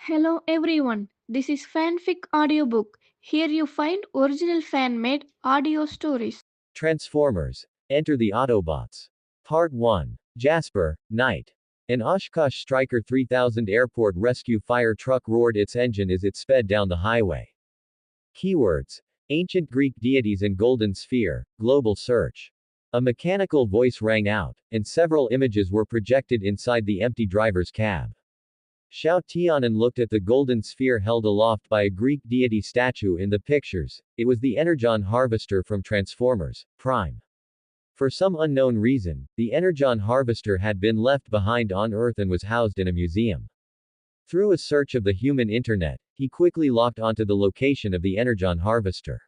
Hello everyone, this is Fanfic Audiobook. Here you find original fan made audio stories. Transformers. Enter the Autobots. Part 1. Jasper, Night. An Oshkosh Striker 3000 airport rescue fire truck roared its engine as it sped down the highway. Keywords: Ancient Greek deities and Golden Sphere, Global Search. A mechanical voice rang out, and several images were projected inside the empty driver's cab. Xiao Tianan looked at the golden sphere held aloft by a Greek deity statue in the pictures. It was the Energon harvester from Transformers Prime. For some unknown reason, the Energon harvester had been left behind on Earth and was housed in a museum. Through a search of the human internet, he quickly locked onto the location of the Energon harvester.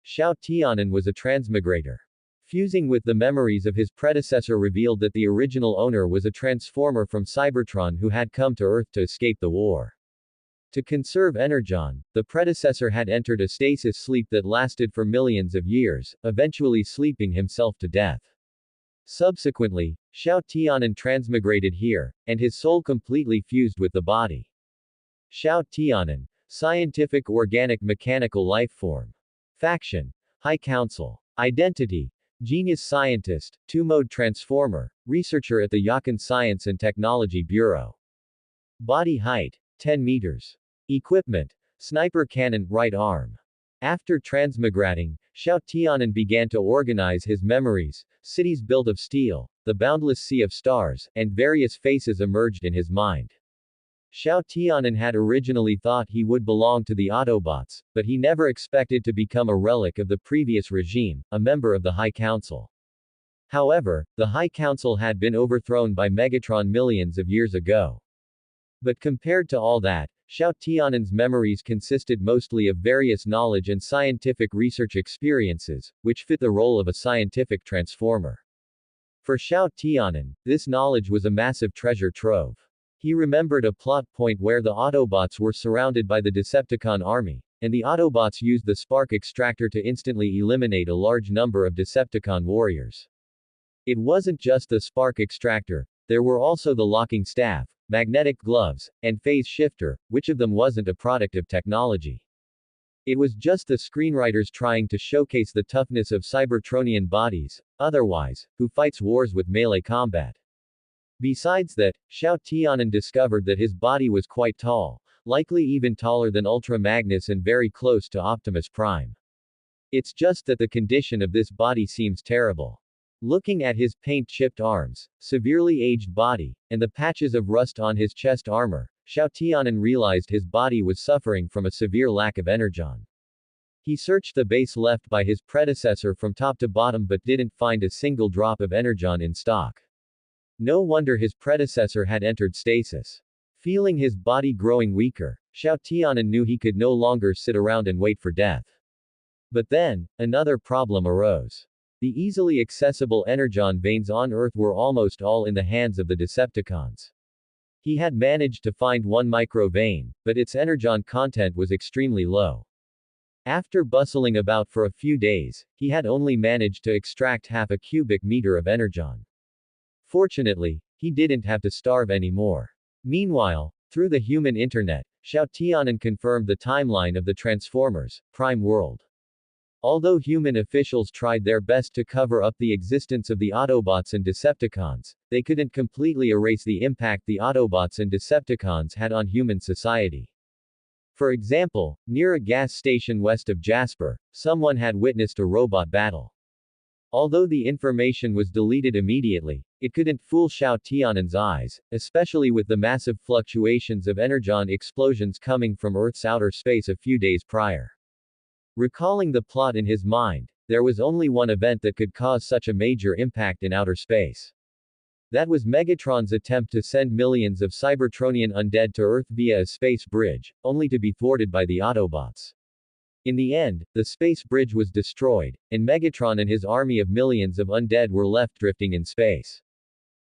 Xiao Tianan was a transmigrator. Fusing with the memories of his predecessor revealed that the original owner was a transformer from Cybertron who had come to Earth to escape the war. To conserve Energon, the predecessor had entered a stasis sleep that lasted for millions of years, eventually sleeping himself to death. Subsequently, Xiao Tianan transmigrated here, and his soul completely fused with the body. Xiao Tianan, scientific organic mechanical life form. Faction: High Council. Identity: Genius scientist, two-mode transformer, researcher at the Yakan Science and Technology Bureau. Body height: 10 meters. Equipment: sniper cannon, right arm. After transmigrating, Xiao Tianan began to organize his memories. Cities built of steel, the boundless sea of stars, and various faces emerged in his mind. Xiao Tianan had originally thought he would belong to the Autobots, but he never expected to become a relic of the previous regime, a member of the High Council. However, the High Council had been overthrown by Megatron millions of years ago. But compared to all that, Xiao Tianan's memories consisted mostly of various knowledge and scientific research experiences, which fit the role of a scientific transformer. For Xiao Tianan, this knowledge was a massive treasure trove. He remembered a plot point where the Autobots were surrounded by the Decepticon army, and the Autobots used the spark extractor to instantly eliminate a large number of Decepticon warriors. It wasn't just the spark extractor, there were also the locking staff, magnetic gloves, and phase shifter, which of them wasn't a product of technology. It was just the screenwriters trying to showcase the toughness of Cybertronian bodies, otherwise, who fights wars with melee combat. Besides that, Xiao Tianan discovered that his body was quite tall, likely even taller than Ultra Magnus and very close to Optimus Prime. It's just that the condition of this body seems terrible. Looking at his paint-chipped arms, severely aged body, and the patches of rust on his chest armor, Xiao Tianan realized his body was suffering from a severe lack of energon. He searched the base left by his predecessor from top to bottom but didn't find a single drop of energon in stock. No wonder his predecessor had entered stasis. Feeling his body growing weaker, Xiao Tianan knew he could no longer sit around and wait for death. But then, another problem arose. The easily accessible energon veins on Earth were almost all in the hands of the Decepticons. He had managed to find one micro vein, but its energon content was extremely low. After bustling about for a few days, he had only managed to extract half a cubic meter of energon. Fortunately, he didn't have to starve anymore. Meanwhile, through the human internet, Xiao Tianan confirmed the timeline of the Transformers Prime world. Although human officials tried their best to cover up the existence of the Autobots and Decepticons, they couldn't completely erase the impact the Autobots and Decepticons had on human society. For example, near a gas station west of Jasper, someone had witnessed a robot battle. Although the information was deleted immediately, it couldn't fool Xiao Tianan's eyes, especially with the massive fluctuations of energon explosions coming from Earth's outer space a few days prior. Recalling the plot in his mind, there was only one event that could cause such a major impact in outer space. That was Megatron's attempt to send millions of Cybertronian undead to Earth via a space bridge, only to be thwarted by the Autobots. In the end, the space bridge was destroyed, and Megatron and his army of millions of undead were left drifting in space.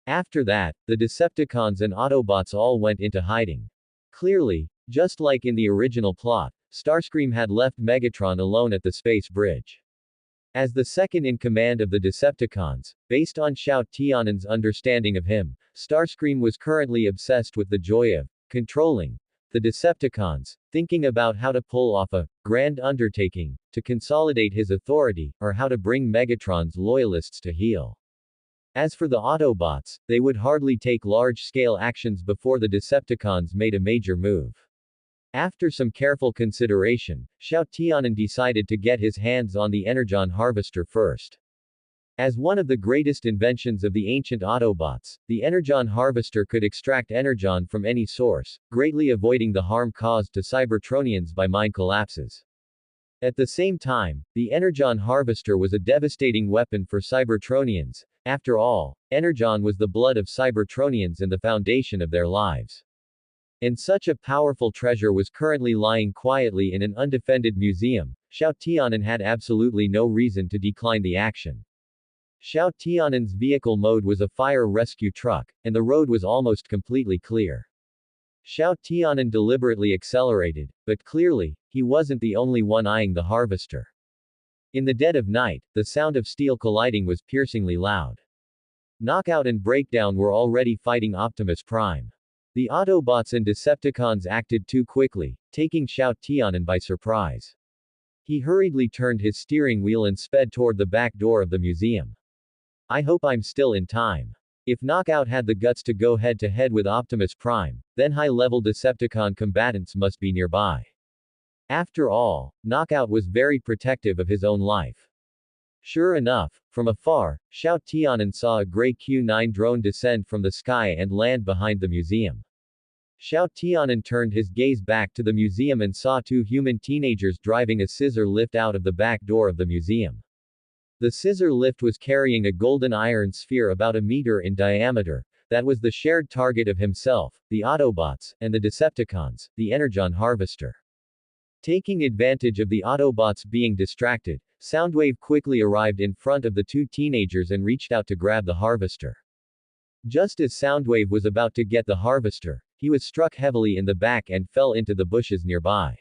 After that, the Decepticons and Autobots all went into hiding. Clearly, just like in the original plot, Starscream had left Megatron alone at the space bridge. As the second in command of the Decepticons, based on Xiao Tianan's understanding of him, Starscream was currently obsessed with the joy of controlling The Decepticons, thinking about how to pull off a grand undertaking to consolidate his authority, or how to bring Megatron's loyalists to heel. As for the Autobots, they would hardly take large-scale actions before the Decepticons made a major move. After some careful consideration, Xiao Tianan decided to get his hands on the Energon Harvester first. As one of the greatest inventions of the ancient Autobots, the Energon Harvester could extract Energon from any source, greatly avoiding the harm caused to Cybertronians by mine collapses. At the same time, the Energon Harvester was a devastating weapon for Cybertronians. After all, Energon was the blood of Cybertronians and the foundation of their lives. And such a powerful treasure was currently lying quietly in an undefended museum. Xiao Tianan had absolutely no reason to decline the action. Xiao Tianan's vehicle mode was a fire rescue truck, and the road was almost completely clear. Xiao Tianan deliberately accelerated, but clearly, he wasn't the only one eyeing the harvester. In the dead of night, the sound of steel colliding was piercingly loud. Knockout and Breakdown were already fighting Optimus Prime. The Autobots and Decepticons acted too quickly, taking Xiao Tianan by surprise. He hurriedly turned his steering wheel and sped toward the back door of the museum. I hope I'm still in time. If Knockout had the guts to go head-to-head with Optimus Prime, then high-level Decepticon combatants must be nearby. After all, Knockout was very protective of his own life. Sure enough, from afar, Xiao Tianan saw a gray Q-9 drone descend from the sky and land behind the museum. Xiao Tianan turned his gaze back to the museum and saw two human teenagers driving a scissor lift out of the back door of the museum. The scissor lift was carrying a golden iron sphere about a meter in diameter. That was the shared target of himself, the Autobots, and the Decepticons, the Energon Harvester. Taking advantage of the Autobots being distracted, Soundwave quickly arrived in front of the two teenagers and reached out to grab the harvester. Just as Soundwave was about to get the harvester, he was struck heavily in the back and fell into the bushes nearby.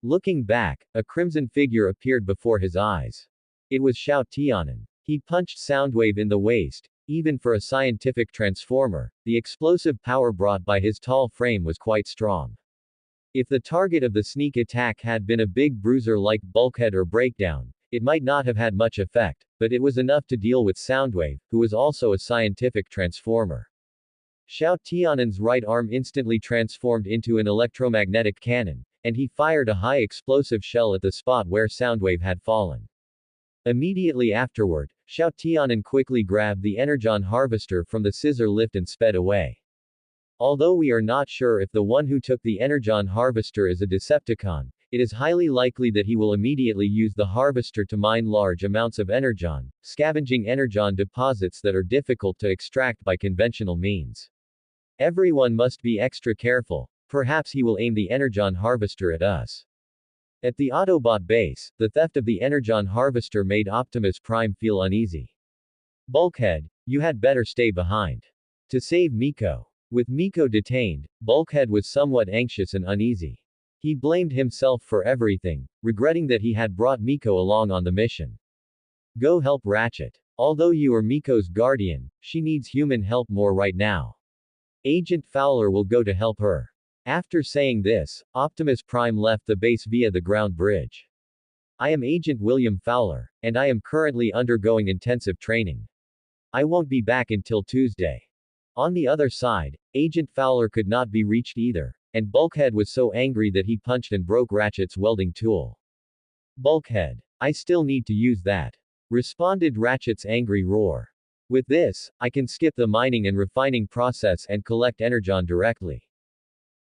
Looking back, a crimson figure appeared before his eyes. It was Xiao Tianan. He punched Soundwave in the waist. Even for a scientific transformer, the explosive power brought by his tall frame was quite strong. If the target of the sneak attack had been a big bruiser like Bulkhead or Breakdown, it might not have had much effect, but it was enough to deal with Soundwave, who was also a scientific transformer. Xiao Tianan's right arm instantly transformed into an electromagnetic cannon, and he fired a high explosive shell at the spot where Soundwave had fallen. Immediately afterward, Xiao Tianan quickly grabbed the Energon Harvester from the scissor lift and sped away. Although we are not sure if the one who took the Energon Harvester is a Decepticon, it is highly likely that he will immediately use the harvester to mine large amounts of Energon, scavenging Energon deposits that are difficult to extract by conventional means. Everyone must be extra careful. Perhaps he will aim the Energon Harvester at us. At the Autobot base, the theft of the Energon Harvester made Optimus Prime feel uneasy. Bulkhead, you had better stay behind. To save Miko. With Miko detained, Bulkhead was somewhat anxious and uneasy. He blamed himself for everything, regretting that he had brought Miko along on the mission. Go help Ratchet. Although you are Miko's guardian, she needs human help more right now. Agent Fowler will go to help her. After saying this, Optimus Prime left the base via the ground bridge. I am Agent William Fowler, and I am currently undergoing intensive training. I won't be back until Tuesday. On the other side, Agent Fowler could not be reached either, and Bulkhead was so angry that he punched and broke Ratchet's welding tool. Bulkhead. I still need to use that. Responded Ratchet's angry roar. With this, I can skip the mining and refining process and collect Energon directly.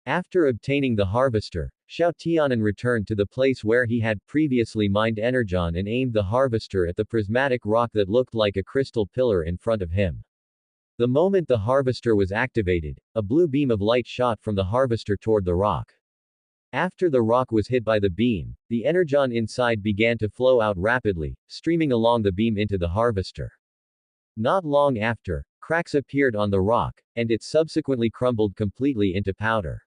After obtaining the harvester, Xiao Tianan returned to the place where he had previously mined Energon and aimed the harvester at the prismatic rock that looked like a crystal pillar in front of him. The moment the harvester was activated, a blue beam of light shot from the harvester toward the rock. After the rock was hit by the beam, the Energon inside began to flow out rapidly, streaming along the beam into the harvester. Not long after, cracks appeared on the rock, and it subsequently crumbled completely into powder.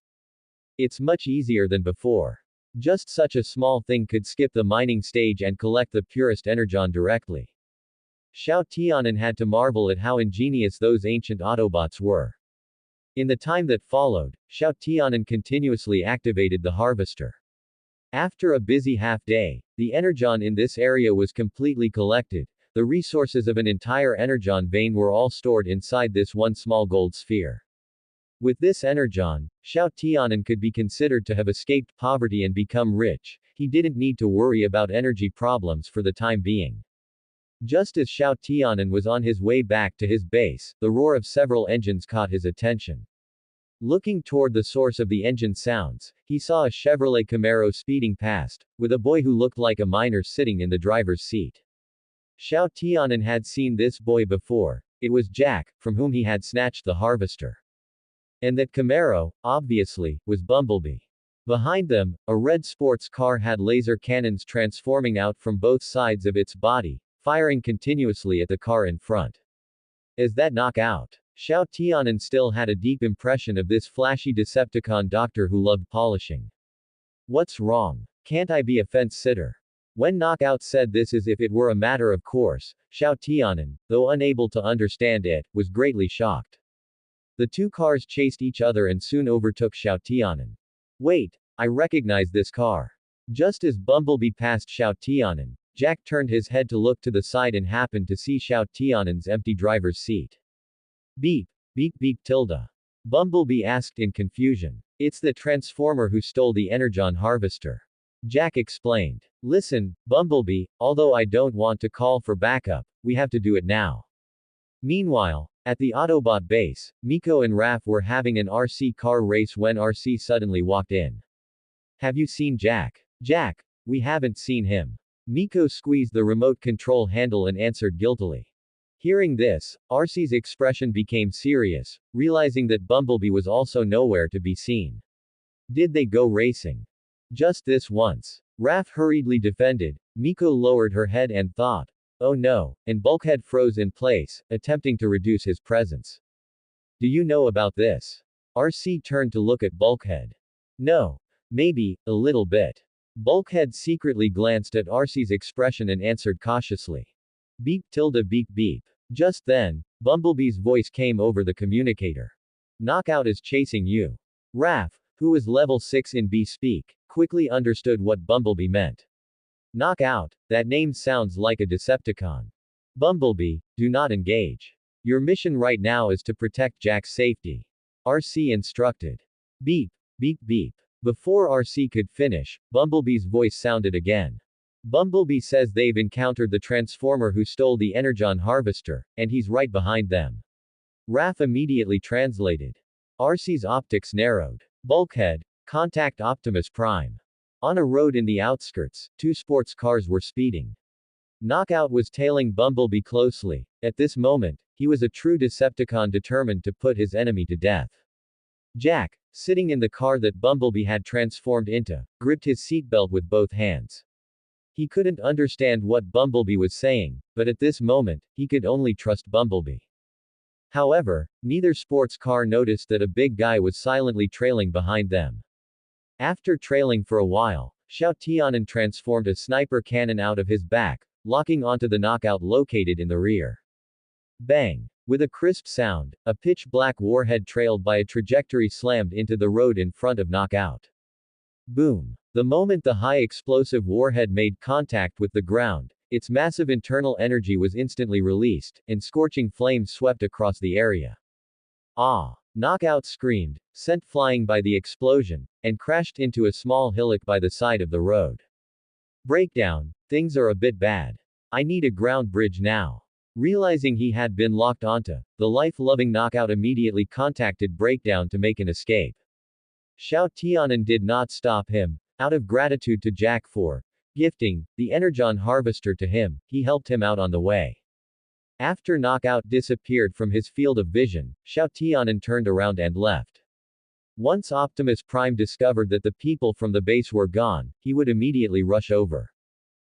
It's much easier than before. Just such a small thing could skip the mining stage and collect the purest Energon directly. Xiao Tianan had to marvel at how ingenious those ancient Autobots were. In the time that followed, Xiao Tianan continuously activated the harvester. After a busy half-day, the energon in this area was completely collected. The resources of an entire energon vein were all stored inside this one small gold sphere. With this energon, Xiao Tianan could be considered to have escaped poverty and become rich. He didn't need to worry about energy problems for the time being. Just as Xiao Tianan was on his way back to his base, the roar of several engines caught his attention. Looking toward the source of the engine sounds, he saw a Chevrolet Camaro speeding past, with a boy who looked like a miner sitting in the driver's seat. Xiao Tianan had seen this boy before. It was Jack, from whom he had snatched the harvester. And that Camaro, obviously, was Bumblebee. Behind them, a red sports car had laser cannons transforming out from both sides of its body, firing continuously at the car in front. As that knockout, Xiao Tianan still had a deep impression of this flashy Decepticon doctor who loved polishing. What's wrong? Can't I be a fence sitter? When Knockout said this as if it were a matter of course, Xiao Tianan, though unable to understand it, was greatly shocked. The two cars chased each other and soon overtook Xiao Tianan. Wait, I recognize this car. Just as Bumblebee passed Xiao Tianan, Jack turned his head to look to the side and happened to see Xiao Tianan's empty driver's seat. Beep, beep beep tilde. Bumblebee asked in confusion. It's the transformer who stole the energon harvester. Jack explained. Listen, Bumblebee, although I don't want to call for backup, we have to do it now. Meanwhile, at the Autobot base, Miko and Raph were having an RC car race when RC suddenly walked in. Have you seen Jack? Jack, we haven't seen him. Miko squeezed the remote control handle and answered guiltily. Hearing this, RC's expression became serious, realizing that Bumblebee was also nowhere to be seen. Did they go racing? Just this once. Raph hurriedly defended. Miko lowered her head and thought, oh no, and Bulkhead froze in place, attempting to reduce his presence. Do you know about this? RC turned to look at Bulkhead. No. Maybe, a little bit. Bulkhead secretly glanced at RC's expression and answered cautiously. Beep tilde beep beep. Just then, Bumblebee's voice came over the communicator. Knockout is chasing you. Raph, who was level 6 in B-Speak, quickly understood what Bumblebee meant. Knockout, that name sounds like a Decepticon. Bumblebee, do not engage. Your mission right now is to protect Jack's safety. RC instructed. Beep, beep beep. Before RC could finish, Bumblebee's voice sounded again. Bumblebee says they've encountered the transformer who stole the energon harvester, and he's right behind them. Raph immediately translated. RC's optics narrowed. Bulkhead, contact Optimus Prime. On a road in the outskirts, two sports cars were speeding. Knockout was tailing Bumblebee closely. At this moment, he was a true Decepticon determined to put his enemy to death. Jack, sitting in the car that Bumblebee had transformed into, gripped his seatbelt with both hands. He couldn't understand what Bumblebee was saying, but at this moment, he could only trust Bumblebee. However, neither sports car noticed that a big guy was silently trailing behind them. After trailing for a while, Xiao Tianan transformed a sniper cannon out of his back, locking onto the Knockout located in the rear. Bang! With a crisp sound, a pitch-black warhead trailed by a trajectory slammed into the road in front of Knockout. Boom! The moment the high-explosive warhead made contact with the ground, its massive internal energy was instantly released, and scorching flames swept across the area. Ah! Knockout screamed, sent flying by the explosion, and crashed into a small hillock by the side of the road. Breakdown, things are a bit bad. I need a ground bridge now. Realizing he had been locked onto, the life-loving Knockout immediately contacted Breakdown to make an escape. Xiao Tianan did not stop him. Out of gratitude to Jack for gifting the energon harvester to him, he helped him out on the way. After Knockout disappeared from his field of vision, Xiao Tianan turned around and left. Once Optimus Prime discovered that the people from the base were gone, he would immediately rush over.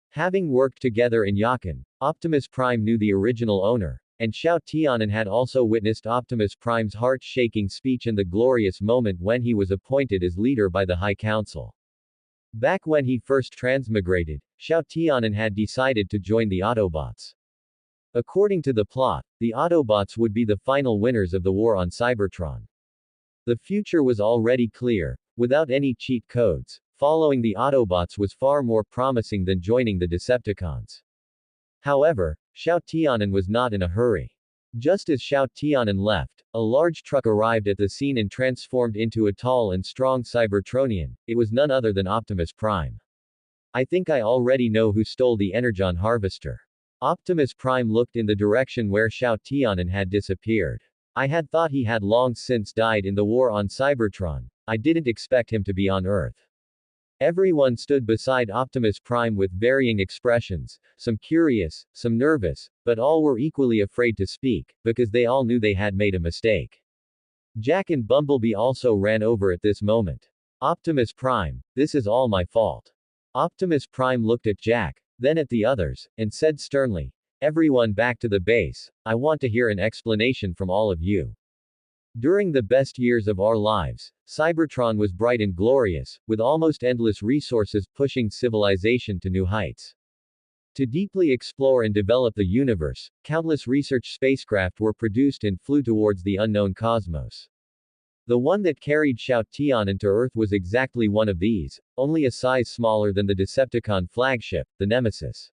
Having worked together in Yakan, Optimus Prime knew the original owner, and Xiao Tianan had also witnessed Optimus Prime's heart-shaking speech and the glorious moment when he was appointed as leader by the High Council. Back when he first transmigrated, Xiao Tianan had decided to join the Autobots. According to the plot, the Autobots would be the final winners of the war on Cybertron. The future was already clear. Without any cheat codes, following the Autobots was far more promising than joining the Decepticons. However, Xiao Tianan was not in a hurry. Just as Xiao Tianan left, a large truck arrived at the scene and transformed into a tall and strong Cybertronian. It was none other than Optimus Prime. I think I already know who stole the Energon harvester. Optimus Prime looked in the direction where Xiao Tianan had disappeared. I had thought he had long since died in the war on Cybertron. I didn't expect him to be on Earth. Everyone stood beside Optimus Prime with varying expressions, some curious, some nervous, but all were equally afraid to speak, because they all knew they had made a mistake. Jack and Bumblebee also ran over at this moment. Optimus Prime, this is all my fault. Optimus Prime looked at Jack, then at the others, and said sternly, "Everyone back to the base, I want to hear an explanation from all of you." During the best years of our lives, Cybertron was bright and glorious, with almost endless resources pushing civilization to new heights. To deeply explore and develop the universe, countless research spacecraft were produced and flew towards the unknown cosmos. The one that carried Xiao Tianan to Earth was exactly one of these, only a size smaller than the Decepticon flagship, the Nemesis.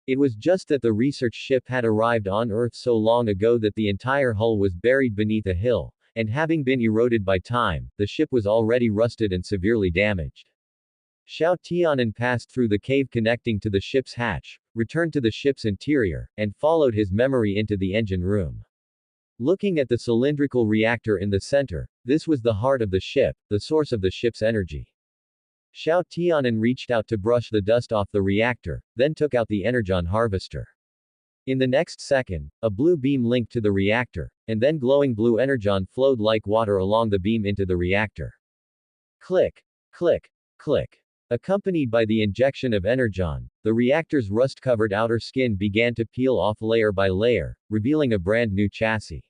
It was just that the research ship had arrived on Earth so long ago that the entire hull was buried beneath a hill, and having been eroded by time, the ship was already rusted and severely damaged. Xiao Tianan passed through the cave connecting to the ship's hatch, returned to the ship's interior, and followed his memory into the engine room. Looking at the cylindrical reactor in the center, this was the heart of the ship, the source of the ship's energy. Xiao Tianan reached out to brush the dust off the reactor, then took out the Energon harvester. In the next second, a blue beam linked to the reactor, and then glowing blue Energon flowed like water along the beam into the reactor. Click, click, click. Accompanied by the injection of Energon, the reactor's rust-covered outer skin began to peel off layer by layer, revealing a brand new chassis.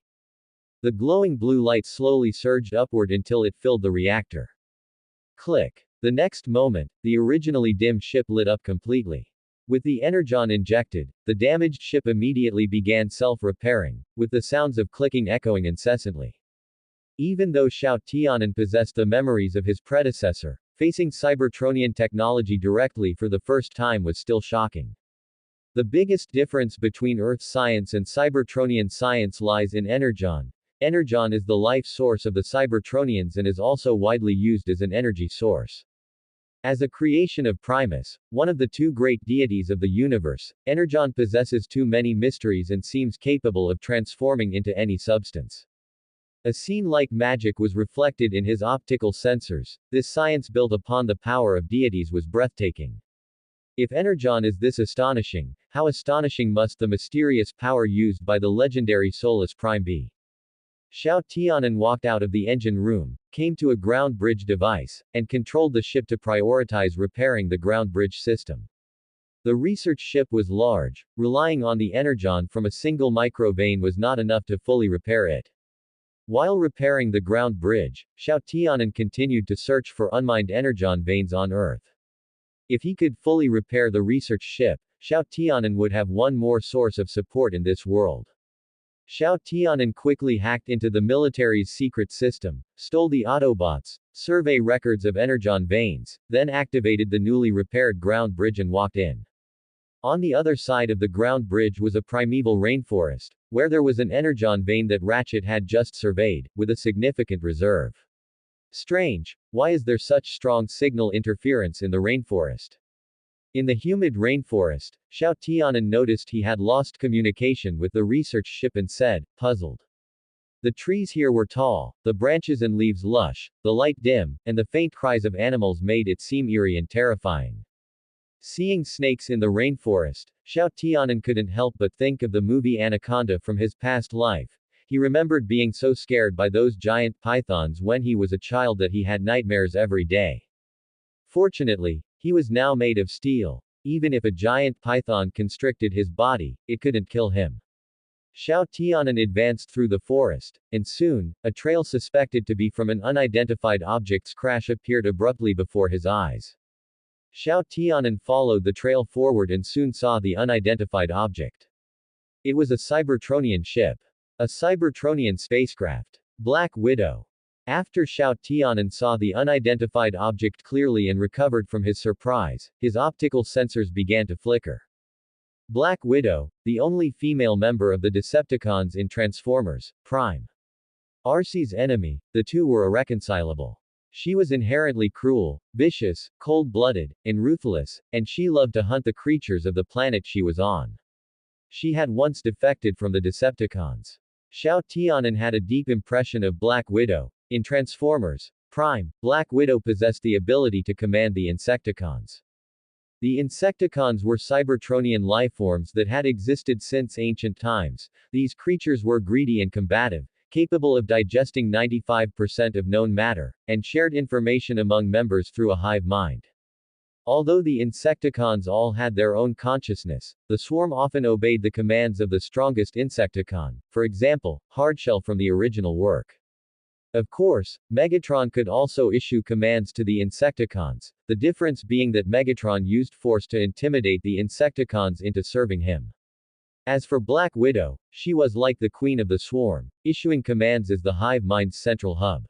The glowing blue light slowly surged upward until it filled the reactor. Click. The next moment, the originally dim ship lit up completely. With the Energon injected, the damaged ship immediately began self-repairing, with the sounds of clicking echoing incessantly. Even though Xiao Tianan possessed the memories of his predecessor, facing Cybertronian technology directly for the first time was still shocking. The biggest difference between Earth's science and Cybertronian science lies in Energon. Energon is the life source of the Cybertronians and is also widely used as an energy source. As a creation of Primus, one of the two great deities of the universe, Energon possesses too many mysteries and seems capable of transforming into any substance. A scene like magic was reflected in his optical sensors. This science built upon the power of deities was breathtaking. If Energon is this astonishing, how astonishing must the mysterious power used by the legendary Solus Prime be? Xiao Tianan walked out of the engine room, came to a ground bridge device, and controlled the ship to prioritize repairing the ground bridge system. The research ship was large, relying on the Energon from a single microvane was not enough to fully repair it. While repairing the ground bridge, Xiao Tianan continued to search for unmined Energon veins on Earth. If he could fully repair the research ship, Xiao Tianan would have one more source of support in this world. Xiao Tianan quickly hacked into the military's secret system, stole the Autobots' survey records of Energon veins, then activated the newly repaired ground bridge and walked in. On the other side of the ground bridge was a primeval rainforest, where there was an Energon vein that Ratchet had just surveyed, with a significant reserve. Strange, why is there such strong signal interference in the rainforest? In the humid rainforest, Xiao Tianan noticed he had lost communication with the research ship and said, puzzled. The trees here were tall, the branches and leaves lush, the light dim, and the faint cries of animals made it seem eerie and terrifying. Seeing snakes in the rainforest, Xiao Tianan couldn't help but think of the movie Anaconda from his past life. He remembered being so scared by those giant pythons when he was a child that he had nightmares every day. Fortunately, he was now made of steel. Even if a giant python constricted his body, it couldn't kill him. Xiao Tianan advanced through the forest, and soon, a trail suspected to be from an unidentified object's crash appeared abruptly before his eyes. Xiao Tianan followed the trail forward and soon saw the unidentified object. It was a Cybertronian ship. A Cybertronian spacecraft. Black Widow. After Xiao Tianan saw the unidentified object clearly and recovered from his surprise, his optical sensors began to flicker. Black Widow, the only female member of the Decepticons in Transformers Prime. Arcee's enemy, the two were irreconcilable. She was inherently cruel, vicious, cold-blooded, and ruthless, and she loved to hunt the creatures of the planet she was on. She had once defected from the Decepticons. Xiao Tianan had a deep impression of Black Widow. In Transformers Prime, Black Widow possessed the ability to command the Insecticons. The Insecticons were Cybertronian lifeforms that had existed since ancient times. These creatures were greedy and combative, capable of digesting 95% of known matter, and shared information among members through a hive mind. Although the Insecticons all had their own consciousness, the swarm often obeyed the commands of the strongest Insecticon, for example, Hardshell from the original work. Of course, Megatron could also issue commands to the Insecticons, the difference being that Megatron used force to intimidate the Insecticons into serving him. As for Black Widow, she was like the queen of the swarm, issuing commands as the hive mind's central hub.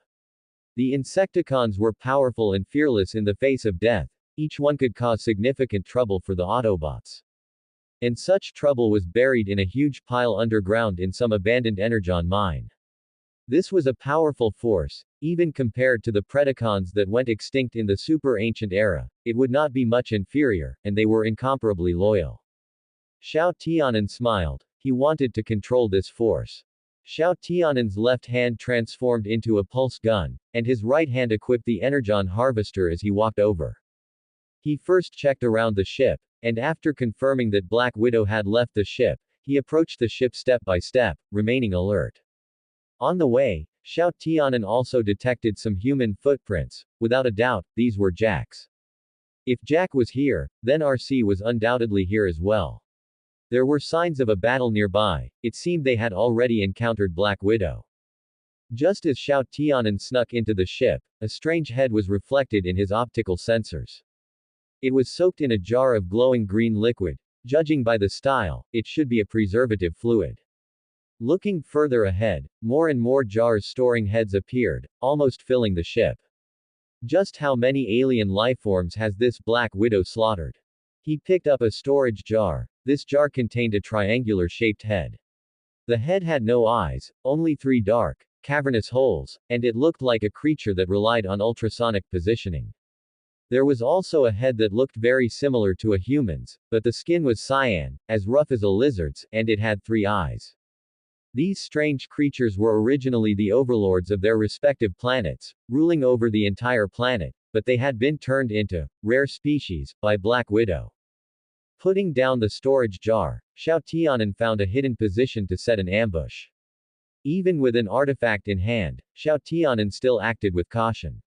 The Insecticons were powerful and fearless in the face of death. Each one could cause significant trouble for the Autobots. And such trouble was buried in a huge pile underground in some abandoned Energon mine. This was a powerful force, even compared to the Predacons that went extinct in the super ancient era. It would not be much inferior, and they were incomparably loyal. Xiao Tianan smiled. He wanted to control this force. Xiao Tianan's left hand transformed into a pulse gun, and his right hand equipped the Energon harvester as he walked over. He first checked around the ship, and after confirming that Black Widow had left the ship, he approached the ship step by step, remaining alert. On the way, Xiao Tianan also detected some human footprints. Without a doubt, these were Jack's. If Jack was here, then Arcee was undoubtedly here as well. There were signs of a battle nearby. It seemed they had already encountered Black Widow. Just as Xiao Tianan snuck into the ship, a strange head was reflected in his optical sensors. It was soaked in a jar of glowing green liquid. Judging by the style, it should be a preservative fluid. Looking further ahead, more and more jars storing heads appeared, almost filling the ship. Just how many alien lifeforms has this Black Widow slaughtered? He picked up a storage jar. This jar contained a triangular-shaped head. The head had no eyes, only 3 dark, cavernous holes, and it looked like a creature that relied on ultrasonic positioning. There was also a head that looked very similar to a human's, but the skin was cyan, as rough as a lizard's, and it had 3 eyes. These strange creatures were originally the overlords of their respective planets, ruling over the entire planet, but they had been turned into rare species by Black Widow. Putting down the storage jar, Xiao Tianan found a hidden position to set an ambush. Even with an artifact in hand, Xiao Tianan still acted with caution.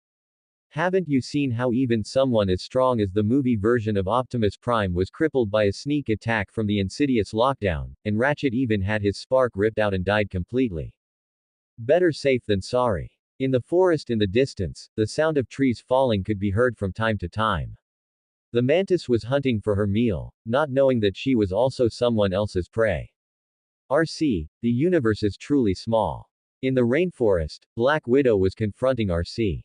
Haven't you seen how even someone as strong as the movie version of Optimus Prime was crippled by a sneak attack from the insidious lockdown, and Ratchet even had his spark ripped out and died completely? Better safe than sorry. In the forest in the distance, the sound of trees falling could be heard from time to time. The mantis was hunting for her meal, not knowing that she was also someone else's prey. Arcee, the universe is truly small. In the rainforest, Black Widow was confronting Arcee.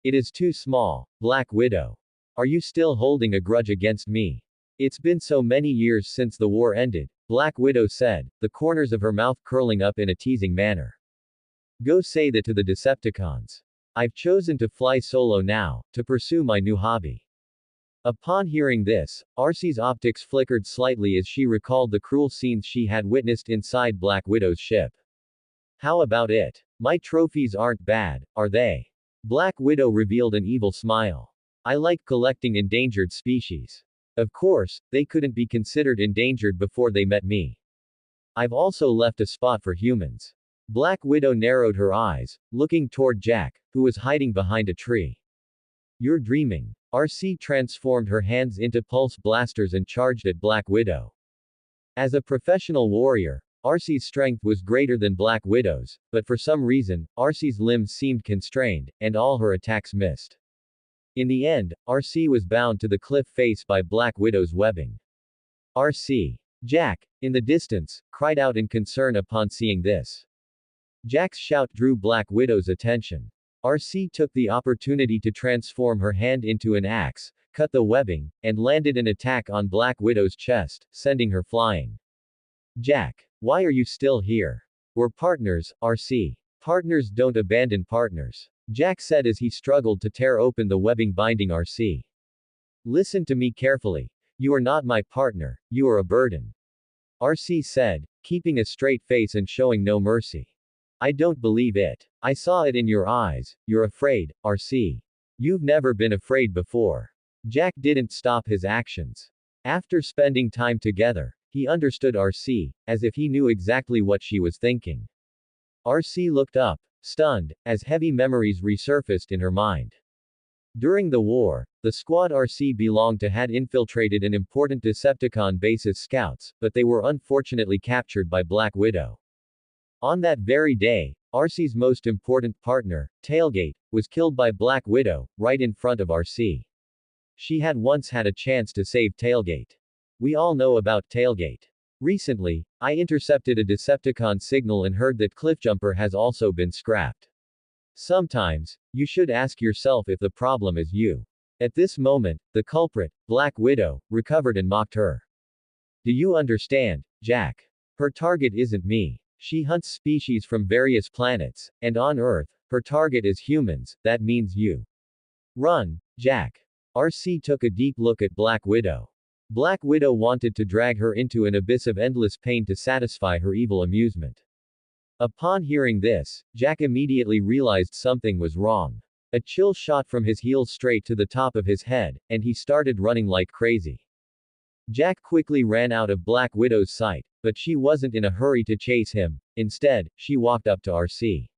It is too small, Black Widow. Are you still holding a grudge against me? It's been so many years since the war ended, Black Widow said, the corners of her mouth curling up in a teasing manner. Go say that to the Decepticons. I've chosen to fly solo now, to pursue my new hobby. Upon hearing this, Arcee's optics flickered slightly as she recalled the cruel scenes she had witnessed inside Black Widow's ship. How about it? My trophies aren't bad, are they? Black Widow revealed an evil smile. I like collecting endangered species. Of course, they couldn't be considered endangered before they met me. I've also left a spot for humans. Black Widow narrowed her eyes, looking toward Jack, who was hiding behind a tree. You're dreaming. Arcee transformed her hands into pulse blasters and charged at Black Widow. As a professional warrior, Arcee's strength was greater than Black Widow's, but for some reason, Arcee's limbs seemed constrained, and all her attacks missed. In the end, Arcee was bound to the cliff face by Black Widow's webbing. Arcee. Jack, in the distance, cried out in concern upon seeing this. Jack's shout drew Black Widow's attention. RC took the opportunity to transform her hand into an axe, cut the webbing, and landed an attack on Black Widow's chest, sending her flying. Jack, why are you still here? We're partners, RC. Partners don't abandon partners, Jack said as he struggled to tear open the webbing binding RC. Listen to me carefully. You are not my partner, you are a burden, RC said, keeping a straight face and showing no mercy. I don't believe it. I saw it in your eyes, you're afraid, RC. You've never been afraid before. Jack didn't stop his actions. After spending time together, he understood RC, as if he knew exactly what she was thinking. RC looked up, stunned, as heavy memories resurfaced in her mind. During the war, the squad RC belonged to had infiltrated an important Decepticon base as scouts, but they were unfortunately captured by Black Widow. On that very day, RC's most important partner, Tailgate, was killed by Black Widow, right in front of RC. She had once had a chance to save Tailgate. We all know about Tailgate. Recently, I intercepted a Decepticon signal and heard that Cliffjumper has also been scrapped. Sometimes, you should ask yourself if the problem is you. At this moment, the culprit, Black Widow, recovered and mocked her. Do you understand, Jack? Her target isn't me. She hunts species from various planets, and on Earth, her target is humans, that means you. Run, Jack. RC took a deep look at Black Widow. Black Widow wanted to drag her into an abyss of endless pain to satisfy her evil amusement. Upon hearing this, Jack immediately realized something was wrong. A chill shot from his heels straight to the top of his head, and he started running like crazy. Jack quickly ran out of Black Widow's sight, but she wasn't in a hurry to chase him. Instead, she walked up to RC.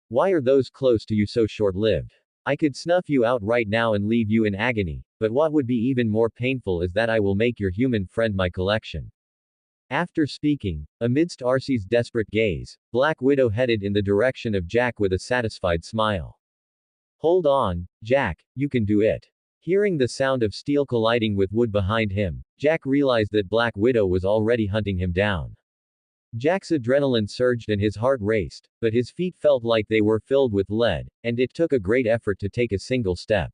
Why are those close to you so short-lived? I could snuff you out right now and leave you in agony, but what would be even more painful is that I will make your human friend my collection. After speaking, amidst RC's desperate gaze, Black Widow headed in the direction of Jack with a satisfied smile. Hold on, Jack, you can do it. Hearing the sound of steel colliding with wood behind him, Jack realized that Black Widow was already hunting him down. Jack's adrenaline surged and his heart raced, but his feet felt like they were filled with lead, and it took a great effort to take a single step.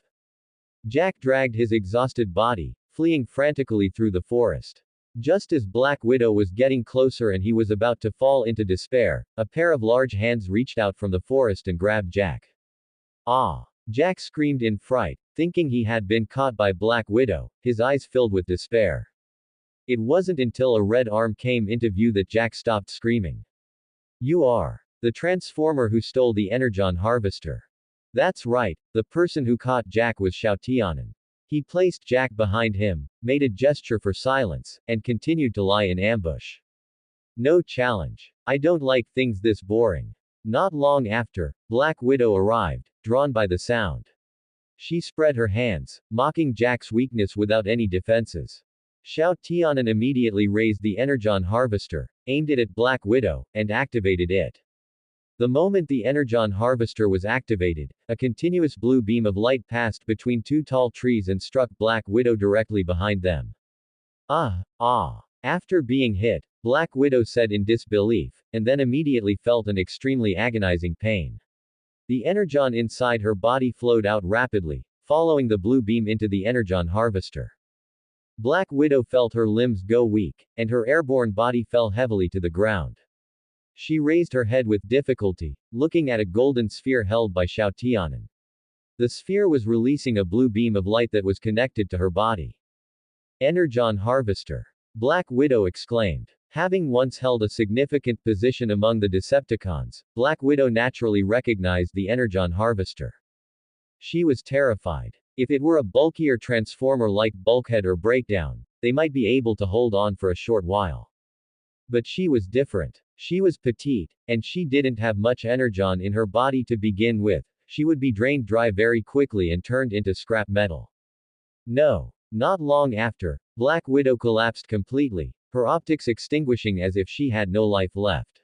Jack dragged his exhausted body, fleeing frantically through the forest. Just as Black Widow was getting closer and he was about to fall into despair, a pair of large hands reached out from the forest and grabbed Jack. Ah! Jack screamed in fright, thinking he had been caught by Black Widow, his eyes filled with despair. It wasn't until a red arm came into view that Jack stopped screaming. You are the Transformer who stole the Energon Harvester. That's right, the person who caught Jack was Xiao Tianan. He placed Jack behind him, made a gesture for silence, and continued to lie in ambush. No challenge. I don't like things this boring. Not long after, Black Widow arrived, drawn by the sound. She spread her hands, mocking Jack's weakness without any defenses. Xiao Tianan immediately raised the Energon Harvester, aimed it at Black Widow, and activated it. The moment the Energon Harvester was activated, a continuous blue beam of light passed between two tall trees and struck Black Widow directly behind them. Ah! After being hit, Black Widow said in disbelief, and then immediately felt an extremely agonizing pain. The Energon inside her body flowed out rapidly, following the blue beam into the Energon Harvester. Black Widow felt her limbs go weak, and her airborne body fell heavily to the ground. She raised her head with difficulty, looking at a golden sphere held by Xiao Tianan. The sphere was releasing a blue beam of light that was connected to her body. Energon Harvester! Black Widow exclaimed. Having once held a significant position among the Decepticons, Black Widow naturally recognized the Energon Harvester. She was terrified. If it were a bulkier transformer like Bulkhead or Breakdown, they might be able to hold on for a short while. But she was different. She was petite, and she didn't have much energon in her body to begin with. She would be drained dry very quickly and turned into scrap metal. No. Not long after, Black Widow collapsed completely, her optics extinguishing as if she had no life left.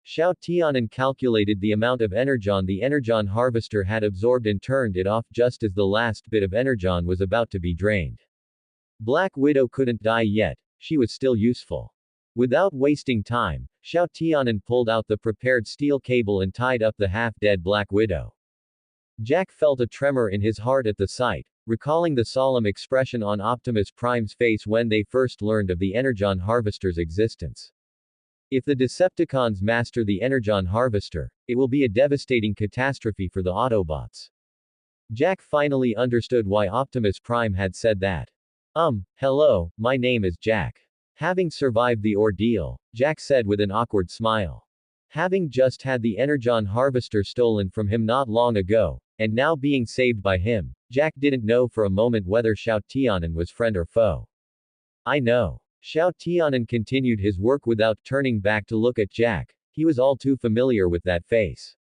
Xiao Tianan calculated the amount of energon the Energon Harvester had absorbed and turned it off just as the last bit of energon was about to be drained. Black Widow couldn't die yet, she was still useful. Without wasting time, Xiao Tianan pulled out the prepared steel cable and tied up the half-dead Black Widow. Jack felt a tremor in his heart at the sight, recalling the solemn expression on Optimus Prime's face when they first learned of the Energon Harvester's existence. If the Decepticons master the Energon Harvester, it will be a devastating catastrophe for the Autobots. Jack finally understood why Optimus Prime had said that. Hello, my name is Jack. Having survived the ordeal, Jack said with an awkward smile. Having just had the Energon Harvester stolen from him not long ago, and now being saved by him, Jack didn't know for a moment whether Xiao Tianan was friend or foe. I know. Xiao Tianan continued his work without turning back to look at Jack. He was all too familiar with that face.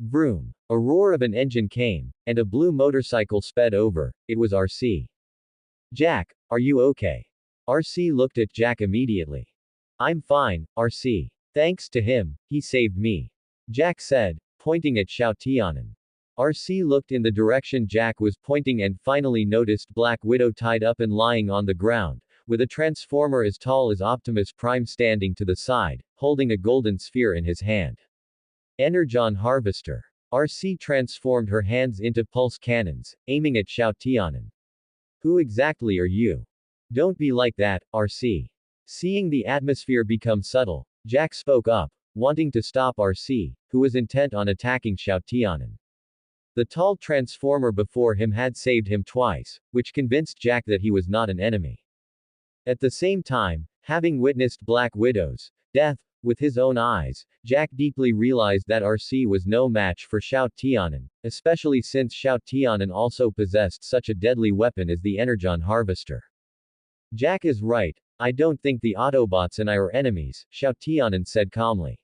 Vroom. A roar of an engine came, and a blue motorcycle sped over. It was RC. Jack, are you okay? RC looked at Jack immediately. I'm fine, RC. Thanks to him, he saved me. Jack said, pointing at Xiao Tianan. RC looked in the direction Jack was pointing and finally noticed Black Widow tied up and lying on the ground, with a transformer as tall as Optimus Prime standing to the side, holding a golden sphere in his hand. Energon Harvester. RC transformed her hands into pulse cannons, aiming at Xiao Tianan. Who exactly are you? Don't be like that, RC. Seeing the atmosphere become subtle, Jack spoke up, wanting to stop RC, who was intent on attacking Xiao Tianan. The tall transformer before him had saved him twice, which convinced Jack that he was not an enemy. At the same time, having witnessed Black Widow's death with his own eyes, Jack deeply realized that RC was no match for Xiao Tianan, especially since Xiao Tianan also possessed such a deadly weapon as the Energon Harvester. Jack is right, I don't think the Autobots and I are enemies, Xiao Tianan said calmly.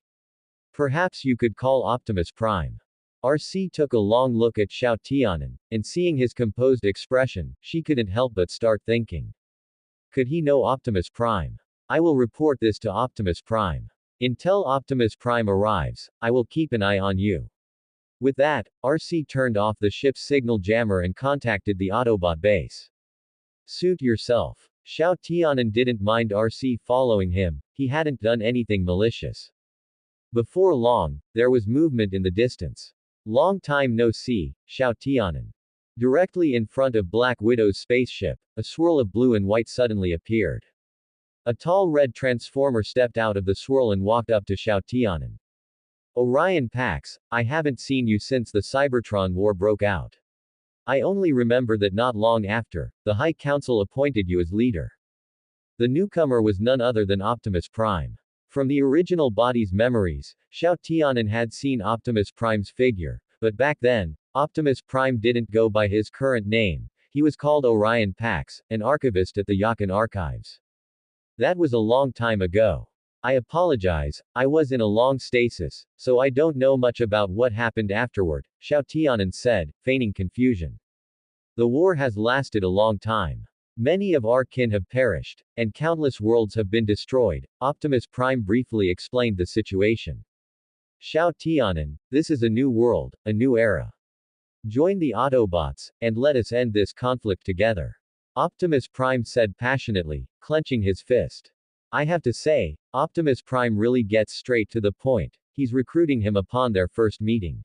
Perhaps you could call Optimus Prime. RC took a long look at Xiao Tianan, and seeing his composed expression, she couldn't help but start thinking. Could he know Optimus Prime? I will report this to Optimus Prime. Until Optimus Prime arrives, I will keep an eye on you. With that, RC turned off the ship's signal jammer and contacted the Autobot base. Suit yourself. Xiao Tianan didn't mind RC following him, he hadn't done anything malicious. Before long, there was movement in the distance. Long time no see, Xiao Tianan. Directly in front of Black Widow's spaceship, a swirl of blue and white suddenly appeared. A tall red transformer stepped out of the swirl and walked up to Xiao Tianan. Orion Pax, I haven't seen you since the Cybertron War broke out. I only remember that not long after, the High Council appointed you as leader. The newcomer was none other than Optimus Prime. From the original body's memories, Xiao Tianan had seen Optimus Prime's figure, but back then, Optimus Prime didn't go by his current name, he was called Orion Pax, an archivist at the Yakan Archives. That was a long time ago. I apologize, I was in a long stasis, so I don't know much about what happened afterward, Xiao Tianan said, feigning confusion. The war has lasted a long time. Many of our kin have perished, and countless worlds have been destroyed, Optimus Prime briefly explained the situation. Xiao Tianan, this is a new world, a new era. Join the Autobots, and let us end this conflict together. Optimus Prime said passionately, clenching his fist. I have to say, Optimus Prime really gets straight to the point, he's recruiting him upon their first meeting.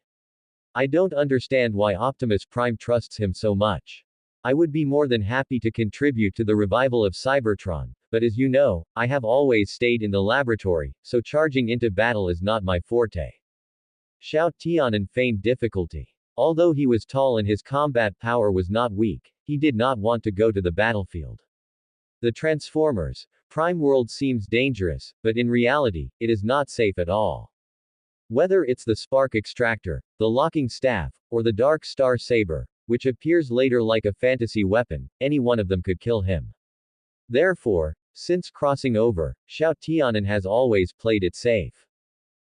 I don't understand why Optimus Prime trusts him so much. I would be more than happy to contribute to the revival of Cybertron, but as you know, I have always stayed in the laboratory, so charging into battle is not my forte. Xiao Tianan feigned difficulty. Although he was tall and his combat power was not weak, he did not want to go to the battlefield. The Transformers, Prime World seems dangerous, but in reality, it is not safe at all. Whether it's the Spark Extractor, the Locking Staff, or the Dark Star Saber, which appears later like a fantasy weapon, any one of them could kill him. Therefore, since crossing over, Xiao Tianan has always played it safe.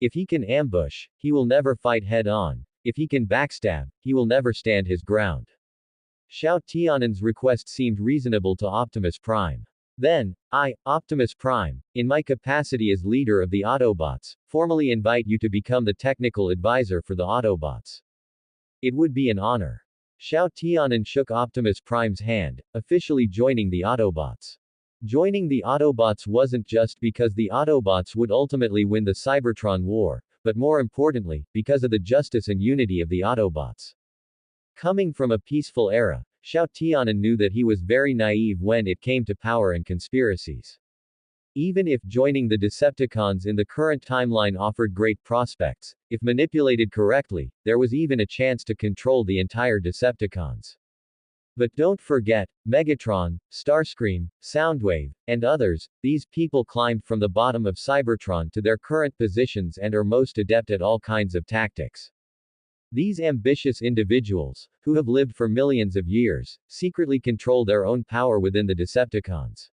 If he can ambush, he will never fight head-on. If he can backstab, he will never stand his ground. Xiao Tianan's request seemed reasonable to Optimus Prime. Then, I, Optimus Prime, in my capacity as leader of the Autobots, formally invite you to become the technical advisor for the Autobots. It would be an honor. Xiao Tianan shook Optimus Prime's hand, officially joining the Autobots. Joining the Autobots wasn't just because the Autobots would ultimately win the Cybertron War, but more importantly, because of the justice and unity of the Autobots. Coming from a peaceful era, Xiao Tianan knew that he was very naive when it came to power and conspiracies. Even if joining the Decepticons in the current timeline offered great prospects, if manipulated correctly, there was even a chance to control the entire Decepticons. But don't forget, Megatron, Starscream, Soundwave, and others, these people climbed from the bottom of Cybertron to their current positions and are most adept at all kinds of tactics. These ambitious individuals, who have lived for millions of years, secretly control their own power within the Decepticons.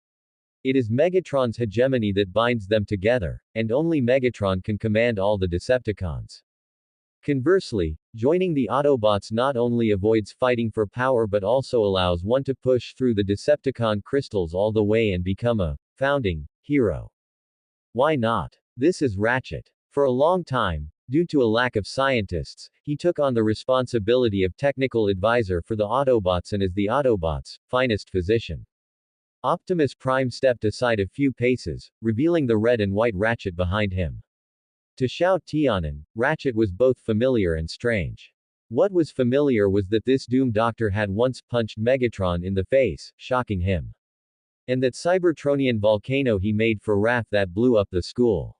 It is Megatron's hegemony that binds them together, and only Megatron can command all the Decepticons. Conversely, joining the Autobots not only avoids fighting for power but also allows one to push through the Decepticon crystals all the way and become a founding hero. Why not? This is Ratchet. For a long time, due to a lack of scientists, he took on the responsibility of technical advisor for the Autobots and is the Autobots' finest physician. Optimus Prime stepped aside a few paces, revealing the red and white Ratchet behind him. To Xiao Tianan, Ratchet was both familiar and strange. What was familiar was that this Doom Doctor had once punched Megatron in the face, shocking him. And that Cybertronian volcano he made for Wrath that blew up the school.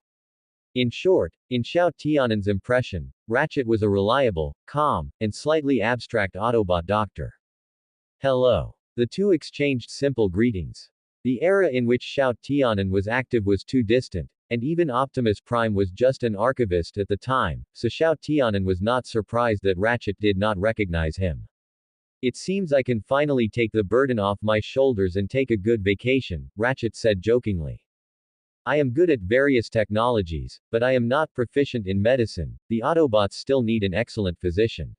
In short, in Xiao Tianan's impression, Ratchet was a reliable, calm, and slightly abstract Autobot doctor. Hello. The two exchanged simple greetings. The era in which Xiao Tianan was active was too distant, and even Optimus Prime was just an archivist at the time, so Xiao Tianan was not surprised that Ratchet did not recognize him. It seems I can finally take the burden off my shoulders and take a good vacation, Ratchet said jokingly. I am good at various technologies, but I am not proficient in medicine. The Autobots still need an excellent physician.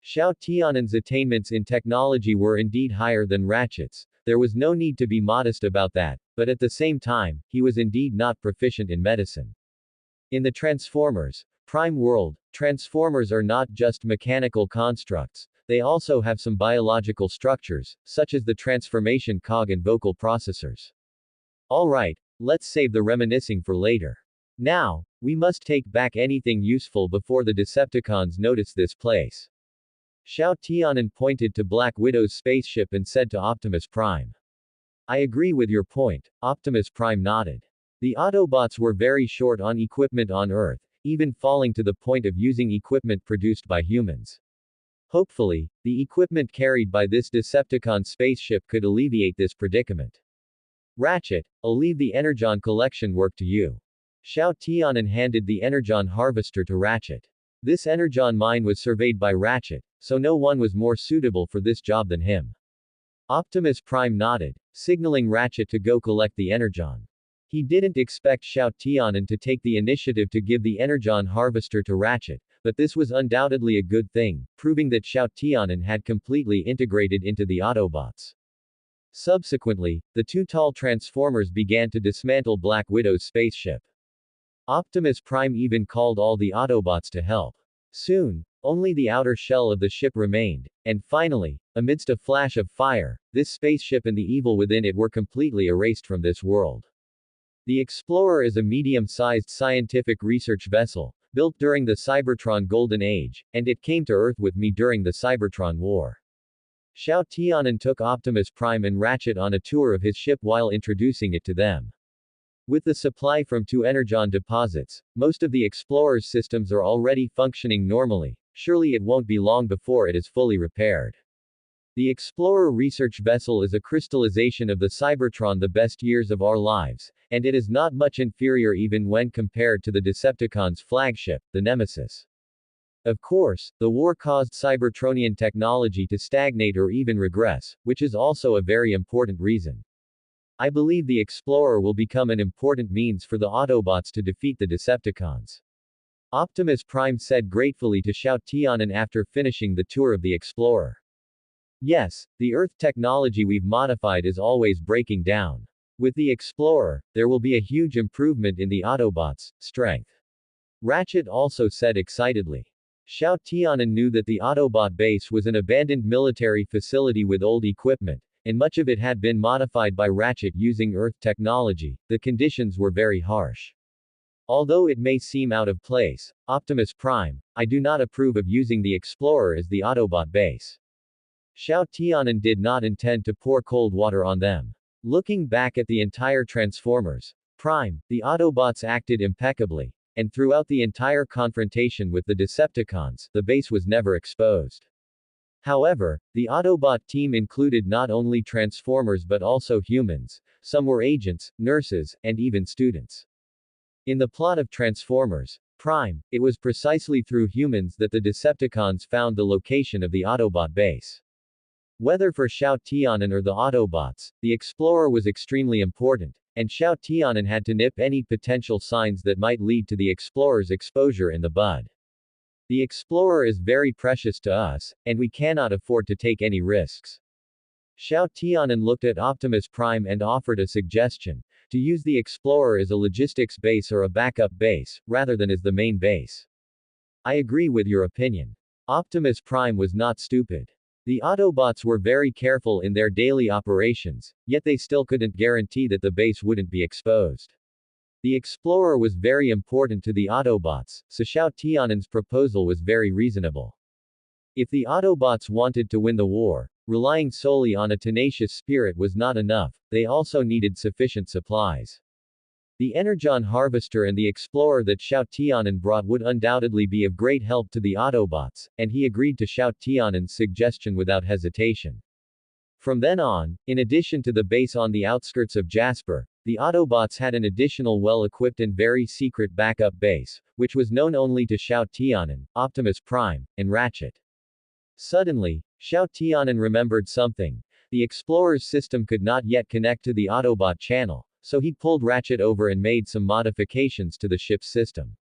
Xiao Tianan's attainments in technology were indeed higher than Ratchet's. There was no need to be modest about that, but at the same time, he was indeed not proficient in medicine. In the Transformers Prime world, Transformers are not just mechanical constructs, they also have some biological structures, such as the transformation cog and vocal processors. Alright, let's save the reminiscing for later. Now, we must take back anything useful before the Decepticons notice this place. Xiao Tianan pointed to Black Widow's spaceship and said to Optimus Prime. I agree with your point, Optimus Prime nodded. The Autobots were very short on equipment on Earth, even falling to the point of using equipment produced by humans. Hopefully, the equipment carried by this Decepticon spaceship could alleviate this predicament. Ratchet, I'll leave the Energon collection work to you. Xiao Tianan handed the Energon harvester to Ratchet. This Energon mine was surveyed by Ratchet, so no one was more suitable for this job than him. Optimus Prime nodded, signaling Ratchet to go collect the Energon. He didn't expect Xiao Tianan to take the initiative to give the Energon harvester to Ratchet, but this was undoubtedly a good thing, proving that Xiao Tianan had completely integrated into the Autobots. Subsequently, the two tall Transformers began to dismantle Black Widow's spaceship. Optimus Prime even called all the Autobots to help. Soon, only the outer shell of the ship remained, and finally, amidst a flash of fire, this spaceship and the evil within it were completely erased from this world. The Explorer is a medium-sized scientific research vessel, built during the Cybertron Golden Age, and it came to Earth with me during the Cybertron War. Xiao Tianan took Optimus Prime and Ratchet on a tour of his ship while introducing it to them. With the supply from two Energon deposits, most of the Explorer's systems are already functioning normally. Surely it won't be long before it is fully repaired. The Explorer research vessel is a crystallization of the Cybertron, the best years of our lives, and it is not much inferior even when compared to the Decepticons' flagship, the Nemesis. Of course, the war caused Cybertronian technology to stagnate or even regress, which is also a very important reason. I believe the Explorer will become an important means for the Autobots to defeat the Decepticons. Optimus Prime said gratefully to Xiao Tianan after finishing the tour of the Explorer. Yes, the Earth technology we've modified is always breaking down. With the Explorer, there will be a huge improvement in the Autobots' strength. Ratchet also said excitedly. Xiao Tianan knew that the Autobot base was an abandoned military facility with old equipment, and much of it had been modified by Ratchet using Earth technology. The conditions were very harsh. Although it may seem out of place, Optimus Prime, I do not approve of using the Explorer as the Autobot base. Xiao Tianan did not intend to pour cold water on them. Looking back at the entire Transformers Prime, the Autobots acted impeccably, and throughout the entire confrontation with the Decepticons, the base was never exposed. However, the Autobot team included not only Transformers but also humans, some were agents, nurses, and even students. In the plot of Transformers Prime, it was precisely through humans that the Decepticons found the location of the Autobot base. Whether for Xiao Tianan or the Autobots, the Explorer was extremely important, and Xiao Tianan had to nip any potential signs that might lead to the Explorer's exposure in the bud. The Explorer is very precious to us, and we cannot afford to take any risks. Xiao Tianan looked at Optimus Prime and offered a suggestion, to use the Explorer as a logistics base or a backup base, rather than as the main base. I agree with your opinion. Optimus Prime was not stupid. The Autobots were very careful in their daily operations, yet they still couldn't guarantee that the base wouldn't be exposed. The Explorer was very important to the Autobots, so Xiao Tianan's proposal was very reasonable. If the Autobots wanted to win the war, relying solely on a tenacious spirit was not enough, they also needed sufficient supplies. The Energon Harvester and the Explorer that Xiao Tianan brought would undoubtedly be of great help to the Autobots, and he agreed to Xiao Tianan's suggestion without hesitation. From then on, in addition to the base on the outskirts of Jasper, the Autobots had an additional well-equipped and very secret backup base, which was known only to Xiao Tianan, Optimus Prime, and Ratchet. Suddenly, Xiao Tianan remembered something. The Explorer's system could not yet connect to the Autobot channel, so he pulled Ratchet over and made some modifications to the ship's system.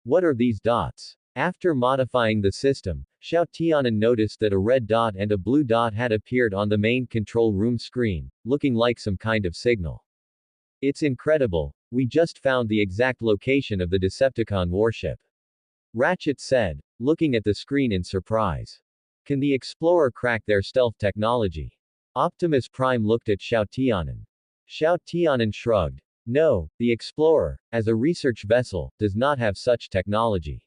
What are these dots? After modifying the system, Xiao Tianan noticed that a red dot and a blue dot had appeared on the main control room screen, looking like some kind of signal. It's incredible, we just found the exact location of the Decepticon warship. Ratchet said, looking at the screen in surprise. Can the Explorer crack their stealth technology? Optimus Prime looked at Xiao Tianan. Xiao Tianan shrugged. No, the Explorer, as a research vessel, does not have such technology.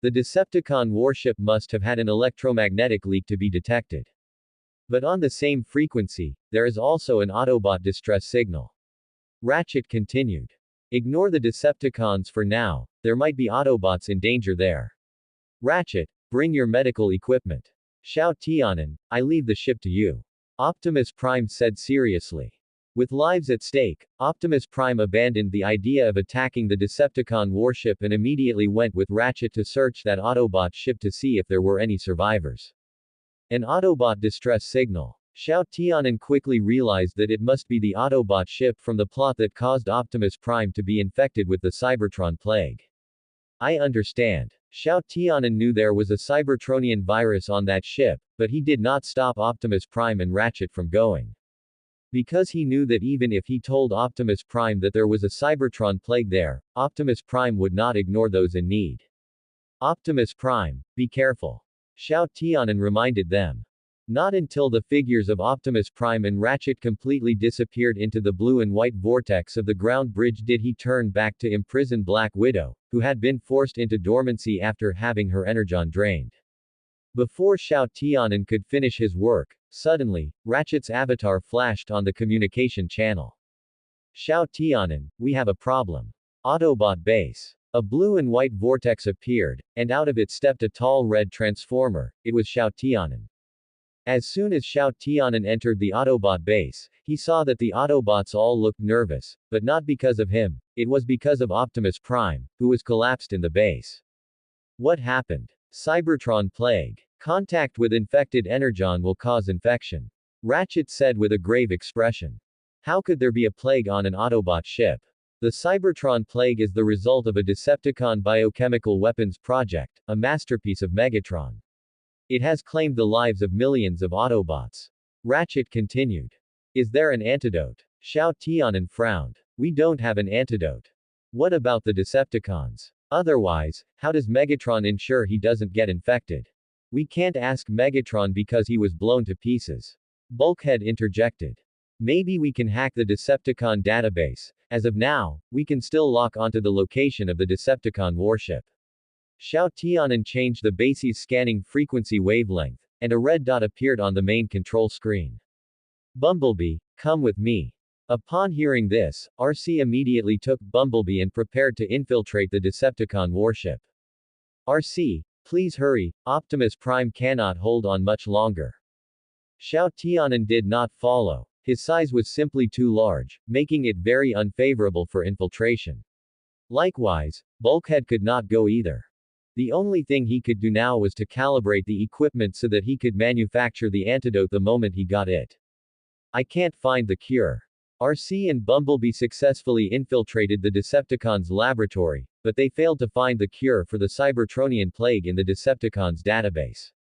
The Decepticon warship must have had an electromagnetic leak to be detected. But on the same frequency, there is also an Autobot distress signal. Ratchet continued. Ignore the Decepticons for now, there might be Autobots in danger there. Ratchet, bring your medical equipment. Xiao Tianan, I leave the ship to you. Optimus Prime said seriously. With lives at stake, Optimus Prime abandoned the idea of attacking the Decepticon warship and immediately went with Ratchet to search that Autobot ship to see if there were any survivors. An Autobot distress signal. Xiao Tianan quickly realized that it must be the Autobot ship from the plot that caused Optimus Prime to be infected with the Cybertron plague. I understand. Xiao Tianan knew there was a Cybertronian virus on that ship, but he did not stop Optimus Prime and Ratchet from going. Because he knew that even if he told Optimus Prime that there was a Cybertron plague there, Optimus Prime would not ignore those in need. Optimus Prime, be careful. Xiao Tianan reminded them. Not until the figures of Optimus Prime and Ratchet completely disappeared into the blue and white vortex of the ground bridge did he turn back to imprison Black Widow, who had been forced into dormancy after having her energon drained. Before Xiao Tianan could finish his work, suddenly, Ratchet's avatar flashed on the communication channel. Xiao Tianan, we have a problem. Autobot base. A blue and white vortex appeared, and out of it stepped a tall red transformer. It was Xiao Tianan. As soon as Xiao Tianan entered the Autobot base, he saw that the Autobots all looked nervous, but not because of him, it was because of Optimus Prime, who was collapsed in the base. What happened? Cybertron plague. Contact with infected energon will cause infection. Ratchet said with a grave expression. How could there be a plague on an Autobot ship? The Cybertron plague is the result of a Decepticon biochemical weapons project, a masterpiece of Megatron. It has claimed the lives of millions of Autobots. Ratchet continued. Is there an antidote? Xiao Tianan frowned. We don't have an antidote. What about the Decepticons? Otherwise, how does Megatron ensure he doesn't get infected? We can't ask Megatron because he was blown to pieces. Bulkhead interjected. Maybe we can hack the Decepticon database, As of now, we can still lock onto the location of the Decepticon warship. Xiao Tianan changed the base's scanning frequency wavelength, and a red dot appeared on the main control screen. Bumblebee, come with me. Upon hearing this, RC immediately took Bumblebee and prepared to infiltrate the Decepticon warship. RC, please hurry, Optimus Prime cannot hold on much longer. Xiao Tianan did not follow. His size was simply too large, making it very unfavorable for infiltration. Likewise, Bulkhead could not go either. The only thing he could do now was to calibrate the equipment so that he could manufacture the antidote the moment he got it. I can't find the cure. RC and Bumblebee successfully infiltrated the Decepticons' laboratory, but they failed to find the cure for the Cybertronian plague in the Decepticons' database.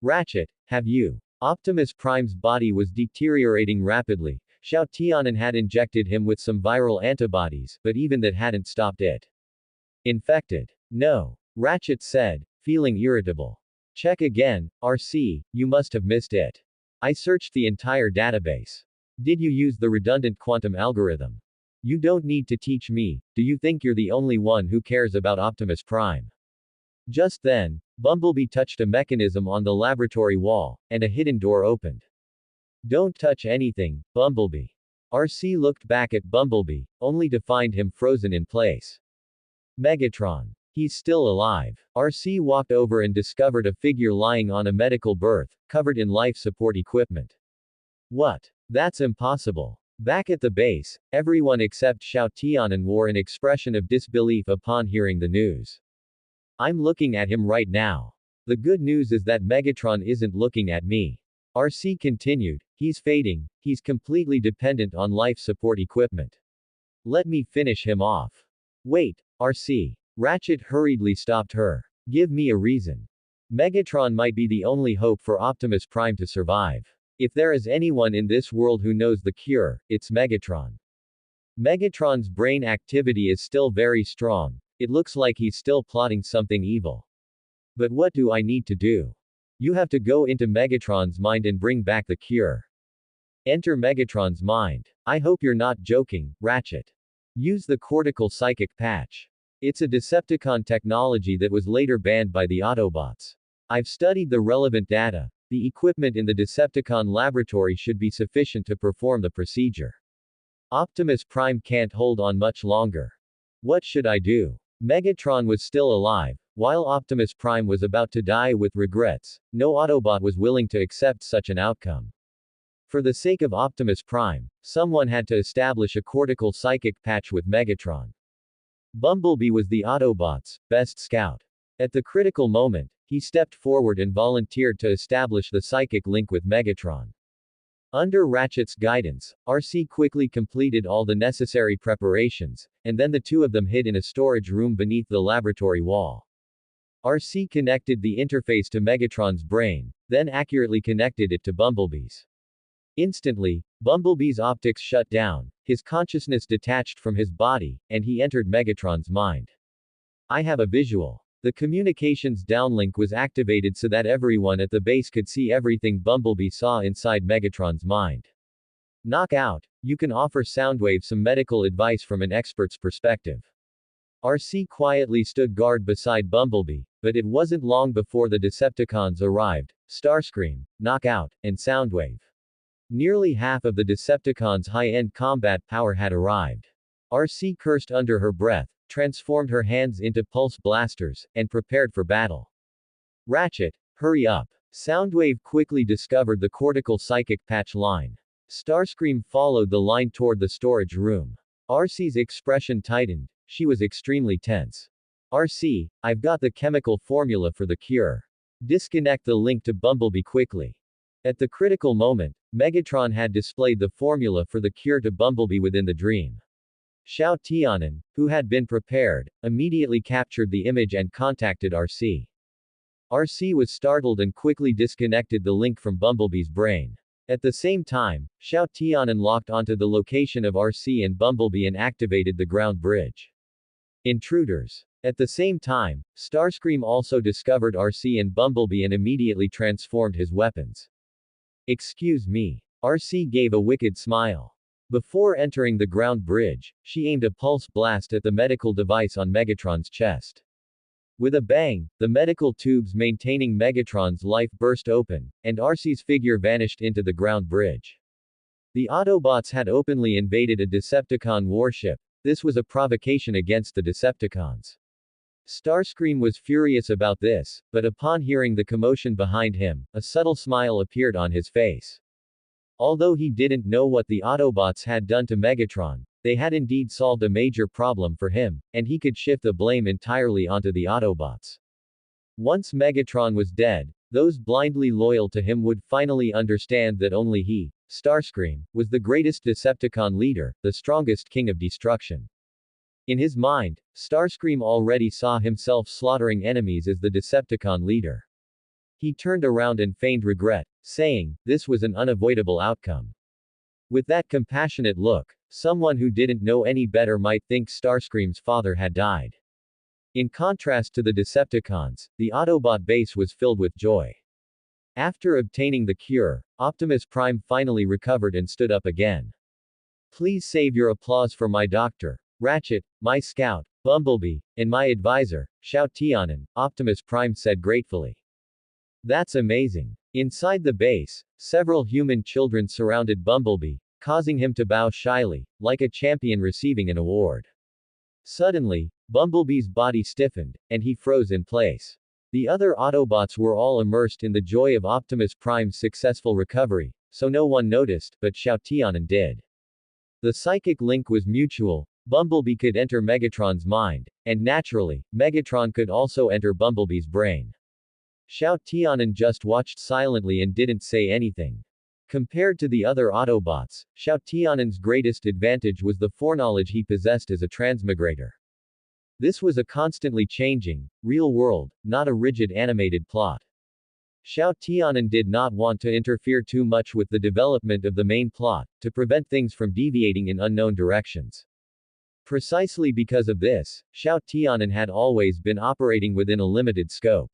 Ratchet, have you? Optimus Prime's body was deteriorating rapidly. Xiao Tianan had injected him with some viral antibodies, but even that hadn't stopped it. Infected. No. Ratchet said, feeling irritable. Check again, RC, you must have missed it. I searched the entire database. Did you use the redundant quantum algorithm? You don't need to teach me, do you think you're the only one who cares about Optimus Prime? Just then, Bumblebee touched a mechanism on the laboratory wall, and a hidden door opened. Don't touch anything, Bumblebee. RC looked back at Bumblebee, only to find him frozen in place. Megatron. He's still alive. RC walked over and discovered a figure lying on a medical berth, covered in life support equipment. What? That's impossible. Back at the base, everyone except Xiao Tianan wore an expression of disbelief upon hearing the news. I'm looking at him right now. The good news is that Megatron isn't looking at me. RC continued, he's fading, he's completely dependent on life support equipment. Let me finish him off. Wait, RC. Ratchet hurriedly stopped her. Give me a reason. Megatron might be the only hope for Optimus Prime to survive. If there is anyone in this world who knows the cure, it's Megatron. Megatron's brain activity is still very strong. It looks like he's still plotting something evil. But what do I need to do? You have to go into Megatron's mind and bring back the cure. Enter Megatron's mind. I hope you're not joking, Ratchet. Use the cortical psychic patch. It's a Decepticon technology that was later banned by the Autobots. I've studied the relevant data. The equipment in the Decepticon laboratory should be sufficient to perform the procedure. Optimus Prime can't hold on much longer. What should I do? Megatron was still alive, while Optimus Prime was about to die with regrets. No Autobot was willing to accept such an outcome. For the sake of Optimus Prime, someone had to establish a cortical psychic patch with Megatron. Bumblebee was the Autobots' best scout. At the critical moment, he stepped forward and volunteered to establish the psychic link with Megatron. Under Ratchet's guidance, RC quickly completed all the necessary preparations, and then the two of them hid in a storage room beneath the laboratory wall. RC connected the interface to Megatron's brain, then accurately connected it to Bumblebee's. Instantly, Bumblebee's optics shut down, his consciousness detached from his body, and he entered Megatron's mind. I have a visual. The communications downlink was activated so that everyone at the base could see everything Bumblebee saw inside Megatron's mind. Knockout, you can offer Soundwave some medical advice from an expert's perspective. RC quietly stood guard beside Bumblebee, but it wasn't long before the Decepticons arrived, Starscream, Knockout, and Soundwave. Nearly half of the Decepticons' high-end combat power had arrived. RC cursed under her breath, transformed her hands into pulse blasters, and prepared for battle. Ratchet, hurry up. Soundwave quickly discovered the cortical psychic patch line. Starscream followed the line toward the storage room. RC's expression tightened, she was extremely tense. RC, I've got the chemical formula for the cure. Disconnect the link to Bumblebee quickly. At the critical moment, Megatron had displayed the formula for the cure to Bumblebee within the dream. Xiao Tianan, who had been prepared, immediately captured the image and contacted RC. RC was startled and quickly disconnected the link from Bumblebee's brain. At the same time, Xiao Tianan locked onto the location of RC and Bumblebee and activated the ground bridge. Intruders. At the same time, Starscream also discovered RC and Bumblebee and immediately transformed his weapons. Excuse me. RC gave a wicked smile. Before entering the ground bridge, she aimed a pulse blast at the medical device on Megatron's chest. With a bang, the medical tubes maintaining Megatron's life burst open, and Arcee's figure vanished into the ground bridge. The Autobots had openly invaded a Decepticon warship. This was a provocation against the Decepticons. Starscream was furious about this, but upon hearing the commotion behind him, a subtle smile appeared on his face. Although he didn't know what the Autobots had done to Megatron, they had indeed solved a major problem for him, and he could shift the blame entirely onto the Autobots. Once Megatron was dead, those blindly loyal to him would finally understand that only he, Starscream, was the greatest Decepticon leader, the strongest king of destruction. In his mind, Starscream already saw himself slaughtering enemies as the Decepticon leader. He turned around and feigned regret, saying, this was an unavoidable outcome. With that compassionate look, someone who didn't know any better might think Starscream's father had died. In contrast to the Decepticons, the Autobot base was filled with joy. After obtaining the cure, Optimus Prime finally recovered and stood up again. Please save your applause for my doctor, Ratchet, my scout, Bumblebee, and my advisor, Xiao Tianan, Optimus Prime said gratefully. That's amazing. Inside the base, several human children surrounded Bumblebee, causing him to bow shyly, like a champion receiving an award. Suddenly, Bumblebee's body stiffened, and he froze in place. The other Autobots were all immersed in the joy of Optimus Prime's successful recovery, so no one noticed, but Xiao Tianan did. The psychic link was mutual. Bumblebee could enter Megatron's mind, and naturally, Megatron could also enter Bumblebee's brain. Xiao Tianan just watched silently and didn't say anything. Compared to the other Autobots, Xiao Tianan's greatest advantage was the foreknowledge he possessed as a transmigrator. This was a constantly changing, real world, not a rigid animated plot. Xiao Tianan did not want to interfere too much with the development of the main plot, to prevent things from deviating in unknown directions. Precisely because of this, Xiao Tianan had always been operating within a limited scope.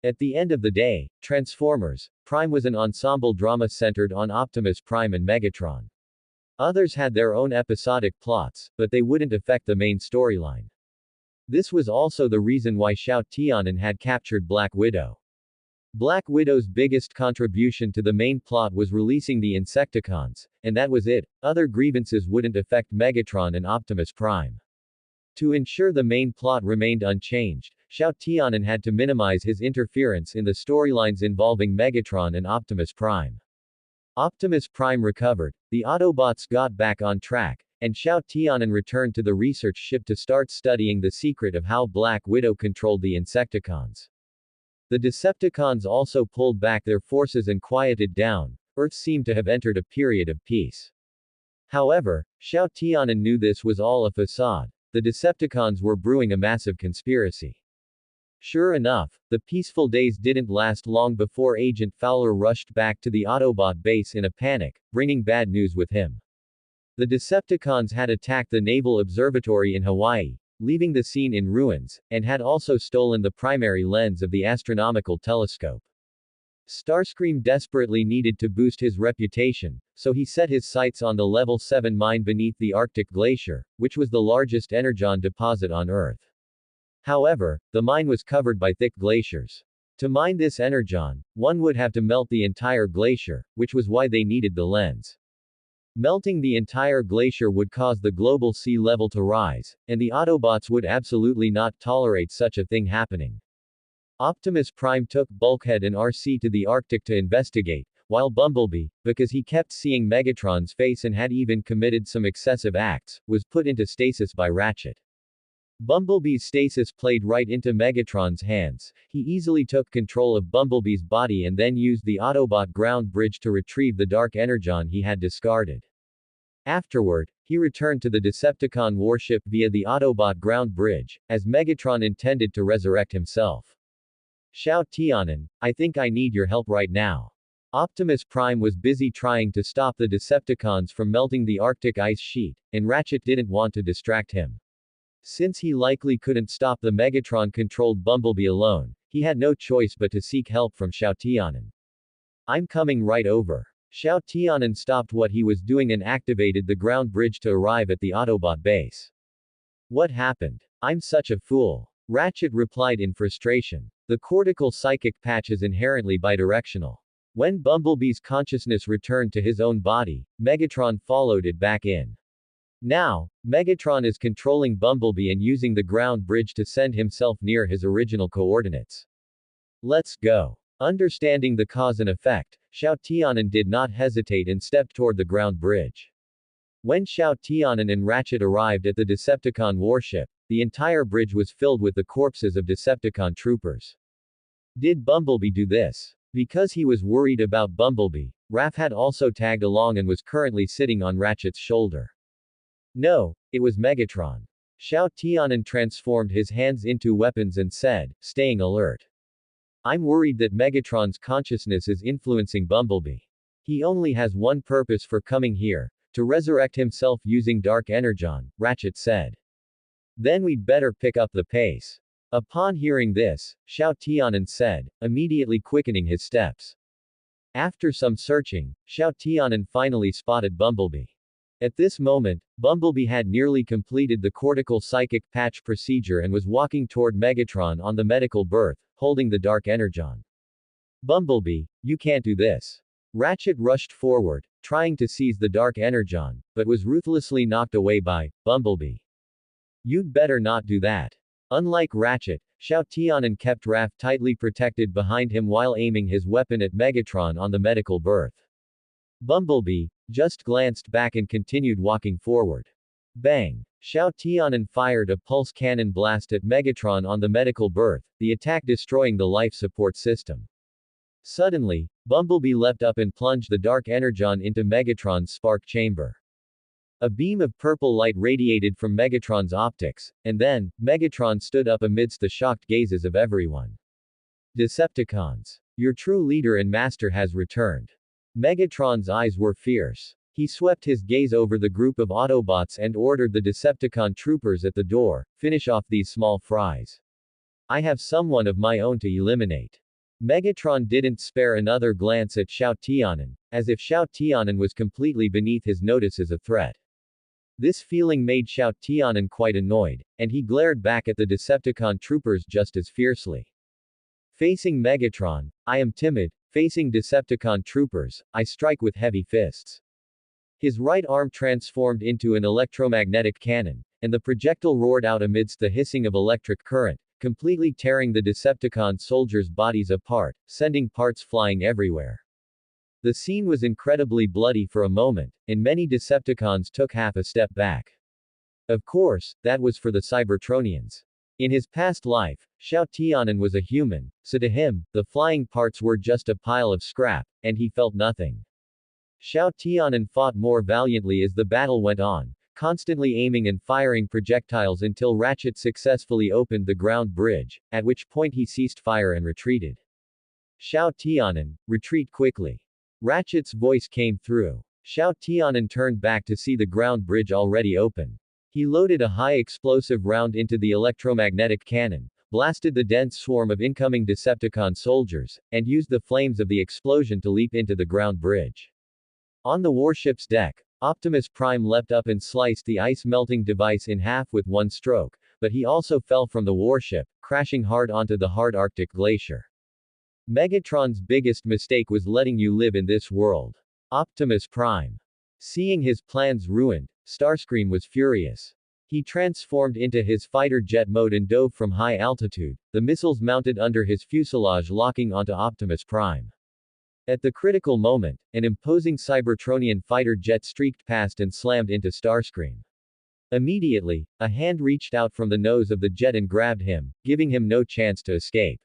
At the end of the day, Transformers Prime was an ensemble drama centered on Optimus Prime and Megatron. Others had their own episodic plots, but they wouldn't affect the main storyline. This was also the reason why Xiao Tianan had captured Black Widow. Black Widow's biggest contribution to the main plot was releasing the Insecticons, and that was it. Other grievances wouldn't affect Megatron and Optimus Prime. To ensure the main plot remained unchanged, Xiao Tianan had to minimize his interference in the storylines involving Megatron and Optimus Prime. Optimus Prime recovered, the Autobots got back on track, and Xiao Tianan returned to the research ship to start studying the secret of how Black Widow controlled the Insecticons. The Decepticons also pulled back their forces and quieted down. Earth seemed to have entered a period of peace. However, Xiao Tianan knew this was all a facade. The Decepticons were brewing a massive conspiracy. Sure enough, the peaceful days didn't last long before Agent Fowler rushed back to the Autobot base in a panic, bringing bad news with him. The Decepticons had attacked the Naval Observatory in Hawaii, leaving the scene in ruins, and had also stolen the primary lens of the astronomical telescope. Starscream desperately needed to boost his reputation, so he set his sights on the Level 7 mine beneath the Arctic Glacier, which was the largest energon deposit on Earth. However, the mine was covered by thick glaciers. To mine this energon, one would have to melt the entire glacier, which was why they needed the lens. Melting the entire glacier would cause the global sea level to rise, and the Autobots would absolutely not tolerate such a thing happening. Optimus Prime took Bulkhead and Arcee to the Arctic to investigate, while Bumblebee, because he kept seeing Megatron's face and had even committed some excessive acts, was put into stasis by Ratchet. Bumblebee's stasis played right into Megatron's hands. He easily took control of Bumblebee's body and then used the Autobot ground bridge to retrieve the dark energon he had discarded. Afterward, he returned to the Decepticon warship via the Autobot ground bridge, as Megatron intended to resurrect himself. Xiao Tianan, I think I need your help right now. Optimus Prime was busy trying to stop the Decepticons from melting the Arctic ice sheet, and Ratchet didn't want to distract him. Since he likely couldn't stop the Megatron-controlled Bumblebee alone, he had no choice but to seek help from Xiao Tianan. I'm coming right over. Xiao Tianan stopped what he was doing and activated the ground bridge to arrive at the Autobot base. What happened? I'm such a fool. Ratchet replied in frustration. The cortical psychic patch is inherently bidirectional. When Bumblebee's consciousness returned to his own body, Megatron followed it back in. Now, Megatron is controlling Bumblebee and using the ground bridge to send himself near his original coordinates. Let's go. Understanding the cause and effect, Xiao Tianan did not hesitate and stepped toward the ground bridge. When Xiao Tianan and Ratchet arrived at the Decepticon warship, the entire bridge was filled with the corpses of Decepticon troopers. Did Bumblebee do this? Because he was worried about Bumblebee, Raph had also tagged along and was currently sitting on Ratchet's shoulder. No, it was Megatron. Xiao Tianan transformed his hands into weapons and said, staying alert. I'm worried that Megatron's consciousness is influencing Bumblebee. He only has one purpose for coming here, to resurrect himself using Dark Energon, Ratchet said. Then we'd better pick up the pace. Upon hearing this, Xiao Tianan said, immediately quickening his steps. After some searching, Xiao Tianan finally spotted Bumblebee. At this moment, Bumblebee had nearly completed the cortical psychic patch procedure and was walking toward Megatron on the medical berth, holding the Dark Energon. Bumblebee, you can't do this. Ratchet rushed forward, trying to seize the Dark Energon, but was ruthlessly knocked away by Bumblebee. You'd better not do that. Unlike Ratchet, Xiao Tianan kept Raph tightly protected behind him while aiming his weapon at Megatron on the medical berth. Bumblebee just glanced back and continued walking forward. Bang! Xiao Tianan fired a pulse cannon blast at Megatron on the medical berth, the attack destroying the life support system. Suddenly, Bumblebee leapt up and plunged the Dark Energon into Megatron's spark chamber. A beam of purple light radiated from Megatron's optics, and then, Megatron stood up amidst the shocked gazes of everyone. Decepticons. Your true leader and master has returned. Megatron's eyes were fierce. He swept his gaze over the group of Autobots and ordered the Decepticon troopers at the door, finish off these small fries. I have someone of my own to eliminate. Megatron didn't spare another glance at Xiao Tianan, as if Xiao Tianan was completely beneath his notice as a threat. This feeling made Xiao Tianan quite annoyed, and he glared back at the Decepticon troopers just as fiercely. Facing Megatron, I am timid. Facing Decepticon troopers, I strike with heavy fists. His right arm transformed into an electromagnetic cannon, and the projectile roared out amidst the hissing of electric current, completely tearing the Decepticon soldiers' bodies apart, sending parts flying everywhere. The scene was incredibly bloody for a moment, and many Decepticons took half a step back. Of course, that was for the Cybertronians. In his past life, Xiao Tianan was a human, so to him, the flying parts were just a pile of scrap, and he felt nothing. Xiao Tianan fought more valiantly as the battle went on, constantly aiming and firing projectiles until Ratchet successfully opened the ground bridge, at which point he ceased fire and retreated. Xiao Tianan, retreat quickly. Ratchet's voice came through. Xiao Tianan turned back to see the ground bridge already open. He loaded a high-explosive round into the electromagnetic cannon, blasted the dense swarm of incoming Decepticon soldiers, and used the flames of the explosion to leap into the ground bridge. On the warship's deck, Optimus Prime leapt up and sliced the ice-melting device in half with one stroke, but he also fell from the warship, crashing hard onto the hard Arctic glacier. Megatron's biggest mistake was letting you live in this world. Optimus Prime. Seeing his plans ruined, Starscream was furious. He transformed into his fighter jet mode and dove from high altitude, the missiles mounted under his fuselage locking onto Optimus Prime. At the critical moment, an imposing Cybertronian fighter jet streaked past and slammed into Starscream. Immediately, a hand reached out from the nose of the jet and grabbed him, giving him no chance to escape.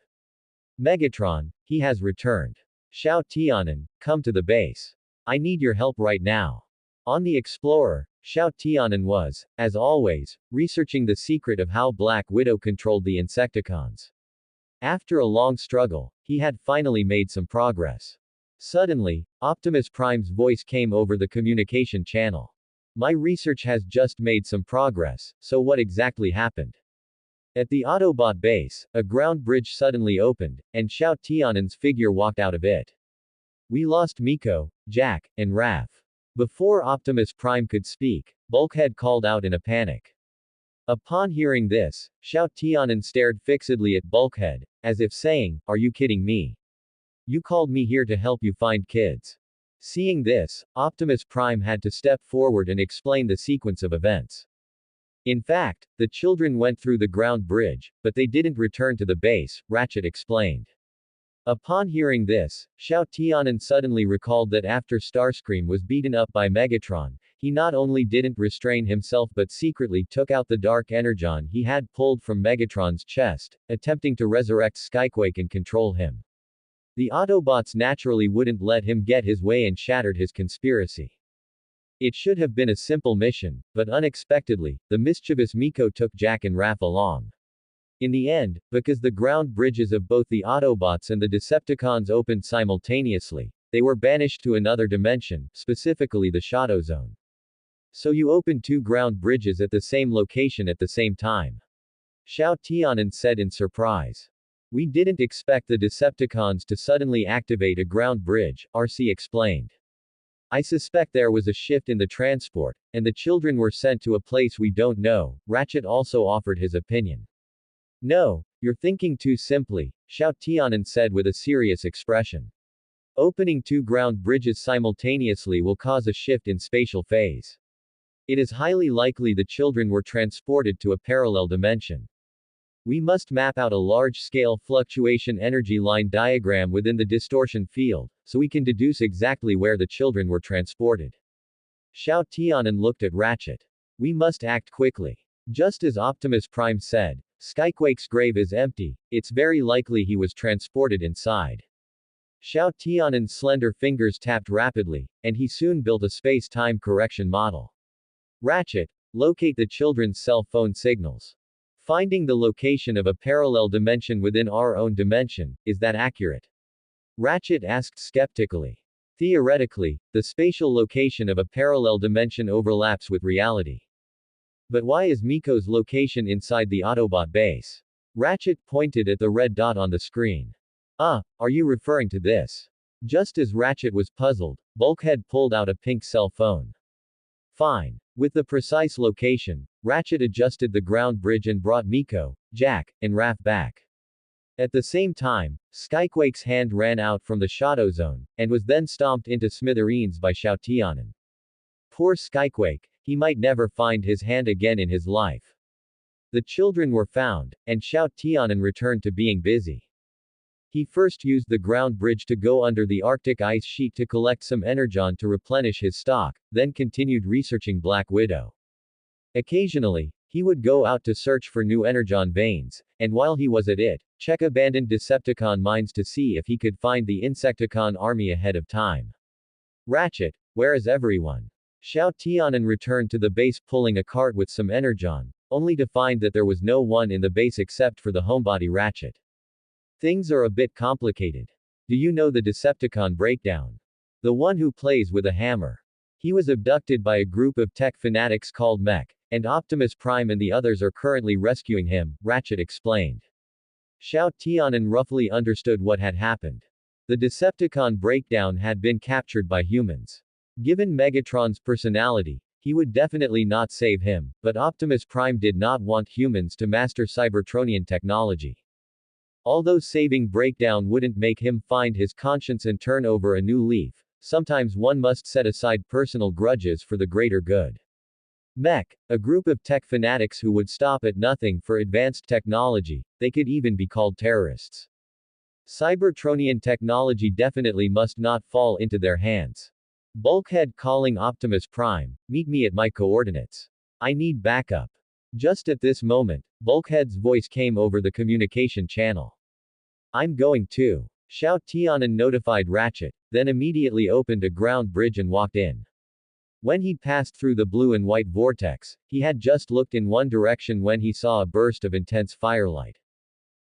Megatron, he has returned. Xiao Tianan, come to the base. I need your help right now. On the Explorer, Xiao Tianan was, as always, researching the secret of how Black Widow controlled the Insecticons. After a long struggle, he had finally made some progress. Suddenly, Optimus Prime's voice came over the communication channel. My research has just made some progress, so what exactly happened? At the Autobot base, a ground bridge suddenly opened, and Xiao Tianan's figure walked out of it. We lost Miko, Jack, and Raph. Before Optimus Prime could speak, Bulkhead called out in a panic. Upon hearing this, Xiao Tianan stared fixedly at Bulkhead, as if saying, "Are you kidding me? You called me here to help you find kids." Seeing this, Optimus Prime had to step forward and explain the sequence of events. In fact, the children went through the ground bridge, but they didn't return to the base, Ratchet explained. Upon hearing this, Xiao Tianan suddenly recalled that after Starscream was beaten up by Megatron, he not only didn't restrain himself but secretly took out the dark energon he had pulled from Megatron's chest, attempting to resurrect Skyquake and control him. The Autobots naturally wouldn't let him get his way and shattered his conspiracy. It should have been a simple mission, but unexpectedly, the mischievous Miko took Jack and Raph along. In the end, because the ground bridges of both the Autobots and the Decepticons opened simultaneously, they were banished to another dimension, specifically the Shadow Zone. So you opened two ground bridges at the same location at the same time. Xiao Tianan said in surprise. We didn't expect the Decepticons to suddenly activate a ground bridge, RC explained. I suspect there was a shift in the transport, and the children were sent to a place we don't know, Ratchet also offered his opinion. No, you're thinking too simply, Xiao Tianan said with a serious expression. Opening two ground bridges simultaneously will cause a shift in spatial phase. It is highly likely the children were transported to a parallel dimension. We must map out a large-scale fluctuation energy line diagram within the distortion field, so we can deduce exactly where the children were transported. Xiao Tianan looked at Ratchet. We must act quickly. Just as Optimus Prime said, Skyquake's grave is empty, it's very likely he was transported inside. Xiao Tianan's slender fingers tapped rapidly, and he soon built a space-time correction model. Ratchet, locate the children's cell phone signals. Finding the location of a parallel dimension within our own dimension, is that accurate? Ratchet asked skeptically. Theoretically, the spatial location of a parallel dimension overlaps with reality. But why is Miko's location inside the Autobot base? Ratchet pointed at the red dot on the screen. Are you referring to this? Just as Ratchet was puzzled, Bulkhead pulled out a pink cell phone. Fine. With the precise location, Ratchet adjusted the ground bridge and brought Miko, Jack, and Raph back. At the same time, Skyquake's hand ran out from the Shadow Zone, and was then stomped into smithereens by Xiao Tianan. Poor Skyquake, he might never find his hand again in his life. The children were found, and Xiao Tianan returned to being busy. He first used the ground bridge to go under the Arctic ice sheet to collect some energon to replenish his stock, then continued researching Black Widow. Occasionally, he would go out to search for new energon veins, and while he was at it, check abandoned Decepticon mines to see if he could find the Insecticon army ahead of time. Ratchet, where is everyone? Xiao Tianan returned to the base pulling a cart with some energon, only to find that there was no one in the base except for the homebody Ratchet. Things are a bit complicated. Do you know the Decepticon breakdown? The one who plays with a hammer. He was abducted by a group of tech fanatics called Mech, and Optimus Prime and the others are currently rescuing him, Ratchet explained. Xiao Tianan roughly understood what had happened. The Decepticon breakdown had been captured by humans. Given Megatron's personality, he would definitely not save him, but Optimus Prime did not want humans to master Cybertronian technology. Although saving Breakdown wouldn't make him find his conscience and turn over a new leaf, sometimes one must set aside personal grudges for the greater good. Mech, a group of tech fanatics who would stop at nothing for advanced technology, they could even be called terrorists. Cybertronian technology definitely must not fall into their hands. Bulkhead calling Optimus Prime, meet me at my coordinates. I need backup. Just at this moment, Bulkhead's voice came over the communication channel. I'm going too. Xiao Tianan notified Ratchet, then immediately opened a ground bridge and walked in. When he passed through the blue and white vortex, he had just looked in one direction when he saw a burst of intense firelight.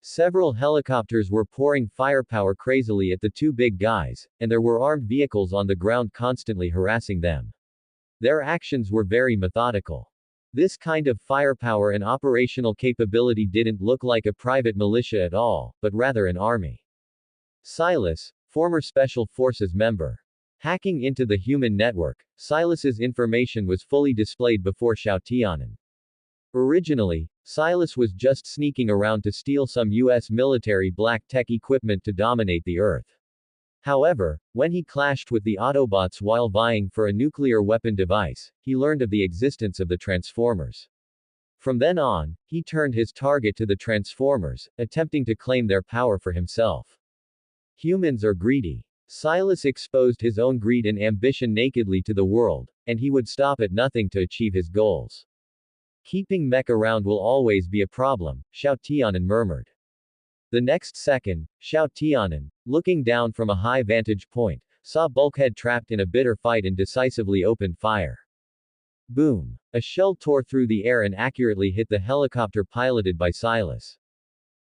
Several helicopters were pouring firepower crazily at the two big guys, and there were armed vehicles on the ground constantly harassing them. Their actions were very methodical. This kind of firepower and operational capability didn't look like a private militia at all, but rather an army. Silas, former Special Forces member. Hacking into the human network, Silas's information was fully displayed before Xiao Tianan. Originally, Silas was just sneaking around to steal some US military black tech equipment to dominate the Earth. However, when he clashed with the Autobots while vying for a nuclear weapon device, he learned of the existence of the Transformers. From then on, he turned his target to the Transformers, attempting to claim their power for himself. Humans are greedy. Silas exposed his own greed and ambition nakedly to the world, and he would stop at nothing to achieve his goals. Keeping Mech around will always be a problem, Xiao Tianan murmured. The next second, Xiao Tianan, looking down from a high vantage point, saw Bulkhead trapped in a bitter fight and decisively opened fire. Boom! A shell tore through the air and accurately hit the helicopter piloted by Silas.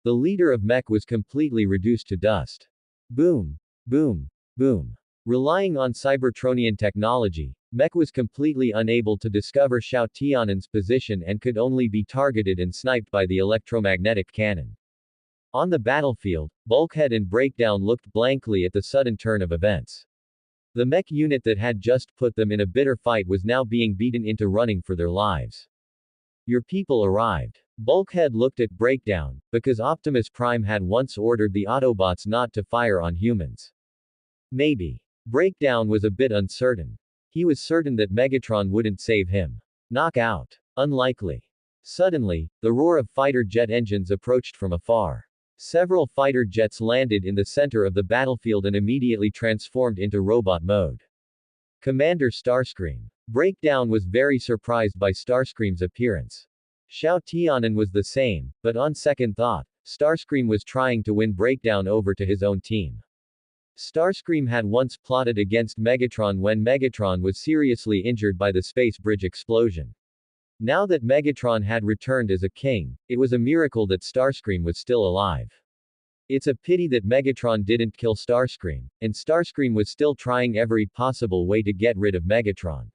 The leader of Mech was completely reduced to dust. Boom! Boom! Boom! Relying on Cybertronian technology, Mech was completely unable to discover Xiao Tianan's position and could only be targeted and sniped by the electromagnetic cannon. On the battlefield, Bulkhead and Breakdown looked blankly at the sudden turn of events. The mech unit that had just put them in a bitter fight was now being beaten into running for their lives. Your people arrived. Bulkhead looked at Breakdown, because Optimus Prime had once ordered the Autobots not to fire on humans. Maybe. Breakdown was a bit uncertain. He was certain that Megatron wouldn't save him. Knockout. Unlikely. Suddenly, the roar of fighter jet engines approached from afar. Several fighter jets landed in the center of the battlefield and immediately transformed into robot mode. Commander Starscream. Breakdown was very surprised by Starscream's appearance. Xiao Tianan was the same, but on second thought, Starscream was trying to win Breakdown over to his own team. Starscream had once plotted against Megatron when Megatron was seriously injured by the space bridge explosion. Now that Megatron had returned as a king, it was a miracle that Starscream was still alive. It's a pity that Megatron didn't kill Starscream, and Starscream was still trying every possible way to get rid of Megatron.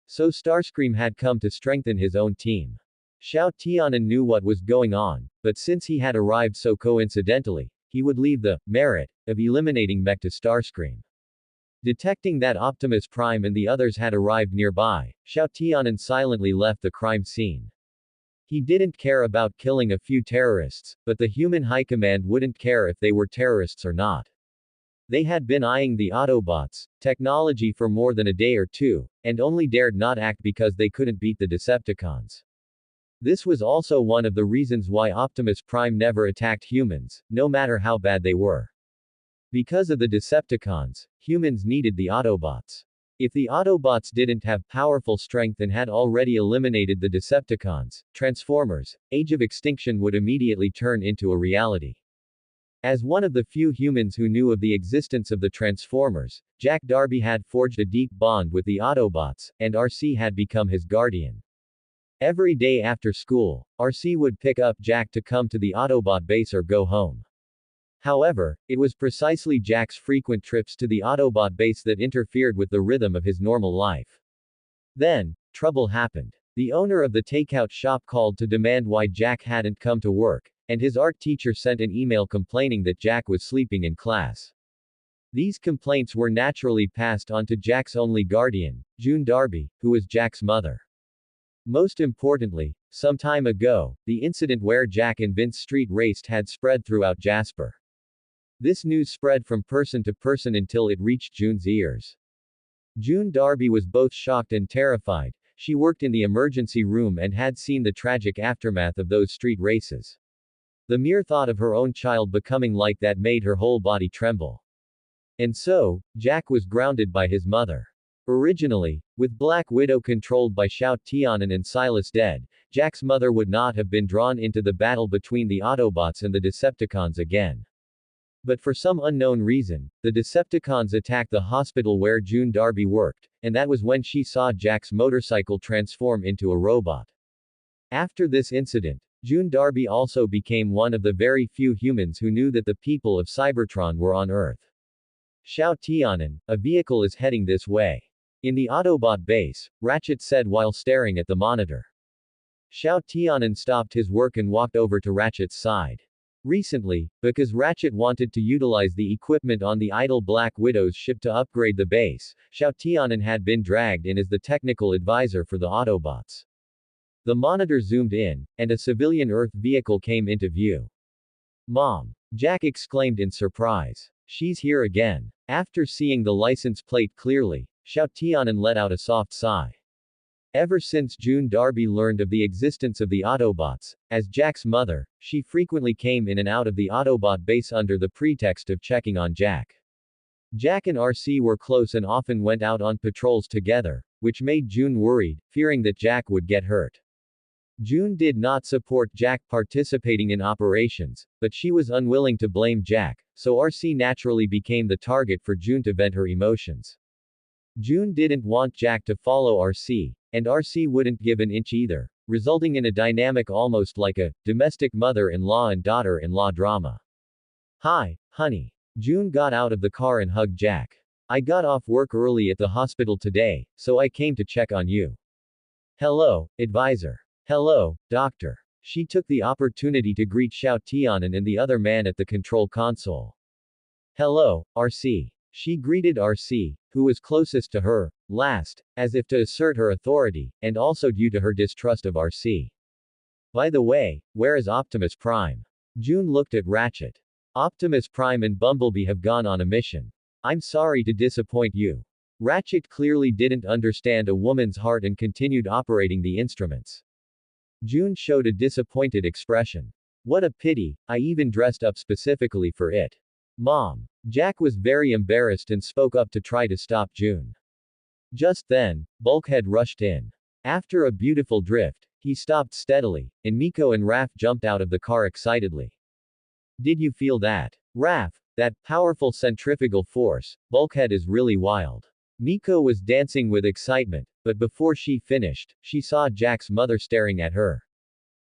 So Starscream had come to strengthen his own team. Xiao Tianan knew what was going on, but since he had arrived so coincidentally, he would leave the merit of eliminating Mech to Starscream. Detecting that Optimus Prime and the others had arrived nearby, Xiao Tianan silently left the crime scene. He didn't care about killing a few terrorists, but the human high command wouldn't care if they were terrorists or not. They had been eyeing the Autobots' technology for more than a day or two, and only dared not act because they couldn't beat the Decepticons. This was also one of the reasons why Optimus Prime never attacked humans, no matter how bad they were. Because of the Decepticons, humans needed the Autobots. If the Autobots didn't have powerful strength and had already eliminated the Decepticons, Transformers, Age of Extinction would immediately turn into a reality. As one of the few humans who knew of the existence of the Transformers, Jack Darby had forged a deep bond with the Autobots, and RC had become his guardian. Every day after school, RC would pick up Jack to come to the Autobot base or go home. However, it was precisely Jack's frequent trips to the Autobot base that interfered with the rhythm of his normal life. Then, trouble happened. The owner of the takeout shop called to demand why Jack hadn't come to work, and his art teacher sent an email complaining that Jack was sleeping in class. These complaints were naturally passed on to Jack's only guardian, June Darby, who was Jack's mother. Most importantly, some time ago, the incident where Jack and Vince street raced had spread throughout Jasper. This news spread from person to person until it reached June's ears. June Darby was both shocked and terrified. She worked in the emergency room and had seen the tragic aftermath of those street races. The mere thought of her own child becoming like that made her whole body tremble. And so, Jack was grounded by his mother. Originally, with Black Widow controlled by Xiao Tianan and Silas dead, Jack's mother would not have been drawn into the battle between the Autobots and the Decepticons again. But for some unknown reason, the Decepticons attacked the hospital where June Darby worked, and that was when she saw Jack's motorcycle transform into a robot. After this incident, June Darby also became one of the very few humans who knew that the people of Cybertron were on Earth. Xiao Tianan, a vehicle is heading this way. In the Autobot base, Ratchet said while staring at the monitor. Xiao Tianan stopped his work and walked over to Ratchet's side. Recently, because Ratchet wanted to utilize the equipment on the idle Black Widow's ship to upgrade the base, Xiao Tianan had been dragged in as the technical advisor for the Autobots. The monitor zoomed in, and a civilian Earth vehicle came into view. Mom! Jack exclaimed in surprise. She's here again. After seeing the license plate clearly, Xiao Tianan let out a soft sigh. Ever since June Darby learned of the existence of the Autobots, as Jack's mother, she frequently came in and out of the Autobot base under the pretext of checking on Jack. Jack and RC were close and often went out on patrols together, which made June worried, fearing that Jack would get hurt. June did not support Jack participating in operations, but she was unwilling to blame Jack, so RC naturally became the target for June to vent her emotions. June didn't want Jack to follow RC, and RC wouldn't give an inch either, resulting in a dynamic almost like a domestic mother-in-law and daughter-in-law drama. Hi, honey. June got out of the car and hugged Jack. I got off work early at the hospital today, so I came to check on you. Hello, advisor. Hello, doctor. She took the opportunity to greet Xiao Tianan and the other man at the control console. Hello, RC. She greeted RC, who was closest to her, last, as if to assert her authority, and also due to her distrust of RC. By the way, where is Optimus Prime? June looked at Ratchet. Optimus Prime and Bumblebee have gone on a mission. I'm sorry to disappoint you. Ratchet clearly didn't understand a woman's heart and continued operating the instruments. June showed a disappointed expression. What a pity, I even dressed up specifically for it. Mom. Jack was very embarrassed and spoke up to try to stop June. Just then, Bulkhead rushed in. After a beautiful drift, he stopped steadily, and Miko and Raph jumped out of the car excitedly. Did you feel that? Raph, that powerful centrifugal force, Bulkhead is really wild. Miko was dancing with excitement, but before she finished, she saw Jack's mother staring at her.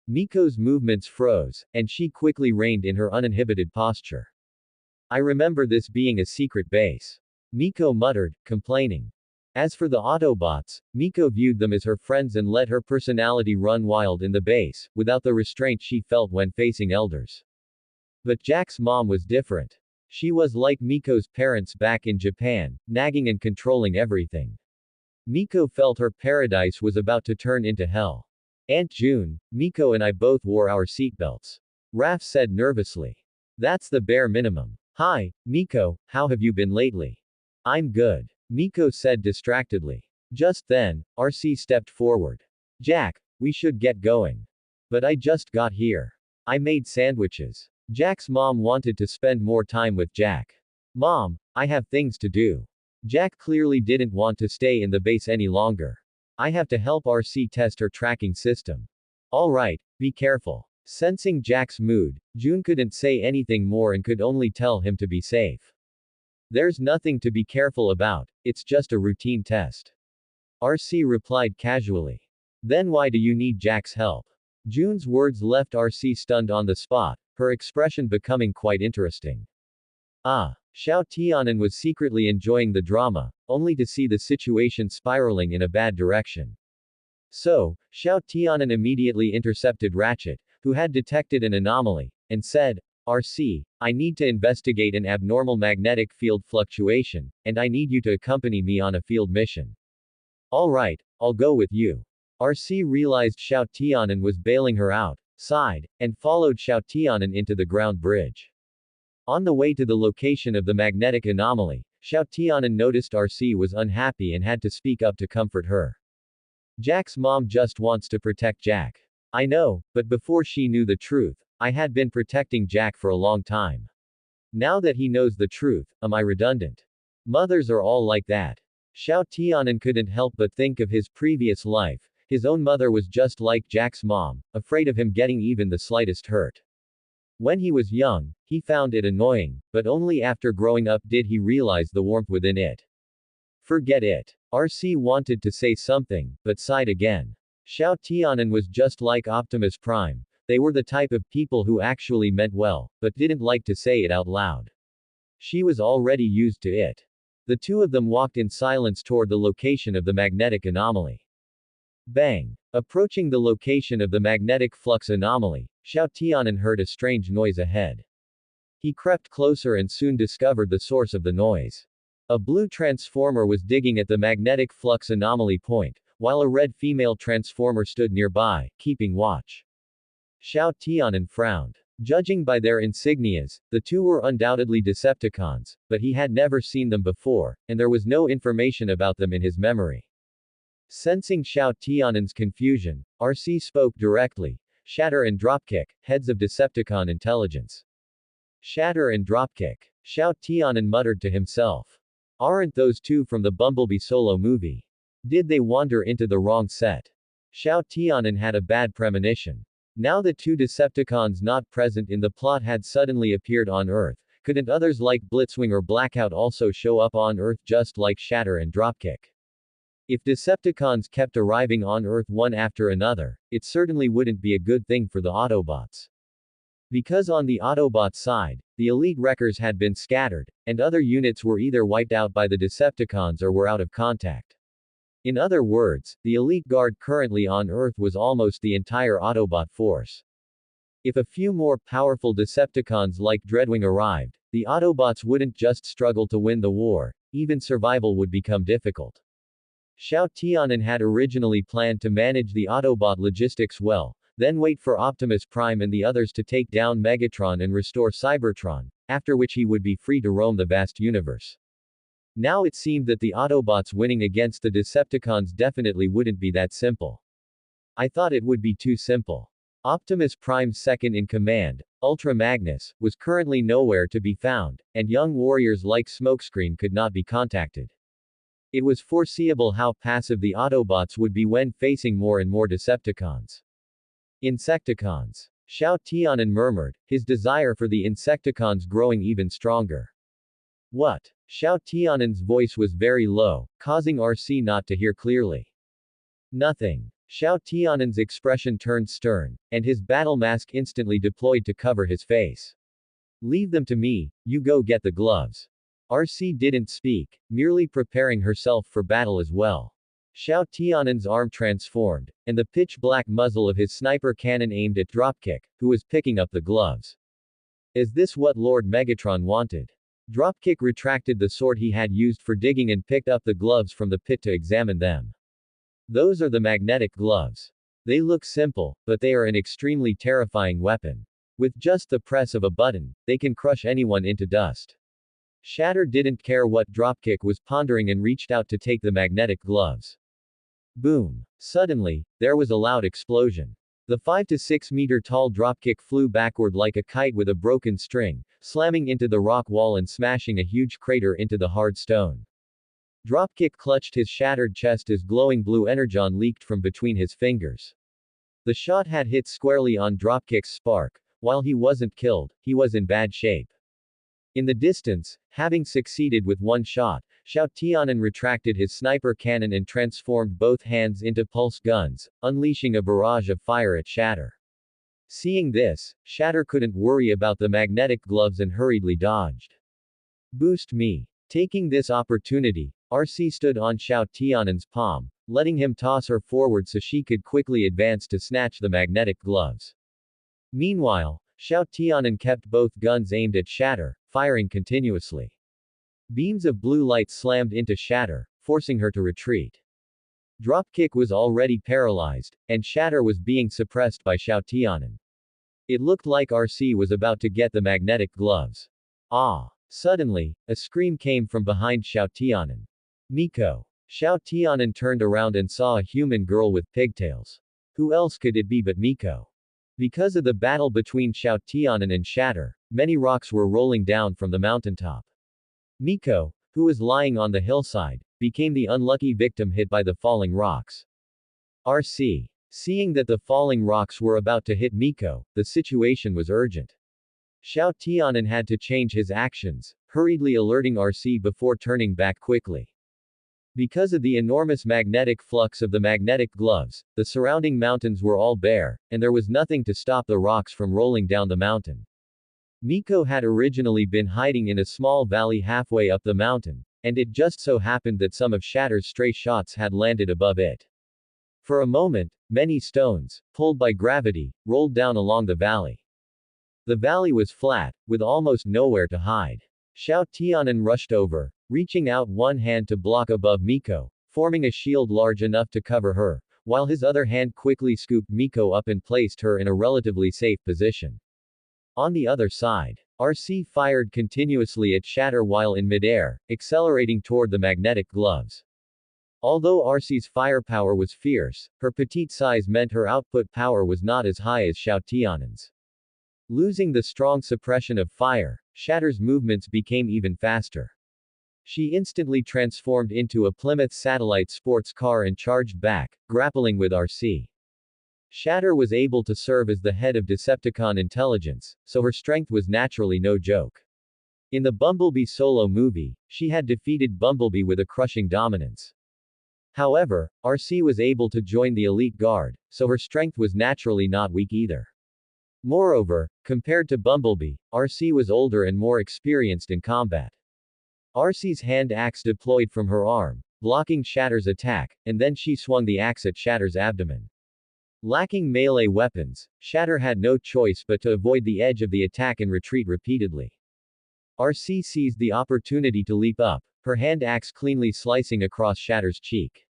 Miko's movements froze, and she quickly reined in her uninhibited posture. I remember this being a secret base. Miko muttered, complaining. As for the Autobots, Miko viewed them as her friends and let her personality run wild in the base, without the restraint she felt when facing elders. But Jack's mom was different. She was like Miko's parents back in Japan, nagging and controlling everything. Miko felt her paradise was about to turn into hell. Aunt June, Miko and I both wore our seatbelts. Raph said nervously. That's the bare minimum. Hi, Miko, how have you been lately? I'm good. Miko said distractedly. Just then, RC stepped forward. Jack, we should get going. But I just got here. I made sandwiches. Jack's mom wanted to spend more time with Jack. Mom, I have things to do. Jack clearly didn't want to stay in the base any longer. I have to help RC test her tracking system. Alright, be careful. Sensing Jack's mood, June couldn't say anything more and could only tell him to be safe. There's nothing to be careful about, it's just a routine test. RC replied casually. Then why do you need Jack's help? June's words left RC stunned on the spot, her expression becoming quite interesting. Xiao Tianan was secretly enjoying the drama, only to see the situation spiraling in a bad direction. So, Xiao Tianan immediately intercepted Ratchet, who had detected an anomaly, and said, RC, I need to investigate an abnormal magnetic field fluctuation, and I need you to accompany me on a field mission. Alright, I'll go with you. RC realized Xiao Tianan was bailing her out, sighed, and followed Xiao Tianan into the ground bridge. On the way to the location of the magnetic anomaly, Xiao Tianan noticed RC was unhappy and had to speak up to comfort her. Jack's mom just wants to protect Jack. I know, but before she knew the truth, I had been protecting Jack for a long time. Now that he knows the truth, am I redundant? Mothers are all like that. Xiao Tianan couldn't help but think of his previous life. His own mother was just like Jack's mom, afraid of him getting even the slightest hurt. When he was young, he found it annoying, but only after growing up did he realize the warmth within it. Forget it. RC wanted to say something, but sighed again. Xiao Tianan was just like Optimus Prime. They were the type of people who actually meant well, but didn't like to say it out loud. She was already used to it. The two of them walked in silence toward the location of the magnetic anomaly. Bang! Approaching the location of the magnetic flux anomaly, Xiao Tianan heard a strange noise ahead. He crept closer and soon discovered the source of the noise. A blue transformer was digging at the magnetic flux anomaly point, while a red female transformer stood nearby, keeping watch. Xiao Tianan frowned. Judging by their insignias, the two were undoubtedly Decepticons, but he had never seen them before, and there was no information about them in his memory. Sensing Xiao Tianan's confusion, RC spoke directly. Shatter and Dropkick, heads of Decepticon intelligence. Shatter and Dropkick. Xiao Tianan muttered to himself. Aren't those two from the Bumblebee solo movie? Did they wander into the wrong set? Xiao Tianan had a bad premonition. Now the two Decepticons not present in the plot had suddenly appeared on Earth. Couldn't others like Blitzwing or Blackout also show up on Earth just like Shatter and Dropkick? If Decepticons kept arriving on Earth one after another, it certainly wouldn't be a good thing for the Autobots. Because on the Autobot side, the elite wreckers had been scattered, and other units were either wiped out by the Decepticons or were out of contact. In other words, the elite guard currently on Earth was almost the entire Autobot force. If a few more powerful Decepticons like Dreadwing arrived, the Autobots wouldn't just struggle to win the war, even survival would become difficult. Xiao Tianan had originally planned to manage the Autobot logistics well, then wait for Optimus Prime and the others to take down Megatron and restore Cybertron, after which he would be free to roam the vast universe. Now it seemed that the Autobots winning against the Decepticons definitely wouldn't be that simple. I thought it would be too simple. Optimus Prime's second in command, Ultra Magnus, was currently nowhere to be found, and young warriors like Smokescreen could not be contacted. It was foreseeable how passive the Autobots would be when facing more and more Decepticons. Insecticons. Xiao Tianan murmured, his desire for the Insecticons growing even stronger. What? Xiao Tianan's voice was very low, causing RC not to hear clearly. Nothing. Xiao Tianan's expression turned stern, and his battle mask instantly deployed to cover his face. Leave them to me, you go get the gloves. RC didn't speak, merely preparing herself for battle as well. Xiao Tianan's arm transformed, and the pitch-black muzzle of his sniper cannon aimed at Dropkick, who was picking up the gloves. Is this what Lord Megatron wanted? Dropkick retracted the sword he had used for digging and picked up the gloves from the pit to examine them. Those are the magnetic gloves. They look simple, but they are an extremely terrifying weapon. With just the press of a button, they can crush anyone into dust. Shatter didn't care what Dropkick was pondering and reached out to take the magnetic gloves. Boom. Suddenly, there was a loud explosion. The 5 to 6 meter tall Dropkick flew backward like a kite with a broken string, slamming into the rock wall and smashing a huge crater into the hard stone. Dropkick clutched his shattered chest as glowing blue energon leaked from between his fingers. The shot had hit squarely on Dropkick's spark. While he wasn't killed, he was in bad shape. In the distance, having succeeded with one shot, Xiao Tianan retracted his sniper cannon and transformed both hands into pulse guns, unleashing a barrage of fire at Shatter. Seeing this, Shatter couldn't worry about the magnetic gloves and hurriedly dodged. Boost me. Taking this opportunity, RC stood on Xiao Tianan's palm, letting him toss her forward so she could quickly advance to snatch the magnetic gloves. Meanwhile, Xiao Tianan kept both guns aimed at Shatter, firing continuously. Beams of blue light slammed into Shatter, forcing her to retreat. Dropkick was already paralyzed, and Shatter was being suppressed by Xiao Tianan. It looked like RC was about to get the magnetic gloves. Ah! Suddenly, a scream came from behind Xiao Tianan. Miko. Xiao Tianan turned around and saw a human girl with pigtails. Who else could it be but Miko? Because of the battle between Xiao Tianan and Shatter, many rocks were rolling down from the mountaintop. Miko, who was lying on the hillside, became the unlucky victim hit by the falling rocks. RC. Seeing that the falling rocks were about to hit Miko, the situation was urgent. Xiao Tianan had to change his actions, hurriedly alerting RC before turning back quickly. Because of the enormous magnetic flux of the magnetic gloves, the surrounding mountains were all bare, and there was nothing to stop the rocks from rolling down the mountain. Miko had originally been hiding in a small valley halfway up the mountain, and it just so happened that some of Shatter's stray shots had landed above it. For a moment, many stones, pulled by gravity, rolled down along the valley. The valley was flat, with almost nowhere to hide. Xiao Tianan rushed over, reaching out one hand to block above Miko, forming a shield large enough to cover her, while his other hand quickly scooped Miko up and placed her in a relatively safe position. On the other side, RC fired continuously at Shatter while in midair, accelerating toward the magnetic gloves. Although RC's firepower was fierce, her petite size meant her output power was not as high as Xiao Tianan's. Losing the strong suppression of fire, Shatter's movements became even faster. She instantly transformed into a Plymouth Satellite sports car and charged back, grappling with RC. Shatter was able to serve as the head of Decepticon intelligence, so her strength was naturally no joke. In the Bumblebee solo movie, she had defeated Bumblebee with a crushing dominance. However, RC was able to join the elite guard, so her strength was naturally not weak either. Moreover, compared to Bumblebee, RC was older and more experienced in combat. RC's hand axe deployed from her arm, blocking Shatter's attack, and then she swung the axe at Shatter's abdomen. Lacking melee weapons, Shatter had no choice but to avoid the edge of the attack and retreat repeatedly. RC seized the opportunity to leap up, her hand axe cleanly slicing across Shatter's cheek.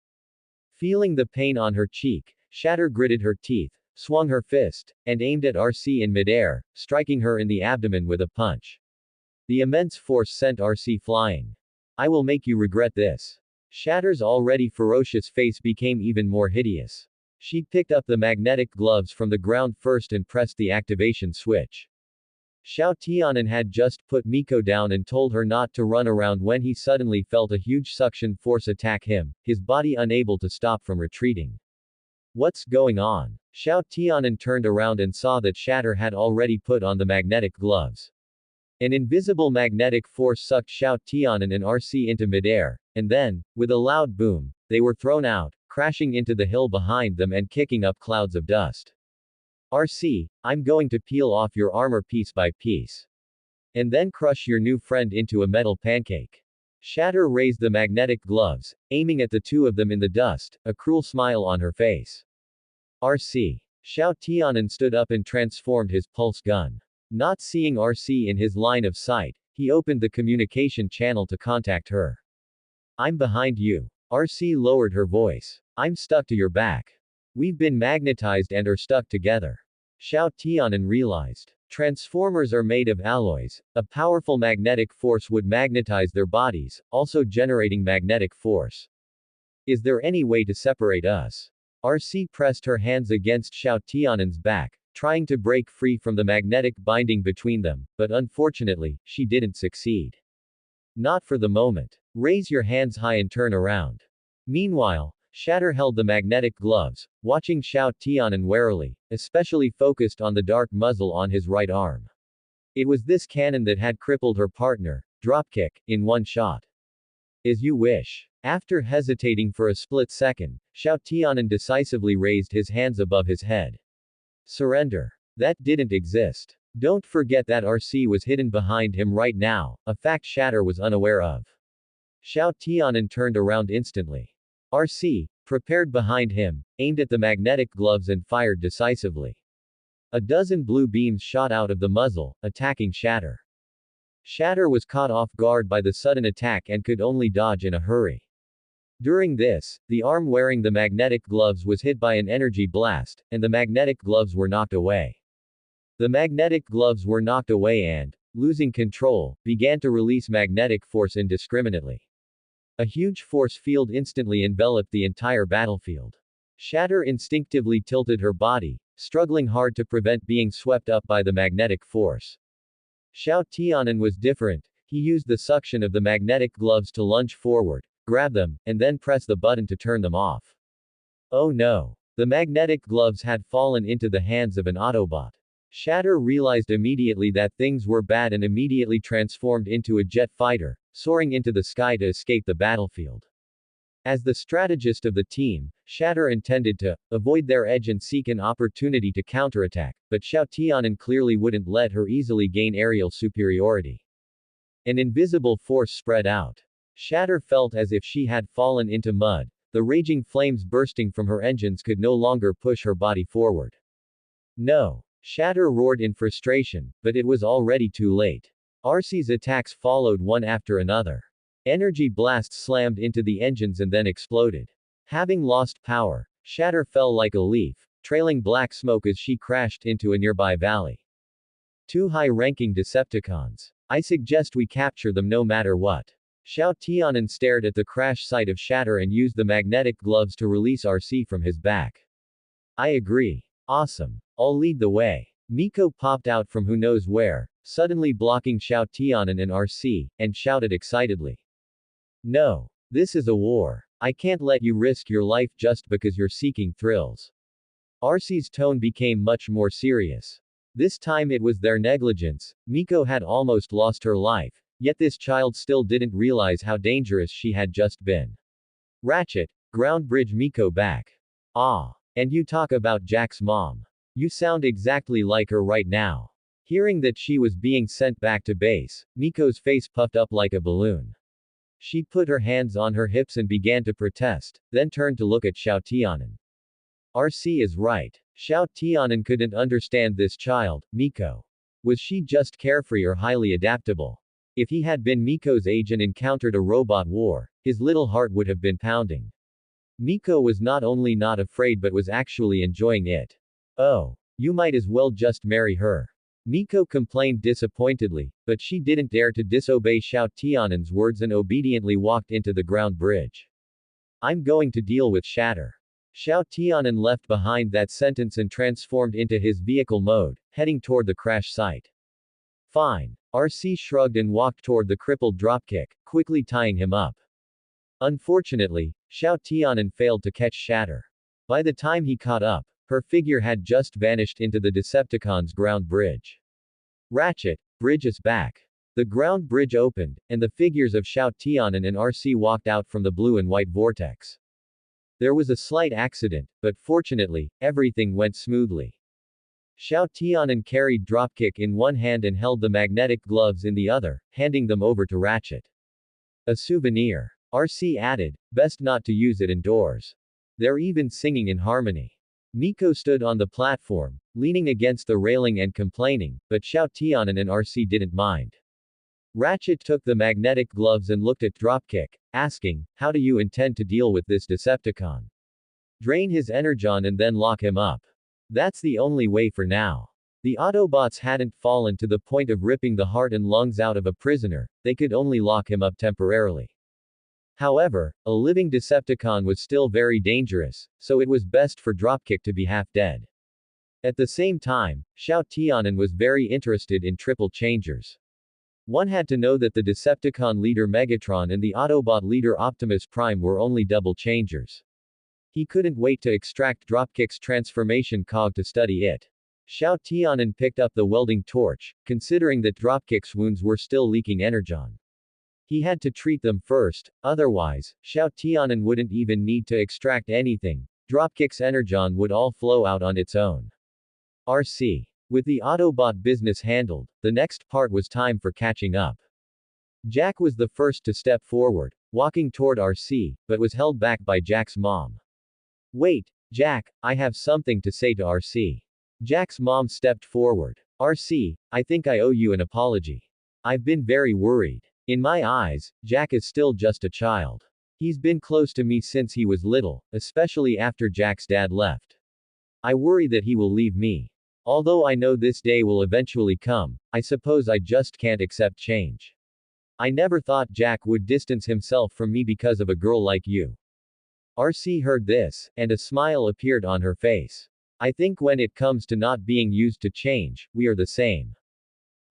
Feeling the pain on her cheek, Shatter gritted her teeth, swung her fist, and aimed at RC in midair, striking her in the abdomen with a punch. The immense force sent RC flying. I will make you regret this. Shatter's already ferocious face became even more hideous. She picked up the magnetic gloves from the ground first and pressed the activation switch. Xiao Tianan had just put Miko down and told her not to run around when he suddenly felt a huge suction force attack him, his body unable to stop from retreating. What's going on? Xiao Tianan turned around and saw that Shatter had already put on the magnetic gloves. An invisible magnetic force sucked Xiao Tianan and RC into midair, and then, with a loud boom, they were thrown out, crashing into the hill behind them and kicking up clouds of dust. RC, I'm going to peel off your armor piece by piece. And then crush your new friend into a metal pancake. Shatter raised the magnetic gloves, aiming at the two of them in the dust, a cruel smile on her face. RC. Xiao Tianan stood up and transformed his pulse gun. Not seeing RC in his line of sight, he opened the communication channel to contact her. I'm behind you. RC lowered her voice. I'm stuck to your back. We've been magnetized and are stuck together. Xiao Tianan realized. Transformers are made of alloys. A powerful magnetic force would magnetize their bodies, also generating magnetic force. Is there any way to separate us? RC pressed her hands against Xiao Tianan's back, trying to break free from the magnetic binding between them, but unfortunately, she didn't succeed. Not for the moment. Raise your hands high and turn around. Meanwhile, Shatter held the magnetic gloves, watching Xiao Tianan warily, especially focused on the dark muzzle on his right arm. It was this cannon that had crippled her partner, dropkick, in one shot. As you wish. After hesitating for a split second, Xiao Tianan decisively raised his hands above his head. Surrender. That didn't exist. Don't forget that RC was hidden behind him right now, a fact Shatter was unaware of. Xiao Tianan turned around instantly. RC, prepared behind him, aimed at the magnetic gloves and fired decisively. A dozen blue beams shot out of the muzzle, attacking Shatter. Shatter was caught off guard by the sudden attack and could only dodge in a hurry. During this, the arm wearing the magnetic gloves was hit by an energy blast, and the magnetic gloves were knocked away. The magnetic gloves were knocked away and, losing control, began to release magnetic force indiscriminately. A huge force field instantly enveloped the entire battlefield. Shatter instinctively tilted her body, struggling hard to prevent being swept up by the magnetic force. Xiao Tianan was different. He used the suction of the magnetic gloves to lunge forward, grab them, and then press the button to turn them off. Oh no! The magnetic gloves had fallen into the hands of an Autobot. Shatter realized immediately that things were bad and immediately transformed into a jet fighter, soaring into the sky to escape the battlefield. As the strategist of the team, Shatter intended to avoid their edge and seek an opportunity to counterattack, but Xiao Tianan clearly wouldn't let her easily gain aerial superiority. An invisible force spread out. Shatter felt as if she had fallen into mud, The raging flames bursting from her engines could no longer push her body forward. No! Shatter roared in frustration, but it was already too late. RC's attacks followed one after another. Energy blasts slammed into the engines and then exploded. Having lost power, Shatter fell like a leaf, trailing black smoke as she crashed into a nearby valley. Two high-ranking Decepticons. I suggest we capture them no matter what. Xiao Tianan stared at the crash site of Shatter and used the magnetic gloves to release RC from his back. I agree. Awesome. I'll lead the way. Miko popped out from who knows where, suddenly blocking Xiao Tianan and RC, and shouted excitedly. No. This is a war. I can't let you risk your life just because you're seeking thrills. RC's tone became much more serious. This time it was their negligence. Miko had almost lost her life, yet this child still didn't realize how dangerous she had just been. Ratchet, ground bridge Miko back. Ah. And you talk about Jack's mom. You sound exactly like her right now. Hearing that she was being sent back to base, Miko's face puffed up like a balloon. She put her hands on her hips and began to protest, then turned to look at Xiao Tianan. RC is right. Xiao Tianan couldn't understand this child, Miko. Was she just carefree or highly adaptable? If he had been Miko's age and encountered a robot war, his little heart would have been pounding. Miko was not only not afraid but was actually enjoying it. Oh. You might as well just marry her. Miko complained disappointedly, but she didn't dare to disobey Xiao Tianan's words and obediently walked into the ground bridge. I'm going to deal with Shatter. Xiao Tianan left behind that sentence and transformed into his vehicle mode, heading toward the crash site. Fine. RC shrugged and walked toward the crippled dropkick, quickly tying him up. Unfortunately, Xiao Tianan failed to catch Shatter. By the time he caught up, her figure had just vanished into the Decepticons' ground bridge. Ratchet, bridge us back. The ground bridge opened, and the figures of Xiao Tianan and RC walked out from the blue and white vortex. There was a slight accident, but fortunately, everything went smoothly. Xiao Tianan carried Dropkick in one hand and held the magnetic gloves in the other, handing them over to Ratchet. A souvenir. RC added, best not to use it indoors. They're even singing in harmony. Miko stood on the platform, leaning against the railing and complaining, but Xiao Tianan and RC didn't mind. Ratchet took the magnetic gloves and looked at Dropkick, asking, how do you intend to deal with this Decepticon? Drain his energon and then lock him up. That's the only way for now. The Autobots hadn't fallen to the point of ripping the heart and lungs out of a prisoner, they could only lock him up temporarily. However, a living Decepticon was still very dangerous, so it was best for Dropkick to be half dead. At the same time, Xiao Tianan was very interested in triple changers. One had to know that the Decepticon leader Megatron and the Autobot leader Optimus Prime were only double changers. He couldn't wait to extract Dropkick's transformation cog to study it. Xiao Tianan picked up the welding torch, considering that Dropkick's wounds were still leaking energon. He had to treat them first, otherwise, Xiao Tianan wouldn't even need to extract anything. Dropkick's energon would all flow out on its own. RC. With the Autobot business handled, the next part was time for catching up. Jack was the first to step forward, walking toward RC, but was held back by Jack's mom. Wait, Jack, I have something to say to RC. Jack's mom stepped forward. RC, I think I owe you an apology. I've been very worried. In my eyes, Jack is still just a child. He's been close to me since he was little, especially after Jack's dad left. I worry that he will leave me. Although I know this day will eventually come, I suppose I just can't accept change. I never thought Jack would distance himself from me because of a girl like you. RC heard this, and a smile appeared on her face. I think when it comes to not being used to change, we are the same.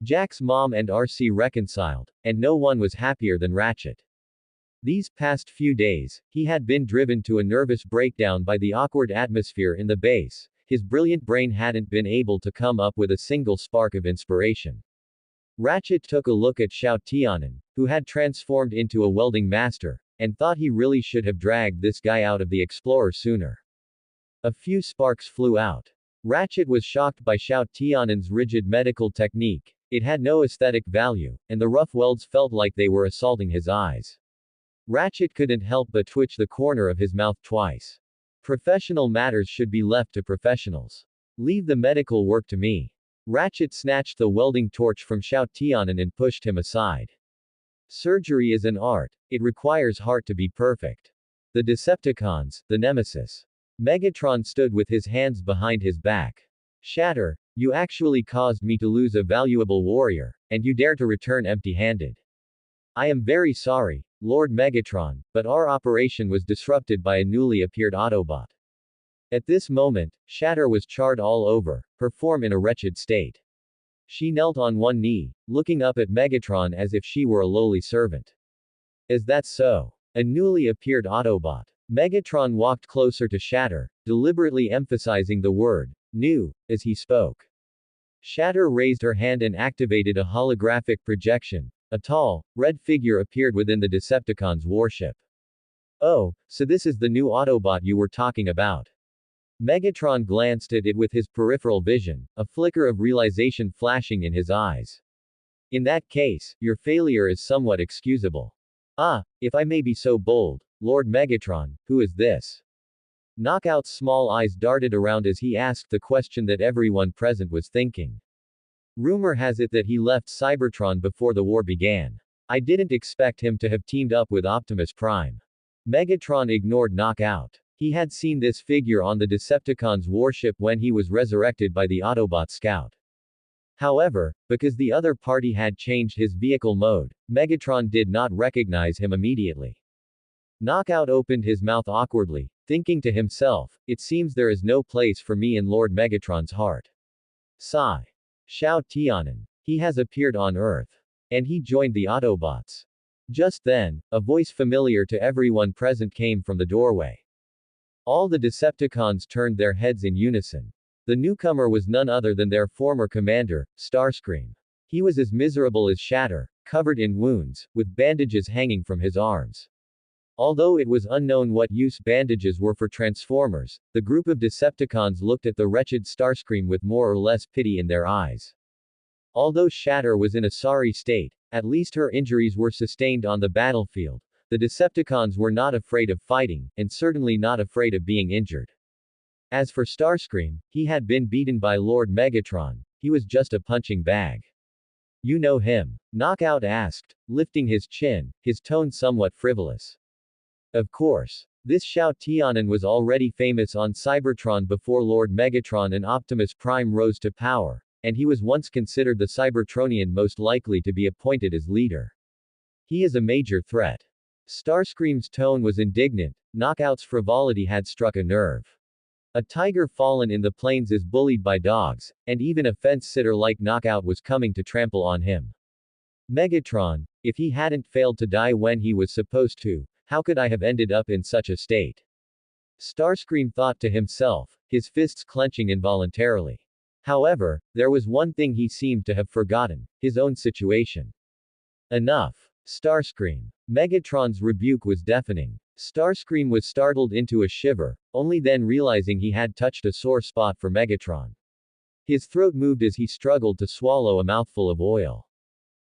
Jack's mom and RC reconciled, and no one was happier than Ratchet. These past few days, he had been driven to a nervous breakdown by the awkward atmosphere in the base. His brilliant brain hadn't been able to come up with a single spark of inspiration. Ratchet took a look at Xiao Tianan, who had transformed into a welding master, and thought he really should have dragged this guy out of the Explorer sooner. A few sparks flew out. Ratchet was shocked by Xiao Tianan's rigid medical technique. It had no aesthetic value, and the rough welds felt like they were assaulting his eyes. Ratchet couldn't help but twitch the corner of his mouth twice. Professional matters should be left to professionals. Leave the medical work to me. Ratchet snatched the welding torch from Xiao Tianan and pushed him aside. Surgery is an art. It requires heart to be perfect. The Decepticons, the nemesis. Megatron stood with his hands behind his back. Shatter, you actually caused me to lose a valuable warrior, and you dare to return empty-handed. I am very sorry, Lord Megatron, but our operation was disrupted by a newly appeared Autobot. At this moment, Shatter was charred all over, her form in a wretched state. She knelt on one knee, looking up at Megatron as if she were a lowly servant. Is that so? A newly appeared Autobot. Megatron walked closer to Shatter, deliberately emphasizing the word, new, as he spoke. Shatter raised her hand and activated a holographic projection. A tall, red figure appeared within the Decepticons' warship. Oh, so this is the new Autobot you were talking about. Megatron glanced at it with his peripheral vision, a flicker of realization flashing in his eyes. In that case, your failure is somewhat excusable. Ah, if I may be so bold, Lord Megatron, who is this? Knockout's small eyes darted around as he asked the question that everyone present was thinking. Rumor has it that he left Cybertron before the war began. I didn't expect him to have teamed up with Optimus Prime. Megatron ignored Knockout. He had seen this figure on the Decepticons' warship when he was resurrected by the Autobot scout. However, because the other party had changed his vehicle mode, Megatron did not recognize him immediately. Knockout opened his mouth awkwardly, thinking to himself, it seems there is no place for me in Lord Megatron's heart. Sigh. Xiao Tianan. He has appeared on Earth. And he joined the Autobots. Just then, a voice familiar to everyone present came from the doorway. All the Decepticons turned their heads in unison. The newcomer was none other than their former commander, Starscream. He was as miserable as Shatter, covered in wounds, with bandages hanging from his arms. Although it was unknown what use bandages were for Transformers, the group of Decepticons looked at the wretched Starscream with more or less pity in their eyes. Although Shatter was in a sorry state, at least her injuries were sustained on the battlefield. The Decepticons were not afraid of fighting, and certainly not afraid of being injured. As for Starscream, he had been beaten by Lord Megatron. He was just a punching bag. You know him? Knockout asked, lifting his chin, his tone somewhat frivolous. Of course. This Xiao Tianan was already famous on Cybertron before Lord Megatron and Optimus Prime rose to power, and he was once considered the Cybertronian most likely to be appointed as leader. He is a major threat. Starscream's tone was indignant. Knockout's frivolity had struck a nerve. A tiger fallen in the plains is bullied by dogs, and even a fence-sitter like Knockout was coming to trample on him. Megatron, if he hadn't failed to die when he was supposed to, how could I have ended up in such a state? Starscream thought to himself, his fists clenching involuntarily. However, there was one thing he seemed to have forgotten, his own situation. Enough. Starscream. Megatron's rebuke was deafening. Starscream was startled into a shiver, only then realizing he had touched a sore spot for Megatron. His throat moved as he struggled to swallow a mouthful of oil.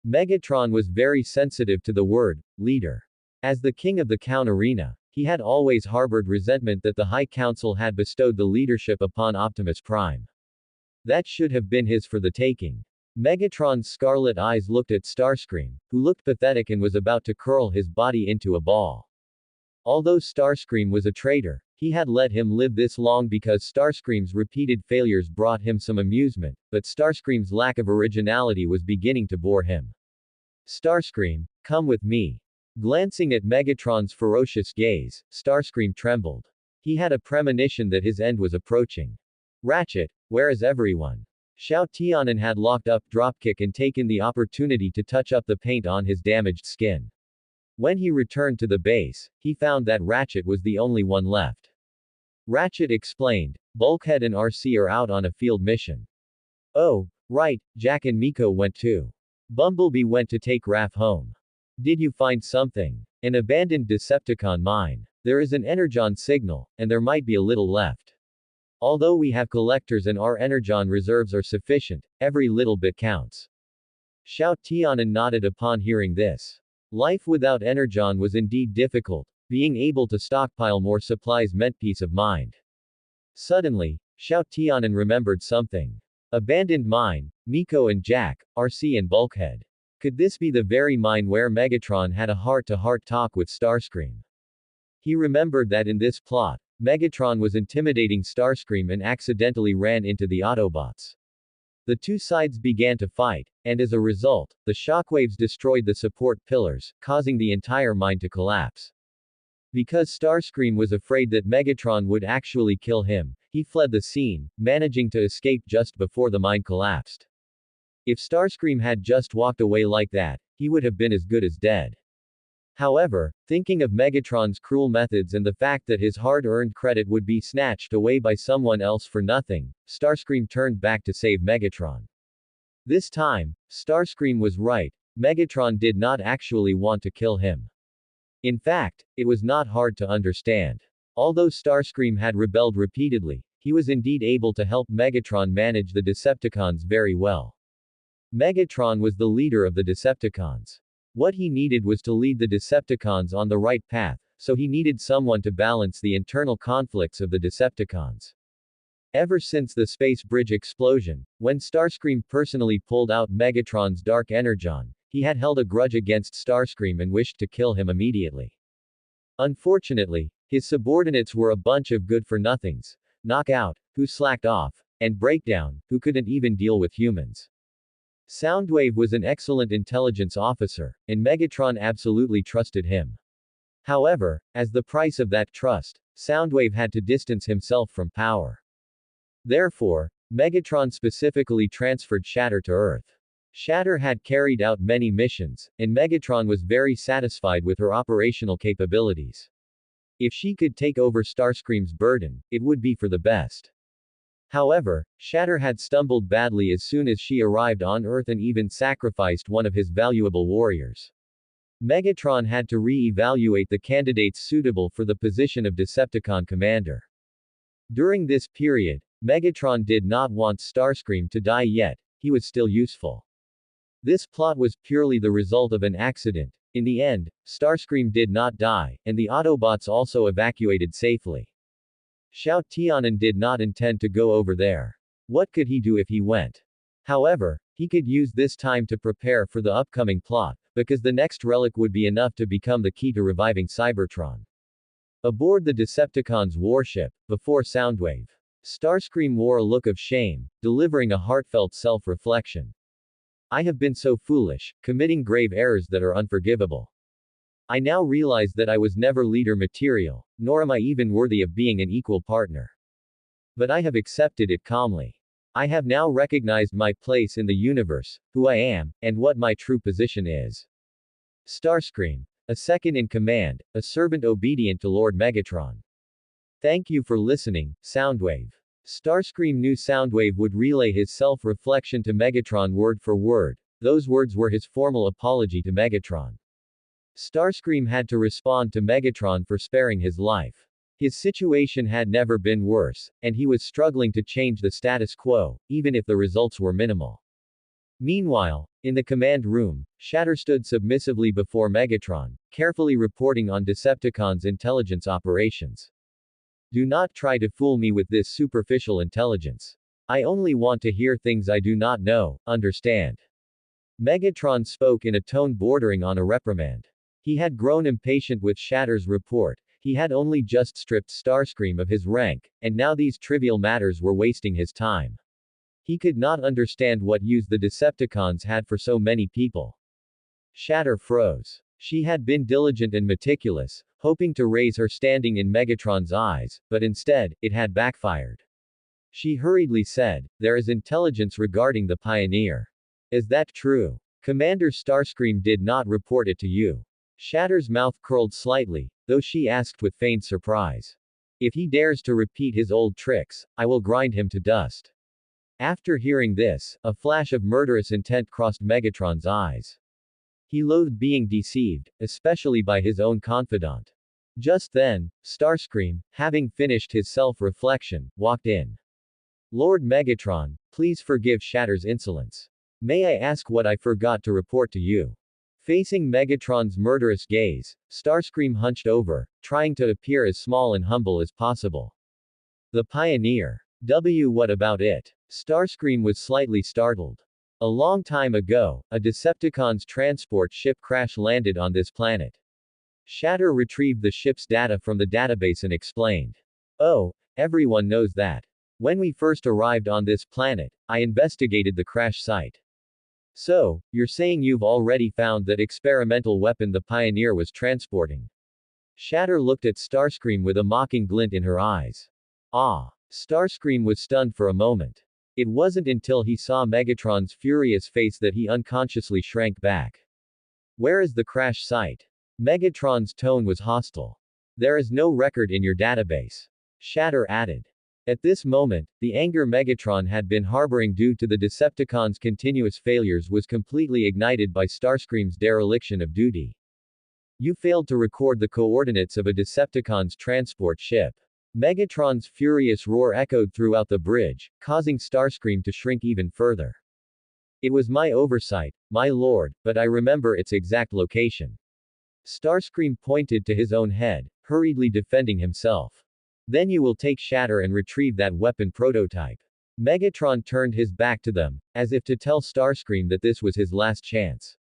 Megatron was very sensitive to the word, leader. As the king of the Count Arena, he had always harbored resentment that the High Council had bestowed the leadership upon Optimus Prime. That should have been his for the taking. Megatron's scarlet eyes looked at Starscream, who looked pathetic and was about to curl his body into a ball. Although Starscream was a traitor, he had let him live this long because Starscream's repeated failures brought him some amusement, but Starscream's lack of originality was beginning to bore him. Starscream, come with me. Glancing at Megatron's ferocious gaze, Starscream trembled. He had a premonition that his end was approaching. Ratchet, where is everyone? Xiao Tianan had locked up Dropkick and taken the opportunity to touch up the paint on his damaged skin. When he returned to the base, he found that Ratchet was the only one left. Ratchet explained, Bulkhead and RC are out on a field mission. Oh, right, Jack and Miko went too. Bumblebee went to take Raph home. Did you find something? An abandoned Decepticon mine. There is an Energon signal, and there might be a little left. Although we have collectors and our Energon reserves are sufficient, every little bit counts. Xiao Tianan nodded upon hearing this. Life without Energon was indeed difficult. Being able to stockpile more supplies meant peace of mind. Suddenly, Xiao Tianan remembered something. Abandoned mine, Miko and Jack, RC and Bulkhead. Could this be the very mine where Megatron had a heart-to-heart talk with Starscream? He remembered that in this plot, Megatron was intimidating Starscream and accidentally ran into the Autobots. The two sides began to fight, and as a result, the shockwaves destroyed the support pillars, causing the entire mine to collapse. Because Starscream was afraid that Megatron would actually kill him, he fled the scene, managing to escape just before the mine collapsed. If Starscream had just walked away like that, he would have been as good as dead. However, thinking of Megatron's cruel methods and the fact that his hard-earned credit would be snatched away by someone else for nothing, Starscream turned back to save Megatron. This time, Starscream was right, Megatron did not actually want to kill him. In fact, it was not hard to understand. Although Starscream had rebelled repeatedly, he was indeed able to help Megatron manage the Decepticons very well. Megatron was the leader of the Decepticons. What he needed was to lead the Decepticons on the right path, so he needed someone to balance the internal conflicts of the Decepticons. Ever since the space bridge explosion, when Starscream personally pulled out Megatron's dark energon, he had held a grudge against Starscream and wished to kill him immediately. Unfortunately, his subordinates were a bunch of good-for-nothings, Knockout, who slacked off, and Breakdown, who couldn't even deal with humans. Soundwave was an excellent intelligence officer, and Megatron absolutely trusted him. However, as the price of that trust, Soundwave had to distance himself from power. Therefore, Megatron specifically transferred Shatter to Earth. Shatter had carried out many missions, and Megatron was very satisfied with her operational capabilities. If she could take over Starscream's burden, it would be for the best. However, Shatter had stumbled badly as soon as she arrived on Earth and even sacrificed one of his valuable warriors. Megatron had to re-evaluate the candidates suitable for the position of Decepticon commander. During this period, Megatron did not want Starscream to die yet, he was still useful. This plot was purely the result of an accident. In the end, Starscream did not die, and the Autobots also evacuated safely. Xiao Tianan did not intend to go over there. What could he do if he went? However, he could use this time to prepare for the upcoming plot, because the next relic would be enough to become the key to reviving Cybertron. Aboard the Decepticons' warship, before Soundwave, Starscream wore a look of shame, delivering a heartfelt self-reflection. I have been so foolish, committing grave errors that are unforgivable. I now realize that I was never leader material, nor am I even worthy of being an equal partner. But I have accepted it calmly. I have now recognized my place in the universe, who I am, and what my true position is. Starscream, a second in command, a servant obedient to Lord Megatron. Thank you for listening, Soundwave. Starscream knew Soundwave would relay his self-reflection to Megatron word for word. Those words were his formal apology to Megatron. Starscream had to respond to Megatron for sparing his life. His situation had never been worse, and he was struggling to change the status quo, even if the results were minimal. Meanwhile, in the command room, Shatter stood submissively before Megatron, carefully reporting on Decepticons' intelligence operations. Do not try to fool me with this superficial intelligence. I only want to hear things I do not know, understand? Megatron spoke in a tone bordering on a reprimand. He had grown impatient with Shatter's report. He had only just stripped Starscream of his rank, and now these trivial matters were wasting his time. He could not understand what use the Decepticons had for so many people. Shatter froze. She had been diligent and meticulous, hoping to raise her standing in Megatron's eyes, but instead, it had backfired. She hurriedly said, "There is intelligence regarding the Pioneer. Is that true? Commander Starscream did not report it to you." Shatter's mouth curled slightly, though she asked with feigned surprise. "If he dares to repeat his old tricks, I will grind him to dust." After hearing this, a flash of murderous intent crossed Megatron's eyes. He loathed being deceived, especially by his own confidant. Just then, Starscream, having finished his self-reflection, walked in. "Lord Megatron, please forgive Shatter's insolence. May I ask what I forgot to report to you?" Facing Megatron's murderous gaze, Starscream hunched over, trying to appear as small and humble as possible. The Pioneer. What about it? Starscream was slightly startled. A long time ago, a Decepticon's transport ship crash-landed on this planet. Shatter retrieved the ship's data from the database and explained. Oh, everyone knows that. When we first arrived on this planet, I investigated the crash site. So, you're saying you've already found that experimental weapon the Pioneer was transporting? Shatter looked at Starscream with a mocking glint in her eyes. Ah! Starscream was stunned for a moment. It wasn't until he saw Megatron's furious face that he unconsciously shrank back. Where is the crash site? Megatron's tone was hostile. There is no record in your database. Shatter added. At this moment, the anger Megatron had been harboring due to the Decepticons' continuous failures was completely ignited by Starscream's dereliction of duty. You failed to record the coordinates of a Decepticon's transport ship. Megatron's furious roar echoed throughout the bridge, causing Starscream to shrink even further. It was my oversight, my lord, but I remember its exact location. Starscream pointed to his own head, hurriedly defending himself. Then you will take Shatter and retrieve that weapon prototype. Megatron turned his back to them, as if to tell Starscream that this was his last chance.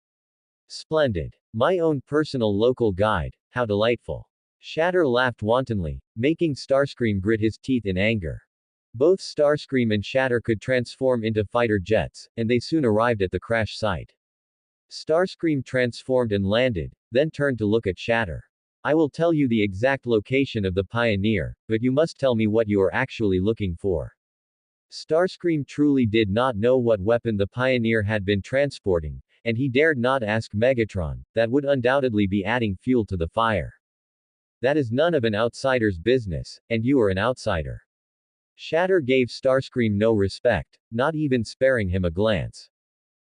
Splendid. My own personal local guide, how delightful. Shatter laughed wantonly, making Starscream grit his teeth in anger. Both Starscream and Shatter could transform into fighter jets, and they soon arrived at the crash site. Starscream transformed and landed, then turned to look at Shatter. I will tell you the exact location of the Pioneer, but you must tell me what you are actually looking for. Starscream truly did not know what weapon the Pioneer had been transporting, and he dared not ask Megatron, that would undoubtedly be adding fuel to the fire. That is none of an outsider's business, and you are an outsider. Shatter gave Starscream no respect, not even sparing him a glance.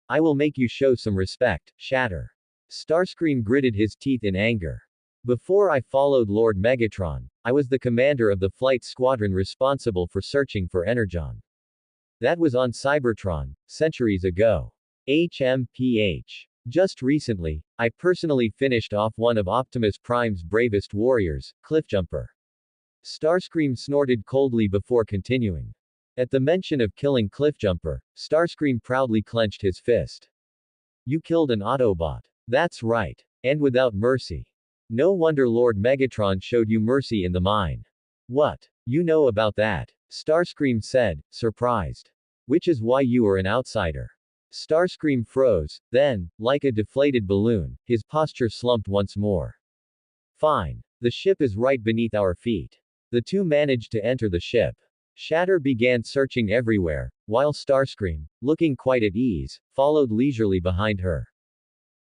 I will make you show some respect, Shatter. Starscream gritted his teeth in anger. Before I followed Lord Megatron, I was the commander of the flight squadron responsible for searching for Energon. That was on Cybertron, centuries ago. HMPH. Just recently, I personally finished off one of Optimus Prime's bravest warriors, Cliffjumper. Starscream snorted coldly before continuing. At the mention of killing Cliffjumper, Starscream proudly clenched his fist. You killed an Autobot. That's right. And without mercy. No wonder Lord Megatron showed you mercy in the mine. What? You know about that? Starscream said, surprised. Which is why you are an outsider. Starscream froze, then, like a deflated balloon, his posture slumped once more. Fine. The ship is right beneath our feet. The two managed to enter the ship. Shatter began searching everywhere, while Starscream, looking quite at ease, followed leisurely behind her.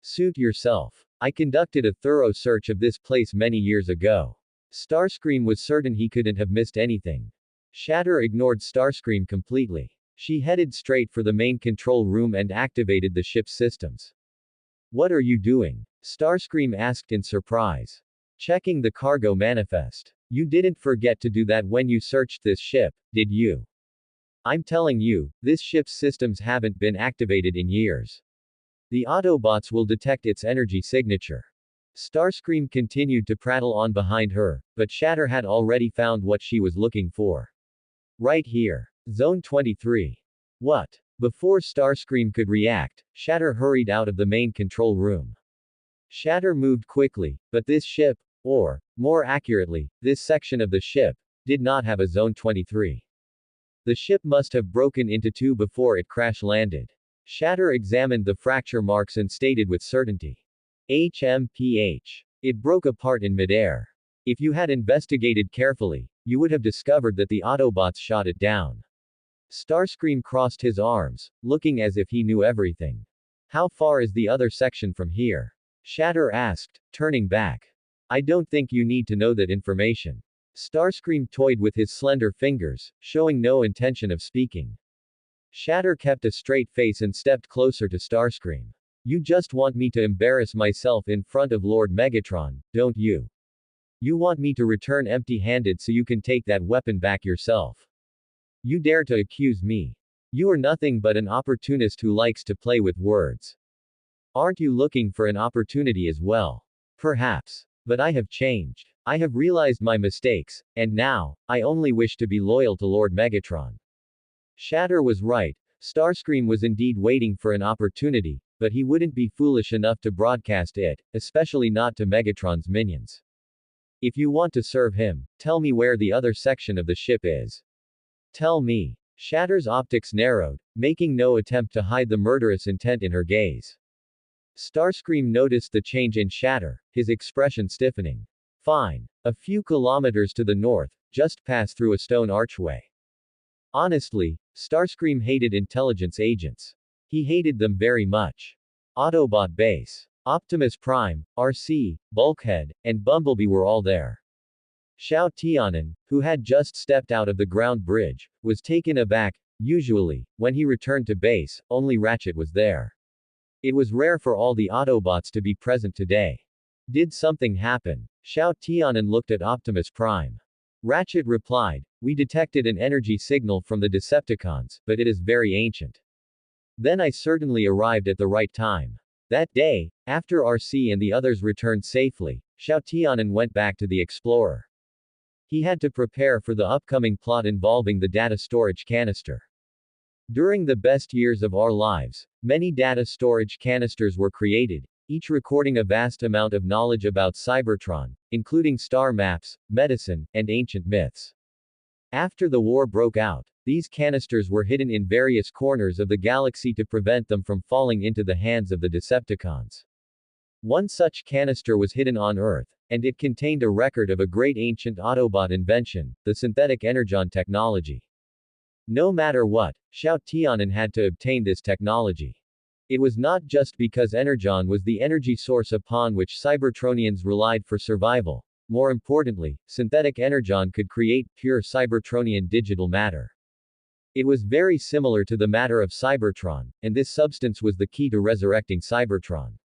Suit yourself. I conducted a thorough search of this place many years ago. Starscream was certain he couldn't have missed anything. Shatter ignored Starscream completely. She headed straight for the main control room and activated the ship's systems. What are you doing? Starscream asked in surprise. Checking the cargo manifest. You didn't forget to do that when you searched this ship, did you? I'm telling you, this ship's systems haven't been activated in years. The Autobots will detect its energy signature. Starscream continued to prattle on behind her, but Shatter had already found what she was looking for. Right here. Zone 23. What? Before Starscream could react, Shatter hurried out of the main control room. Shatter moved quickly, but this ship, or, more accurately, this section of the ship, did not have a Zone 23. The ship must have broken into two before it crash-landed. Shatter examined the fracture marks and stated with certainty. HMPH. It broke apart in midair. If you had investigated carefully, you would have discovered that the Autobots shot it down. Starscream crossed his arms, looking as if he knew everything. How far is the other section from here? Shatter asked, turning back. I don't think you need to know that information. Starscream toyed with his slender fingers, showing no intention of speaking. Shatter kept a straight face and stepped closer to Starscream. You just want me to embarrass myself in front of Lord Megatron, don't you? You want me to return empty-handed so you can take that weapon back yourself. You dare to accuse me. You are nothing but an opportunist who likes to play with words. Aren't you looking for an opportunity as well? Perhaps. But I have changed. I have realized my mistakes, and now, I only wish to be loyal to Lord Megatron. Shatter was right. Starscream was indeed waiting for an opportunity, but he wouldn't be foolish enough to broadcast it, especially not to Megatron's minions. If you want to serve him, tell me where the other section of the ship is. Tell me. Shatter's optics narrowed, making no attempt to hide the murderous intent in her gaze. Starscream noticed the change in Shatter, his expression stiffening. Fine. A few kilometers to the north, just pass through a stone archway. Honestly, Starscream hated intelligence agents. He hated them very much. Autobot base. Optimus Prime, RC, Bulkhead, and Bumblebee were all there. Xiao Tianan, who had just stepped out of the ground bridge, was taken aback. Usually, when he returned to base, only Ratchet was there. It was rare for all the Autobots to be present today. Did something happen? Xiao Tianan looked at Optimus Prime. Ratchet replied, "We detected an energy signal from the Decepticons, but it is very ancient. Then I certainly arrived at the right time." That day, after RC and the others returned safely, Xiao Tianan went back to the Explorer. He had to prepare for the upcoming plot involving the data storage canister. During the best years of our lives, many data storage canisters were created, each recording a vast amount of knowledge about Cybertron, including star maps, medicine, and ancient myths. After the war broke out, these canisters were hidden in various corners of the galaxy to prevent them from falling into the hands of the Decepticons. One such canister was hidden on Earth, and it contained a record of a great ancient Autobot invention, the synthetic energon technology. No matter what, Xiao Tianan had to obtain this technology. It was not just because energon was the energy source upon which Cybertronians relied for survival. More importantly, synthetic energon could create pure Cybertronian digital matter. It was very similar to the matter of Cybertron, and this substance was the key to resurrecting Cybertron.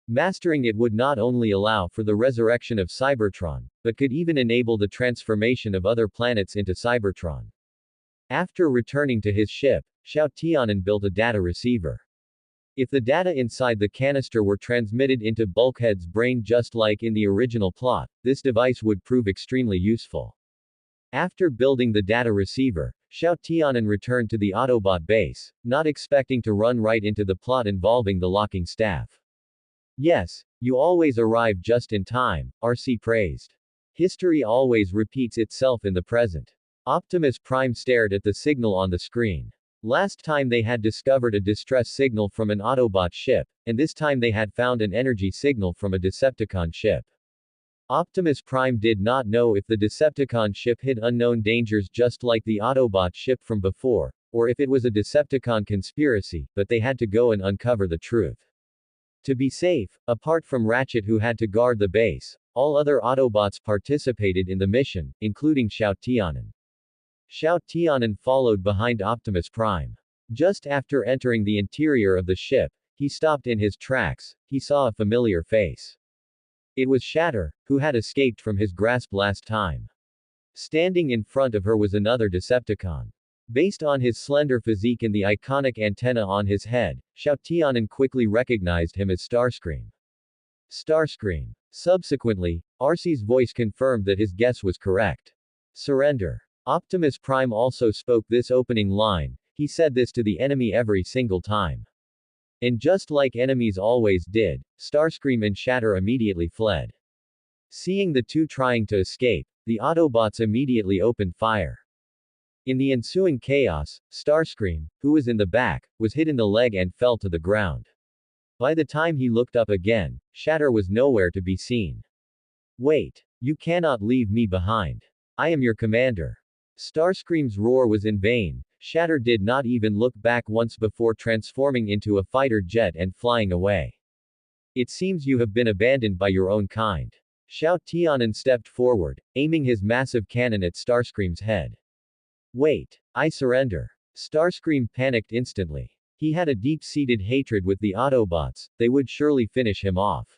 Mastering it would not only allow for the resurrection of Cybertron, but could even enable the transformation of other planets into Cybertron. After returning to his ship, Xiao Tianan built a data receiver. If the data inside the canister were transmitted into Bulkhead's brain just like in the original plot, this device would prove extremely useful. After building the data receiver, Xiao Tianan returned to the Autobot base, not expecting to run right into the plot involving the locking staff. "Yes, you always arrive just in time," RC praised. "History always repeats itself in the present." Optimus Prime stared at the signal on the screen. Last time they had discovered a distress signal from an Autobot ship, and this time they had found an energy signal from a Decepticon ship. Optimus Prime did not know if the Decepticon ship hid unknown dangers just like the Autobot ship from before, or if it was a Decepticon conspiracy, but they had to go and uncover the truth. To be safe, apart from Ratchet who had to guard the base, all other Autobots participated in the mission, including Xiao Tianan. Xiao Tianan followed behind Optimus Prime. Just after entering the interior of the ship, he stopped in his tracks. He saw a familiar face. It was Shatter, who had escaped from his grasp last time. Standing in front of her was another Decepticon. Based on his slender physique and the iconic antenna on his head, Xiao Tianan quickly recognized him as Starscream. Starscream. Subsequently, RC's voice confirmed that his guess was correct. Surrender. Optimus Prime also spoke this opening line. He said this to the enemy every single time. And just like enemies always did, Starscream and Shatter immediately fled. Seeing the two trying to escape, the Autobots immediately opened fire. In the ensuing chaos, Starscream, who was in the back, was hit in the leg and fell to the ground. By the time he looked up again, Shatter was nowhere to be seen. "Wait. You cannot leave me behind. I am your commander." Starscream's roar was in vain. Shatter did not even look back once before transforming into a fighter jet and flying away. "It seems you have been abandoned by your own kind." Xiao Tianan stepped forward, aiming his massive cannon at Starscream's head. "Wait. I surrender." Starscream panicked instantly. He had a deep-seated hatred with the Autobots. They would surely finish him off.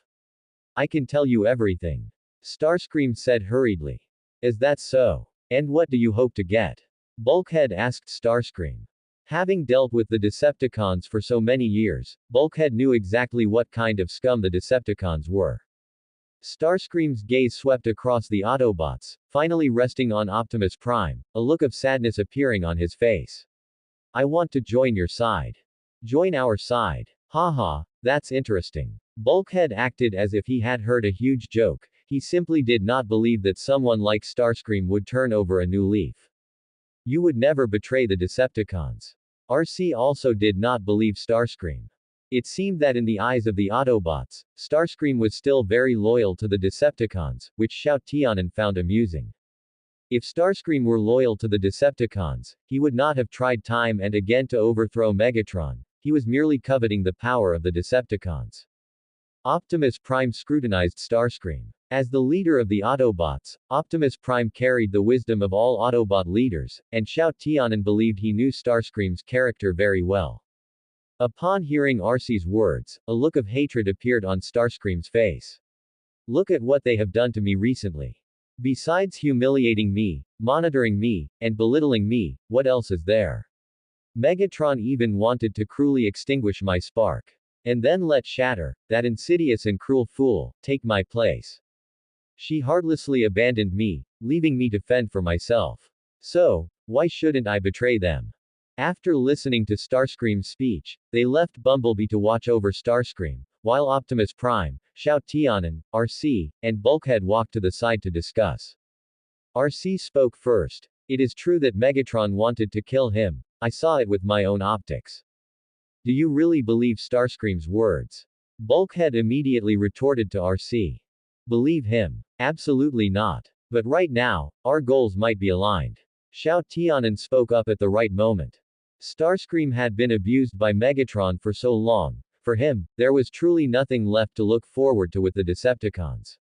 "I can tell you everything," Starscream said hurriedly. "Is that so? And what do you hope to get?" Bulkhead asked Starscream. Having dealt with the Decepticons for so many years, Bulkhead knew exactly what kind of scum the Decepticons were. Starscream's gaze swept across the Autobots, finally resting on Optimus Prime, a look of sadness appearing on his face. I want to join your side. Join our side. Haha, that's interesting. Bulkhead acted as if he had heard a huge joke. He simply did not believe that someone like Starscream would turn over a new leaf. You would never betray the Decepticons. RC also did not believe Starscream. It seemed that in the eyes of the Autobots, Starscream was still very loyal to the Decepticons, which Xiao Tianan found amusing. If Starscream were loyal to the Decepticons, he would not have tried time and again to overthrow Megatron. He was merely coveting the power of the Decepticons. Optimus Prime scrutinized Starscream. As the leader of the Autobots, Optimus Prime carried the wisdom of all Autobot leaders, and Xiao Tianan believed he knew Starscream's character very well. Upon hearing RC's words, a look of hatred appeared on Starscream's face. Look at what they have done to me recently. Besides humiliating me, monitoring me, and belittling me, what else is there? Megatron even wanted to cruelly extinguish my spark. And then let Shatter, that insidious and cruel fool, take my place. She heartlessly abandoned me, leaving me to fend for myself. So, why shouldn't I betray them? After listening to Starscream's speech, they left Bumblebee to watch over Starscream, while Optimus Prime, Xiao Tianan, RC, and Bulkhead walked to the side to discuss. RC spoke first. It is true that Megatron wanted to kill him. I saw it with my own optics. Do you really believe Starscream's words? Bulkhead immediately retorted to RC. Believe him? Absolutely not. But right now, our goals might be aligned. Xiao Tianan spoke up at the right moment. Starscream had been abused by Megatron for so long. For him, there was truly nothing left to look forward to with the Decepticons.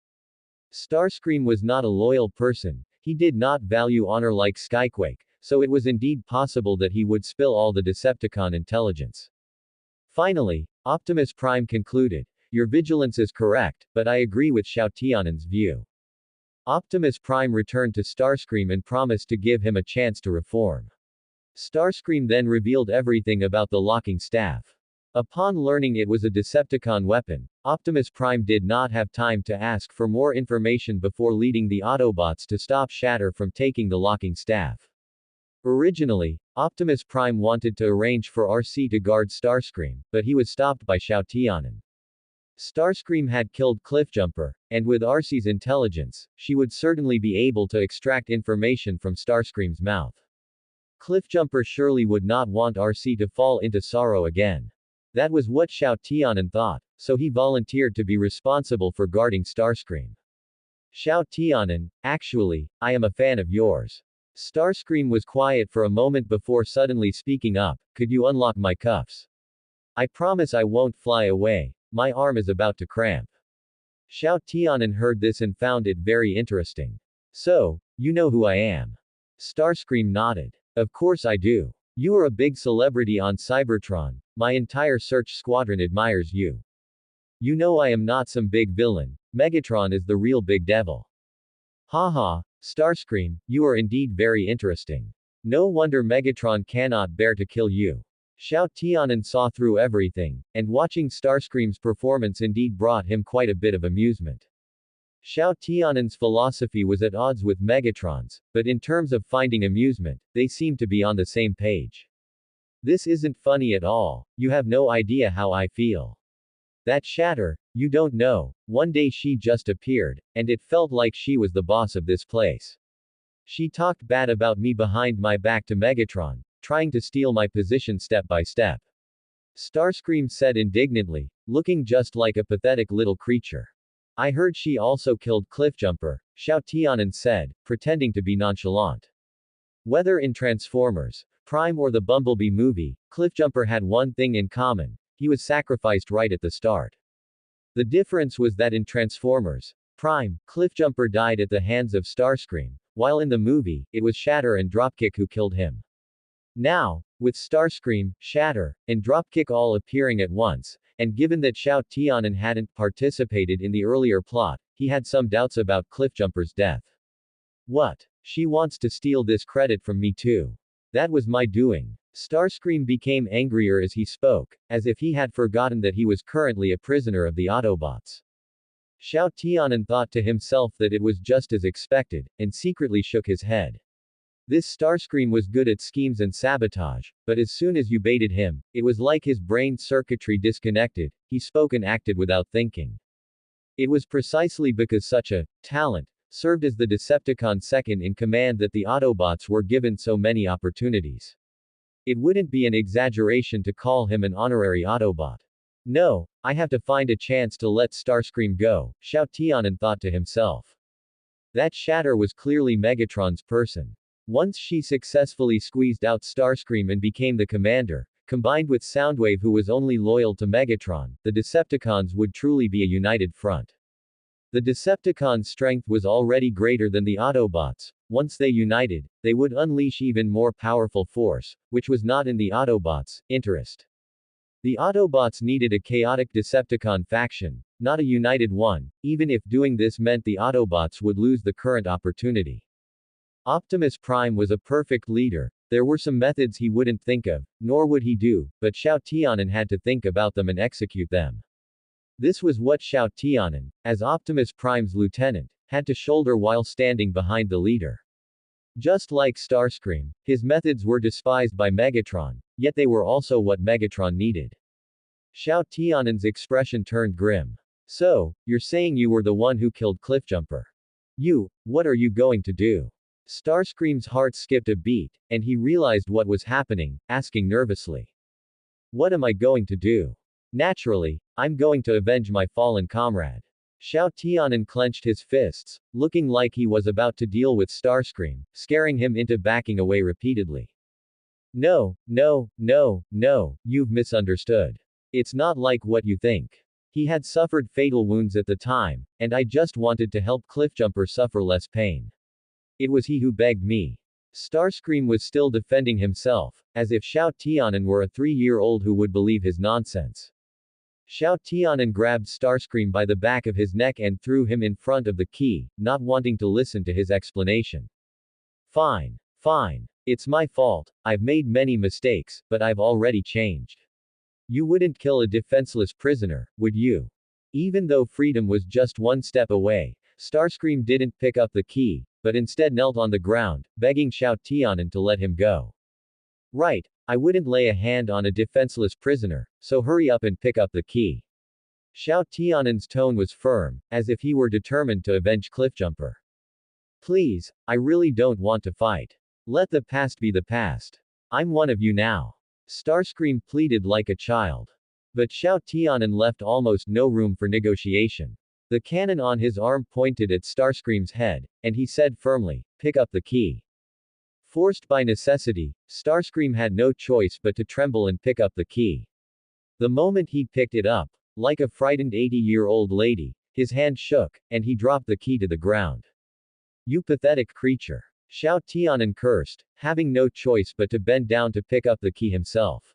Starscream was not a loyal person. He did not value honor like Skyquake, so it was indeed possible that he would spill all the Decepticon intelligence. Finally, Optimus Prime concluded, your vigilance is correct, but I agree with Xiao Tianan's view. Optimus Prime returned to Starscream and promised to give him a chance to reform. Starscream then revealed everything about the locking staff. Upon learning it was a Decepticon weapon, Optimus Prime did not have time to ask for more information before leading the Autobots to stop Shatter from taking the locking staff. Originally, Optimus Prime wanted to arrange for RC to guard Starscream, but he was stopped by Xiao Tianan. Starscream had killed Cliffjumper, and with RC's intelligence, she would certainly be able to extract information from Starscream's mouth. Cliffjumper surely would not want RC to fall into sorrow again. That was what Xiao Tianan thought, so he volunteered to be responsible for guarding Starscream. Xiao Tianan, actually, I am a fan of yours. Starscream was quiet for a moment before suddenly speaking up, could you unlock my cuffs? I promise I won't fly away. My arm is about to cramp. Xiao Tianan heard this and found it very interesting. So, you know who I am? Starscream nodded. Of course I do. You are a big celebrity on Cybertron. My entire search squadron admires you. You know I am not some big villain. Megatron is the real big devil. Haha, Starscream, you are indeed very interesting. No wonder Megatron cannot bear to kill you. Xiao Tianan saw through everything, and watching Starscream's performance indeed brought him quite a bit of amusement. Xiao Tianan's philosophy was at odds with Megatron's, but in terms of finding amusement, they seemed to be on the same page. This isn't funny at all, you have no idea how I feel. That Shatter, you don't know, one day she just appeared, and it felt like she was the boss of this place. She talked bad about me behind my back to Megatron, trying to steal my position step by step. Starscream said indignantly, looking just like a pathetic little creature. I heard she also killed Cliffjumper, Xiao Tianan said, pretending to be nonchalant. Whether in Transformers, Prime or the Bumblebee movie, Cliffjumper had one thing in common, he was sacrificed right at the start. The difference was that in Transformers, Prime, Cliffjumper died at the hands of Starscream, while in the movie, it was Shatter and Dropkick who killed him. Now, with Starscream, Shatter, and Dropkick all appearing at once, and given that Xiao Tianan hadn't participated in the earlier plot, he had some doubts about Cliffjumper's death. What? She wants to steal this credit from me too. That was my doing. Starscream became angrier as he spoke, as if he had forgotten that he was currently a prisoner of the Autobots. Xiao Tianan thought to himself that it was just as expected, and secretly shook his head. This Starscream was good at schemes and sabotage, but as soon as you baited him, it was like his brain circuitry disconnected, he spoke and acted without thinking. It was precisely because such a talent served as the Decepticon second in command that the Autobots were given so many opportunities. It wouldn't be an exaggeration to call him an honorary Autobot. No, I have to find a chance to let Starscream go, Xiao Tianan thought to himself. That shatter was clearly Megatron's person. Once she successfully squeezed out Starscream and became the commander, combined with Soundwave who was only loyal to Megatron, the Decepticons would truly be a united front. The Decepticons' strength was already greater than the Autobots. Once they united, they would unleash even more powerful force, which was not in the Autobots' interest. The Autobots needed a chaotic Decepticon faction, not a united one, even if doing this meant the Autobots would lose the current opportunity. Optimus Prime was a perfect leader. There were some methods he wouldn't think of, nor would he do, but Xiao Tianan had to think about them and execute them. This was what Xiao Tianan, as Optimus Prime's lieutenant, had to shoulder while standing behind the leader. Just like Starscream, his methods were despised by Megatron, yet they were also what Megatron needed. Xiao Tianan's expression turned grim. So, you're saying you were the one who killed Cliffjumper? What are you going to do? Starscream's heart skipped a beat, and he realized what was happening, asking nervously. What am I going to do? Naturally, I'm going to avenge my fallen comrade. Xiao Tianan clenched his fists, looking like he was about to deal with Starscream, scaring him into backing away repeatedly. No, you've misunderstood. It's not like what you think. He had suffered fatal wounds at the time, and I just wanted to help Cliffjumper suffer less pain. It was he who begged me. Starscream was still defending himself, as if Xiao Tianan were a 3-year-old who would believe his nonsense. Xiao Tianan grabbed Starscream by the back of his neck and threw him in front of the key, not wanting to listen to his explanation. Fine. It's my fault. I've made many mistakes, but I've already changed. You wouldn't kill a defenseless prisoner, would you? Even though freedom was just one step away, Starscream didn't pick up the key, but instead knelt on the ground, begging Xiao Tianan to let him go. Right, I wouldn't lay a hand on a defenseless prisoner, so hurry up and pick up the key. Xiao Tianan's tone was firm, as if he were determined to avenge Cliffjumper. Please, I really don't want to fight. Let the past be the past. I'm one of you now. Starscream pleaded like a child. But Xiao Tianan left almost no room for negotiation. The cannon on his arm pointed at Starscream's head, and he said firmly, pick up the key. Forced by necessity, Starscream had no choice but to tremble and pick up the key. The moment he picked it up, like a frightened 80-year-old lady, his hand shook, and he dropped the key to the ground. You pathetic creature. Xiao Tianan cursed, having no choice but to bend down to pick up the key himself.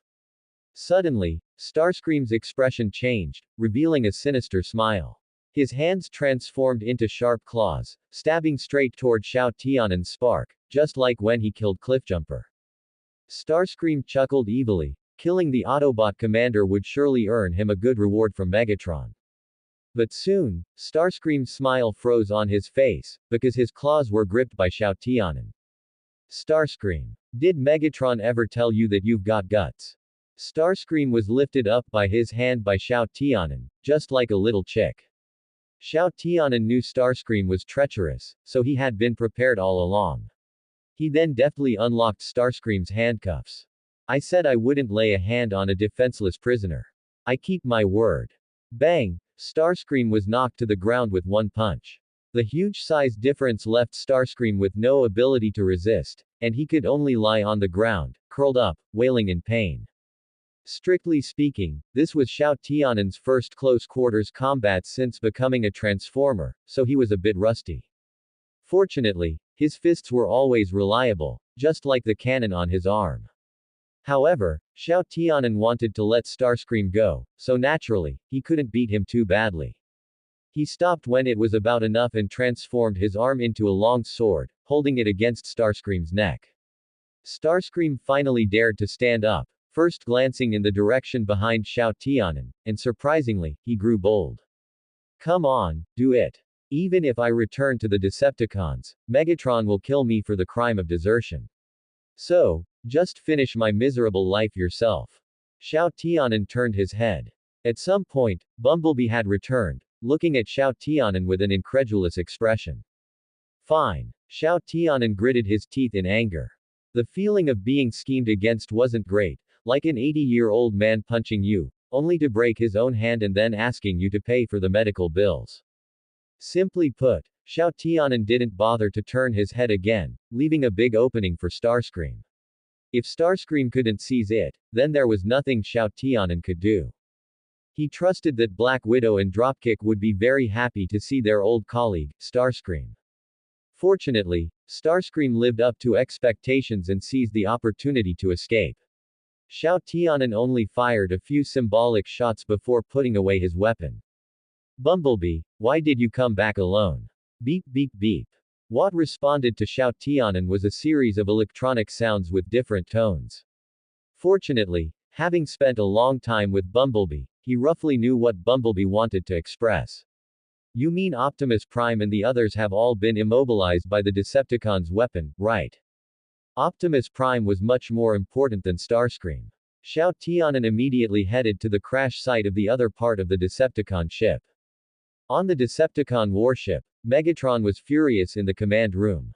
Suddenly, Starscream's expression changed, revealing a sinister smile. His hands transformed into sharp claws, stabbing straight toward Xiao Tianan's spark, just like when he killed Cliffjumper. Starscream chuckled evilly. Killing the Autobot commander would surely earn him a good reward from Megatron. But soon, Starscream's smile froze on his face, because his claws were gripped by Xiao Tianan. Starscream. Did Megatron ever tell you that you've got guts? Starscream was lifted up by his hand by Xiao Tianan, just like a little chick. Xiao Tianan knew Starscream was treacherous, so he had been prepared all along. He then deftly unlocked Starscream's handcuffs. I said I wouldn't lay a hand on a defenseless prisoner. I keep my word. Bang! Starscream was knocked to the ground with one punch. The huge size difference left Starscream with no ability to resist, and he could only lie on the ground, curled up, wailing in pain. Strictly speaking, this was Xiao Tianan's first close-quarters combat since becoming a Transformer, so he was a bit rusty. Fortunately, his fists were always reliable, just like the cannon on his arm. However, Xiao Tianan wanted to let Starscream go, so naturally, he couldn't beat him too badly. He stopped when it was about enough and transformed his arm into a long sword, holding it against Starscream's neck. Starscream finally dared to stand up, first glancing in the direction behind Xiao Tianan, and surprisingly, he grew bold. Come on, do it. Even if I return to the Decepticons, Megatron will kill me for the crime of desertion. So, just finish my miserable life yourself. Xiao Tianan turned his head. At some point, Bumblebee had returned, looking at Xiao Tianan with an incredulous expression. Fine. Xiao Tianan gritted his teeth in anger. The feeling of being schemed against wasn't great, like an 80-year-old man punching you, only to break his own hand and then asking you to pay for the medical bills. Simply put, Xiao Tianan didn't bother to turn his head again, leaving a big opening for Starscream. If Starscream couldn't seize it, then there was nothing Xiao Tianan could do. He trusted that Black Widow and Dropkick would be very happy to see their old colleague, Starscream. Fortunately, Starscream lived up to expectations and seized the opportunity to escape. Xiao Tianan only fired a few symbolic shots before putting away his weapon. Bumblebee, why did you come back alone? Beep beep beep. What responded to Xiao Tianan was a series of electronic sounds with different tones. Fortunately, having spent a long time with Bumblebee, he roughly knew what Bumblebee wanted to express. You mean Optimus Prime and the others have all been immobilized by the Decepticons' weapon, right? Optimus Prime was much more important than Starscream. Xiao Tianan immediately headed to the crash site of the other part of the Decepticon ship. On the Decepticon warship, Megatron was furious in the command room.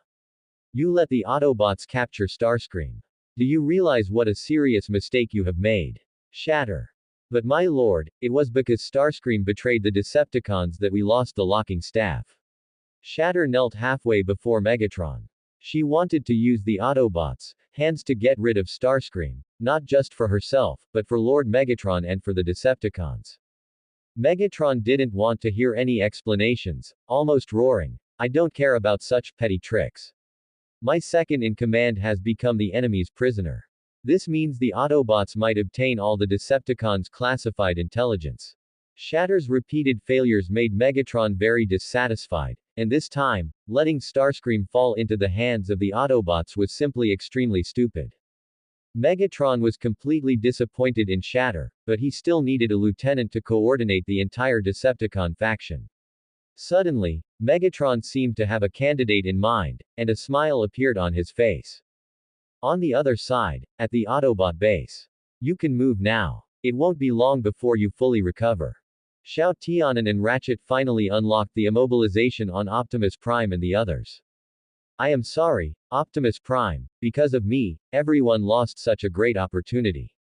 You let the Autobots capture Starscream. Do you realize what a serious mistake you have made? Shatter. But my lord, it was because Starscream betrayed the Decepticons that we lost the locking staff. Shatter knelt halfway before Megatron. She wanted to use the Autobots' hands to get rid of Starscream, not just for herself, but for Lord Megatron and for the Decepticons. Megatron didn't want to hear any explanations, almost roaring, I don't care about such petty tricks. My second in command has become the enemy's prisoner. This means the Autobots might obtain all the Decepticons' classified intelligence. Shatter's repeated failures made Megatron very dissatisfied, and this time, letting Starscream fall into the hands of the Autobots was simply extremely stupid. Megatron was completely disappointed in Shatter, but he still needed a lieutenant to coordinate the entire Decepticon faction. Suddenly, Megatron seemed to have a candidate in mind, and a smile appeared on his face. On the other side, at the Autobot base. You can move now. It won't be long before you fully recover. Xiao Tianan and Ratchet finally unlocked the immobilization on Optimus Prime and the others. I am sorry, Optimus Prime, because of me, everyone lost such a great opportunity.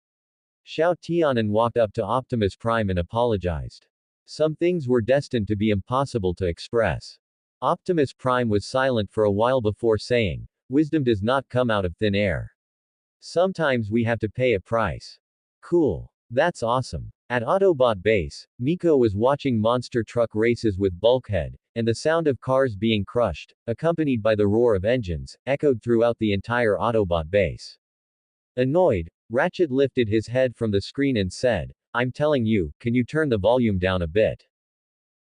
Xiao Tianan walked up to Optimus Prime and apologized. Some things were destined to be impossible to express. Optimus Prime was silent for a while before saying, wisdom does not come out of thin air. Sometimes we have to pay a price. Cool. That's awesome. At Autobot base, Miko was watching monster truck races with Bulkhead, and the sound of cars being crushed, accompanied by the roar of engines, echoed throughout the entire Autobot base. Annoyed, Ratchet lifted his head from the screen and said, I'm telling you, can you turn the volume down a bit?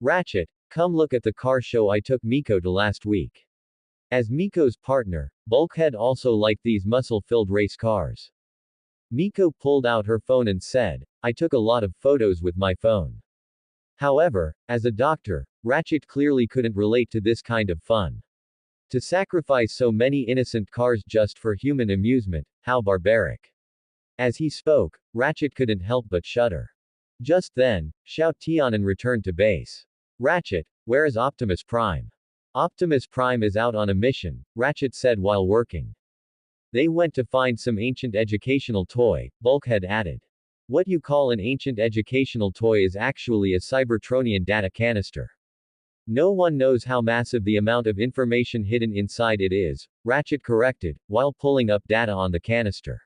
Ratchet, come look at the car show I took Miko to last week. As Miko's partner, Bulkhead also liked these muscle-filled race cars. Miko pulled out her phone and said, I took a lot of photos with my phone. However, as a doctor, Ratchet clearly couldn't relate to this kind of fun. To sacrifice so many innocent cars just for human amusement, how barbaric. As he spoke, Ratchet couldn't help but shudder. Just then, Xiao Tianan returned to base. Ratchet, where is Optimus Prime? Optimus Prime is out on a mission, Ratchet said while working. They went to find some ancient educational toy, Bulkhead added. What you call an ancient educational toy is actually a Cybertronian data canister. No one knows how massive the amount of information hidden inside it is, Ratchet corrected, while pulling up data on the canister.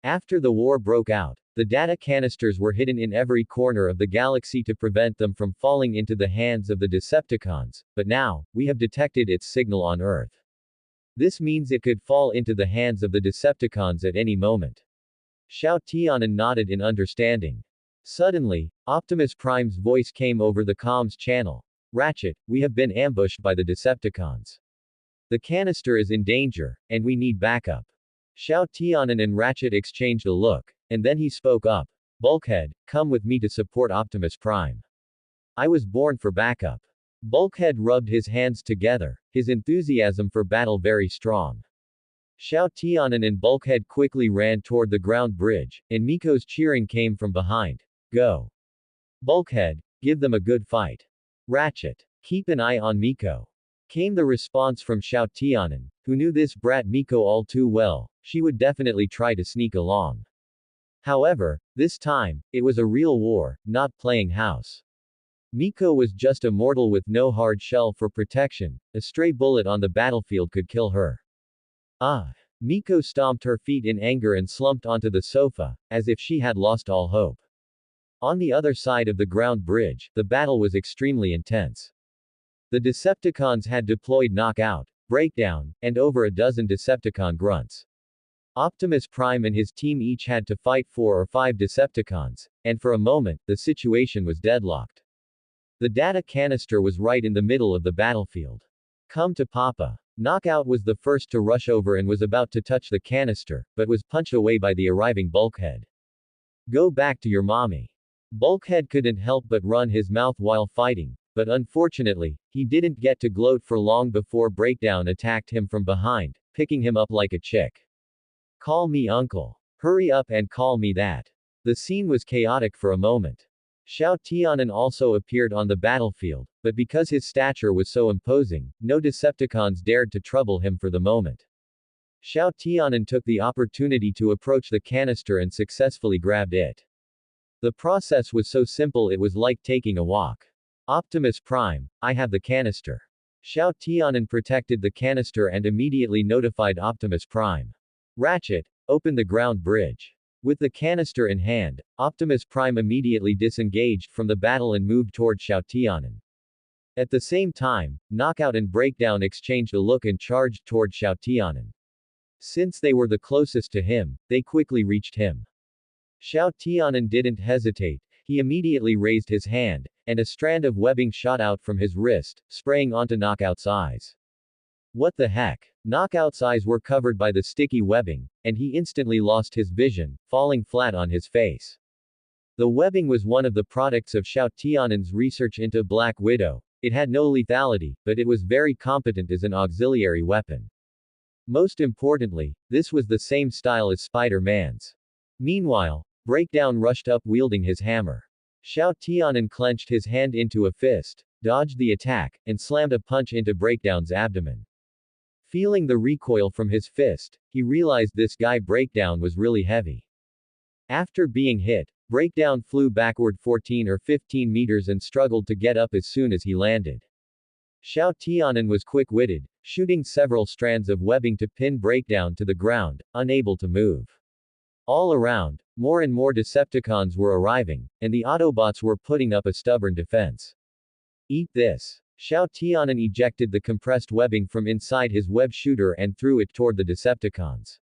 After the war broke out, the data canisters were hidden in every corner of the galaxy to prevent them from falling into the hands of the Decepticons, but now, we have detected its signal on Earth. This means it could fall into the hands of the Decepticons at any moment. Xiao Tianan nodded in understanding. Suddenly, Optimus Prime's voice came over the comms channel. Ratchet, we have been ambushed by the Decepticons. The canister is in danger, and we need backup. Xiao Tianan and Ratchet exchanged a look, and then he spoke up. Bulkhead, come with me to support Optimus Prime. I was born for backup. Bulkhead rubbed his hands together, his enthusiasm for battle very strong. Xiao Tianan and Bulkhead quickly ran toward the ground bridge, and Miko's cheering came from behind. Go. Bulkhead, give them a good fight. Ratchet, keep an eye on Miko. Came the response from Xiao Tianan, who knew this brat Miko all too well. She would definitely try to sneak along. However, this time, it was a real war, not playing house. Miko was just a mortal with no hard shell for protection. A stray bullet on the battlefield could kill her. Ah! Miko stomped her feet in anger and slumped onto the sofa, as if she had lost all hope. On the other side of the ground bridge, the battle was extremely intense. The Decepticons had deployed Knockout, Breakdown, and over a dozen Decepticon grunts. Optimus Prime and his team each had to fight 4 or 5 Decepticons, and for a moment, the situation was deadlocked. The data canister was right in the middle of the battlefield. Come to Papa. Knockout was the first to rush over and was about to touch the canister, but was punched away by the arriving Bulkhead. Go back to your mommy. Bulkhead couldn't help but run his mouth while fighting, but unfortunately, he didn't get to gloat for long before Breakdown attacked him from behind, picking him up like a chick. Call me uncle. Hurry up and call me that. The scene was chaotic for a moment. Xiao Tianan also appeared on the battlefield, but because his stature was so imposing, no Decepticons dared to trouble him for the moment. Xiao Tianan took the opportunity to approach the canister and successfully grabbed it. The process was so simple it was like taking a walk. Optimus Prime, I have the canister. Xiao Tianan protected the canister and immediately notified Optimus Prime. Ratchet, open the ground bridge. With the canister in hand, Optimus Prime immediately disengaged from the battle and moved toward Xiao Tianan. At the same time, Knockout and Breakdown exchanged a look and charged toward Xiao Tianan. Since they were the closest to him, they quickly reached him. Xiao Tianan didn't hesitate, he immediately raised his hand, and a strand of webbing shot out from his wrist, spraying onto Knockout's eyes. What the heck? Knockout's eyes were covered by the sticky webbing, and he instantly lost his vision, falling flat on his face. The webbing was one of the products of Xiao Tianan's research into Black Widow. It had no lethality, but it was very competent as an auxiliary weapon. Most importantly, this was the same style as Spider-Man's. Meanwhile, Breakdown rushed up wielding his hammer. Xiao Tianan clenched his hand into a fist, dodged the attack, and slammed a punch into Breakdown's abdomen. Feeling the recoil from his fist, he realized this guy Breakdown was really heavy. After being hit, Breakdown flew backward 14 or 15 meters and struggled to get up as soon as he landed. Xiao Tianan was quick-witted, shooting several strands of webbing to pin Breakdown to the ground, unable to move. All around, more and more Decepticons were arriving, and the Autobots were putting up a stubborn defense. Eat this. Xiao Tianan ejected the compressed webbing from inside his web shooter and threw it toward the Decepticons.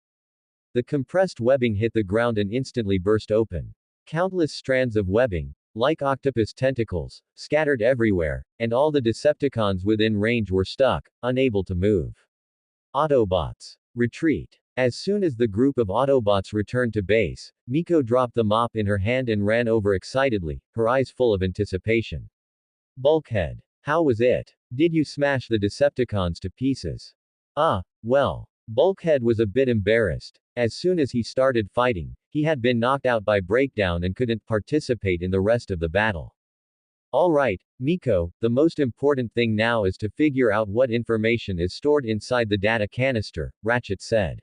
The compressed webbing hit the ground and instantly burst open. Countless strands of webbing, like octopus tentacles, scattered everywhere, and all the Decepticons within range were stuck, unable to move. Autobots. Retreat. As soon as the group of Autobots returned to base, Miko dropped the mop in her hand and ran over excitedly, her eyes full of anticipation. Bulkhead. How was it? Did you smash the Decepticons to pieces? Well. Bulkhead was a bit embarrassed. As soon as he started fighting, he had been knocked out by Breakdown and couldn't participate in the rest of the battle. Alright, Miko, the most important thing now is to figure out what information is stored inside the data canister, Ratchet said.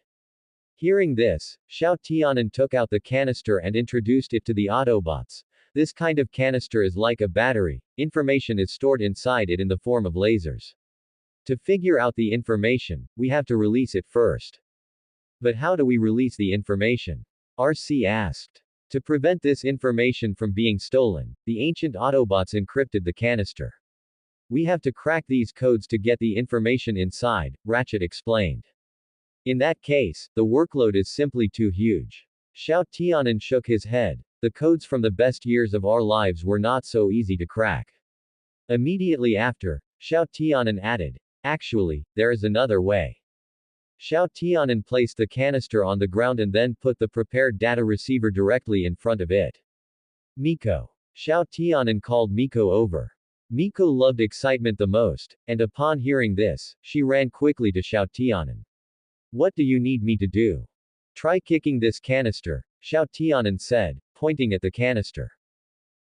Hearing this, Xiao Tianan took out the canister and introduced it to the Autobots. This kind of canister is like a battery. Information is stored inside it in the form of lasers. To figure out the information, we have to release it first. But how do we release the information? RC asked. To prevent this information from being stolen, the ancient Autobots encrypted the canister. We have to crack these codes to get the information inside, Ratchet explained. In that case, the workload is simply too huge. Xiao Tianan shook his head. The codes from the best years of our lives were not so easy to crack. Immediately after, Xiao Tianan added, actually, there is another way. Xiao Tianan placed the canister on the ground and then put the prepared data receiver directly in front of it. Miko. Xiao Tianan called Miko over. Miko loved excitement the most, and upon hearing this, she ran quickly to Xiao Tianan. What do you need me to do? Try kicking this canister, Xiao Tianan said, pointing at the canister.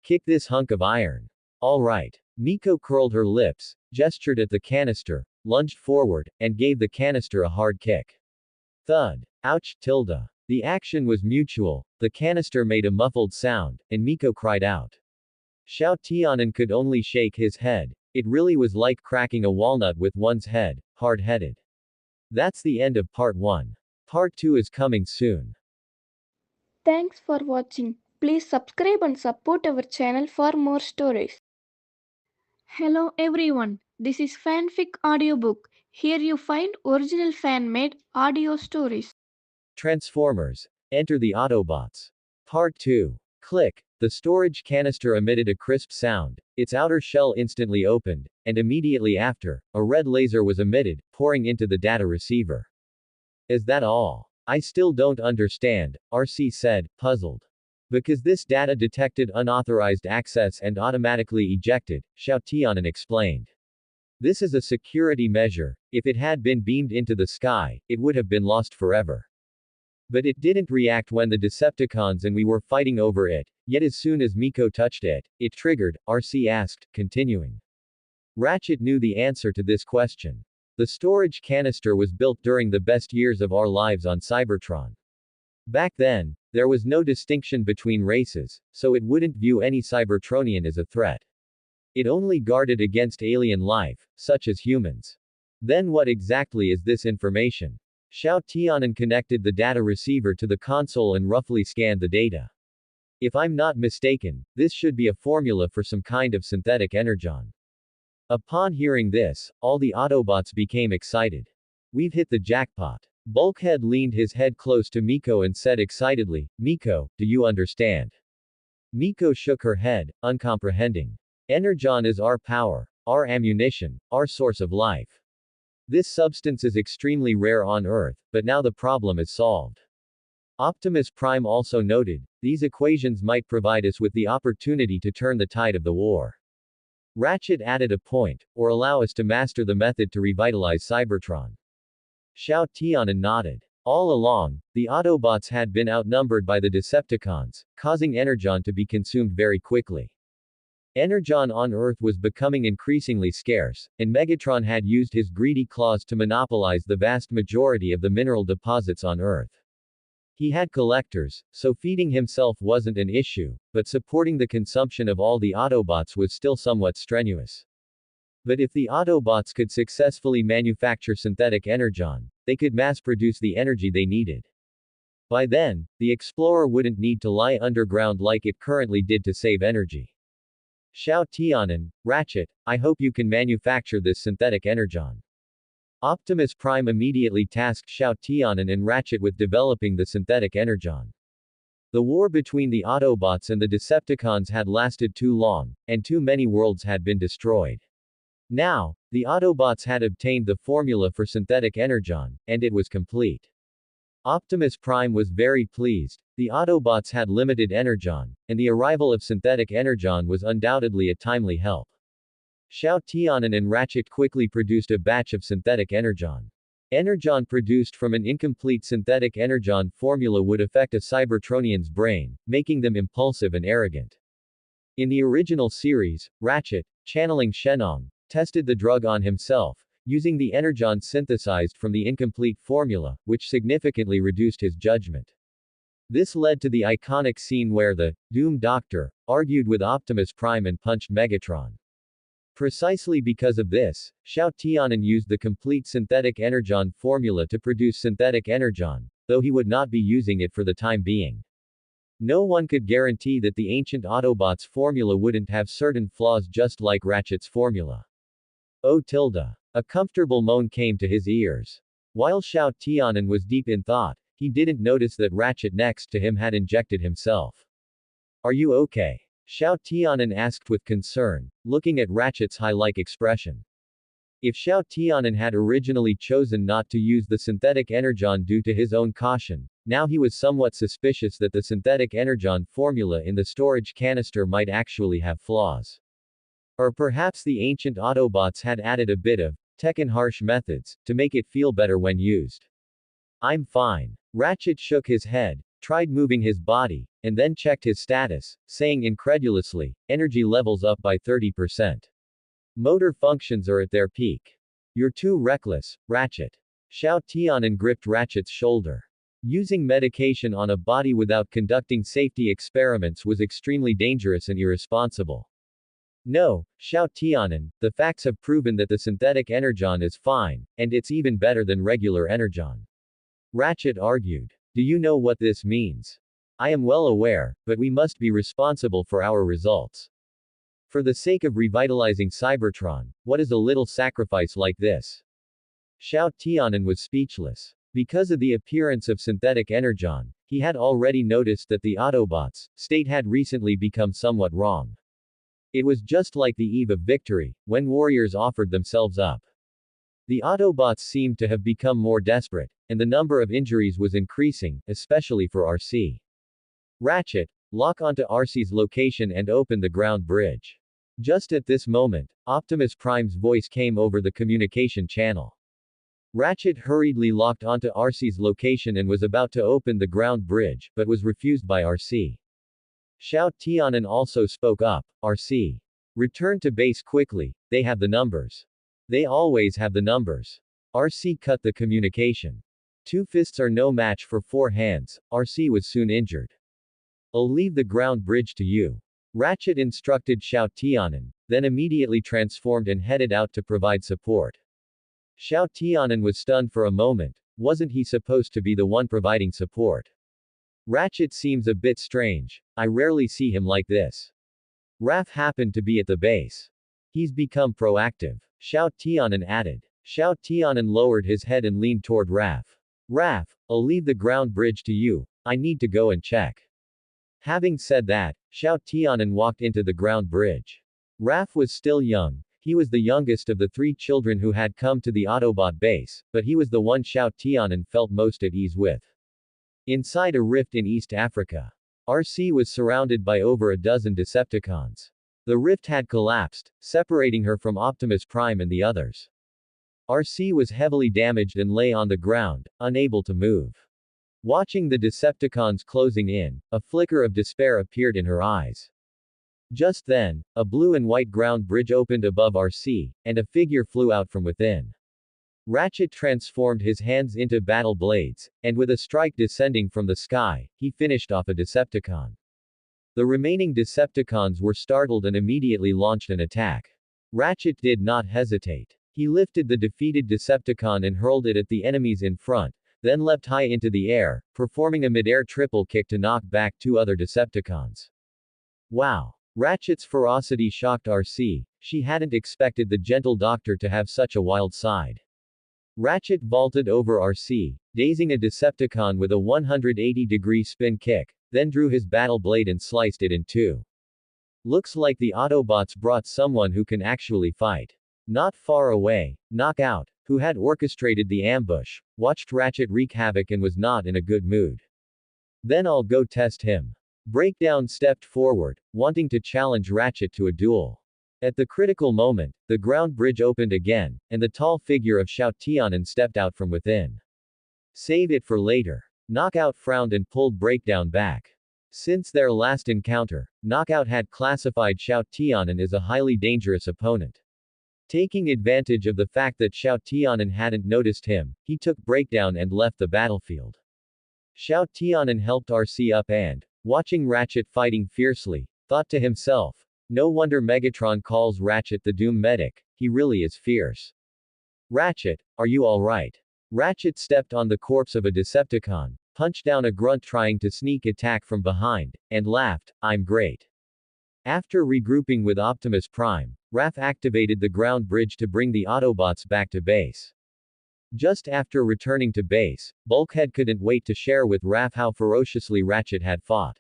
Kick this hunk of iron. All right. Miko curled her lips, gestured at the canister, lunged forward, and gave the canister a hard kick. Thud. Ouch, tilde. The action was mutual, the canister made a muffled sound, and Miko cried out. Xiao Tianan could only shake his head. It really was like cracking a walnut with one's head, hard-headed. That's the end of part 1. Part 2 is coming soon. Thanks for watching. Please subscribe and support our channel for more stories. Hello everyone, this is Fanfic Audiobook. Here you find original fan-made audio stories. Transformers. Enter the Autobots. Part 2. Click. The storage canister emitted a crisp sound, its outer shell instantly opened, and immediately after, a red laser was emitted, pouring into the data receiver. Is that all? I still don't understand, RC said, puzzled. Because this data detected unauthorized access and automatically ejected, Xiao Tianan explained. This is a security measure. If it had been beamed into the sky, it would have been lost forever. But it didn't react when the Decepticons and we were fighting over it, yet as soon as Miko touched it, it triggered, RC asked, continuing. Ratchet knew the answer to this question. The storage canister was built during the best years of our lives on Cybertron. Back then, there was no distinction between races, so it wouldn't view any Cybertronian as a threat. It only guarded against alien life, such as humans. Then what exactly is this information? Xiao Tianan connected the data receiver to the console and roughly scanned the data. If I'm not mistaken, this should be a formula for some kind of synthetic energon. Upon hearing this, all the Autobots became excited. We've hit the jackpot. Bulkhead leaned his head close to Miko and said excitedly, Miko, do you understand? Miko shook her head, uncomprehending. Energon is our power, our ammunition, our source of life. This substance is extremely rare on Earth, but now the problem is solved. Optimus Prime also noted, these equations might provide us with the opportunity to turn the tide of the war. Ratchet added a point, or allow us to master the method to revitalize Cybertron. Xiao Tianan nodded. All along, the Autobots had been outnumbered by the Decepticons, causing Energon to be consumed very quickly. Energon on Earth was becoming increasingly scarce, and Megatron had used his greedy claws to monopolize the vast majority of the mineral deposits on Earth. He had collectors, so feeding himself wasn't an issue, but supporting the consumption of all the Autobots was still somewhat strenuous. But if the Autobots could successfully manufacture synthetic energon, they could mass-produce the energy they needed. By then, the Explorer wouldn't need to lie underground like it currently did to save energy. Xiao Tianan, Ratchet, I hope you can manufacture this synthetic energon. Optimus Prime immediately tasked Xiao Tianan and Ratchet with developing the synthetic energon. The war between the Autobots and the Decepticons had lasted too long, and too many worlds had been destroyed. Now, the Autobots had obtained the formula for synthetic energon, and it was complete. Optimus Prime was very pleased. The Autobots had limited energon, and the arrival of synthetic energon was undoubtedly a timely help. Xiao Tianan and Ratchet quickly produced a batch of synthetic energon. Energon produced from an incomplete synthetic energon formula would affect a Cybertronian's brain, making them impulsive and arrogant. In the original series, Ratchet, channeling Shenong, tested the drug on himself, using the energon synthesized from the incomplete formula, which significantly reduced his judgment. This led to the iconic scene where the Doom Doctor argued with Optimus Prime and punched Megatron. Precisely because of this, Xiao Tianan used the complete synthetic energon formula to produce synthetic energon, though he would not be using it for the time being. No one could guarantee that the ancient Autobots' formula wouldn't have certain flaws just like Ratchet's formula. Oh tilde. A comfortable moan came to his ears. While Xiao Tianan was deep in thought, he didn't notice that Ratchet next to him had injected himself. Are you okay? Xiao Tianan asked with concern, looking at Ratchet's high-like expression. If Xiao Tianan had originally chosen not to use the synthetic energon due to his own caution, now he was somewhat suspicious that the synthetic energon formula in the storage canister might actually have flaws. Or perhaps the ancient Autobots had added a bit of tech and harsh methods to make it feel better when used. I'm fine. Ratchet shook his head, tried moving his body, and then checked his status, saying incredulously, energy levels up by 30%. Motor functions are at their peak. You're too reckless, Ratchet. Xiao Tianan gripped Ratchet's shoulder. Using medication on a body without conducting safety experiments was extremely dangerous and irresponsible. No, Xiao Tianan, the facts have proven that the synthetic energon is fine, and it's even better than regular energon. Ratchet argued. Do you know what this means? I am well aware, but we must be responsible for our results. For the sake of revitalizing Cybertron, what is a little sacrifice like this? Xiao Tianan was speechless. Because of the appearance of synthetic energon, he had already noticed that the Autobots' state had recently become somewhat wrong. It was just like the eve of victory, when warriors offered themselves up. The Autobots seemed to have become more desperate, and the number of injuries was increasing, especially for RC. Ratchet, lock onto RC's location and open the ground bridge. Just at this moment, Optimus Prime's voice came over the communication channel. Ratchet hurriedly locked onto RC's location and was about to open the ground bridge, but was refused by RC. Xiao Tianan also spoke up. RC. Return to base quickly, they have the numbers. They always have the numbers. RC cut the communication. Two fists are no match for four hands, RC was soon injured. I'll leave the ground bridge to you. Ratchet instructed Xiao Tianan, then immediately transformed and headed out to provide support. Xiao Tianan was stunned for a moment. Wasn't he supposed to be the one providing support? Ratchet seems a bit strange. I rarely see him like this. Raph happened to be at the base. He's become proactive. Xiao Tianan added. Xiao Tianan lowered his head and leaned toward Raph. Raph, I'll leave the ground bridge to you. I need to go and check. Having said that, Xiao Tianan walked into the ground bridge. Raph was still young. He was the youngest of the three children who had come to the Autobot base, but he was the one Xiao Tianan felt most at ease with. Inside a rift in East Africa, RC was surrounded by over a dozen Decepticons. The rift had collapsed, separating her from Optimus Prime and the others. RC was heavily damaged and lay on the ground, unable to move. Watching the Decepticons closing in, a flicker of despair appeared in her eyes. Just then, a blue and white ground bridge opened above RC, and a figure flew out from within. Ratchet transformed his hands into battle blades, and with a strike descending from the sky, he finished off a Decepticon. The remaining Decepticons were startled and immediately launched an attack. Ratchet did not hesitate. He lifted the defeated Decepticon and hurled it at the enemies in front, then leapt high into the air, performing a mid-air triple kick to knock back two other Decepticons. Wow! Ratchet's ferocity shocked RC. She hadn't expected the gentle doctor to have such a wild side. Ratchet vaulted over RC, dazing a Decepticon with a 180-degree spin kick, then drew his battle blade and sliced it in two. Looks like the Autobots brought someone who can actually fight. Not far away, Knockout, who had orchestrated the ambush, watched Ratchet wreak havoc and was not in a good mood. Then I'll go test him. Breakdown stepped forward, wanting to challenge Ratchet to a duel. At the critical moment, the ground bridge opened again, and the tall figure of Xiao Tianan stepped out from within. Save it for later. Knockout frowned and pulled Breakdown back. Since their last encounter, Knockout had classified Xiao Tianan as a highly dangerous opponent. Taking advantage of the fact that Xiao Tianan hadn't noticed him, he took Breakdown and left the battlefield. Xiao Tianan helped RC up and, watching Ratchet fighting fiercely, thought to himself, no wonder Megatron calls Ratchet the Doom Medic, he really is fierce. Ratchet, are you alright? Ratchet stepped on the corpse of a Decepticon, punched down a grunt trying to sneak attack from behind, and laughed, I'm great. After regrouping with Optimus Prime, Raph activated the ground bridge to bring the Autobots back to base. Just after returning to base, Bulkhead couldn't wait to share with Raph how ferociously Ratchet had fought.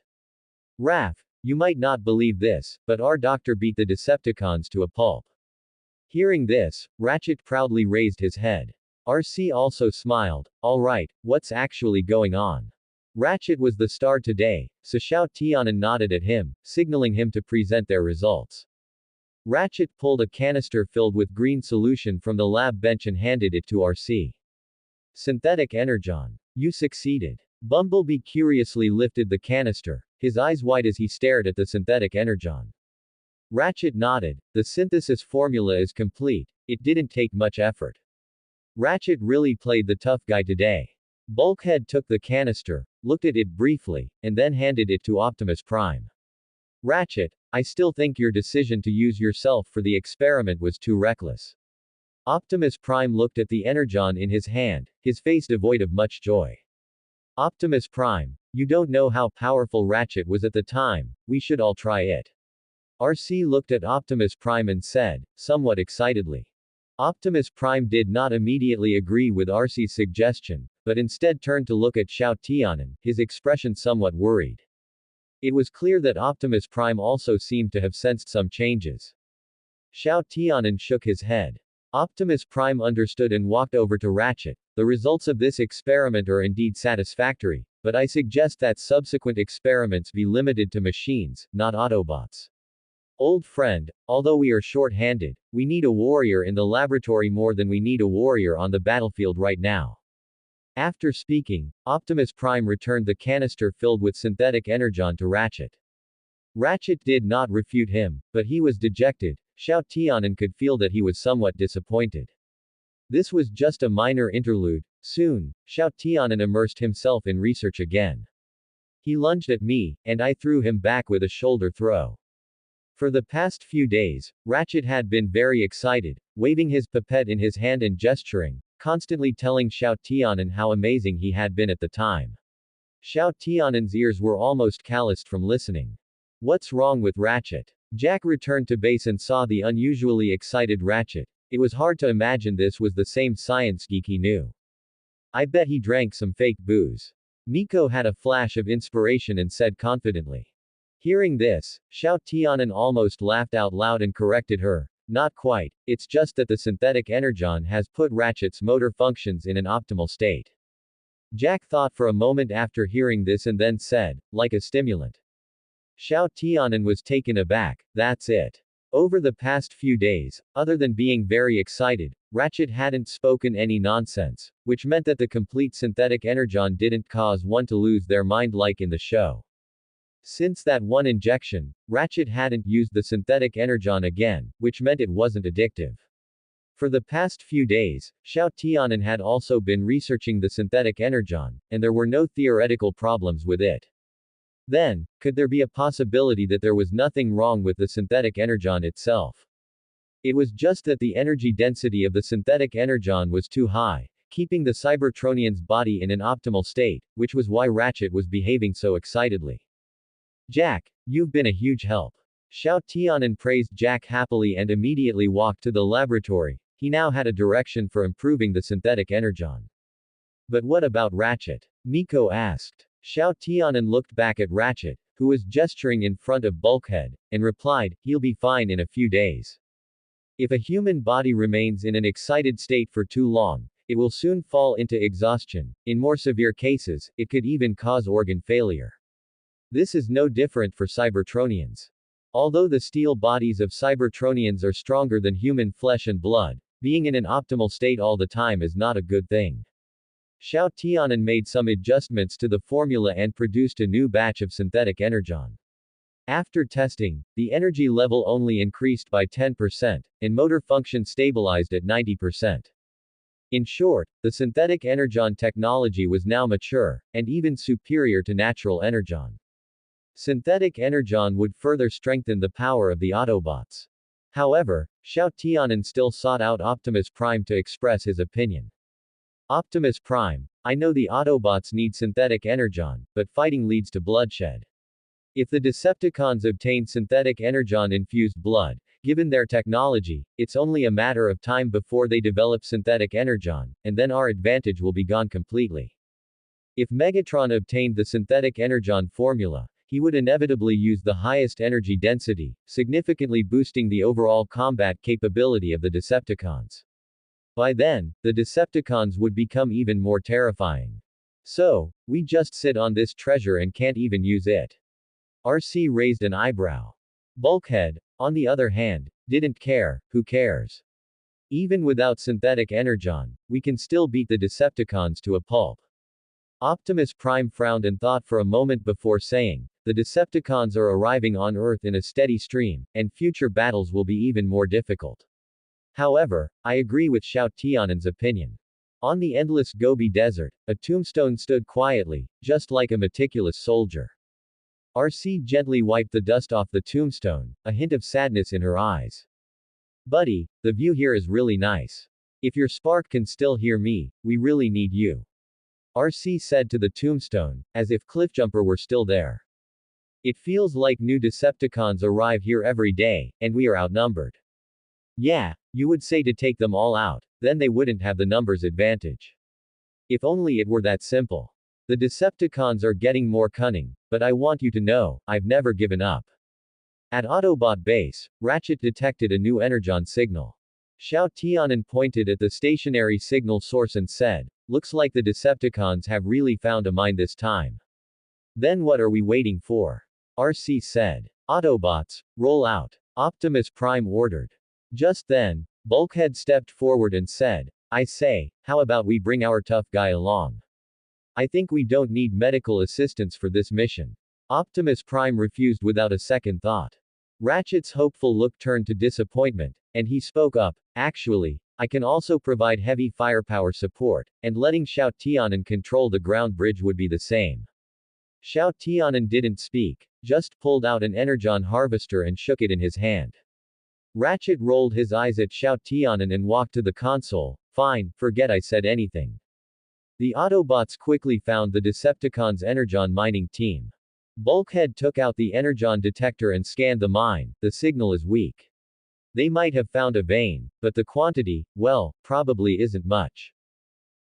Raph, you might not believe this, but our doctor beat the Decepticons to a pulp. Hearing this, Ratchet proudly raised his head. RC also smiled. Alright, what's actually going on? Ratchet was the star today, so Xiao Tianan nodded at him, signaling him to present their results. Ratchet pulled a canister filled with green solution from the lab bench and handed it to RC. Synthetic energon. You succeeded. Bumblebee curiously lifted the canister, his eyes wide as he stared at the synthetic energon. Ratchet nodded. The synthesis formula is complete. It didn't take much effort. Ratchet really played the tough guy today. Bulkhead took the canister, looked at it briefly, and then handed it to Optimus Prime. Ratchet, I still think your decision to use yourself for the experiment was too reckless. Optimus Prime looked at the energon in his hand, his face devoid of much joy. Optimus Prime, you don't know how powerful Ratchet was at the time, we should all try it. RC looked at Optimus Prime and said, somewhat excitedly. Optimus Prime did not immediately agree with RC's suggestion, but instead turned to look at Xiao Tianan, his expression somewhat worried. It was clear that Optimus Prime also seemed to have sensed some changes. Xiao Tianan shook his head. Optimus Prime understood and walked over to Ratchet. The results of this experiment are indeed satisfactory, but I suggest that subsequent experiments be limited to machines, not Autobots. Old friend, although we are short-handed, we need a warrior in the laboratory more than we need a warrior on the battlefield right now. After speaking, Optimus Prime returned the canister filled with synthetic energon to Ratchet. Ratchet did not refute him, but he was dejected. Xiao Tianan could feel that he was somewhat disappointed. This was just a minor interlude. Soon, Xiao Tianan immersed himself in research again. He lunged at me, and I threw him back with a shoulder throw. For the past few days, Ratchet had been very excited, waving his pipette in his hand and gesturing, constantly telling Xiao Tianan how amazing he had been at the time. Xiao Tianan's ears were almost calloused from listening. What's wrong with Ratchet? Jack returned to base and saw the unusually excited Ratchet. It was hard to imagine this was the same science geek he knew. I bet he drank some fake booze. Miko had a flash of inspiration and said confidently. Hearing this, Xiao Tianan almost laughed out loud and corrected her. Not quite, it's just that the synthetic energon has put Ratchet's motor functions in an optimal state. Jack thought for a moment after hearing this and then said, like a stimulant. Xiao Tianan was taken aback. That's it. Over the past few days, other than being very excited, Ratchet hadn't spoken any nonsense, which meant that the complete synthetic energon didn't cause one to lose their mind like in the show. Since that one injection, Ratchet hadn't used the synthetic energon again, which meant it wasn't addictive. For the past few days, Xiao Tianan had also been researching the synthetic energon, and there were no theoretical problems with it. Then, could there be a possibility that there was nothing wrong with the synthetic energon itself? It was just that the energy density of the synthetic energon was too high, keeping the Cybertronian's body in an optimal state, which was why Ratchet was behaving so excitedly. Jack, you've been a huge help. Xiao Tianan praised Jack happily and immediately walked to the laboratory. He now had a direction for improving the synthetic energon. But what about Ratchet? Miko asked. Xiao Tianan looked back at Ratchet, who was gesturing in front of Bulkhead, and replied, he'll be fine in a few days. If a human body remains in an excited state for too long, it will soon fall into exhaustion. In more severe cases, it could even cause organ failure. This is no different for Cybertronians. Although the steel bodies of Cybertronians are stronger than human flesh and blood, being in an optimal state all the time is not a good thing. Xiao Tianan made some adjustments to the formula and produced a new batch of synthetic energon. After testing, the energy level only increased by 10%, and motor function stabilized at 90%. In short, the synthetic energon technology was now mature, and even superior to natural energon. Synthetic energon would further strengthen the power of the Autobots. However, Xiao Tianan still sought out Optimus Prime to express his opinion. Optimus Prime, I know the Autobots need synthetic energon, but fighting leads to bloodshed. If the Decepticons obtain synthetic energon-infused blood, given their technology, it's only a matter of time before they develop synthetic energon, and then our advantage will be gone completely. If Megatron obtained the synthetic energon formula, he would inevitably use the highest energy density, significantly boosting the overall combat capability of the Decepticons. By then, the Decepticons would become even more terrifying. So, we just sit on this treasure and can't even use it. RC raised an eyebrow. Bulkhead, on the other hand, didn't care. Who cares? Even without synthetic energon, we can still beat the Decepticons to a pulp. Optimus Prime frowned and thought for a moment before saying, the Decepticons are arriving on Earth in a steady stream, and future battles will be even more difficult. However, I agree with Xiao Tianan's opinion. On the endless Gobi Desert, a tombstone stood quietly, just like a meticulous soldier. RC gently wiped the dust off the tombstone, a hint of sadness in her eyes. Buddy, the view here is really nice. If your spark can still hear me, we really need you. RC said to the tombstone, as if Cliffjumper were still there. It feels like new Decepticons arrive here every day, and we are outnumbered. Yeah, you would say to take them all out, then they wouldn't have the numbers advantage. If only it were that simple. The Decepticons are getting more cunning, but I want you to know, I've never given up. At Autobot base, Ratchet detected a new energon signal. Xiao Tianan pointed at the stationary signal source and said, looks like the Decepticons have really found a mine this time. Then what are we waiting for? RC said. Autobots, roll out. Optimus Prime ordered. Just then, Bulkhead stepped forward and said, I say, how about we bring our tough guy along? I think we don't need medical assistance for this mission. Optimus Prime refused without a second thought. Ratchet's hopeful look turned to disappointment, and he spoke up, actually, I can also provide heavy firepower support, and letting Xiao Tianan control the ground bridge would be the same. Xiao Tianan didn't speak, just pulled out an energon harvester and shook it in his hand. Ratchet rolled his eyes at Xiao Tianan and walked to the console. Fine, forget I said anything. The Autobots quickly found the Decepticons' energon mining team. Bulkhead took out the energon detector and scanned the mine. The signal is weak. They might have found a vein, but the quantity, well, probably isn't much.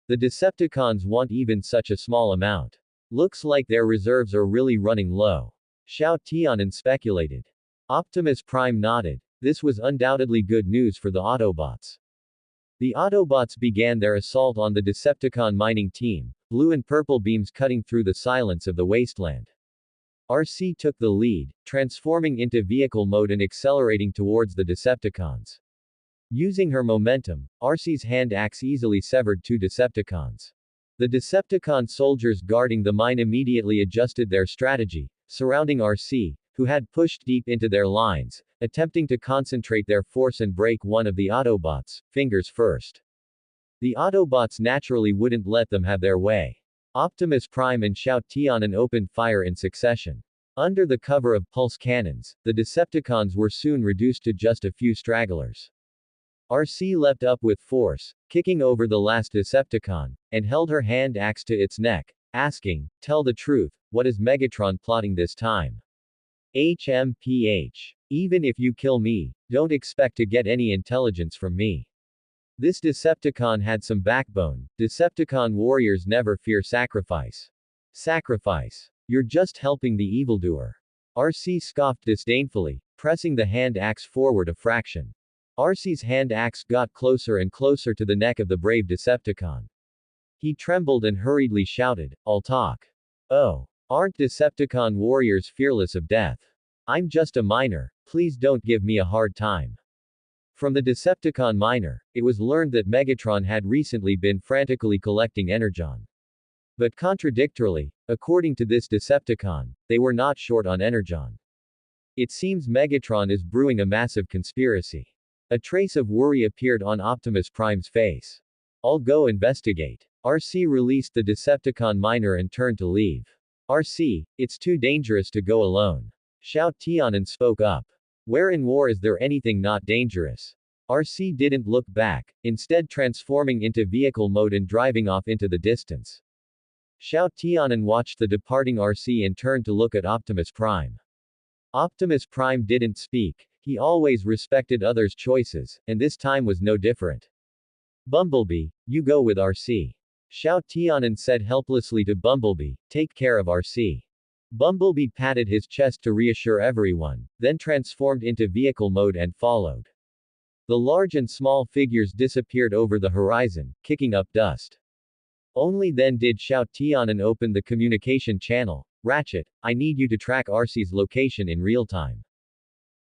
The Decepticons want even such a small amount. Looks like their reserves are really running low. Xiao Tianan speculated. Optimus Prime nodded. This was undoubtedly good news for the Autobots. The Autobots began their assault on the Decepticon mining team, blue and purple beams cutting through the silence of the wasteland. RC took the lead, transforming into vehicle mode and accelerating towards the Decepticons. Using her momentum, RC's hand axe easily severed two Decepticons. The Decepticon soldiers guarding the mine immediately adjusted their strategy, surrounding RC, who had pushed deep into their lines, attempting to concentrate their force and break one of the Autobots, fingers first. The Autobots naturally wouldn't let them have their way. Optimus Prime and Xiao Tianan opened fire in succession. Under the cover of pulse cannons, the Decepticons were soon reduced to just a few stragglers. RC leapt up with force, kicking over the last Decepticon, and held her hand axe to its neck, asking, tell the truth, what is Megatron plotting this time? HMPH. Even if you kill me, don't expect to get any intelligence from me. This Decepticon had some backbone. Decepticon warriors never fear sacrifice. Sacrifice. You're just helping the evildoer. RC scoffed disdainfully, pressing the hand axe forward a fraction. RC's hand axe got closer and closer to the neck of the brave Decepticon. He trembled and hurriedly shouted, I'll talk. Oh. Aren't Decepticon warriors fearless of death? I'm just a miner, please don't give me a hard time. From the Decepticon miner, it was learned that Megatron had recently been frantically collecting energon. But contradictorily, according to this Decepticon, they were not short on energon. It seems Megatron is brewing a massive conspiracy. A trace of worry appeared on Optimus Prime's face. I'll go investigate. RC released the Decepticon miner and turned to leave. RC, it's too dangerous to go alone. Xiao Tianan spoke up. Where in war is there anything not dangerous? RC didn't look back, instead transforming into vehicle mode and driving off into the distance. Xiao Tianan watched the departing RC and turned to look at Optimus Prime. Optimus Prime didn't speak. He always respected others' choices, and this time was no different. Bumblebee, you go with RC. Xiao Tianan said helplessly to Bumblebee, take care of RC. Bumblebee patted his chest to reassure everyone, then transformed into vehicle mode and followed. The large and small figures disappeared over the horizon, kicking up dust. Only then did Xiao Tianan open the communication channel. Ratchet, I need you to track RC's location in real time.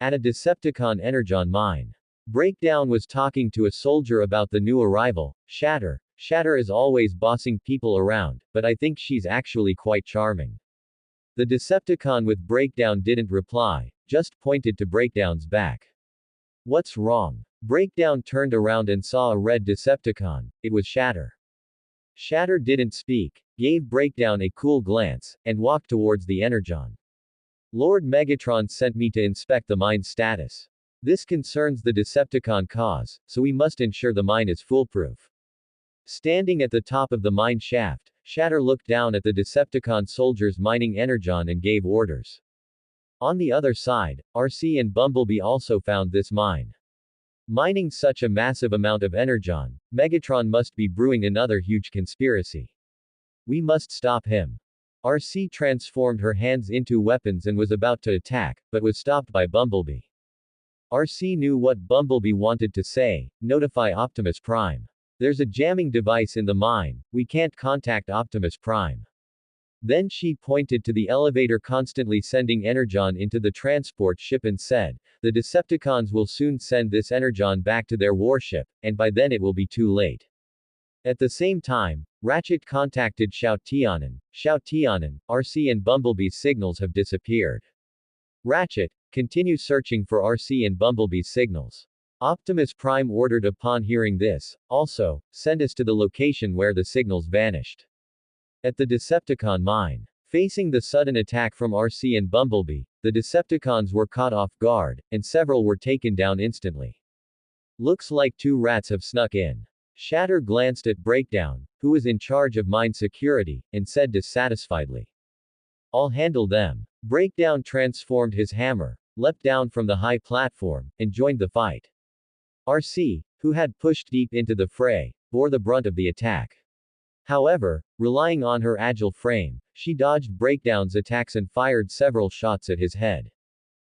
At a Decepticon Energon mine. Breakdown was talking to a soldier about the new arrival, Shatter. Shatter is always bossing people around, but I think she's actually quite charming. The Decepticon with Breakdown didn't reply, just pointed to Breakdown's back. What's wrong? Breakdown turned around and saw a red Decepticon. It was Shatter. Shatter didn't speak, gave Breakdown a cool glance, and walked towards the Energon. Lord Megatron sent me to inspect the mine's status. This concerns the Decepticon cause, so we must ensure the mine is foolproof. Standing at the top of the mine shaft, Shatter looked down at the Decepticon soldiers mining Energon and gave orders. On the other side, RC and Bumblebee also found this mine. Mining such a massive amount of Energon, Megatron must be brewing another huge conspiracy. We must stop him. RC transformed her hands into weapons and was about to attack, but was stopped by Bumblebee. RC knew what Bumblebee wanted to say, notify Optimus Prime. There's a jamming device in the mine, we can't contact Optimus Prime. Then she pointed to the elevator constantly sending Energon into the transport ship and said, the Decepticons will soon send this Energon back to their warship, and by then it will be too late. At the same time, Ratchet contacted Xiao Tianan. Xiao Tianan, RC and Bumblebee's signals have disappeared. Ratchet, continue searching for RC and Bumblebee's signals. Optimus Prime ordered upon hearing this, also, send us to the location where the signals vanished. At the Decepticon mine. Facing the sudden attack from RC and Bumblebee, the Decepticons were caught off guard, and several were taken down instantly. Looks like 2 rats have snuck in. Shatter glanced at Breakdown, who was in charge of mine security, and said dissatisfiedly. I'll handle them. Breakdown transformed his hammer, leapt down from the high platform, and joined the fight. RC, who had pushed deep into the fray, bore the brunt of the attack. However, relying on her agile frame, she dodged Breakdown's attacks and fired several shots at his head.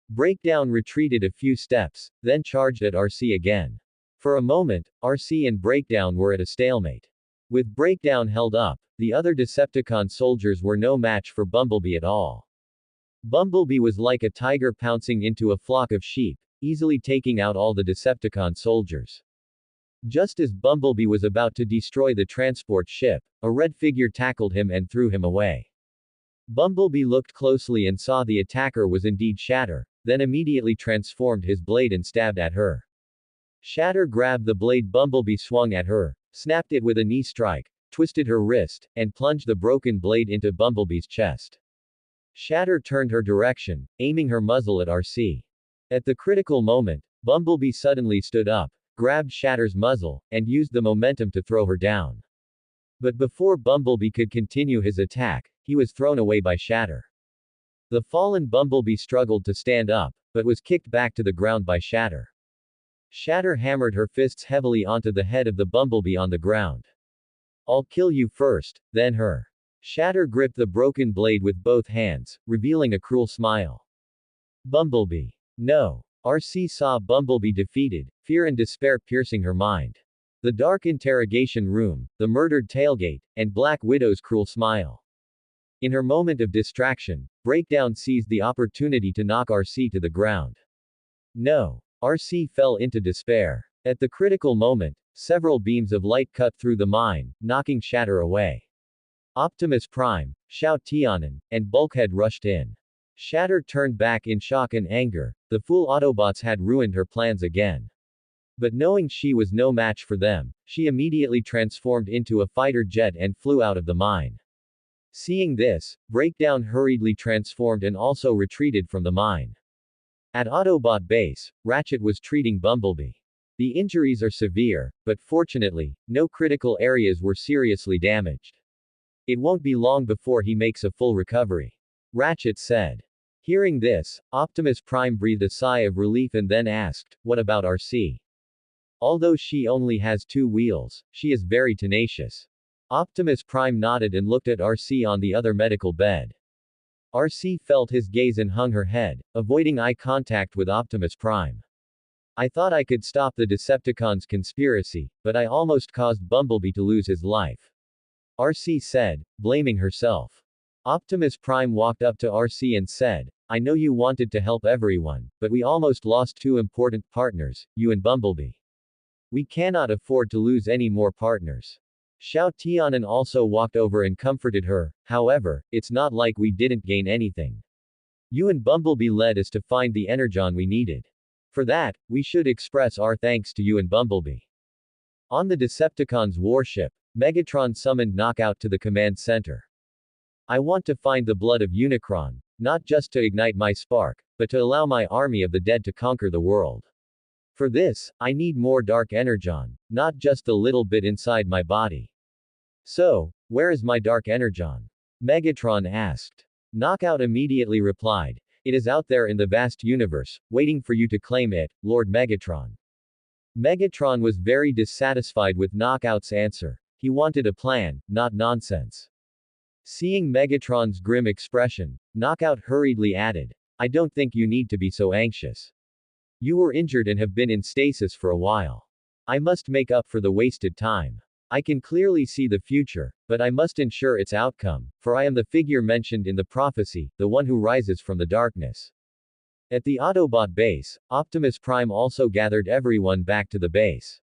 Breakdown retreated a few steps, then charged at RC again. For a moment, RC and Breakdown were at a stalemate. With Breakdown held up, the other Decepticon soldiers were no match for Bumblebee at all. Bumblebee was like a tiger pouncing into a flock of sheep, easily taking out all the Decepticon soldiers. Just as Bumblebee was about to destroy the transport ship, a red figure tackled him and threw him away. Bumblebee looked closely and saw the attacker was indeed Shatter, then immediately transformed his blade and stabbed at her. Shatter grabbed the blade Bumblebee swung at her, snapped it with a knee strike, twisted her wrist, and plunged the broken blade into Bumblebee's chest. Shatter turned her direction, aiming her muzzle at RC. At the critical moment, Bumblebee suddenly stood up, grabbed Shatter's muzzle, and used the momentum to throw her down. But before Bumblebee could continue his attack, he was thrown away by Shatter. The fallen Bumblebee struggled to stand up, but was kicked back to the ground by Shatter. Shatter hammered her fists heavily onto the head of the Bumblebee on the ground. I'll kill you first, then her. Shatter gripped the broken blade with both hands, revealing a cruel smile. Bumblebee. No. RC saw Bumblebee defeated, fear and despair piercing her mind. The dark interrogation room, the murdered tailgate, and Black Widow's cruel smile. In her moment of distraction, Breakdown seized the opportunity to knock RC to the ground. No. RC fell into despair. At the critical moment, several beams of light cut through the mine, knocking Shatter away. Optimus Prime, Xiao Tianan, and Bulkhead rushed in. Shatter turned back in shock and anger. The fool Autobots had ruined her plans again. But knowing she was no match for them, she immediately transformed into a fighter jet and flew out of the mine. Seeing this, Breakdown hurriedly transformed and also retreated from the mine. At Autobot base, Ratchet was treating Bumblebee. The injuries are severe, but fortunately, no critical areas were seriously damaged. It won't be long before he makes a full recovery. Ratchet said. Hearing this, Optimus Prime breathed a sigh of relief and then asked, what about RC? Although she only has 2 wheels, she is very tenacious. Optimus Prime nodded and looked at RC on the other medical bed. RC felt his gaze and hung her head, avoiding eye contact with Optimus Prime. I thought I could stop the Decepticons' conspiracy, but I almost caused Bumblebee to lose his life. RC said, blaming herself. Optimus Prime walked up to RC and said, I know you wanted to help everyone, but we almost lost two important partners, you and Bumblebee. We cannot afford to lose any more partners. Xiao Tianan also walked over and comforted her, however, it's not like we didn't gain anything. You and Bumblebee led us to find the energon we needed. For that, we should express our thanks to you and Bumblebee. On the Decepticons' warship, Megatron summoned Knockout to the command center. I want to find the blood of Unicron, not just to ignite my spark, but to allow my army of the dead to conquer the world. For this, I need more dark energon, not just the little bit inside my body. So, where is my dark energon? Megatron asked. Knockout immediately replied, it is out there in the vast universe, waiting for you to claim it, Lord Megatron. Megatron was very dissatisfied with Knockout's answer. He wanted a plan, not nonsense. Seeing Megatron's grim expression, Knockout hurriedly added, I don't think you need to be so anxious. You were injured and have been in stasis for a while. I must make up for the wasted time. I can clearly see the future, but I must ensure its outcome, for I am the figure mentioned in the prophecy, the one who rises from the darkness. At the Autobot base, Optimus Prime also gathered everyone back to the base.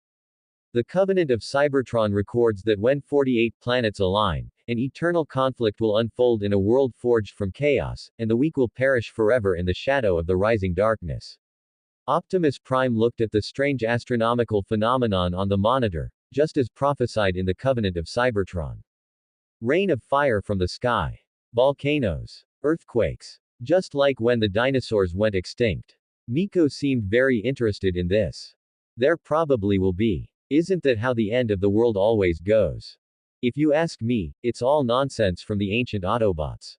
The Covenant of Cybertron records that when 48 planets align, an eternal conflict will unfold in a world forged from chaos, and the weak will perish forever in the shadow of the rising darkness. Optimus Prime looked at the strange astronomical phenomenon on the monitor, just as prophesied in the Covenant of Cybertron. Rain of fire from the sky. Volcanoes. Earthquakes. Just like when the dinosaurs went extinct. Miko seemed very interested in this. There probably will be. Isn't that how the end of the world always goes? If you ask me, it's all nonsense from the ancient Autobots.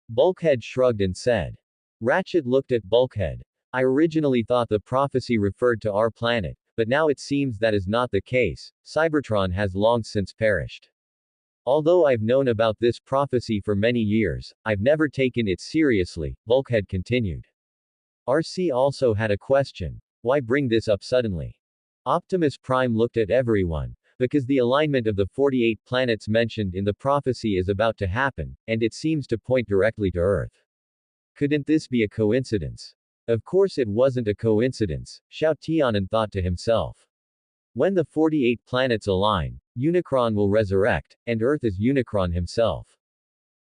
Bulkhead shrugged and said. Ratchet looked at Bulkhead. I originally thought the prophecy referred to our planet, but now it seems that is not the case. Cybertron has long since perished. Although I've known about this prophecy for many years, I've never taken it seriously, Bulkhead continued. RC also had a question. Why bring this up suddenly? Optimus Prime looked at everyone, because the alignment of the 48 planets mentioned in the prophecy is about to happen, and it seems to point directly to Earth. Couldn't this be a coincidence? Of course it wasn't a coincidence, Xiao Tianan thought to himself. When the 48 planets align, Unicron will resurrect, and Earth is Unicron himself.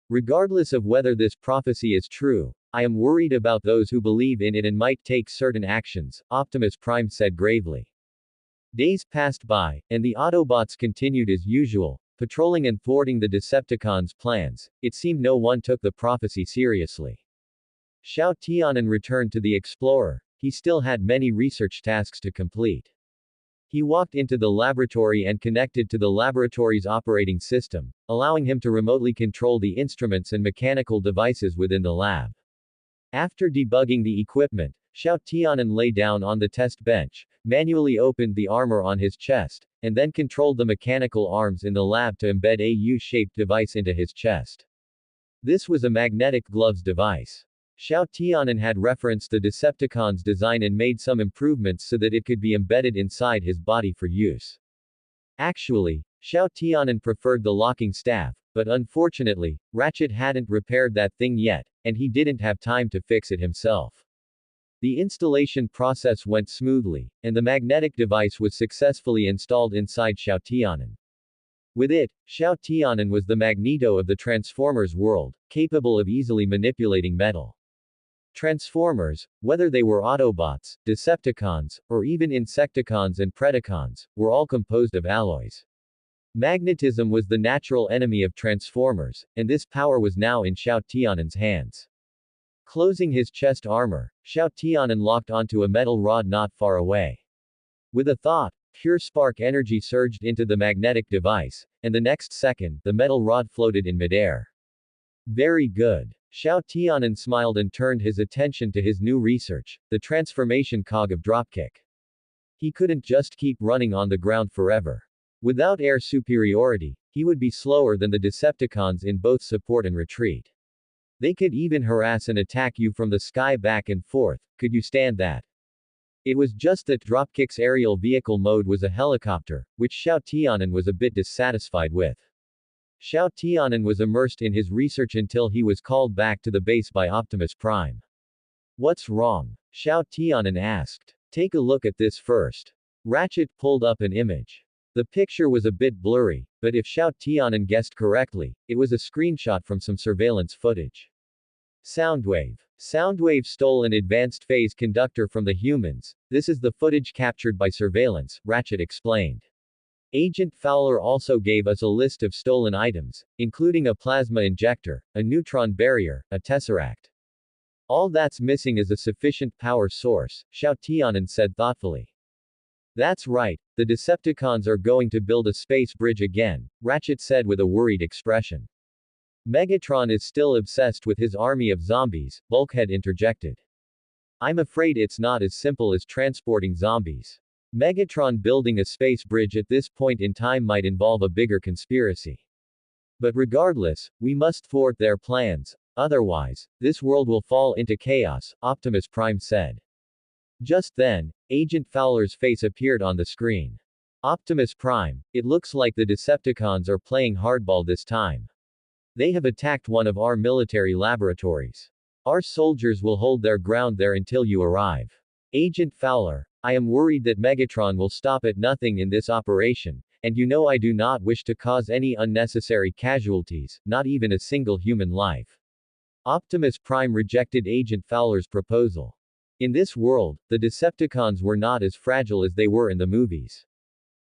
Regardless of whether this prophecy is true, I am worried about those who believe in it and might take certain actions, Optimus Prime said gravely. Days passed by, and the Autobots continued as usual, patrolling and thwarting the Decepticons' plans. It seemed no one took the prophecy seriously. Xiao Tianan returned to the Explorer. He still had many research tasks to complete. He walked into the laboratory and connected to the laboratory's operating system, allowing him to remotely control the instruments and mechanical devices within the lab. After debugging the equipment, Xiao Tianan lay down on the test bench, manually opened the armor on his chest, and then controlled the mechanical arms in the lab to embed a U-shaped device into his chest. This was a magnetic gloves device. Xiao Tianan had referenced the Decepticons' design and made some improvements so that it could be embedded inside his body for use. Actually, Xiao Tianan preferred the locking staff, but unfortunately, Ratchet hadn't repaired that thing yet, and he didn't have time to fix it himself. The installation process went smoothly, and the magnetic device was successfully installed inside Xiao Tianan. With it, Xiao Tianan was the Magneto of the Transformers world, capable of easily manipulating metal. Transformers, whether they were Autobots, Decepticons, or even Insecticons and Predacons, were all composed of alloys. Magnetism was the natural enemy of Transformers, and this power was now in Xiao Tianan's hands. Closing his chest armor, Xiao Tianan locked onto a metal rod not far away. With a thought, pure spark energy surged into the magnetic device, and the next second, the metal rod floated in midair. Very good. Xiao Tianan smiled and turned his attention to his new research, the transformation cog of dropkick. He couldn't just keep running on the ground forever. Without air superiority, he would be slower than the Decepticons in both support and retreat. They could even harass and attack you from the sky back and forth. Could you stand that? It was just that Dropkick's aerial vehicle mode was a helicopter, which Xiao Tianan was a bit dissatisfied with. Xiao Tianan was immersed in his research until he was called back to the base by Optimus Prime. What's wrong? Xiao Tianan asked. Take a look at this first. Ratchet pulled up an image. The picture was a bit blurry, but if Xiao Tianan guessed correctly, it was a screenshot from some surveillance footage. Soundwave. Soundwave stole an advanced phase conductor from the humans. This is the footage captured by surveillance, Ratchet explained. Agent Fowler also gave us a list of stolen items, including a plasma injector, a neutron barrier, a tesseract. All that's missing is a sufficient power source, Xiao Tianan said thoughtfully. That's right, the Decepticons are going to build a space bridge again, Ratchet said with a worried expression. Megatron is still obsessed with his army of zombies, Bulkhead interjected. I'm afraid it's not as simple as transporting zombies. Megatron building a space bridge at this point in time might involve a bigger conspiracy. But regardless, we must thwart their plans, otherwise, this world will fall into chaos, Optimus Prime said. Just then, Agent Fowler's face appeared on the screen. Optimus Prime, it looks like the Decepticons are playing hardball this time. They have attacked one of our military laboratories. Our soldiers will hold their ground there until you arrive. Agent Fowler, I am worried that Megatron will stop at nothing in this operation, and you know I do not wish to cause any unnecessary casualties, not even a single human life. Optimus Prime rejected Agent Fowler's proposal. In this world, the Decepticons were not as fragile as they were in the movies.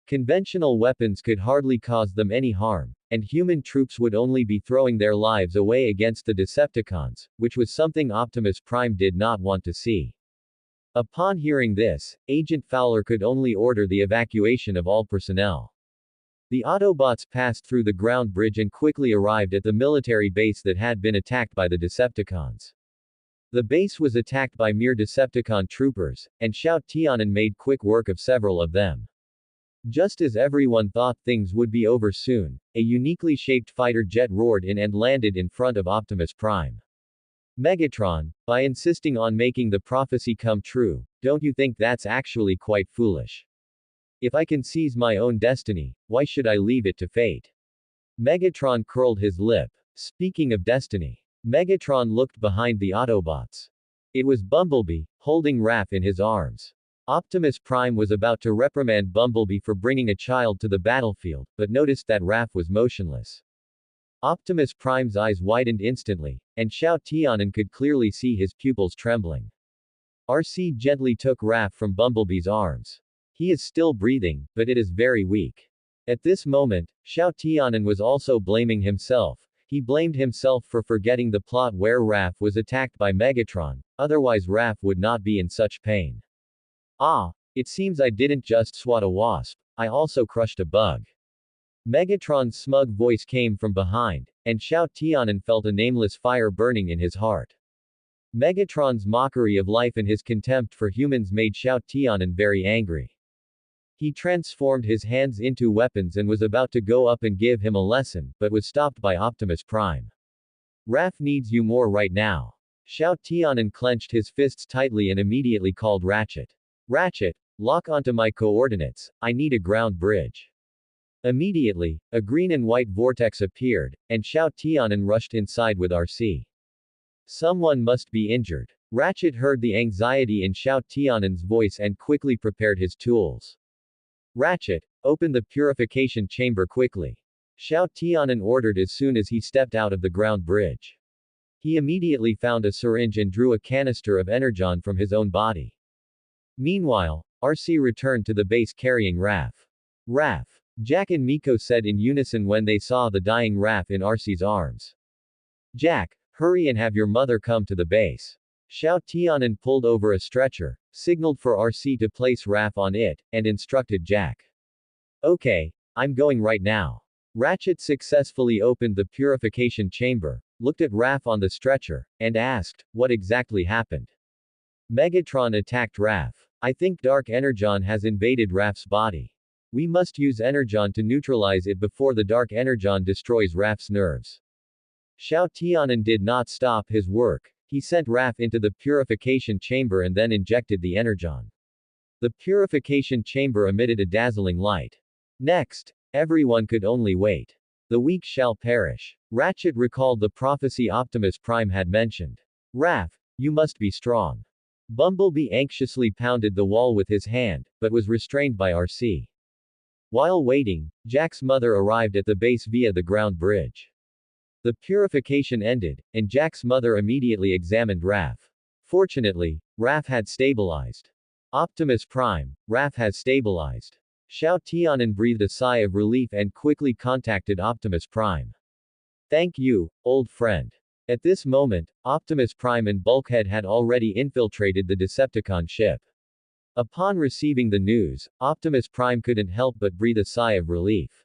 Conventional weapons could hardly cause them any harm, and human troops would only be throwing their lives away against the Decepticons, which was something Optimus Prime did not want to see. Upon hearing this, Agent Fowler could only order the evacuation of all personnel. The Autobots passed through the ground bridge and quickly arrived at the military base that had been attacked by the Decepticons. The base was attacked by mere Decepticon troopers, and Xiao Tianan made quick work of several of them. Just as everyone thought things would be over soon, a uniquely shaped fighter jet roared in and landed in front of Optimus Prime. Megatron, by insisting on making the prophecy come true, don't you think that's actually quite foolish? If I can seize my own destiny, why should I leave it to fate? Megatron curled his lip. Speaking of destiny. Megatron looked behind the Autobots. It was Bumblebee, holding Raph in his arms. Optimus Prime was about to reprimand Bumblebee for bringing a child to the battlefield, but noticed that Raph was motionless. Optimus Prime's eyes widened instantly, and Xiao Tianan could clearly see his pupils trembling. RC gently took Raph from Bumblebee's arms. He is still breathing, but it is very weak. At this moment, Xiao Tianan was also blaming himself. He blamed himself for forgetting the plot where Raph was attacked by Megatron, otherwise Raph would not be in such pain. Ah, it seems I didn't just swat a wasp, I also crushed a bug. Megatron's smug voice came from behind, and Xiao Tianan felt a nameless fire burning in his heart. Megatron's mockery of life and his contempt for humans made Xiao Tianan very angry. He transformed his hands into weapons and was about to go up and give him a lesson, but was stopped by Optimus Prime. Raph needs you more right now. Xiao Tianan clenched his fists tightly and immediately called Ratchet. Ratchet, lock onto my coordinates, I need a ground bridge. Immediately, a green and white vortex appeared, and Xiao Tianan rushed inside with RC. Someone must be injured. Ratchet heard the anxiety in Xiao Tianan's voice and quickly prepared his tools. Ratchet, open the purification chamber quickly. Xiao Tianan ordered as soon as he stepped out of the ground bridge. He immediately found a syringe and drew a canister of energon from his own body. Meanwhile, RC returned to the base carrying Raph. Raph. Jack and Miko said in unison when they saw the dying Raph in RC's arms. Jack, hurry and have your mother come to the base. Xiao Tianan pulled over a stretcher, signaled for RC to place Raph on it, and instructed Jack. Okay, I'm going right now. Ratchet successfully opened the purification chamber, looked at Raph on the stretcher, and asked, what exactly happened? Megatron attacked Raph. I think Dark Energon has invaded Raph's body. We must use Energon to neutralize it before the Dark Energon destroys Raph's nerves. Xiao Tianan did not stop his work. He sent Raph into the purification chamber and then injected the energon. The purification chamber emitted a dazzling light. Next, everyone could only wait. The weak shall perish. Ratchet recalled the prophecy Optimus Prime had mentioned. Raph, you must be strong. Bumblebee anxiously pounded the wall with his hand, but was restrained by RC. While waiting, Jack's mother arrived at the base via the ground bridge. The purification ended, and Jack's mother immediately examined Raph. Fortunately, Raph had stabilized. Optimus Prime, Raph has stabilized. Xiao Tianan breathed a sigh of relief and quickly contacted Optimus Prime. Thank you, old friend. At this moment, Optimus Prime and Bulkhead had already infiltrated the Decepticon ship. Upon receiving the news, Optimus Prime couldn't help but breathe a sigh of relief.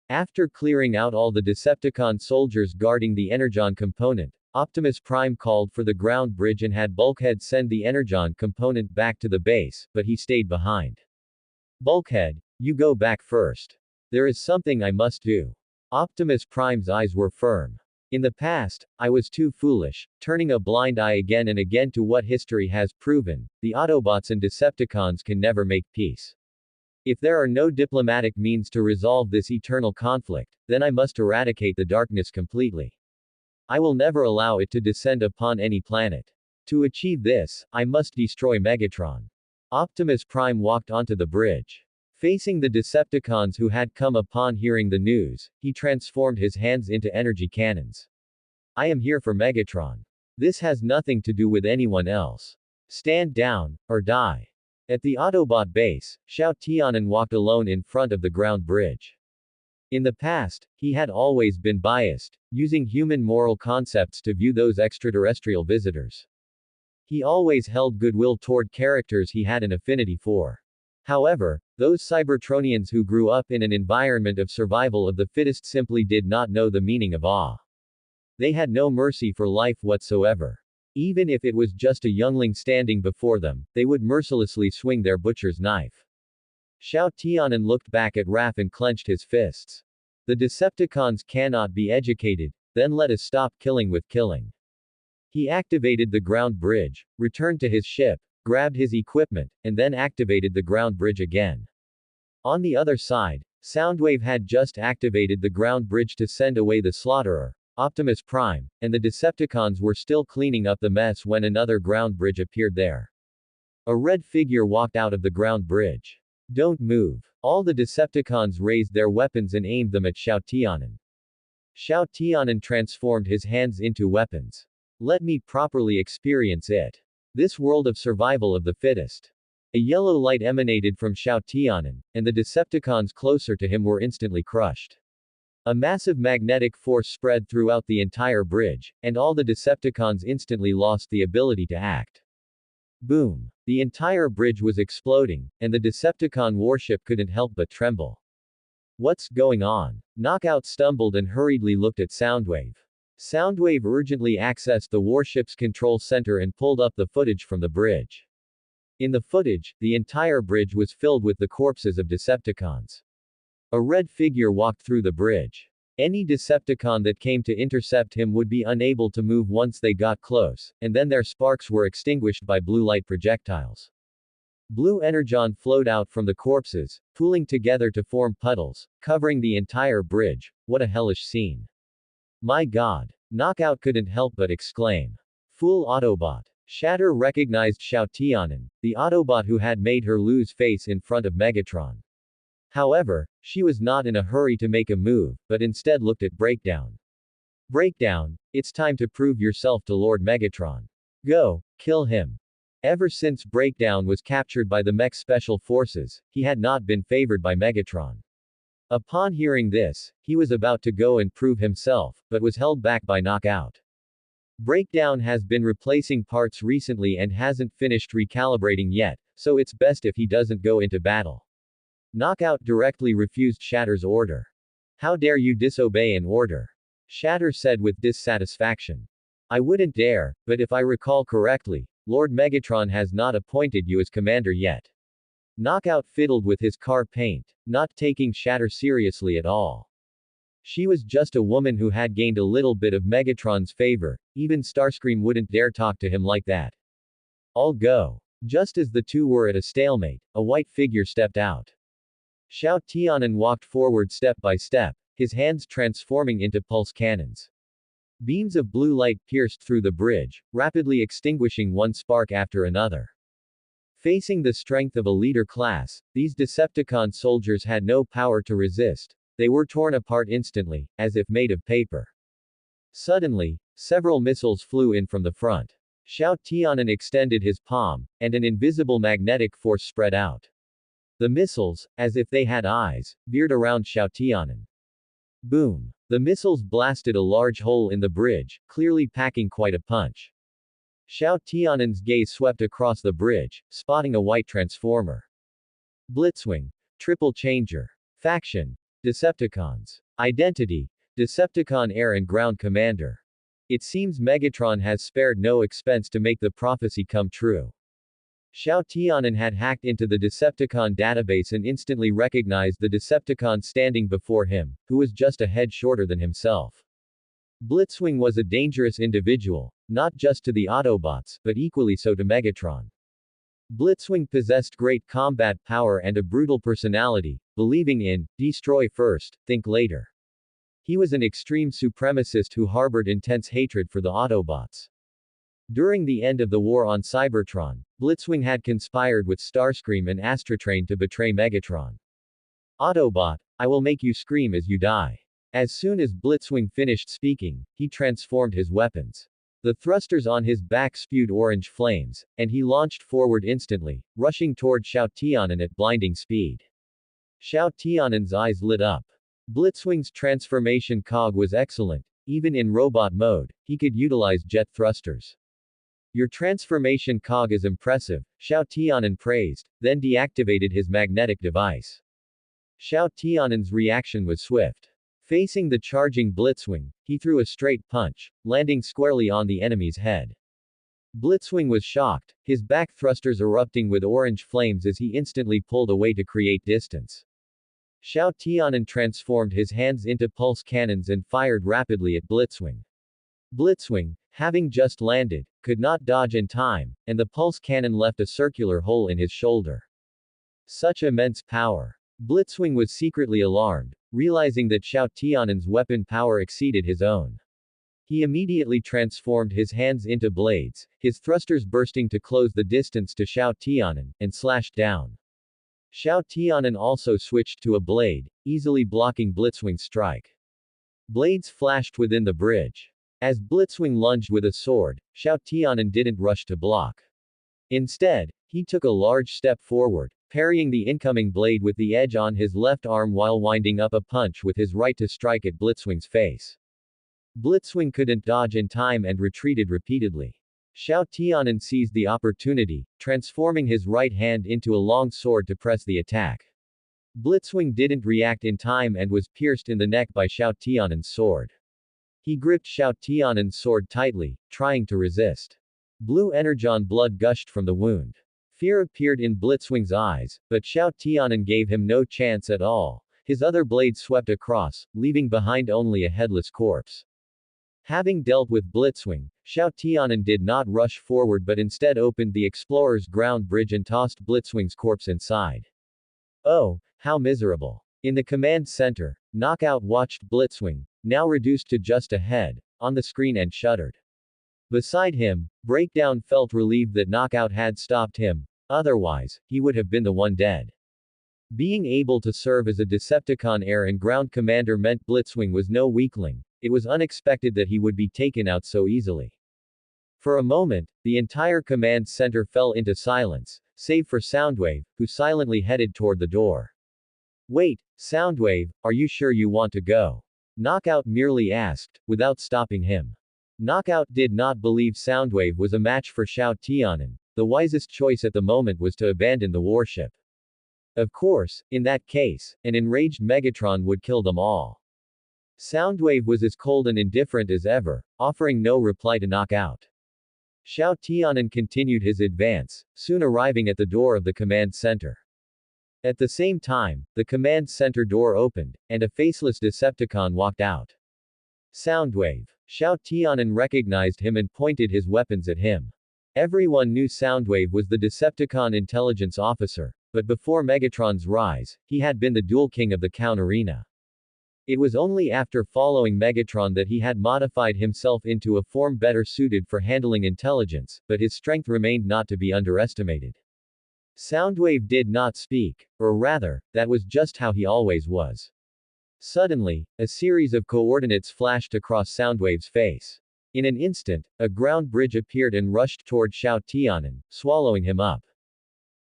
After clearing out all the Decepticon soldiers guarding the Energon component, Optimus Prime called for the ground bridge and had Bulkhead send the Energon component back to the base, but he stayed behind. Bulkhead, you go back first. There is something I must do. Optimus Prime's eyes were firm. In the past, I was too foolish, turning a blind eye again and again to what history has proven. The Autobots and Decepticons can never make peace. If there are no diplomatic means to resolve this eternal conflict, then I must eradicate the darkness completely. I will never allow it to descend upon any planet. To achieve this, I must destroy Megatron. Optimus Prime walked onto the bridge. Facing the Decepticons who had come upon hearing the news, he transformed his hands into energy cannons. I am here for Megatron. This has nothing to do with anyone else. Stand down, or die. At the Autobot base, Xiao Tianan walked alone in front of the ground bridge. In the past, he had always been biased, using human moral concepts to view those extraterrestrial visitors. He always held goodwill toward characters he had an affinity for. However, those Cybertronians who grew up in an environment of survival of the fittest simply did not know the meaning of awe. They had no mercy for life whatsoever. Even if it was just a youngling standing before them, they would mercilessly swing their butcher's knife. Xiao Tianan looked back at Raph and clenched his fists. The Decepticons cannot be educated, then let us stop killing with killing. He activated the ground bridge, returned to his ship, grabbed his equipment, and then activated the ground bridge again. On the other side, Soundwave had just activated the ground bridge to send away the Slaughterer, Optimus Prime, and the Decepticons were still cleaning up the mess when another ground bridge appeared there. A red figure walked out of the ground bridge. Don't move. All the Decepticons raised their weapons and aimed them at Xiao Tianan. Xiao Tianan transformed his hands into weapons. Let me properly experience it. This world of survival of the fittest. A yellow light emanated from Xiao Tianan, and the Decepticons closer to him were instantly crushed. A massive magnetic force spread throughout the entire bridge, and all the Decepticons instantly lost the ability to act. Boom. The entire bridge was exploding, and the Decepticon warship couldn't help but tremble. What's going on? Knockout stumbled and hurriedly looked at Soundwave. Soundwave urgently accessed the warship's control center and pulled up the footage from the bridge. In the footage, the entire bridge was filled with the corpses of Decepticons. A red figure walked through the bridge. Any Decepticon that came to intercept him would be unable to move once they got close, and then their sparks were extinguished by blue light projectiles. Blue energon flowed out from the corpses, pooling together to form puddles, covering the entire bridge. What a hellish scene. My god. Knockout couldn't help but exclaim. Fool Autobot. Shatter recognized Xiao Tianan, the Autobot who had made her lose face in front of Megatron. However, she was not in a hurry to make a move, but instead looked at Breakdown. Breakdown, it's time to prove yourself to Lord Megatron. Go, kill him. Ever since Breakdown was captured by the Mech Special Forces, he had not been favored by Megatron. Upon hearing this, he was about to go and prove himself, but was held back by Knockout. Breakdown has been replacing parts recently and hasn't finished recalibrating yet, so it's best if he doesn't go into battle. Knockout directly refused Shatter's order. How dare you disobey an order? Shatter said with dissatisfaction. I wouldn't dare, but if I recall correctly, Lord Megatron has not appointed you as commander yet. Knockout fiddled with his car paint, not taking Shatter seriously at all. She was just a woman who had gained a little bit of Megatron's favor, even Starscream wouldn't dare talk to him like that. I'll go. Just as the two were at a stalemate, a white figure stepped out. Xiao Tianan walked forward step by step, his hands transforming into pulse cannons. Beams of blue light pierced through the bridge, rapidly extinguishing one spark after another. Facing the strength of a leader class, these Decepticon soldiers had no power to resist. They were torn apart instantly, as if made of paper. Suddenly, several missiles flew in from the front. Xiao Tianan extended his palm, and an invisible magnetic force spread out. The missiles, as if they had eyes, veered around Xiao Tianan. Boom! The missiles blasted a large hole in the bridge, clearly packing quite a punch. Xiao Tianan's gaze swept across the bridge, spotting a white transformer. Blitzwing. Triple Changer. Faction. Decepticons. Identity. Decepticon Air and Ground Commander. It seems Megatron has spared no expense to make the prophecy come true. Xiao Tianan had hacked into the Decepticon database and instantly recognized the Decepticon standing before him, who was just a head shorter than himself. Blitzwing was a dangerous individual, not just to the Autobots, but equally so to Megatron. Blitzwing possessed great combat power and a brutal personality, believing in, destroy first, think later. He was an extreme supremacist who harbored intense hatred for the Autobots. During the end of the war on Cybertron, Blitzwing had conspired with Starscream and Astrotrain to betray Megatron. Autobot, I will make you scream as you die. As soon as Blitzwing finished speaking, he transformed his weapons. The thrusters on his back spewed orange flames, and he launched forward instantly, rushing toward Xiao Tianan at blinding speed. Xiao Tianan's eyes lit up. Blitzwing's transformation cog was excellent. Even in robot mode, he could utilize jet thrusters. Your transformation cog is impressive, Xiao Tianan praised, then deactivated his magnetic device. Xiao Tianan's reaction was swift. Facing the charging Blitzwing, he threw a straight punch, landing squarely on the enemy's head. Blitzwing was shocked, his back thrusters erupting with orange flames as he instantly pulled away to create distance. Xiao Tianan transformed his hands into pulse cannons and fired rapidly at Blitzwing. Blitzwing, having just landed, could not dodge in time, and the pulse cannon left a circular hole in his shoulder. Such immense power. Blitzwing was secretly alarmed, realizing that Xiao Tianan's weapon power exceeded his own. He immediately transformed his hands into blades, his thrusters bursting to close the distance to Xiao Tianan, and slashed down. Xiao Tianan also switched to a blade, easily blocking Blitzwing's strike. Blades flashed within the bridge. As Blitzwing lunged with a sword, Xiao Tianan didn't rush to block. Instead, he took a large step forward, parrying the incoming blade with the edge on his left arm while winding up a punch with his right to strike at Blitzwing's face. Blitzwing couldn't dodge in time and retreated repeatedly. Xiao Tianan seized the opportunity, transforming his right hand into a long sword to press the attack. Blitzwing didn't react in time and was pierced in the neck by Xiao Tianan's sword. He gripped Xiao Tianan's sword tightly, trying to resist. Blue energon blood gushed from the wound. Fear appeared in Blitzwing's eyes, but Xiao Tianan gave him no chance at all. His other blade swept across, leaving behind only a headless corpse. Having dealt with Blitzwing, Xiao Tianan did not rush forward but instead opened the Explorer's ground bridge and tossed Blitzwing's corpse inside. Oh, how miserable. In the command center, Knockout watched Blitzwing, now reduced to just a head, on the screen and shuddered. Beside him, Breakdown felt relieved that Knockout had stopped him, otherwise, he would have been the one dead. Being able to serve as a Decepticon air and ground commander meant Blitzwing was no weakling. It was unexpected that he would be taken out so easily. For a moment, the entire command center fell into silence, save for Soundwave, who silently headed toward the door. Wait, Soundwave, are you sure you want to go? Knockout merely asked, without stopping him. Knockout did not believe Soundwave was a match for Xiao Tianan. The wisest choice at the moment was to abandon the warship. Of course, in that case, an enraged Megatron would kill them all. Soundwave was as cold and indifferent as ever, offering no reply to Knockout. Xiao Tianan continued his advance, soon arriving at the door of the command center. At the same time, the command center door opened, and a faceless Decepticon walked out. Soundwave. Xiao Tianan recognized him and pointed his weapons at him. Everyone knew Soundwave was the Decepticon intelligence officer, but before Megatron's rise, he had been the dual king of the Count Arena. It was only after following Megatron that he had modified himself into a form better suited for handling intelligence, but his strength remained not to be underestimated. Soundwave did not speak, or rather, that was just how he always was. Suddenly, a series of coordinates flashed across Soundwave's face. In an instant, a ground bridge appeared and rushed toward Xiao Tianan, swallowing him up.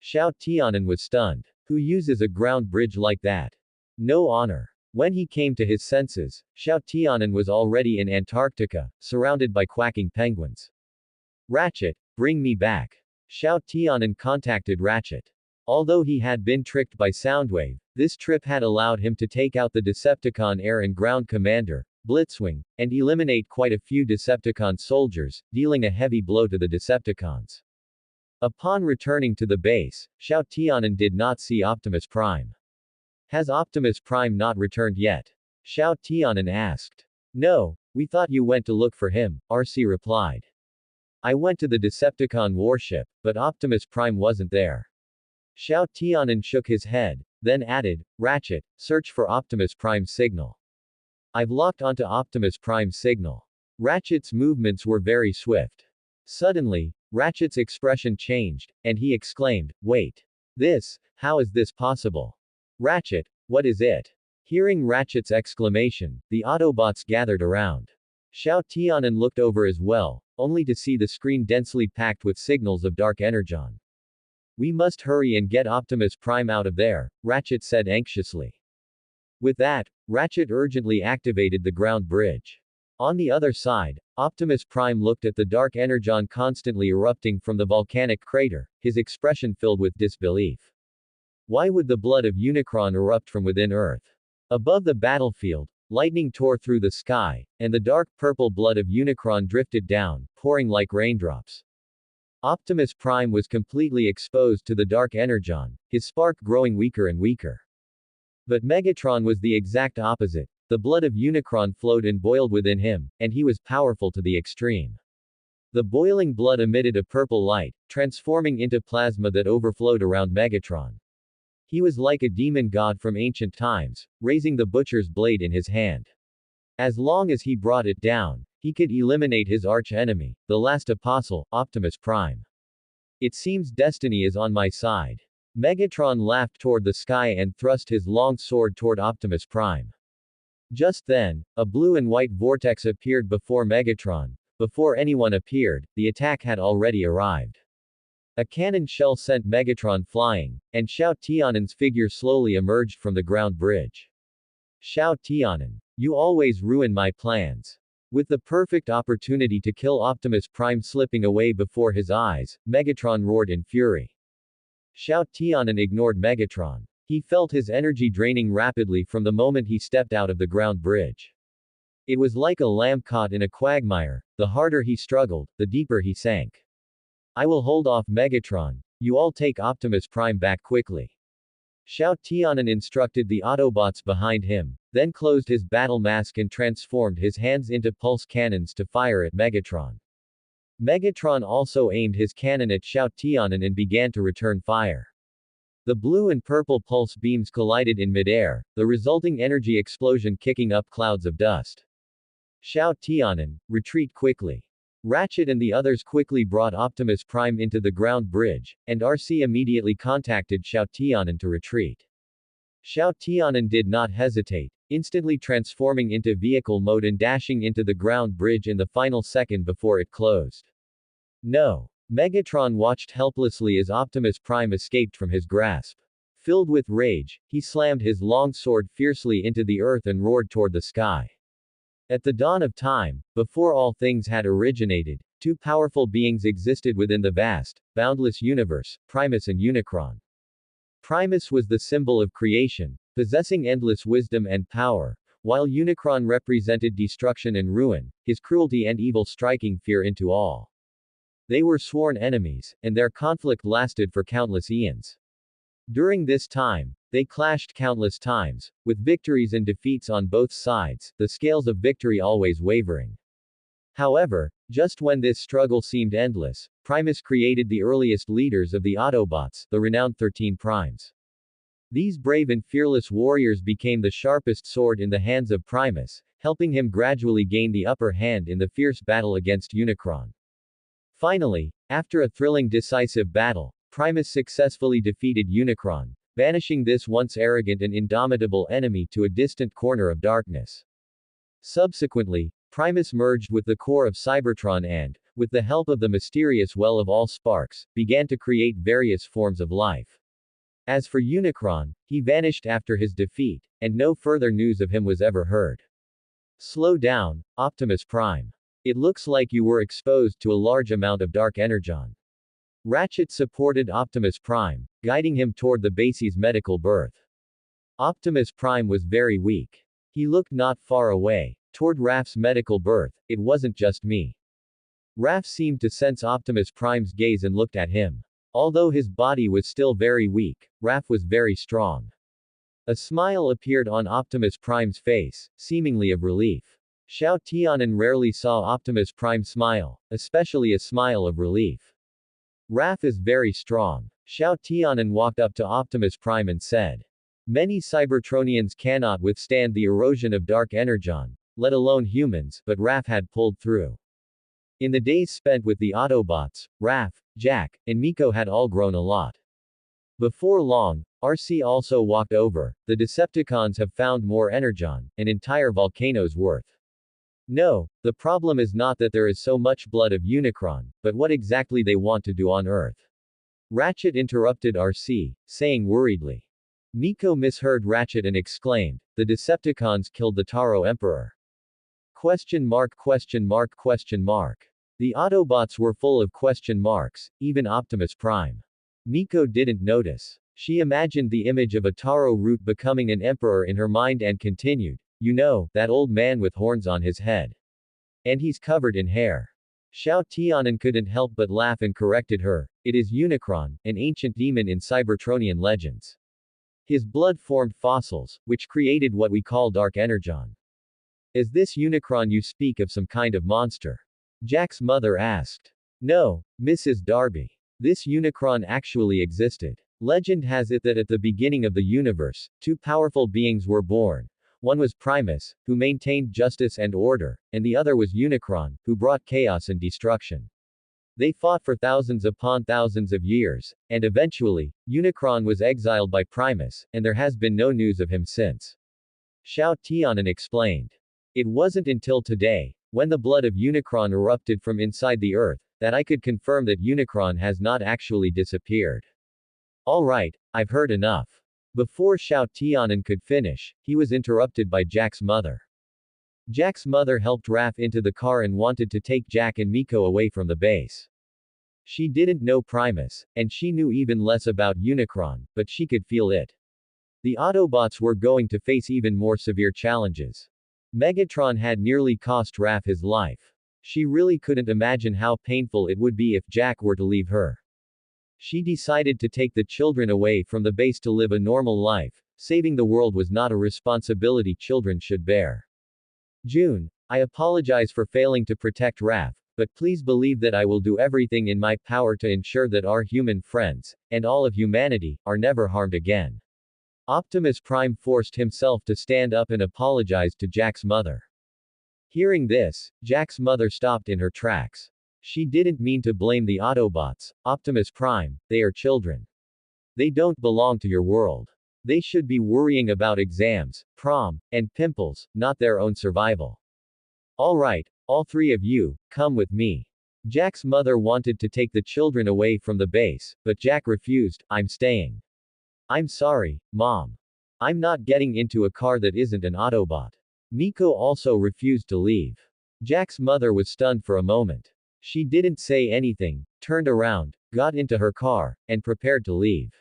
Xiao Tianan was stunned. Who uses a ground bridge like that? No honor. When he came to his senses, Xiao Tianan was already in Antarctica, surrounded by quacking penguins. Ratchet, bring me back. Xiao Tianan contacted Ratchet. Although he had been tricked by Soundwave, this trip had allowed him to take out the Decepticon air and ground commander, Blitzwing, and eliminate quite a few Decepticon soldiers, dealing a heavy blow to the Decepticons. Upon returning to the base, Xiao Tianan did not see Optimus Prime. Has Optimus Prime not returned yet? Xiao Tianan asked. No, we thought you went to look for him, RC replied. I went to the Decepticon warship, but Optimus Prime wasn't there. Xiao Tianan shook his head, then added, Ratchet, search for Optimus Prime's signal. I've locked onto Optimus Prime's signal. Ratchet's movements were very swift. Suddenly, Ratchet's expression changed, and he exclaimed, wait. How is this possible? Ratchet, what is it? Hearing Ratchet's exclamation, the Autobots gathered around. Xiao Tianan looked over as well, only to see the screen densely packed with signals of dark energon. We must hurry and get Optimus Prime out of there, Ratchet said anxiously. With that, Ratchet urgently activated the ground bridge. On the other side, Optimus Prime looked at the dark energon constantly erupting from the volcanic crater, his expression filled with disbelief. Why would the blood of Unicron erupt from within Earth? Above the battlefield, lightning tore through the sky, and the dark purple blood of Unicron drifted down, pouring like raindrops. Optimus Prime was completely exposed to the dark energon, his spark growing weaker and weaker. But Megatron was the exact opposite. The blood of Unicron flowed and boiled within him, and he was powerful to the extreme. The boiling blood emitted a purple light, transforming into plasma that overflowed around Megatron. He was like a demon god from ancient times, raising the butcher's blade in his hand. As long as he brought it down, he could eliminate his arch-enemy, the last apostle, Optimus Prime. It seems destiny is on my side. Megatron laughed toward the sky and thrust his long sword toward Optimus Prime. Just then, a blue and white vortex appeared before Megatron. Before anyone appeared, the attack had already arrived. A cannon shell sent Megatron flying, and Xiao Tianan's figure slowly emerged from the ground bridge. Xiao Tianan, you always ruin my plans. With the perfect opportunity to kill Optimus Prime slipping away before his eyes, Megatron roared in fury. Xiao Tianan ignored Megatron. He felt his energy draining rapidly from the moment he stepped out of the ground bridge. It was like a lamb caught in a quagmire. The harder he struggled, the deeper he sank. I will hold off Megatron. You all take Optimus Prime back quickly. Xiao Tianan instructed the Autobots behind him, then closed his battle mask and transformed his hands into pulse cannons to fire at Megatron. Megatron also aimed his cannon at Xiao Tianan and began to return fire. The blue and purple pulse beams collided in midair, the resulting energy explosion kicking up clouds of dust. Xiao Tianan, retreat quickly. Ratchet and the others quickly brought Optimus Prime into the ground bridge, and RC immediately contacted Xiao Tianan to retreat. Xiao Tianan did not hesitate, instantly transforming into vehicle mode and dashing into the ground bridge in the final second before it closed. No. Megatron watched helplessly as Optimus Prime escaped from his grasp. Filled with rage, he slammed his long sword fiercely into the earth and roared toward the sky. At the dawn of time, before all things had originated, two powerful beings existed within the vast, boundless universe, Primus and Unicron. Primus was the symbol of creation, possessing endless wisdom and power, while Unicron represented destruction and ruin, his cruelty and evil striking fear into all. They were sworn enemies, and their conflict lasted for countless eons. During this time, they clashed countless times, with victories and defeats on both sides, the scales of victory always wavering. However, just when this struggle seemed endless, Primus created the earliest leaders of the Autobots, the renowned 13 Primes. These brave and fearless warriors became the sharpest sword in the hands of Primus, helping him gradually gain the upper hand in the fierce battle against Unicron. Finally, after a thrilling decisive battle, Primus successfully defeated Unicron, banishing this once arrogant and indomitable enemy to a distant corner of darkness. Subsequently, Primus merged with the core of Cybertron and, with the help of the mysterious Well of All Sparks, began to create various forms of life. As for Unicron, he vanished after his defeat, and no further news of him was ever heard. Slow down, Optimus Prime. It looks like you were exposed to a large amount of dark energon. Ratchet supported Optimus Prime, guiding him toward the base's medical berth. Optimus Prime was very weak. He looked not far away, toward Raph's medical berth. It wasn't just me. Raph seemed to sense Optimus Prime's gaze and looked at him. Although his body was still very weak, Raph was very strong. A smile appeared on Optimus Prime's face, seemingly of relief. Xiao Tianan rarely saw Optimus Prime smile, especially a smile of relief. Raph is very strong. Xiao Tianan walked up to Optimus Prime and said. Many Cybertronians cannot withstand the erosion of dark energon, let alone humans, but Raph had pulled through. In the days spent with the Autobots, Raph, Jack, and Miko had all grown a lot. Before long, RC also walked over. The Decepticons have found more energon, an entire volcano's worth. No, the problem is not that there is so much blood of Unicron, but what exactly they want to do on Earth. Ratchet interrupted RC, saying worriedly. Miko misheard Ratchet and exclaimed, the Decepticons killed the Taro Emperor. Question mark question mark question mark. The Autobots were full of question marks, even Optimus Prime. Miko didn't notice. She imagined the image of a taro root becoming an emperor in her mind and continued, you know, that old man with horns on his head. And he's covered in hair. Xiao Tianan couldn't help but laugh and corrected her, it is Unicron, an ancient demon in Cybertronian legends. His blood formed fossils, which created what we call dark energon. Is this Unicron you speak of some kind of monster? Jack's mother asked. No, Mrs. Darby. This Unicron actually existed. Legend has it that at the beginning of the universe, two powerful beings were born. One was Primus, who maintained justice and order, and the other was Unicron, who brought chaos and destruction. They fought for thousands upon thousands of years, and eventually, Unicron was exiled by Primus, and there has been no news of him since. Xiao Tianan explained. It wasn't until today, when the blood of Unicron erupted from inside the Earth, that I could confirm that Unicron has not actually disappeared. Alright, I've heard enough. Before Xiao Tianan could finish, he was interrupted by Jack's mother. Jack's mother helped Raph into the car and wanted to take Jack and Miko away from the base. She didn't know Primus, and she knew even less about Unicron, but she could feel it. The Autobots were going to face even more severe challenges. Megatron had nearly cost Raph his life. She really couldn't imagine how painful it would be if Jack were to leave her. She decided to take the children away from the base to live a normal life. Saving the world was not a responsibility children should bear. June, I apologize for failing to protect Raph, but please believe that I will do everything in my power to ensure that our human friends, and all of humanity, are never harmed again. Optimus Prime forced himself to stand up and apologize to Jack's mother. Hearing this, Jack's mother stopped in her tracks. She didn't mean to blame the Autobots, Optimus Prime, they are children. They don't belong to your world. They should be worrying about exams, prom, and pimples, not their own survival. Alright, all three of you, come with me. Jack's mother wanted to take the children away from the base, but Jack refused, I'm staying. I'm sorry, Mom. I'm not getting into a car that isn't an Autobot. Miko also refused to leave. Jack's mother was stunned for a moment. She didn't say anything, turned around, got into her car, and prepared to leave.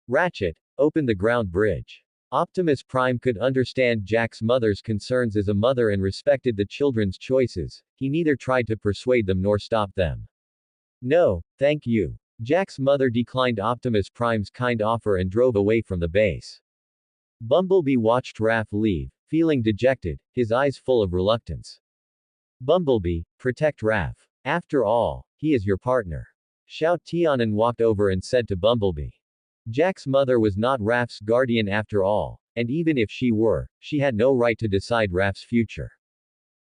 Ratchet, open the ground bridge. Optimus Prime could understand Jack's mother's concerns as a mother and respected the children's choices. He neither tried to persuade them nor stop them. No, thank you. Jack's mother declined Optimus Prime's kind offer and drove away from the base. Bumblebee watched Raph leave, feeling dejected, his eyes full of reluctance. Bumblebee, protect Raph. After all, he is your partner. Xiao Tianan walked over and said to Bumblebee. Jack's mother was not Raph's guardian after all, and even if she were, she had no right to decide Raph's future.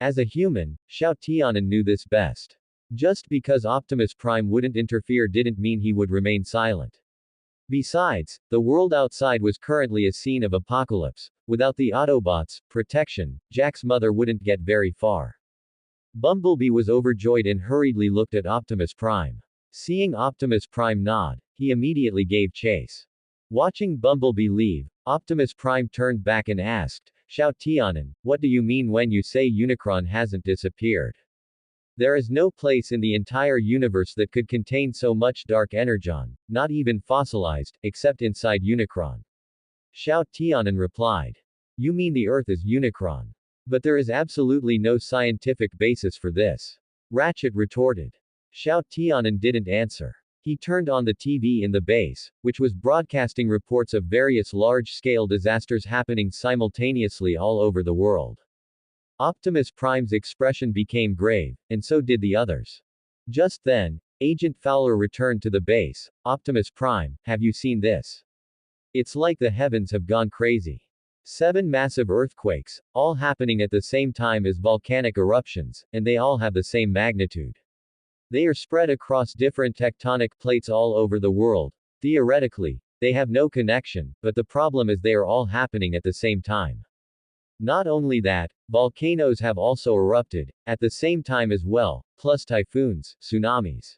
As a human, Xiao Tianan knew this best. Just because Optimus Prime wouldn't interfere didn't mean he would remain silent. Besides, the world outside was currently a scene of apocalypse. Without the Autobots' protection, Jack's mother wouldn't get very far. Bumblebee was overjoyed and hurriedly looked at Optimus Prime. Seeing Optimus Prime nod, he immediately gave chase. Watching Bumblebee leave, Optimus Prime turned back and asked, Xiao Tianan, what do you mean when you say Unicron hasn't disappeared? There is no place in the entire universe that could contain so much dark energon, not even fossilized, except inside Unicron. Xiao Tianan replied. You mean the Earth is Unicron? But there is absolutely no scientific basis for this. Ratchet retorted. Xiao Tianan didn't answer. He turned on the TV in the base, which was broadcasting reports of various large-scale disasters happening simultaneously all over the world. Optimus Prime's expression became grave, and so did the others. Just then, Agent Fowler returned to the base. Optimus Prime, have you seen this? It's like the heavens have gone crazy. 7 massive earthquakes, all happening at the same time as volcanic eruptions, and they all have the same magnitude. They are spread across different tectonic plates all over the world. Theoretically, they have no connection, but the problem is they are all happening at the same time. Not only that, volcanoes have also erupted, at the same time as well, plus typhoons, tsunamis.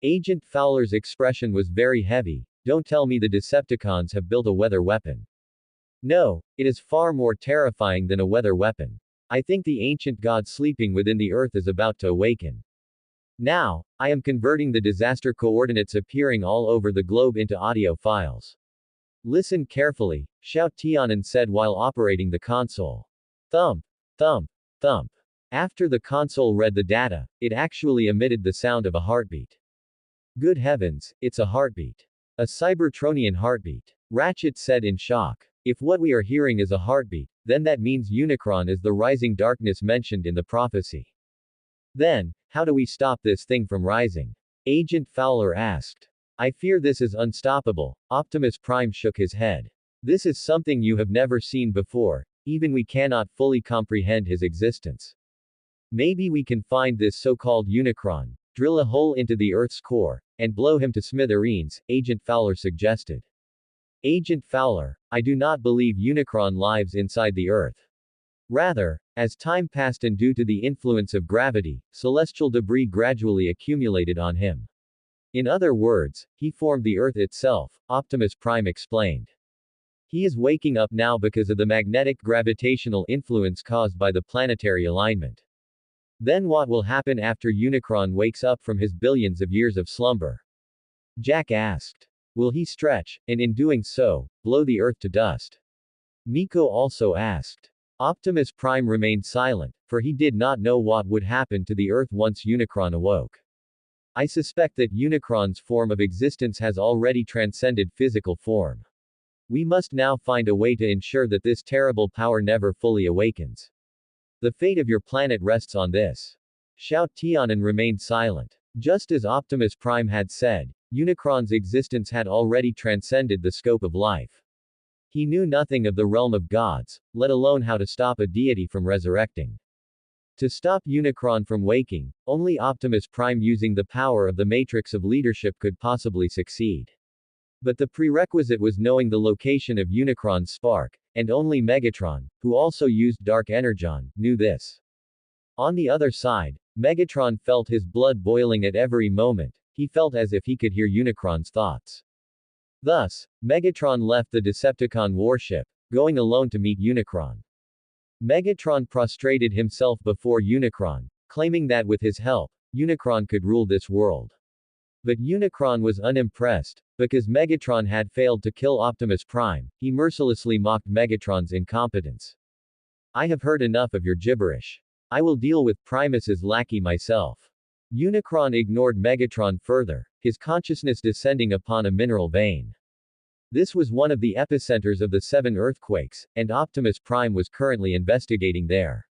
Agent Fowler's expression was very heavy. Don't tell me the Decepticons have built a weather weapon. No, it is far more terrifying than a weather weapon. I think the ancient god sleeping within the earth is about to awaken. Now, I am converting the disaster coordinates appearing all over the globe into audio files. Listen carefully, Xiao Tianan said while operating the console. Thump, thump, thump. After the console read the data, it actually emitted the sound of a heartbeat. Good heavens, it's a heartbeat. A Cybertronian heartbeat. Ratchet said in shock. If what we are hearing is a heartbeat, then that means Unicron is the rising darkness mentioned in the prophecy. Then, how do we stop this thing from rising? Agent Fowler asked. I fear this is unstoppable. Optimus Prime shook his head. This is something you have never seen before, even we cannot fully comprehend his existence. Maybe we can find this so-called Unicron, drill a hole into the Earth's core, and blow him to smithereens, Agent Fowler suggested. Agent Fowler, I do not believe Unicron lives inside the Earth. Rather, as time passed and due to the influence of gravity, celestial debris gradually accumulated on him. In other words, he formed the Earth itself, Optimus Prime explained. He is waking up now because of the magnetic gravitational influence caused by the planetary alignment. Then what will happen after Unicron wakes up from his billions of years of slumber? Jack asked. Will he stretch, and in doing so, blow the Earth to dust? Miko also asked. Optimus Prime remained silent, for he did not know what would happen to the Earth once Unicron awoke. I suspect that Unicron's form of existence has already transcended physical form. We must now find a way to ensure that this terrible power never fully awakens. The fate of your planet rests on this. Xiao Tianan remained silent. Just as Optimus Prime had said, Unicron's existence had already transcended the scope of life. He knew nothing of the realm of gods, let alone how to stop a deity from resurrecting. To stop Unicron from waking, only Optimus Prime using the power of the matrix of leadership could possibly succeed. But the prerequisite was knowing the location of Unicron's spark, and only Megatron, who also used dark energon, knew this. On the other side, Megatron felt his blood boiling at every moment. He felt as if he could hear Unicron's thoughts. Thus, Megatron left the Decepticon warship, going alone to meet Unicron. Megatron prostrated himself before Unicron, claiming that with his help, Unicron could rule this world. But Unicron was unimpressed. Because Megatron had failed to kill Optimus Prime, he mercilessly mocked Megatron's incompetence. I have heard enough of your gibberish. I will deal with Primus's lackey myself. Unicron ignored Megatron further, his consciousness descending upon a mineral vein. This was one of the epicenters of the 7 earthquakes, and Optimus Prime was currently investigating there.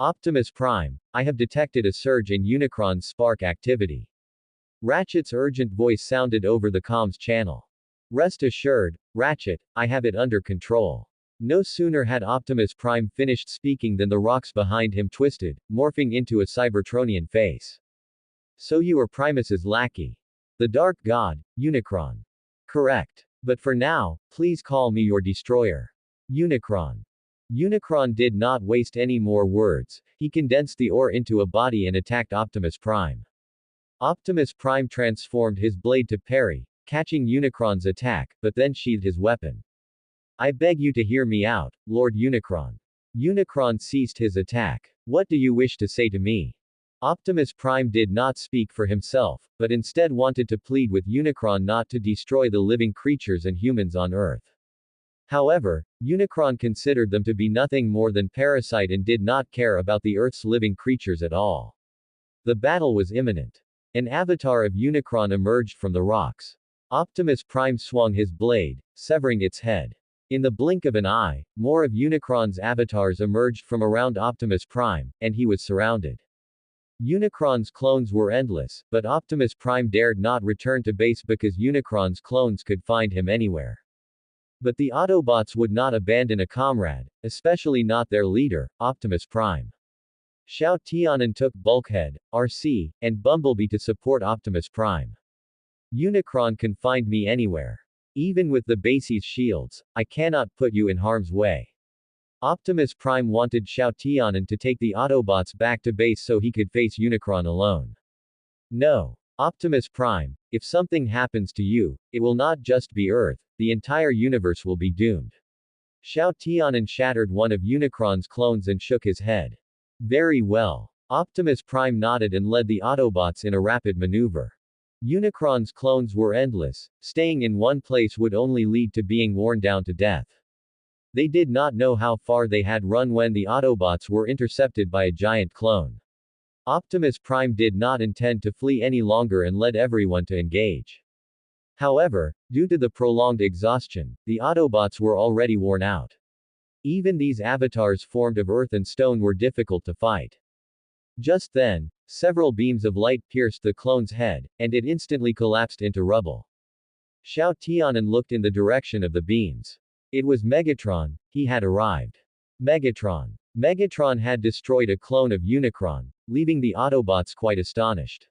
Optimus Prime, I have detected a surge in Unicron's spark activity. Ratchet's urgent voice sounded over the comms channel. Rest assured, Ratchet, I have it under control. No sooner had Optimus Prime finished speaking than the rocks behind him twisted, morphing into a Cybertronian face. So you are Primus's lackey. The Dark God, Unicron. Correct. But for now, please call me your destroyer. Unicron. Unicron did not waste any more words, he condensed the ore into a body and attacked Optimus Prime. Optimus Prime transformed his blade to parry, catching Unicron's attack, but then sheathed his weapon. I beg you to hear me out, Lord Unicron. Unicron ceased his attack. What do you wish to say to me? Optimus Prime did not speak for himself, but instead wanted to plead with Unicron not to destroy the living creatures and humans on Earth. However, Unicron considered them to be nothing more than parasite and did not care about the Earth's living creatures at all. The battle was imminent. An avatar of Unicron emerged from the rocks. Optimus Prime swung his blade, severing its head. In the blink of an eye, more of Unicron's avatars emerged from around Optimus Prime, and he was surrounded. Unicron's clones were endless, but Optimus Prime dared not return to base because Unicron's clones could find him anywhere. But the Autobots would not abandon a comrade, especially not their leader, Optimus Prime. Xiao Tianan took Bulkhead, RC, and Bumblebee to support Optimus Prime. Unicron can find me anywhere. Even with the base's shields, I cannot put you in harm's way. Optimus Prime wanted Xiao Tianan to take the Autobots back to base so he could face Unicron alone. No. Optimus Prime, if something happens to you, it will not just be Earth, the entire universe will be doomed. Xiao Tianan shattered one of Unicron's clones and shook his head. Very well. Optimus Prime nodded and led the Autobots in a rapid maneuver. Unicron's clones were endless, staying in one place would only lead to being worn down to death. They did not know how far they had run when the Autobots were intercepted by a giant clone. Optimus Prime did not intend to flee any longer and led everyone to engage. However, due to the prolonged exhaustion, the Autobots were already worn out. Even these avatars formed of earth and stone were difficult to fight. Just then, several beams of light pierced the clone's head, and it instantly collapsed into rubble. Xiao Tianan looked in the direction of the beams. It was Megatron, he had arrived. Megatron. Megatron had destroyed a clone of Unicron, leaving the Autobots quite astonished.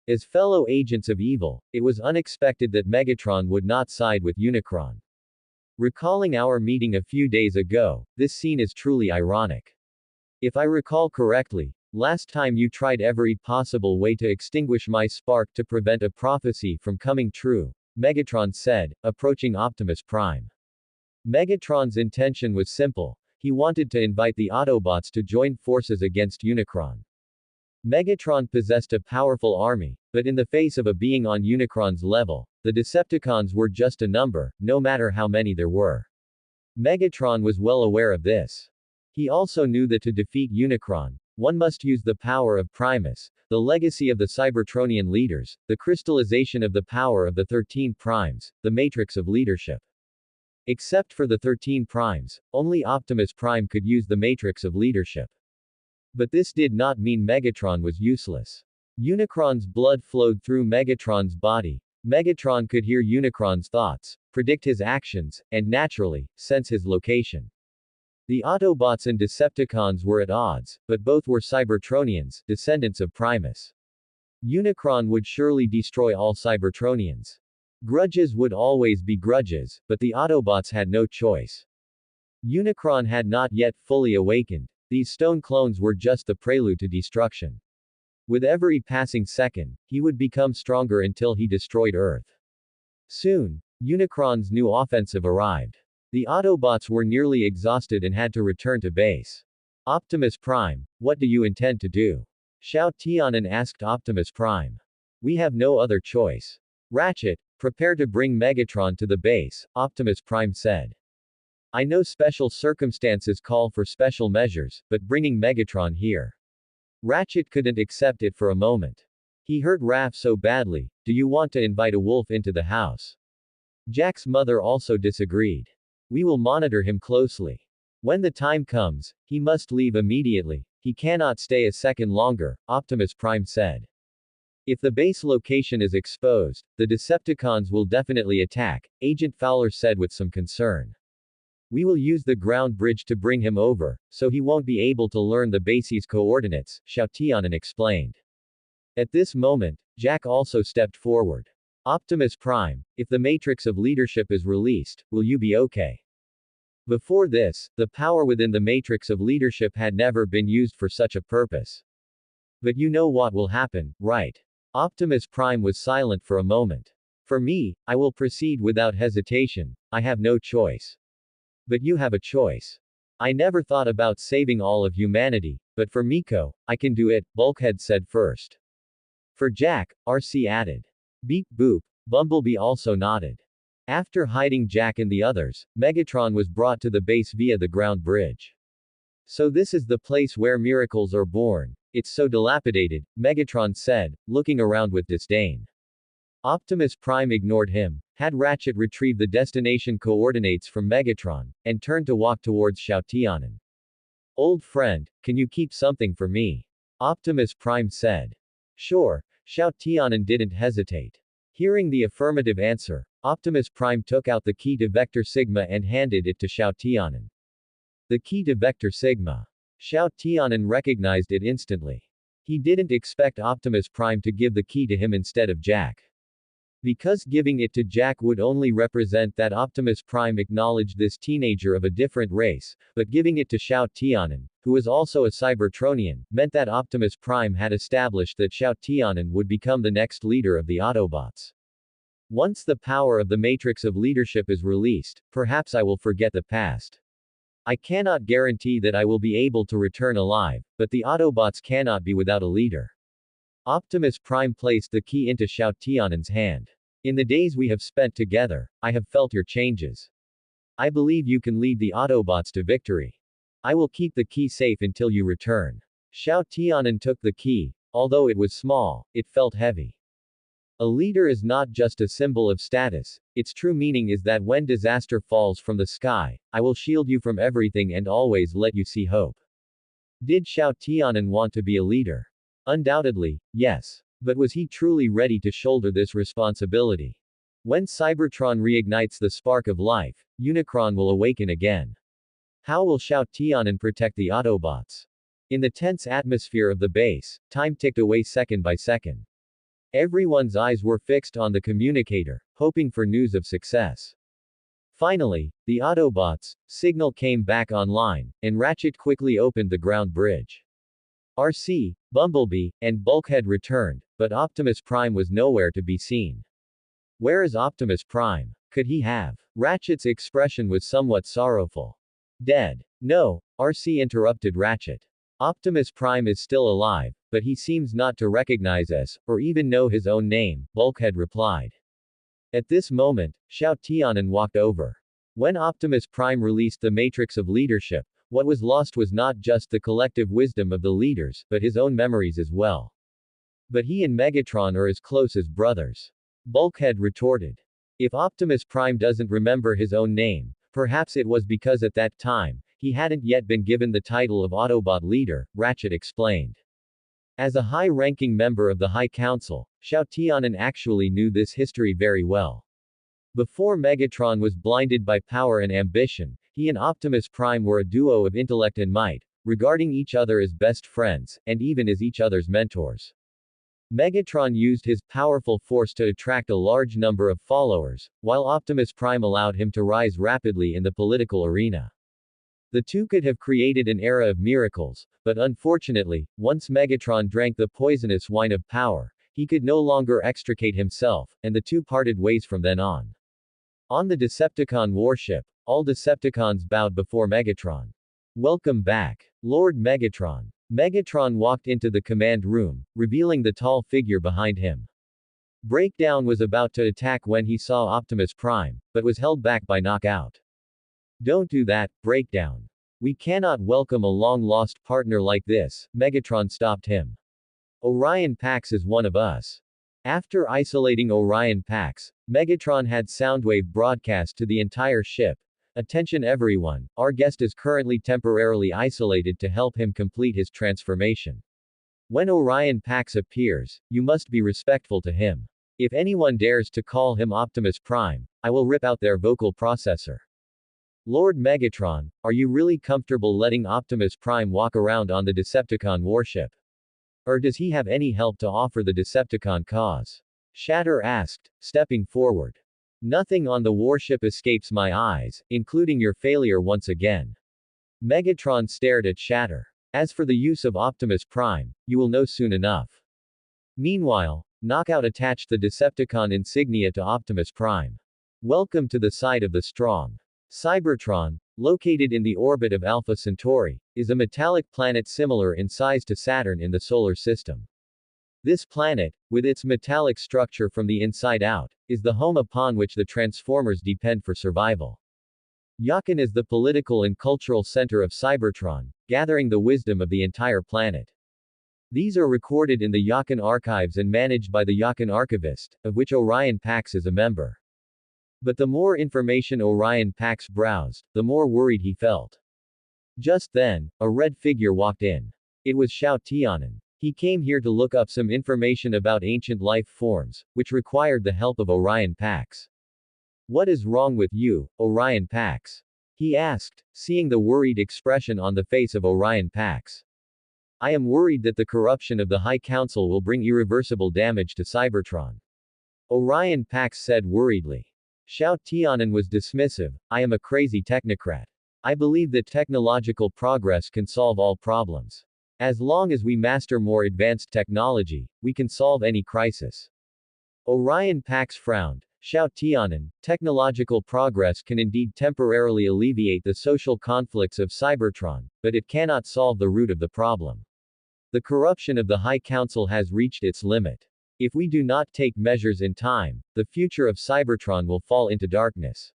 As fellow agents of evil, it was unexpected that Megatron would not side with Unicron. Recalling our meeting a few days ago, this scene is truly ironic. If I recall correctly, last time you tried every possible way to extinguish my spark to prevent a prophecy from coming true, Megatron said, approaching Optimus Prime. Megatron's intention was simple. He wanted to invite the Autobots to join forces against Unicron. Megatron possessed a powerful army, but in the face of a being on Unicron's level, the Decepticons were just a number, no matter how many there were. Megatron was well aware of this. He also knew that to defeat Unicron, one must use the power of Primus, the legacy of the Cybertronian leaders, the crystallization of the power of the 13 Primes, the matrix of leadership. Except for the 13 Primes, only Optimus Prime could use the matrix of leadership. But this did not mean Megatron was useless. Unicron's blood flowed through Megatron's body. Megatron could hear Unicron's thoughts, predict his actions, and naturally, sense his location. The Autobots and Decepticons were at odds, but both were Cybertronians, descendants of Primus. Unicron would surely destroy all Cybertronians. Grudges would always be grudges, but the Autobots had no choice. Unicron had not yet fully awakened. These stone clones were just the prelude to destruction. With every passing second, he would become stronger until he destroyed Earth. Soon, Unicron's new offensive arrived. The Autobots were nearly exhausted and had to return to base. Optimus Prime, what do you intend to do? Xiao Tianan asked Optimus Prime. We have no other choice. Ratchet, prepare to bring Megatron to the base, Optimus Prime said. I know special circumstances call for special measures, but bringing Megatron here. Ratchet couldn't accept it for a moment. He hurt Raph so badly, do you want to invite a wolf into the house? Jack's mother also disagreed. We will monitor him closely. When the time comes, he must leave immediately. He cannot stay a second longer, Optimus Prime said. If the base location is exposed, the Decepticons will definitely attack, Agent Fowler said with some concern. We will use the ground bridge to bring him over, so he won't be able to learn the base's coordinates, Xiao Tianan explained. At this moment, Jack also stepped forward. Optimus Prime, if the matrix of leadership is released, will you be okay? Before this, the power within the matrix of leadership had never been used for such a purpose. But you know what will happen, right? Optimus Prime was silent for a moment. For me, I will proceed without hesitation, I have no choice. But you have a choice. I never thought about saving all of humanity, but for Miko, I can do it, Bulkhead said first. For Jack, RC added. Beep boop, Bumblebee also nodded. After hiding Jack and the others, Megatron was brought to the base via the ground bridge. So this is the place where miracles are born. It's so dilapidated, Megatron said, looking around with disdain. Optimus Prime ignored him, had Ratchet retrieve the destination coordinates from Megatron, and turned to walk towards Xiao Tianan. Old friend, can you keep something for me? Optimus Prime said. Sure, Xiao Tianan didn't hesitate. Hearing the affirmative answer, Optimus Prime took out the key to Vector Sigma and handed it to Xiao Tianan. The key to Vector Sigma. Xiao Tianan recognized it instantly. He didn't expect Optimus Prime to give the key to him instead of Jack. Because giving it to Jack would only represent that Optimus Prime acknowledged this teenager of a different race, but giving it to Xiao Tianan, who was also a Cybertronian, meant that Optimus Prime had established that Xiao Tianan would become the next leader of the Autobots. Once the power of the matrix of leadership is released, perhaps I will forget the past. I cannot guarantee that I will be able to return alive, but the Autobots cannot be without a leader. Optimus Prime placed the key into Xiao Tianan's hand. In the days we have spent together, I have felt your changes. I believe you can lead the Autobots to victory. I will keep the key safe until you return. Xiao Tianan took the key. Although it was small, it felt heavy. A leader is not just a symbol of status, its true meaning is that when disaster falls from the sky, I will shield you from everything and always let you see hope. Did Xiao Tianan want to be a leader? Undoubtedly, yes. But was he truly ready to shoulder this responsibility? When Cybertron reignites the spark of life, Unicron will awaken again. How will Xiao Tianan protect the Autobots? In the tense atmosphere of the base, time ticked away second by second. Everyone's eyes were fixed on the communicator, hoping for news of success. Finally, the Autobots' signal came back online, and Ratchet quickly opened the ground bridge. RC, Bumblebee, and Bulkhead returned, but Optimus Prime was nowhere to be seen. Where is Optimus Prime? Could he have? Ratchet's expression was somewhat sorrowful. Dead. No, RC interrupted Ratchet. Optimus Prime is still alive, but he seems not to recognize us, or even know his own name, Bulkhead replied. At this moment, Xiao Tianan walked over. When Optimus Prime released the matrix of leadership, what was lost was not just the collective wisdom of the leaders, but his own memories as well. But he and Megatron are as close as brothers. Bulkhead retorted. If Optimus Prime doesn't remember his own name, perhaps it was because at that time, he hadn't yet been given the title of Autobot leader, Ratchet explained. As a high-ranking member of the High Council, Xiao Tianan actually knew this history very well. Before Megatron was blinded by power and ambition, he and Optimus Prime were a duo of intellect and might, regarding each other as best friends, and even as each other's mentors. Megatron used his powerful force to attract a large number of followers, while Optimus Prime allowed him to rise rapidly in the political arena. The two could have created an era of miracles, but unfortunately, once Megatron drank the poisonous wine of power, he could no longer extricate himself, and the two parted ways from then on. On the Decepticon warship, all Decepticons bowed before Megatron. Welcome back, Lord Megatron. Megatron walked into the command room, revealing the tall figure behind him. Breakdown was about to attack when he saw Optimus Prime, but was held back by Knockout. Don't do that, Breakdown. We cannot welcome a long-lost partner like this, Megatron stopped him. Orion Pax is one of us. After isolating Orion Pax, Megatron had Soundwave broadcast to the entire ship. Attention everyone, our guest is currently temporarily isolated to help him complete his transformation. When Orion Pax appears, you must be respectful to him. If anyone dares to call him Optimus Prime, I will rip out their vocal processor. Lord Megatron, are you really comfortable letting Optimus Prime walk around on the Decepticon warship? Or does he have any help to offer the Decepticon cause? Shatter asked, stepping forward. Nothing on the warship escapes my eyes, including your failure once again. Megatron stared at Shatter. As for the use of Optimus Prime, you will know soon enough. Meanwhile, Knockout attached the Decepticon insignia to Optimus Prime. Welcome to the side of the strong. Cybertron, located in the orbit of Alpha Centauri, is a metallic planet similar in size to Saturn in the solar system. This planet, with its metallic structure from the inside out, is the home upon which the Transformers depend for survival. Yakan is the political and cultural center of Cybertron, gathering the wisdom of the entire planet. These are recorded in the Yakan archives and managed by the Yakan archivist, of which Orion Pax is a member. But the more information Orion Pax browsed, the more worried he felt. Just then, a red figure walked in. It was Xiao Tianan. He came here to look up some information about ancient life forms, which required the help of Orion Pax. What is wrong with you, Orion Pax? He asked, seeing the worried expression on the face of Orion Pax. I am worried that the corruption of the High Council will bring irreversible damage to Cybertron. Orion Pax said worriedly. Xiao Tianan was dismissive, I am a crazy technocrat. I believe that technological progress can solve all problems. As long as we master more advanced technology, we can solve any crisis. Orion Pax frowned. Xiao Tianan, technological progress can indeed temporarily alleviate the social conflicts of Cybertron, but it cannot solve the root of the problem. The corruption of the High Council has reached its limit. If we do not take measures in time, the future of Cybertron will fall into darkness.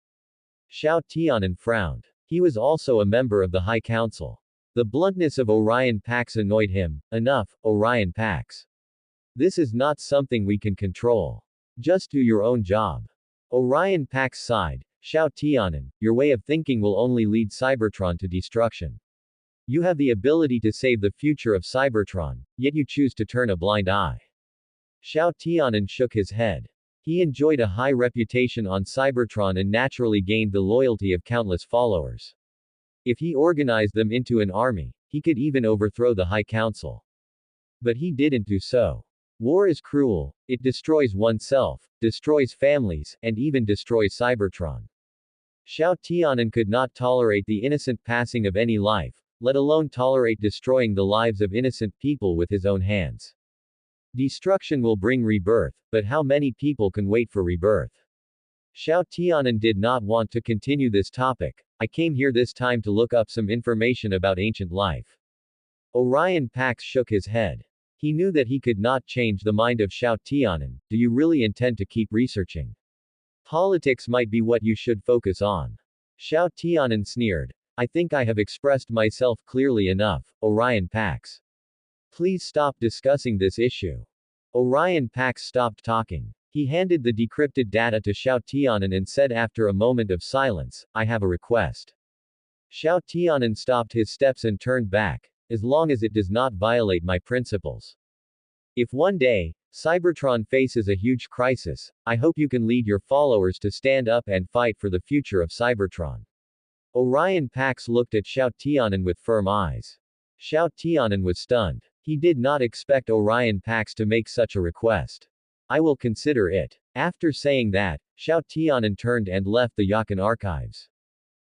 Xiao Tianan frowned. He was also a member of the High Council. The bluntness of Orion Pax annoyed him. Enough, Orion Pax. This is not something we can control. Just do your own job. Orion Pax sighed. Xiao Tianan, your way of thinking will only lead Cybertron to destruction. You have the ability to save the future of Cybertron, yet you choose to turn a blind eye. Xiao Tianan shook his head. He enjoyed a high reputation on Cybertron and naturally gained the loyalty of countless followers. If he organized them into an army, he could even overthrow the High Council. But he didn't do so. War is cruel, it destroys oneself, destroys families, and even destroys Cybertron. Xiao Tianan could not tolerate the innocent passing of any life, let alone tolerate destroying the lives of innocent people with his own hands. Destruction will bring rebirth, but how many people can wait for rebirth? Xiao Tianan did not want to continue this topic. I came here this time to look up some information about ancient life. Orion Pax shook his head. He knew that he could not change the mind of Xiao Tianan. Do you really intend to keep researching? Politics might be what you should focus on. Xiao Tianan sneered. I think I have expressed myself clearly enough, Orion Pax. Please stop discussing this issue. Orion Pax stopped talking. He handed the decrypted data to Xiao Tianan and said after a moment of silence, I have a request. Xiao Tianan stopped his steps and turned back. As long as it does not violate my principles. If one day, Cybertron faces a huge crisis, I hope you can lead your followers to stand up and fight for the future of Cybertron. Orion Pax looked at Xiao Tianan with firm eyes. Xiao Tianan was stunned. He did not expect Orion Pax to make such a request. I will consider it. After saying that, Xiao Tianan turned and left the Yakan archives.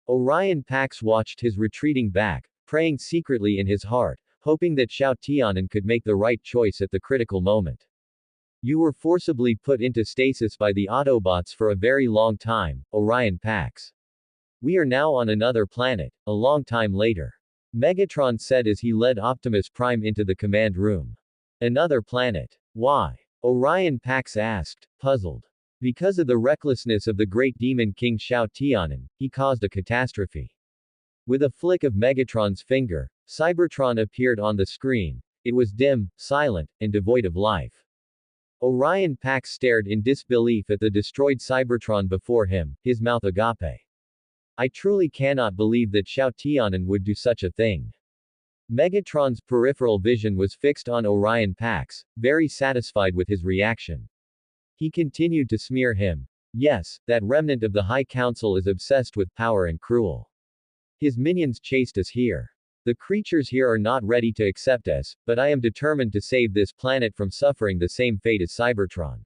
Orion Pax watched his retreating back, praying secretly in his heart, hoping that Xiao Tianan could make the right choice at the critical moment. You were forcibly put into stasis by the Autobots for a very long time, Orion Pax. We are now on another planet, a long time later. Megatron said as he led Optimus Prime into the command room. Another planet. Why? Orion Pax asked, puzzled. Because of the recklessness of the great demon king Xiao Tianan, he caused a catastrophe. With a flick of Megatron's finger, Cybertron appeared on the screen. It was dim, silent, and devoid of life. Orion Pax stared in disbelief at the destroyed Cybertron before him, his mouth agape. I truly cannot believe that Xiao Tianan would do such a thing. Megatron's peripheral vision was fixed on Orion Pax, very satisfied with his reaction. He continued to smear him. Yes, that remnant of the High Council is obsessed with power and cruel. His minions chased us here. The creatures here are not ready to accept us, but I am determined to save this planet from suffering the same fate as Cybertron.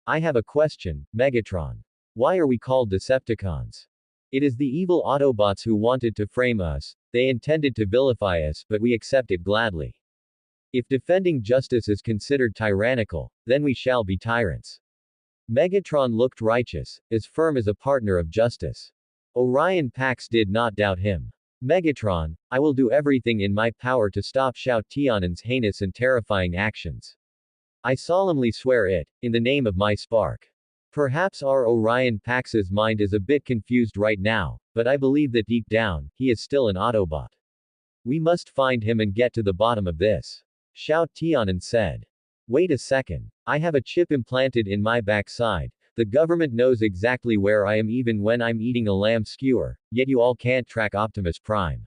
I have a question, Megatron. Why are we called Decepticons? It is the evil Autobots who wanted to frame us, they intended to vilify us, but we accept it gladly. If defending justice is considered tyrannical, then we shall be tyrants. Megatron looked righteous, as firm as a partner of justice. Orion Pax did not doubt him. Megatron, I will do everything in my power to stop Xiao Tianan's heinous and terrifying actions. I solemnly swear it, in the name of my spark. Perhaps our Orion Pax's mind is a bit confused right now, but I believe that deep down, he is still an Autobot. We must find him and get to the bottom of this. Xiao Tianan said. Wait a second. I have a chip implanted in my backside. The government knows exactly where I am even when I'm eating a lamb skewer, yet you all can't track Optimus Prime.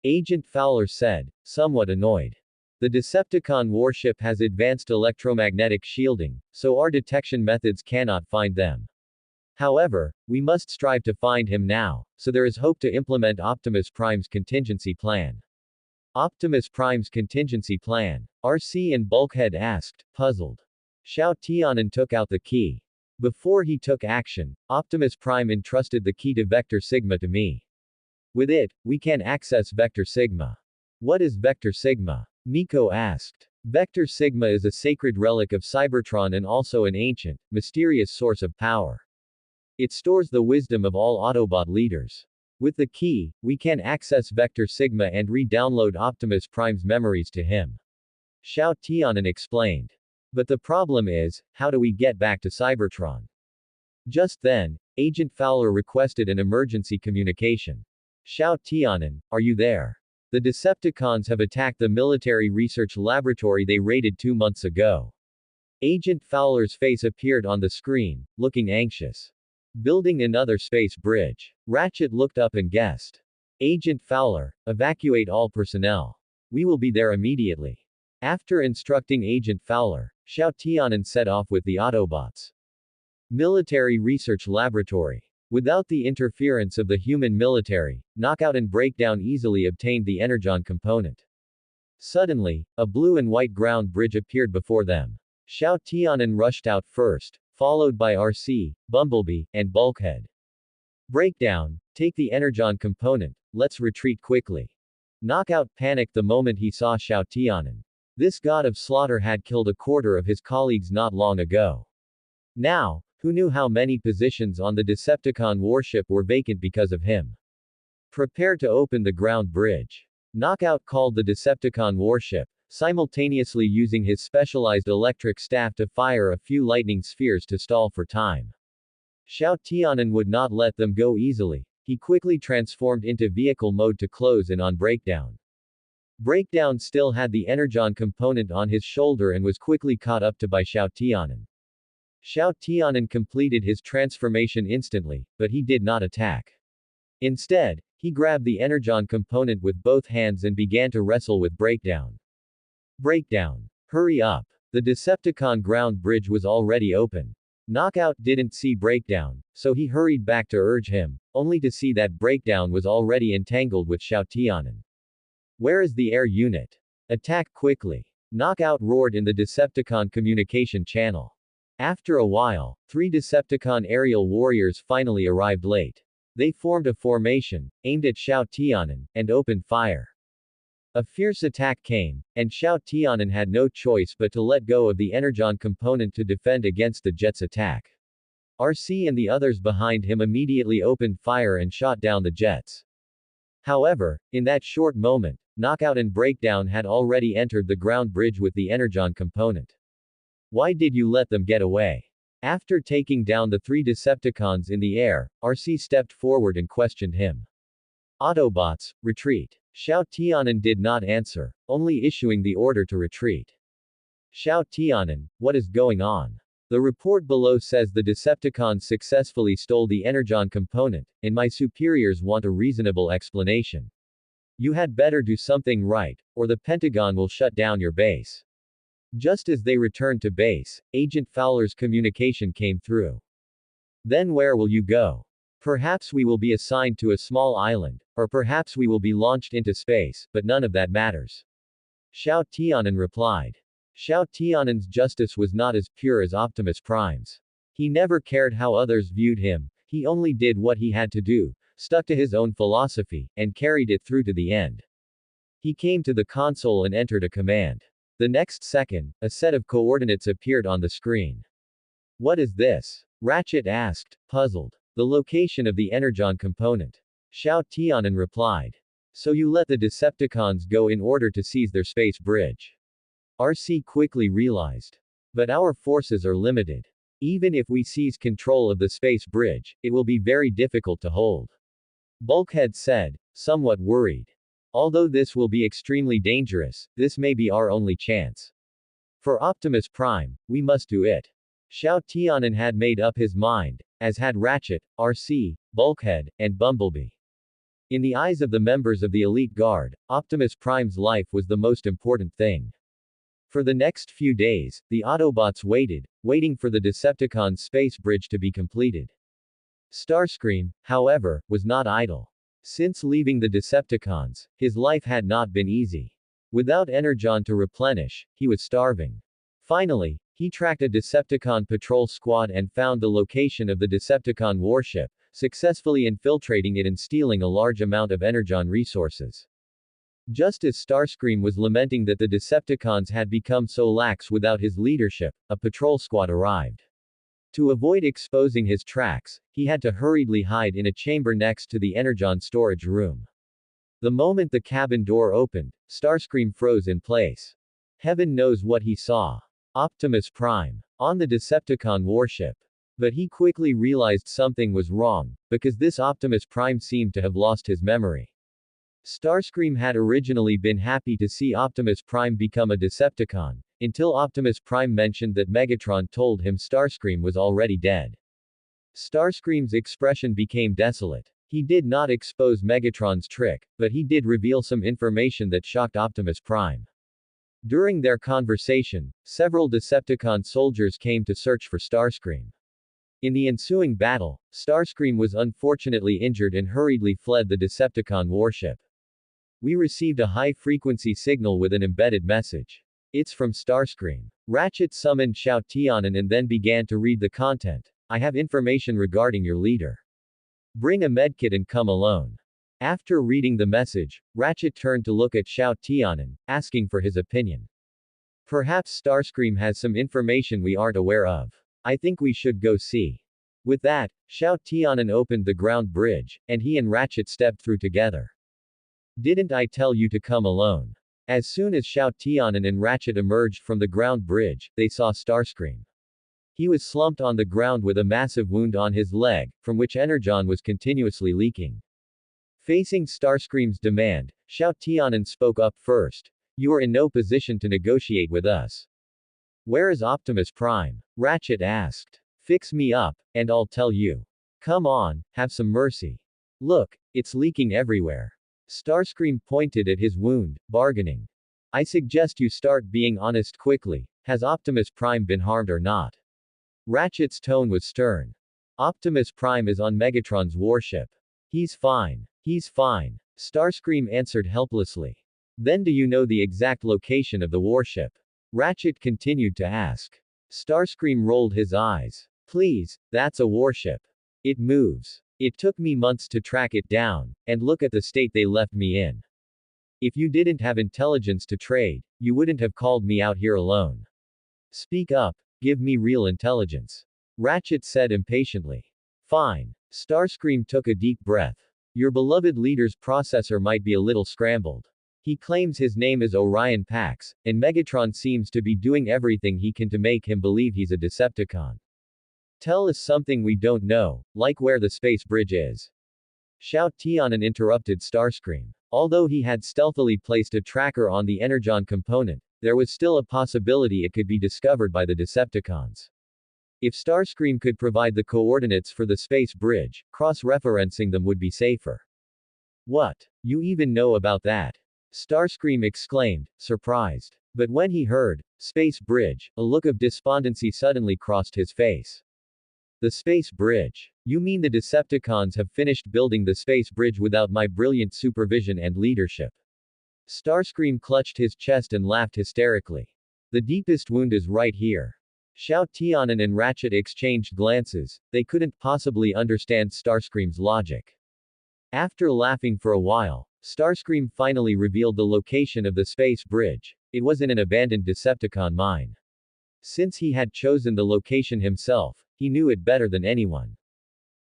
Agent Fowler said, somewhat annoyed. The Decepticon warship has advanced electromagnetic shielding, so our detection methods cannot find them. However, we must strive to find him now, so there is hope to implement Optimus Prime's contingency plan. Optimus Prime's contingency plan? RC and Bulkhead asked, puzzled. Xiao Tianan took out the key. Before he took action, Optimus Prime entrusted the key to Vector Sigma to me. With it, we can access Vector Sigma. What is Vector Sigma? Nico asked. Vector Sigma is a sacred relic of Cybertron and also an ancient, mysterious source of power. It stores the wisdom of all Autobot leaders. With the key, we can access Vector Sigma and re-download Optimus Prime's memories to him. Xiao Tianan explained. But the problem is, how do we get back to Cybertron? Just then, Agent Fowler requested an emergency communication. Xiao Tianan, are you there? The Decepticons have attacked the military research laboratory they raided 2 months ago. Agent Fowler's face appeared on the screen, looking anxious. Building another space bridge. Ratchet looked up and guessed. Agent Fowler, evacuate all personnel. We will be there immediately. After instructing Agent Fowler, Xiao Tianan set off with the Autobots. Military Research Laboratory. Without the interference of the human military, Knockout and Breakdown easily obtained the Energon component. Suddenly, a blue and white ground bridge appeared before them. Xiao Tianan rushed out first, followed by RC, Bumblebee, and Bulkhead. Breakdown, take the Energon component, let's retreat quickly. Knockout panicked the moment he saw Xiao Tianan. This god of slaughter had killed a quarter of his colleagues not long ago. Now, who knew how many positions on the Decepticon warship were vacant because of him? Prepare to open the ground bridge. Knockout called the Decepticon warship, simultaneously using his specialized electric staff to fire a few lightning spheres to stall for time. Xiao Tianan would not let them go easily. He quickly transformed into vehicle mode to close in on Breakdown. Breakdown still had the Energon component on his shoulder and was quickly caught up to by Xiao Tianan. Xiao Tianan completed his transformation instantly, but he did not attack. Instead, he grabbed the Energon component with both hands and began to wrestle with Breakdown. Breakdown. Hurry up. The Decepticon ground bridge was already open. Knockout didn't see Breakdown, so he hurried back to urge him, only to see that Breakdown was already entangled with Xiao Tianan. Where is the air unit? Attack quickly. Knockout roared in the Decepticon communication channel. After a while, 3 Decepticon aerial warriors finally arrived late. They formed a formation, aimed at Xiao Tianan, and opened fire. A fierce attack came, and Xiao Tianan had no choice but to let go of the Energon component to defend against the jet's attack. RC and the others behind him immediately opened fire and shot down the jets. However, in that short moment, Knockout and Breakdown had already entered the ground bridge with the Energon component. Why did you let them get away? After taking down the 3 Decepticons in the air, RC stepped forward and questioned him. Autobots, retreat. Xiao Tianan did not answer, only issuing the order to retreat. Xiao Tianan, what is going on? The report below says the Decepticons successfully stole the Energon component, and my superiors want a reasonable explanation. You had better do something right, or the Pentagon will shut down your base. Just as they returned to base, Agent Fowler's communication came through. Then where will you go? Perhaps we will be assigned to a small island, or perhaps we will be launched into space, but none of that matters. Xiao Tianan replied. Xiao Tianan's justice was not as pure as Optimus Prime's. He never cared how others viewed him, he only did what he had to do, stuck to his own philosophy, and carried it through to the end. He came to the console and entered a command. The next second, a set of coordinates appeared on the screen. What is this? Ratchet asked, puzzled. The location of the Energon component. Xiao Tianan replied. So you let the Decepticons go in order to seize their space bridge. RC quickly realized. But our forces are limited. Even if we seize control of the space bridge, it will be very difficult to hold. Bulkhead said, somewhat worried. Although this will be extremely dangerous, this may be our only chance. For Optimus Prime, we must do it. Xiao Tianan had made up his mind, as had Ratchet, RC, Bulkhead, and Bumblebee. In the eyes of the members of the Elite Guard, Optimus Prime's life was the most important thing. For the next few days, the Autobots waiting for the Decepticons' space bridge to be completed. Starscream, however, was not idle. Since leaving the Decepticons, his life had not been easy. Without Energon to replenish, he was starving. Finally, he tracked a Decepticon patrol squad and found the location of the Decepticon warship, successfully infiltrating it and stealing a large amount of Energon resources. Just as Starscream was lamenting that the Decepticons had become so lax without his leadership, a patrol squad arrived. To avoid exposing his tracks, he had to hurriedly hide in a chamber next to the Energon storage room. The moment the cabin door opened, Starscream froze in place. Heaven knows what he saw. Optimus Prime. On the Decepticon warship. But he quickly realized something was wrong, because this Optimus Prime seemed to have lost his memory. Starscream had originally been happy to see Optimus Prime become a Decepticon, until Optimus Prime mentioned that Megatron told him Starscream was already dead. Starscream's expression became desolate. He did not expose Megatron's trick, but he did reveal some information that shocked Optimus Prime. During their conversation, several Decepticon soldiers came to search for Starscream. In the ensuing battle, Starscream was unfortunately injured and hurriedly fled the Decepticon warship. We received a high-frequency signal with an embedded message. It's from Starscream. Ratchet summoned Xiao Tianan and then began to read the content. I have information regarding your leader. Bring a medkit and come alone. After reading the message, Ratchet turned to look at Xiao Tianan, asking for his opinion. Perhaps Starscream has some information we aren't aware of. I think we should go see. With that, Xiao Tianan opened the ground bridge, and he and Ratchet stepped through together. Didn't I tell you to come alone? As soon as Xiao Tianan and Ratchet emerged from the ground bridge, they saw Starscream. He was slumped on the ground with a massive wound on his leg, from which Energon was continuously leaking. Facing Starscream's demand, Xiao Tianan spoke up first. You are in no position to negotiate with us. Where is Optimus Prime? Ratchet asked. Fix me up, and I'll tell you. Come on, have some mercy. Look, it's leaking everywhere. Starscream pointed at his wound, bargaining. I suggest you start being honest quickly. Has Optimus Prime been harmed or not? Ratchet's tone was stern. Optimus Prime is on Megatron's warship. He's fine. He's fine. Starscream answered helplessly. Then do you know the exact location of the warship? Ratchet continued to ask. Starscream rolled his eyes. Please, that's a warship. It moves. It took me months to track it down, and look at the state they left me in. If you didn't have intelligence to trade, you wouldn't have called me out here alone. Speak up, give me real intelligence. Ratchet said impatiently. Fine. Starscream took a deep breath. Your beloved leader's processor might be a little scrambled. He claims his name is Orion Pax, and Megatron seems to be doing everything he can to make him believe he's a Decepticon. Tell us something we don't know, like where the space bridge is. Xiao Tianan interrupted Starscream. Although he had stealthily placed a tracker on the Energon component, there was still a possibility it could be discovered by the Decepticons. If Starscream could provide the coordinates for the space bridge, cross-referencing them would be safer. What? You even know about that? Starscream exclaimed, surprised. But when he heard, space bridge, a look of despondency suddenly crossed his face. The space bridge. You mean the Decepticons have finished building the space bridge without my brilliant supervision and leadership? Starscream clutched his chest and laughed hysterically. The deepest wound is right here. Xiao Tianan and Ratchet exchanged glances. They couldn't possibly understand Starscream's logic. After laughing for a while, Starscream finally revealed the location of the space bridge. It was in an abandoned Decepticon mine. Since he had chosen the location himself, he knew it better than anyone.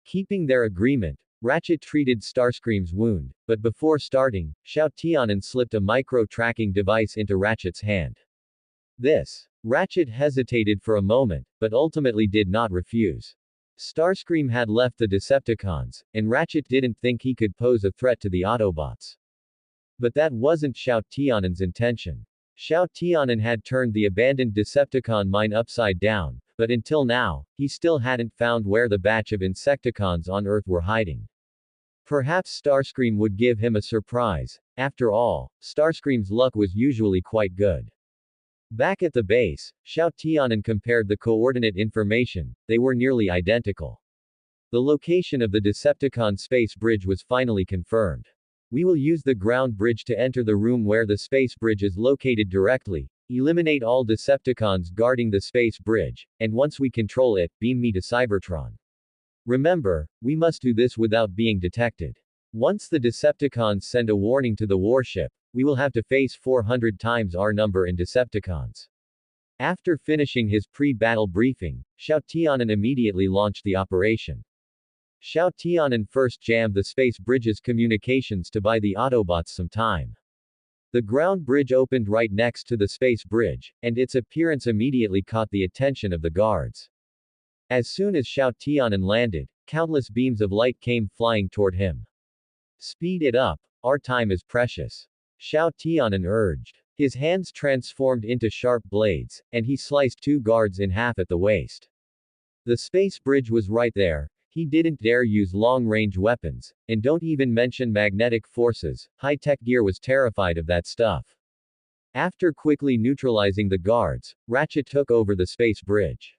Keeping their agreement, Ratchet treated Starscream's wound, but before starting, Xiao Tianan slipped a micro-tracking device into Ratchet's hand. Ratchet hesitated for a moment, but ultimately did not refuse. Starscream had left the Decepticons, and Ratchet didn't think he could pose a threat to the Autobots. But that wasn't Xiao Tianan's intention. Xiao Tianan had turned the abandoned Decepticon mine upside down, but until now, he still hadn't found where the batch of Insecticons on Earth were hiding. Perhaps Starscream would give him a surprise. After all, Starscream's luck was usually quite good. Back at the base, Xiao Tianan compared the coordinate information. They were nearly identical. The location of the Decepticon space bridge was finally confirmed. We will use the ground bridge to enter the room where the space bridge is located directly, eliminate all Decepticons guarding the space bridge, and once we control it, beam me to Cybertron. Remember, we must do this without being detected. Once the Decepticons send a warning to the warship, we will have to face 400 times our number in Decepticons. After finishing his pre-battle briefing, Xiao Tianan immediately launched the operation. Xiao Tianan first jammed the space bridge's communications to buy the Autobots some time. The ground bridge opened right next to the space bridge, and its appearance immediately caught the attention of the guards. As soon as Xiao Tianan landed, countless beams of light came flying toward him. Speed it up, our time is precious. Xiao Tianan urged. His hands transformed into sharp blades, and he sliced two guards in half at the waist. The space bridge was right there. He didn't dare use long-range weapons, and don't even mention magnetic forces. High-tech gear was terrified of that stuff. After quickly neutralizing the guards, Ratchet took over the space bridge.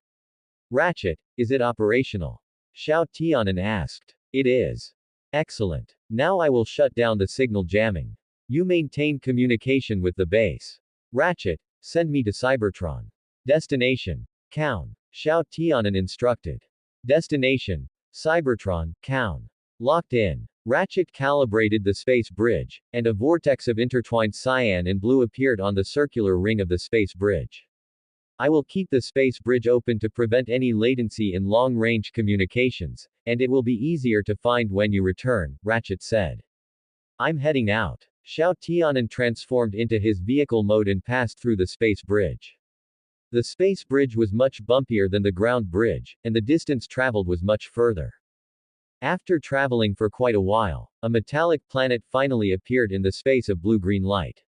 Ratchet, is it operational? Xiao Tianan asked. It is. Excellent. Now I will shut down the signal jamming. You maintain communication with the base. Ratchet, send me to Cybertron. Destination. Kaun. Xiao Tianan instructed. Destination. Cybertron, Kaun. Locked in. Ratchet calibrated the space bridge, and a vortex of intertwined cyan and blue appeared on the circular ring of the space bridge. I will keep the space bridge open to prevent any latency in long-range communications, and it will be easier to find when you return, Ratchet said. I'm heading out. Xiao Tianan transformed into his vehicle mode and passed through the space bridge. The space bridge was much bumpier than the ground bridge, and the distance traveled was much further. After traveling for quite a while, a metallic planet finally appeared in the space of blue-green light.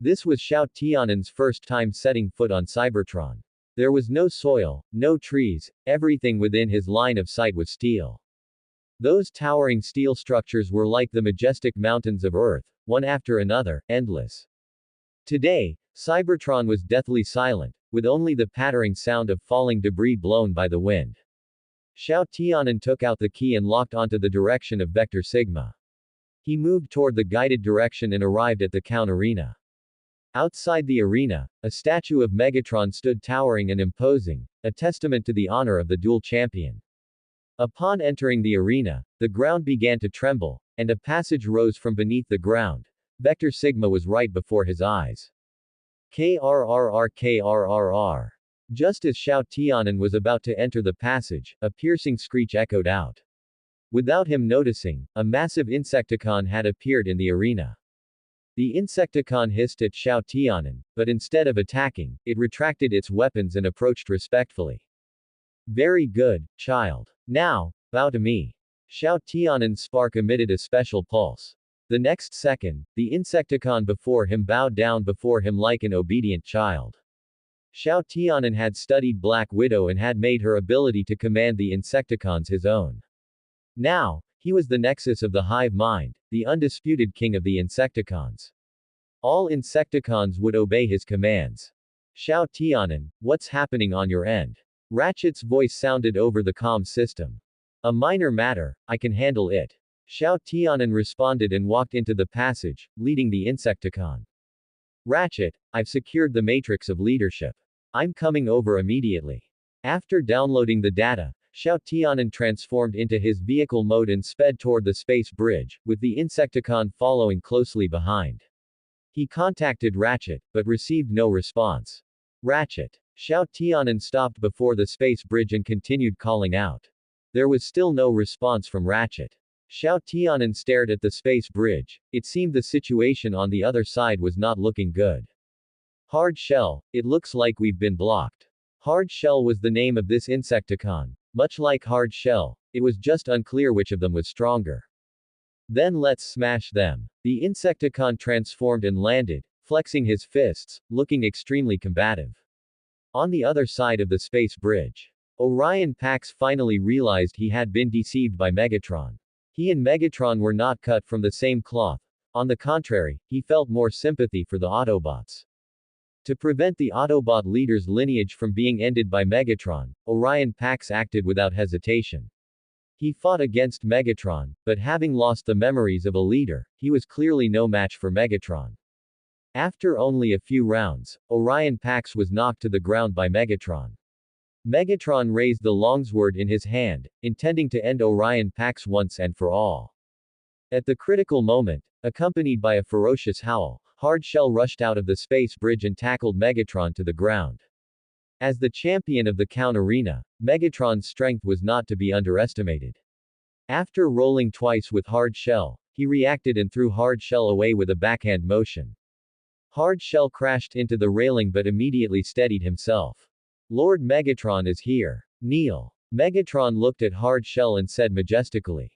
This was Xiao Tianan's first time setting foot on Cybertron. There was no soil, no trees, everything within his line of sight was steel. Those towering steel structures were like the majestic mountains of Earth, one after another, endless. Today, Cybertron was deathly silent, with only the pattering sound of falling debris blown by the wind. Xiao Tianan took out the key and locked onto the direction of Vector Sigma. He moved toward the guided direction and arrived at the Kaun arena. Outside the arena, a statue of Megatron stood towering and imposing, a testament to the honor of the dual champion. Upon entering the arena, the ground began to tremble, and a passage rose from beneath the ground. Vector Sigma was right before his eyes. KRRR. Just as Xiao Tianan was about to enter the passage, a piercing screech echoed out. Without him noticing, a massive Insecticon had appeared in the arena. The Insecticon hissed at Xiao Tianan, but instead of attacking, it retracted its weapons and approached respectfully. Very good, child. Now, bow to me. Xiao Tianan's spark emitted a special pulse. The next second, the Insecticon before him bowed down before him like an obedient child. Xiao Tianan had studied Black Widow and had made her ability to command the Insecticons his own. Now, he was the nexus of the hive mind, the undisputed king of the Insecticons. All Insecticons would obey his commands. Xiao Tianan, what's happening on your end? Ratchet's voice sounded over the comm system. A minor matter, I can handle it. Xiao Tianan responded and walked into the passage, leading the Insecticon. Ratchet, I've secured the matrix of leadership. I'm coming over immediately. After downloading the data, Xiao Tianan transformed into his vehicle mode and sped toward the space bridge, with the Insecticon following closely behind. He contacted Ratchet, but received no response. Ratchet. Xiao Tianan stopped before the space bridge and continued calling out. There was still no response from Ratchet. Xiao Tianan stared at the space bridge. It seemed the situation on the other side was not looking good. Hard Shell, it looks like we've been blocked. Hard Shell was the name of this Insecticon. Much like Hard Shell, it was just unclear which of them was stronger. Then let's smash them. The Insecticon transformed and landed, flexing his fists, looking extremely combative. On the other side of the space bridge, Orion Pax finally realized he had been deceived by Megatron. He and Megatron were not cut from the same cloth. On the contrary, he felt more sympathy for the Autobots. To prevent the Autobot leader's lineage from being ended by Megatron, Orion Pax acted without hesitation. He fought against Megatron, but having lost the memories of a leader, he was clearly no match for Megatron. After only a few rounds, Orion Pax was knocked to the ground by Megatron. Megatron raised the longsword in his hand, intending to end Orion Pax once and for all. At the critical moment, accompanied by a ferocious howl, Hard Shell rushed out of the space bridge and tackled Megatron to the ground. As the champion of the Count Arena, Megatron's strength was not to be underestimated. After rolling twice with Hard Shell, he reacted and threw Hard Shell away with a backhand motion. Hard Shell crashed into the railing but immediately steadied himself. Lord Megatron is here. Kneel. Megatron looked at Hard Shell and said majestically.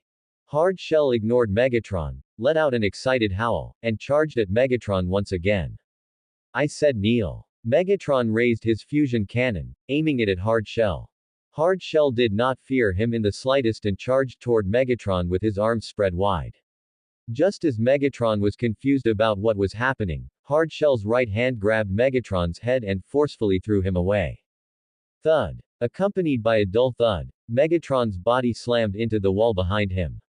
Hard Shell ignored Megatron, let out an excited howl, and charged at Megatron once again. I said kneel. Megatron raised his fusion cannon, aiming it at Hard Shell. Hard Shell did not fear him in the slightest and charged toward Megatron with his arms spread wide. Just as Megatron was confused about what was happening, Hard Shell's right hand grabbed Megatron's head and forcefully threw him away. Thud. Accompanied by a dull thud, Megatron's body slammed into the wall behind him.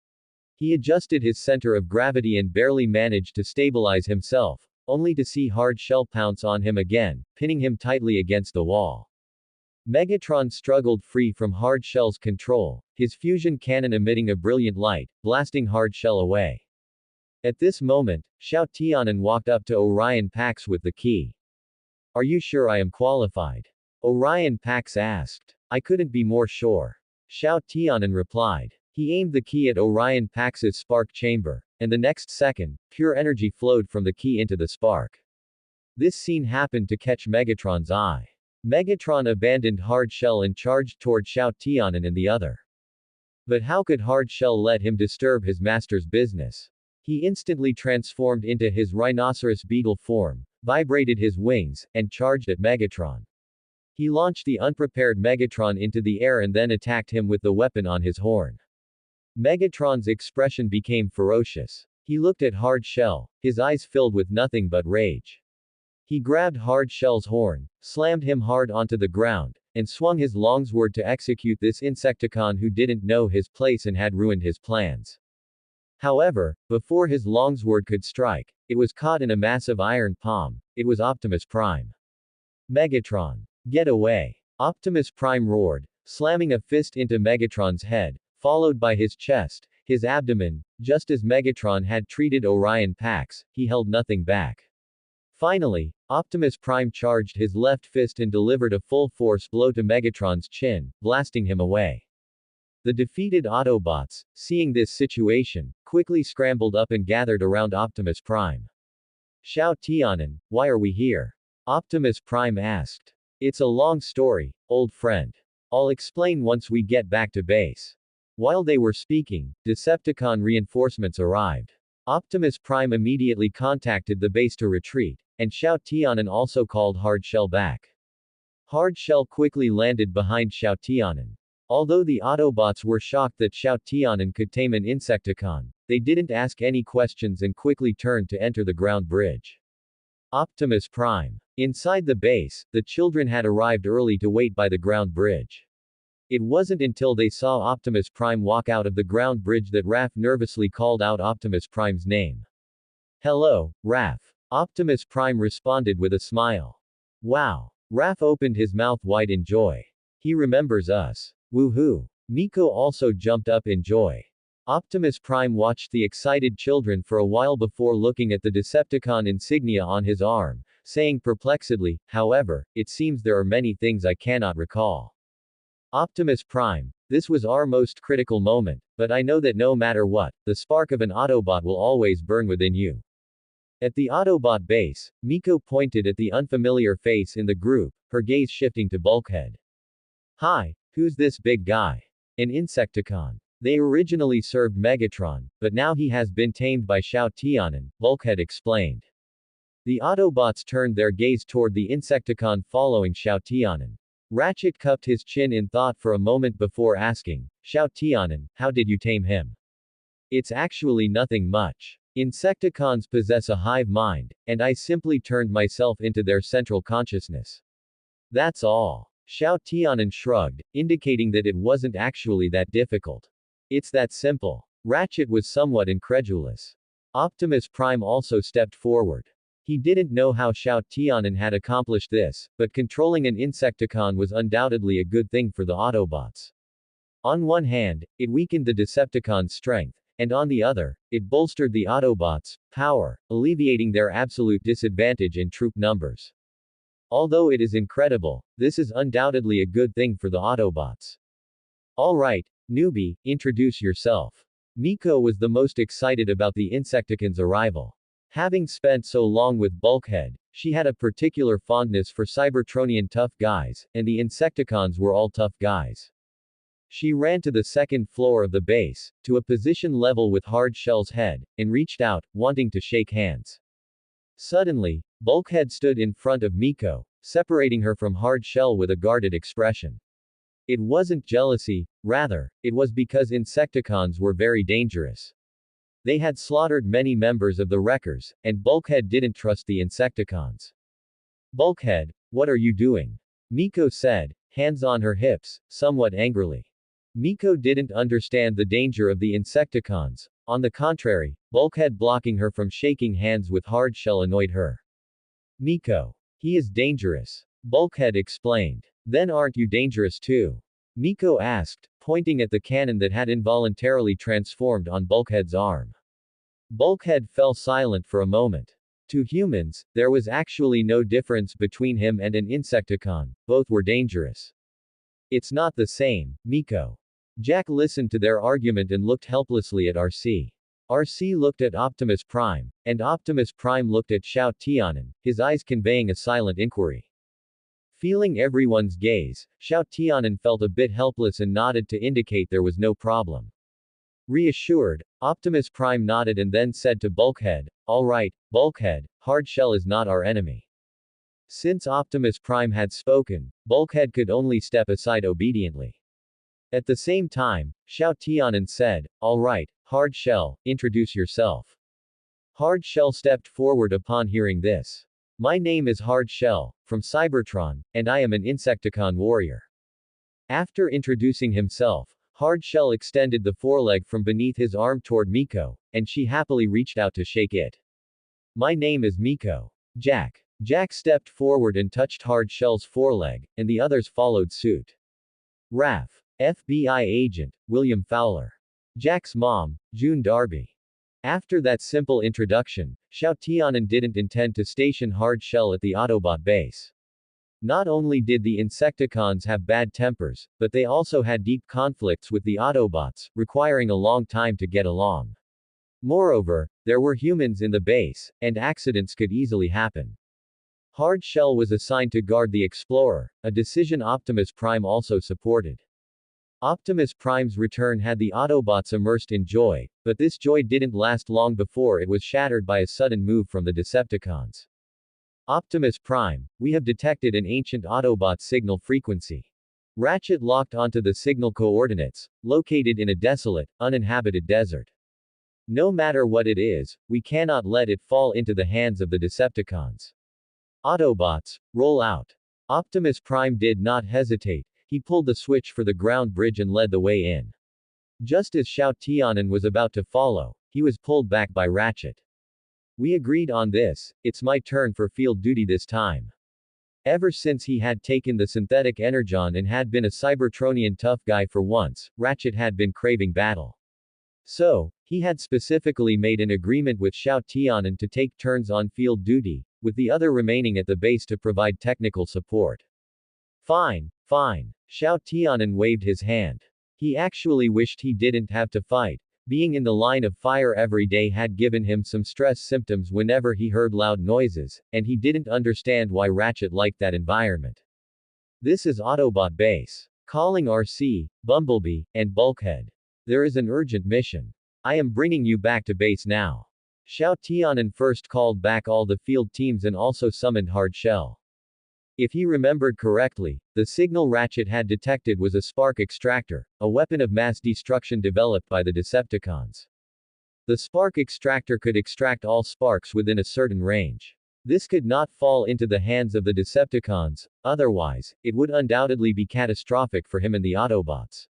He adjusted his center of gravity and barely managed to stabilize himself, only to see Hard Shell pounce on him again, pinning him tightly against the wall. Megatron struggled free from Hard Shell's control, his fusion cannon emitting a brilliant light, blasting Hard Shell away. At this moment, Xiao Tianan walked up to Orion Pax with the key. Are you sure I am qualified? Orion Pax asked. I couldn't be more sure. Xiao Tianan replied. He aimed the key at Orion Pax's spark chamber, and the next second, pure energy flowed from the key into the spark. This scene happened to catch Megatron's eye. Megatron abandoned Hard Shell and charged toward Xiao Tianan and the other. But how could Hard Shell let him disturb his master's business? He instantly transformed into his rhinoceros beetle form, vibrated his wings, and charged at Megatron. He launched the unprepared Megatron into the air and then attacked him with the weapon on his horn. Megatron's expression became ferocious. He looked at Hard Shell, his eyes filled with nothing but rage. He grabbed Hard Shell's horn, slammed him hard onto the ground, and swung his longsword to execute this Insecticon who didn't know his place and had ruined his plans. However, before his longsword could strike, it was caught in a massive iron palm. It was Optimus Prime. Megatron. Get away. Optimus Prime roared, slamming a fist into Megatron's head, followed by his chest, his abdomen. Just as Megatron had treated Orion Pax, he held nothing back. Finally, Optimus Prime charged his left fist and delivered a full-force blow to Megatron's chin, blasting him away. The defeated Autobots, seeing this situation, quickly scrambled up and gathered around Optimus Prime. Xiao Tianan, why are we here? Optimus Prime asked. It's a long story, old friend. I'll explain once we get back to base. While they were speaking, Decepticon reinforcements arrived. Optimus Prime immediately contacted the base to retreat, and Xiao Tianan also called Hard Shell back. Hard Shell quickly landed behind Xiao Tianan. Although the Autobots were shocked that Xiao Tianan could tame an Insecticon, they didn't ask any questions and quickly turned to enter the ground bridge. Optimus Prime. Inside the base, the children had arrived early to wait by the ground bridge. It wasn't until they saw Optimus Prime walk out of the ground bridge that Raph nervously called out Optimus Prime's name. Hello, Raph. Optimus Prime responded with a smile. Wow. Raph opened his mouth wide in joy. He remembers us. Woohoo. Miko also jumped up in joy. Optimus Prime watched the excited children for a while before looking at the Decepticon insignia on his arm, saying perplexedly, however, it seems there are many things I cannot recall. Optimus Prime, this was our most critical moment, but I know that no matter what, the spark of an Autobot will always burn within you. At the Autobot base, Miko pointed at the unfamiliar face in the group, her gaze shifting to Bulkhead. Hi, who's this big guy? An Insecticon. They originally served Megatron, but now he has been tamed by Xiao Tianan, Bulkhead explained. The Autobots turned their gaze toward the Insecticon following Xiao Tianan. Ratchet cupped his chin in thought for a moment before asking, Xiao Tianan, how did you tame him? It's actually nothing much. Insecticons possess a hive mind, and I simply turned myself into their central consciousness. That's all. Xiao Tianan shrugged, indicating that it wasn't actually that difficult. It's that simple. Ratchet was somewhat incredulous. Optimus Prime also stepped forward. He didn't know how Xiao Tianan had accomplished this, but controlling an Insecticon was undoubtedly a good thing for the Autobots. On one hand, it weakened the Decepticon's strength, and on the other, it bolstered the Autobots' power, alleviating their absolute disadvantage in troop numbers. Although it is incredible, this is undoubtedly a good thing for the Autobots. Alright, newbie, introduce yourself. Miko was the most excited about the Insecticon's arrival. Having spent so long with Bulkhead, she had a particular fondness for Cybertronian tough guys, and the Insecticons were all tough guys. She ran to the second floor of the base, to a position level with Hard Shell's head, and reached out, wanting to shake hands. Suddenly, Bulkhead stood in front of Miko, separating her from Hard Shell with a guarded expression. It wasn't jealousy, rather, it was because Insecticons were very dangerous. They had slaughtered many members of the Wreckers, and Bulkhead didn't trust the Insecticons. Bulkhead, what are you doing? Miko said, hands on her hips, somewhat angrily. Miko didn't understand the danger of the Insecticons. On the contrary, Bulkhead blocking her from shaking hands with Hard Shell annoyed her. Miko. He is dangerous. Bulkhead explained. Then aren't you dangerous too? Miko asked, pointing at the cannon that had involuntarily transformed on Bulkhead's arm. Bulkhead fell silent for a moment. To humans, there was actually no difference between him and an Insecticon, both were dangerous. It's not the same, Miko. Jack listened to their argument and looked helplessly at RC. RC looked at Optimus Prime, and Optimus Prime looked at Xiao Tianan, his eyes conveying a silent inquiry. Feeling everyone's gaze, Xiao Tianan felt a bit helpless and nodded to indicate there was no problem. Reassured, Optimus Prime nodded and then said to Bulkhead, alright, Bulkhead, Hard Shell is not our enemy. Since Optimus Prime had spoken, Bulkhead could only step aside obediently. At the same time, Xiao Tianan said, alright, Hard Shell, introduce yourself. Hard Shell stepped forward upon hearing this. My name is Hard Shell, from Cybertron, and I am an Insecticon warrior. After introducing himself, Hard Shell extended the foreleg from beneath his arm toward Miko, and she happily reached out to shake it. My name is Miko. Jack. Jack stepped forward and touched Hard Shell's foreleg, and the others followed suit. Raph. FBI agent, William Fowler. Jack's mom, June Darby. After that simple introduction, Xiao Tianan didn't intend to station Hard Shell at the Autobot base. Not only did the Insecticons have bad tempers, but they also had deep conflicts with the Autobots, requiring a long time to get along. Moreover, there were humans in the base, and accidents could easily happen. Hard Shell was assigned to guard the Explorer, a decision Optimus Prime also supported. Optimus Prime's return had the Autobots immersed in joy, but this joy didn't last long before it was shattered by a sudden move from the Decepticons. Optimus Prime, we have detected an ancient Autobot signal frequency. Ratchet locked onto the signal coordinates, located in a desolate, uninhabited desert. No matter what it is, we cannot let it fall into the hands of the Decepticons. Autobots, roll out. Optimus Prime did not hesitate. He pulled the switch for the ground bridge and led the way in. Just as Xiao Tianan was about to follow, he was pulled back by Ratchet. We agreed on this, it's my turn for field duty this time. Ever since he had taken the synthetic energon and had been a Cybertronian tough guy for once, Ratchet had been craving battle. So, he had specifically made an agreement with Xiao Tianan to take turns on field duty, with the other remaining at the base to provide technical support. Fine, fine. Xiao Tianan waved his hand. He actually wished he didn't have to fight. Being in the line of fire every day had given him some stress symptoms whenever he heard loud noises, and he didn't understand why Ratchet liked that environment. This is Autobot Base. Calling RC, Bumblebee, and Bulkhead. There is an urgent mission. I am bringing you back to base now. Xiao Tianan first called back all the field teams and also summoned Hard Shell. If he remembered correctly, the signal Ratchet had detected was a spark extractor, a weapon of mass destruction developed by the Decepticons. The spark extractor could extract all sparks within a certain range. This could not fall into the hands of the Decepticons, otherwise, it would undoubtedly be catastrophic for him and the Autobots.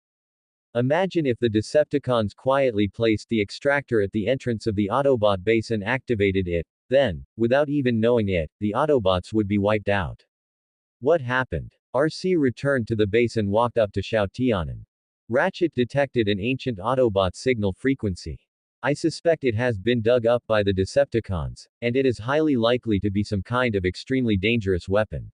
Imagine if the Decepticons quietly placed the extractor at the entrance of the Autobot base and activated it, then, without even knowing it, the Autobots would be wiped out. What happened? RC returned to the base and walked up to Xiao Tianan. Ratchet detected an ancient Autobot signal frequency. I suspect it has been dug up by the Decepticons, and it is highly likely to be some kind of extremely dangerous weapon.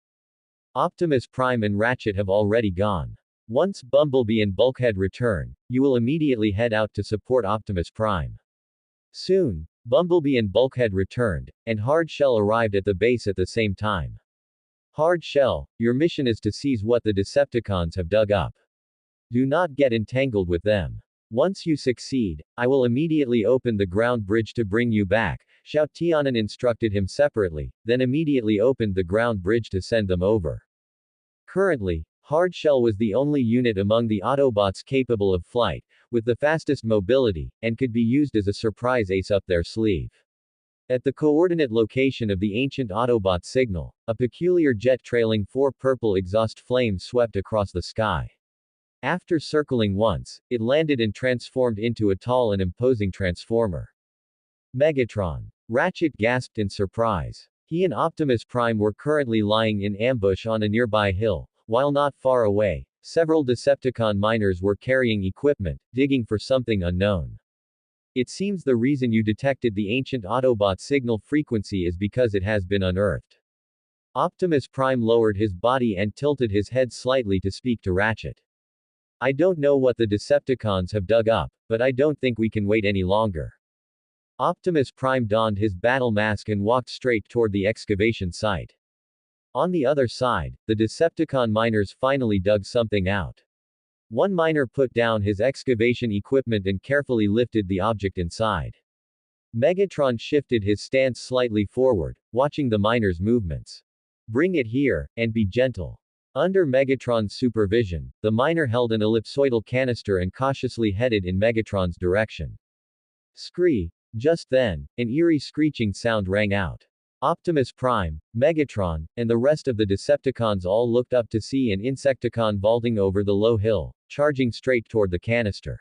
Optimus Prime and Ratchet have already gone. Once Bumblebee and Bulkhead return, you will immediately head out to support Optimus Prime. Soon, Bumblebee and Bulkhead returned, and Hard Shell arrived at the base at the same time. Hard Shell, your mission is to seize what the Decepticons have dug up. Do not get entangled with them. Once you succeed, I will immediately open the ground bridge to bring you back. Xiao Tianan instructed him separately, then immediately opened the ground bridge to send them over. Currently, Hard Shell was the only unit among the Autobots capable of flight, with the fastest mobility, and could be used as a surprise ace up their sleeve. At the coordinate location of the ancient Autobot signal, a peculiar jet trailing 4 purple exhaust flames swept across the sky. After circling once, it landed and transformed into a tall and imposing transformer. Megatron. Ratchet gasped in surprise. He and Optimus Prime were currently lying in ambush on a nearby hill, while not far away, several Decepticon miners were carrying equipment, digging for something unknown. It seems the reason you detected the ancient Autobot signal frequency is because it has been unearthed. Optimus Prime lowered his body and tilted his head slightly to speak to Ratchet. I don't know what the Decepticons have dug up, but I don't think we can wait any longer. Optimus Prime donned his battle mask and walked straight toward the excavation site. On the other side, the Decepticon miners finally dug something out. One miner put down his excavation equipment and carefully lifted the object inside. Megatron shifted his stance slightly forward, watching the miner's movements. Bring it here, and be gentle. Under Megatron's supervision, the miner held an ellipsoidal canister and cautiously headed in Megatron's direction. Scree! Just then, an eerie screeching sound rang out. Optimus Prime, Megatron, and the rest of the Decepticons all looked up to see an Insecticon vaulting over the low hill, charging straight toward the canister.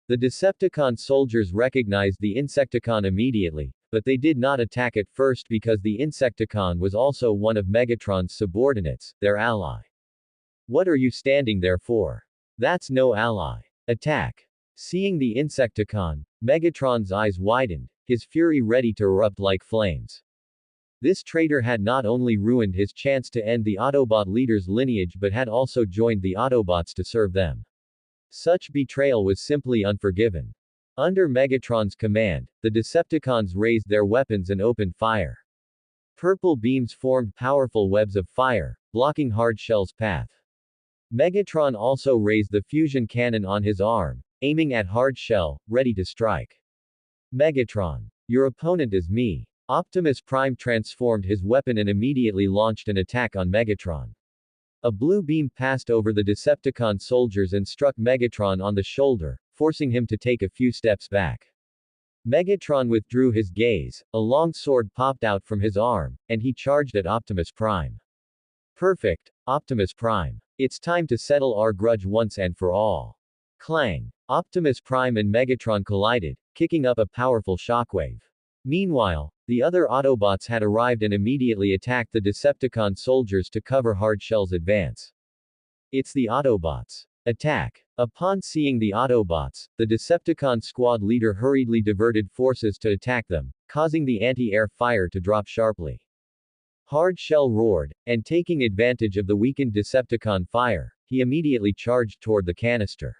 The Decepticon soldiers recognized the Insecticon immediately, but they did not attack at first because the Insecticon was also one of Megatron's subordinates, their ally. What are you standing there for? That's no ally. Attack! Seeing the Insecticon, Megatron's eyes widened, his fury ready to erupt like flames. This traitor had not only ruined his chance to end the Autobot leader's lineage but had also joined the Autobots to serve them. Such betrayal was simply unforgiven. Under Megatron's command, the Decepticons raised their weapons and opened fire. Purple beams formed powerful webs of fire, blocking Hard Shell's path. Megatron also raised the fusion cannon on his arm, aiming at Hard Shell, ready to strike. Megatron. Your opponent is me. Optimus Prime transformed his weapon and immediately launched an attack on Megatron. A blue beam passed over the Decepticon soldiers and struck Megatron on the shoulder, forcing him to take a few steps back. Megatron withdrew his gaze, a long sword popped out from his arm, and he charged at Optimus Prime. Perfect, Optimus Prime. It's time to settle our grudge once and for all. Clang. Optimus Prime and Megatron collided, kicking up a powerful shockwave. Meanwhile, the other Autobots had arrived and immediately attacked the Decepticon soldiers to cover Hard Shell's advance. It's the Autobots. Attack. Upon seeing the Autobots, the Decepticon squad leader hurriedly diverted forces to attack them, causing the anti-air fire to drop sharply. Hard Shell roared, and taking advantage of the weakened Decepticon fire, he immediately charged toward the canister.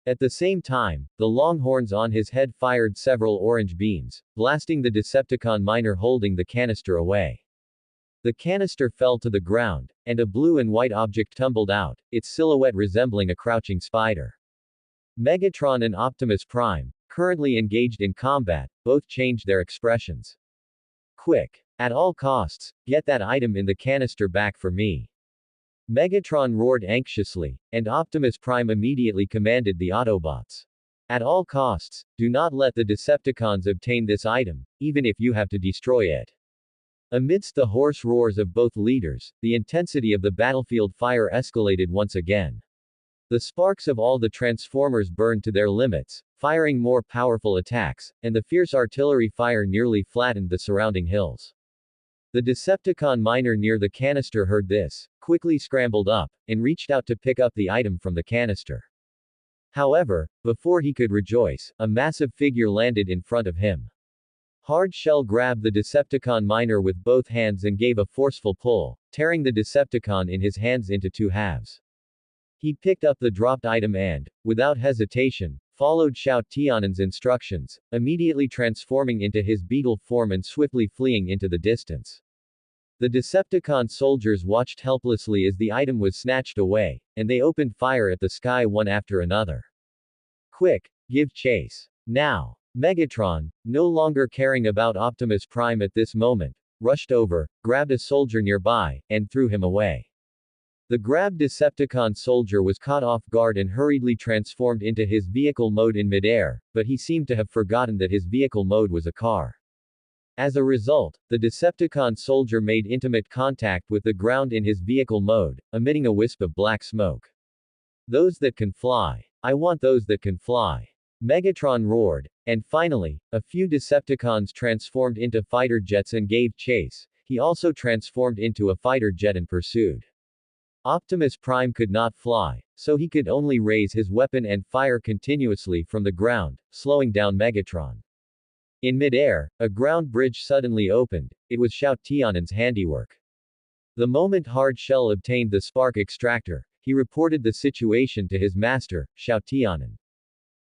At the same time, the longhorns on his head fired several orange beams, blasting the Decepticon miner holding the canister away. The canister fell to the ground, and a blue and white object tumbled out, its silhouette resembling a crouching spider. Megatron and Optimus Prime, currently engaged in combat, both changed their expressions. Quick! At all costs, get that item in the canister back for me. Megatron roared anxiously, and Optimus Prime immediately commanded the Autobots. At all costs, do not let the Decepticons obtain this item, even if you have to destroy it. Amidst the hoarse roars of both leaders, the intensity of the battlefield fire escalated once again. The sparks of all the Transformers burned to their limits, firing more powerful attacks, and the fierce artillery fire nearly flattened the surrounding hills. The Decepticon miner near the canister heard this, quickly scrambled up, and reached out to pick up the item from the canister. However, before he could rejoice, a massive figure landed in front of him. Hard Shell grabbed the Decepticon miner with both hands and gave a forceful pull, tearing the Decepticon in his hands into two halves. He picked up the dropped item and, without hesitation, followed Xiao Tianan's instructions, immediately transforming into his beetle form and swiftly fleeing into the distance. The Decepticon soldiers watched helplessly as the item was snatched away, and they opened fire at the sky one after another. Quick! Give chase. Now! Megatron, no longer caring about Optimus Prime at this moment, rushed over, grabbed a soldier nearby, and threw him away. The grabbed Decepticon soldier was caught off guard and hurriedly transformed into his vehicle mode in midair, but he seemed to have forgotten that his vehicle mode was a car. As a result, the Decepticon soldier made intimate contact with the ground in his vehicle mode, emitting a wisp of black smoke. Those that can fly. I want those that can fly. Megatron roared, and finally, a few Decepticons transformed into fighter jets and gave chase. He also transformed into a fighter jet and pursued. Optimus Prime could not fly, so he could only raise his weapon and fire continuously from the ground, slowing down Megatron. In midair, a ground bridge suddenly opened. It was Xiao Tianan's handiwork. The moment Hard Shell obtained the spark extractor, he reported the situation to his master, Xiao Tianan.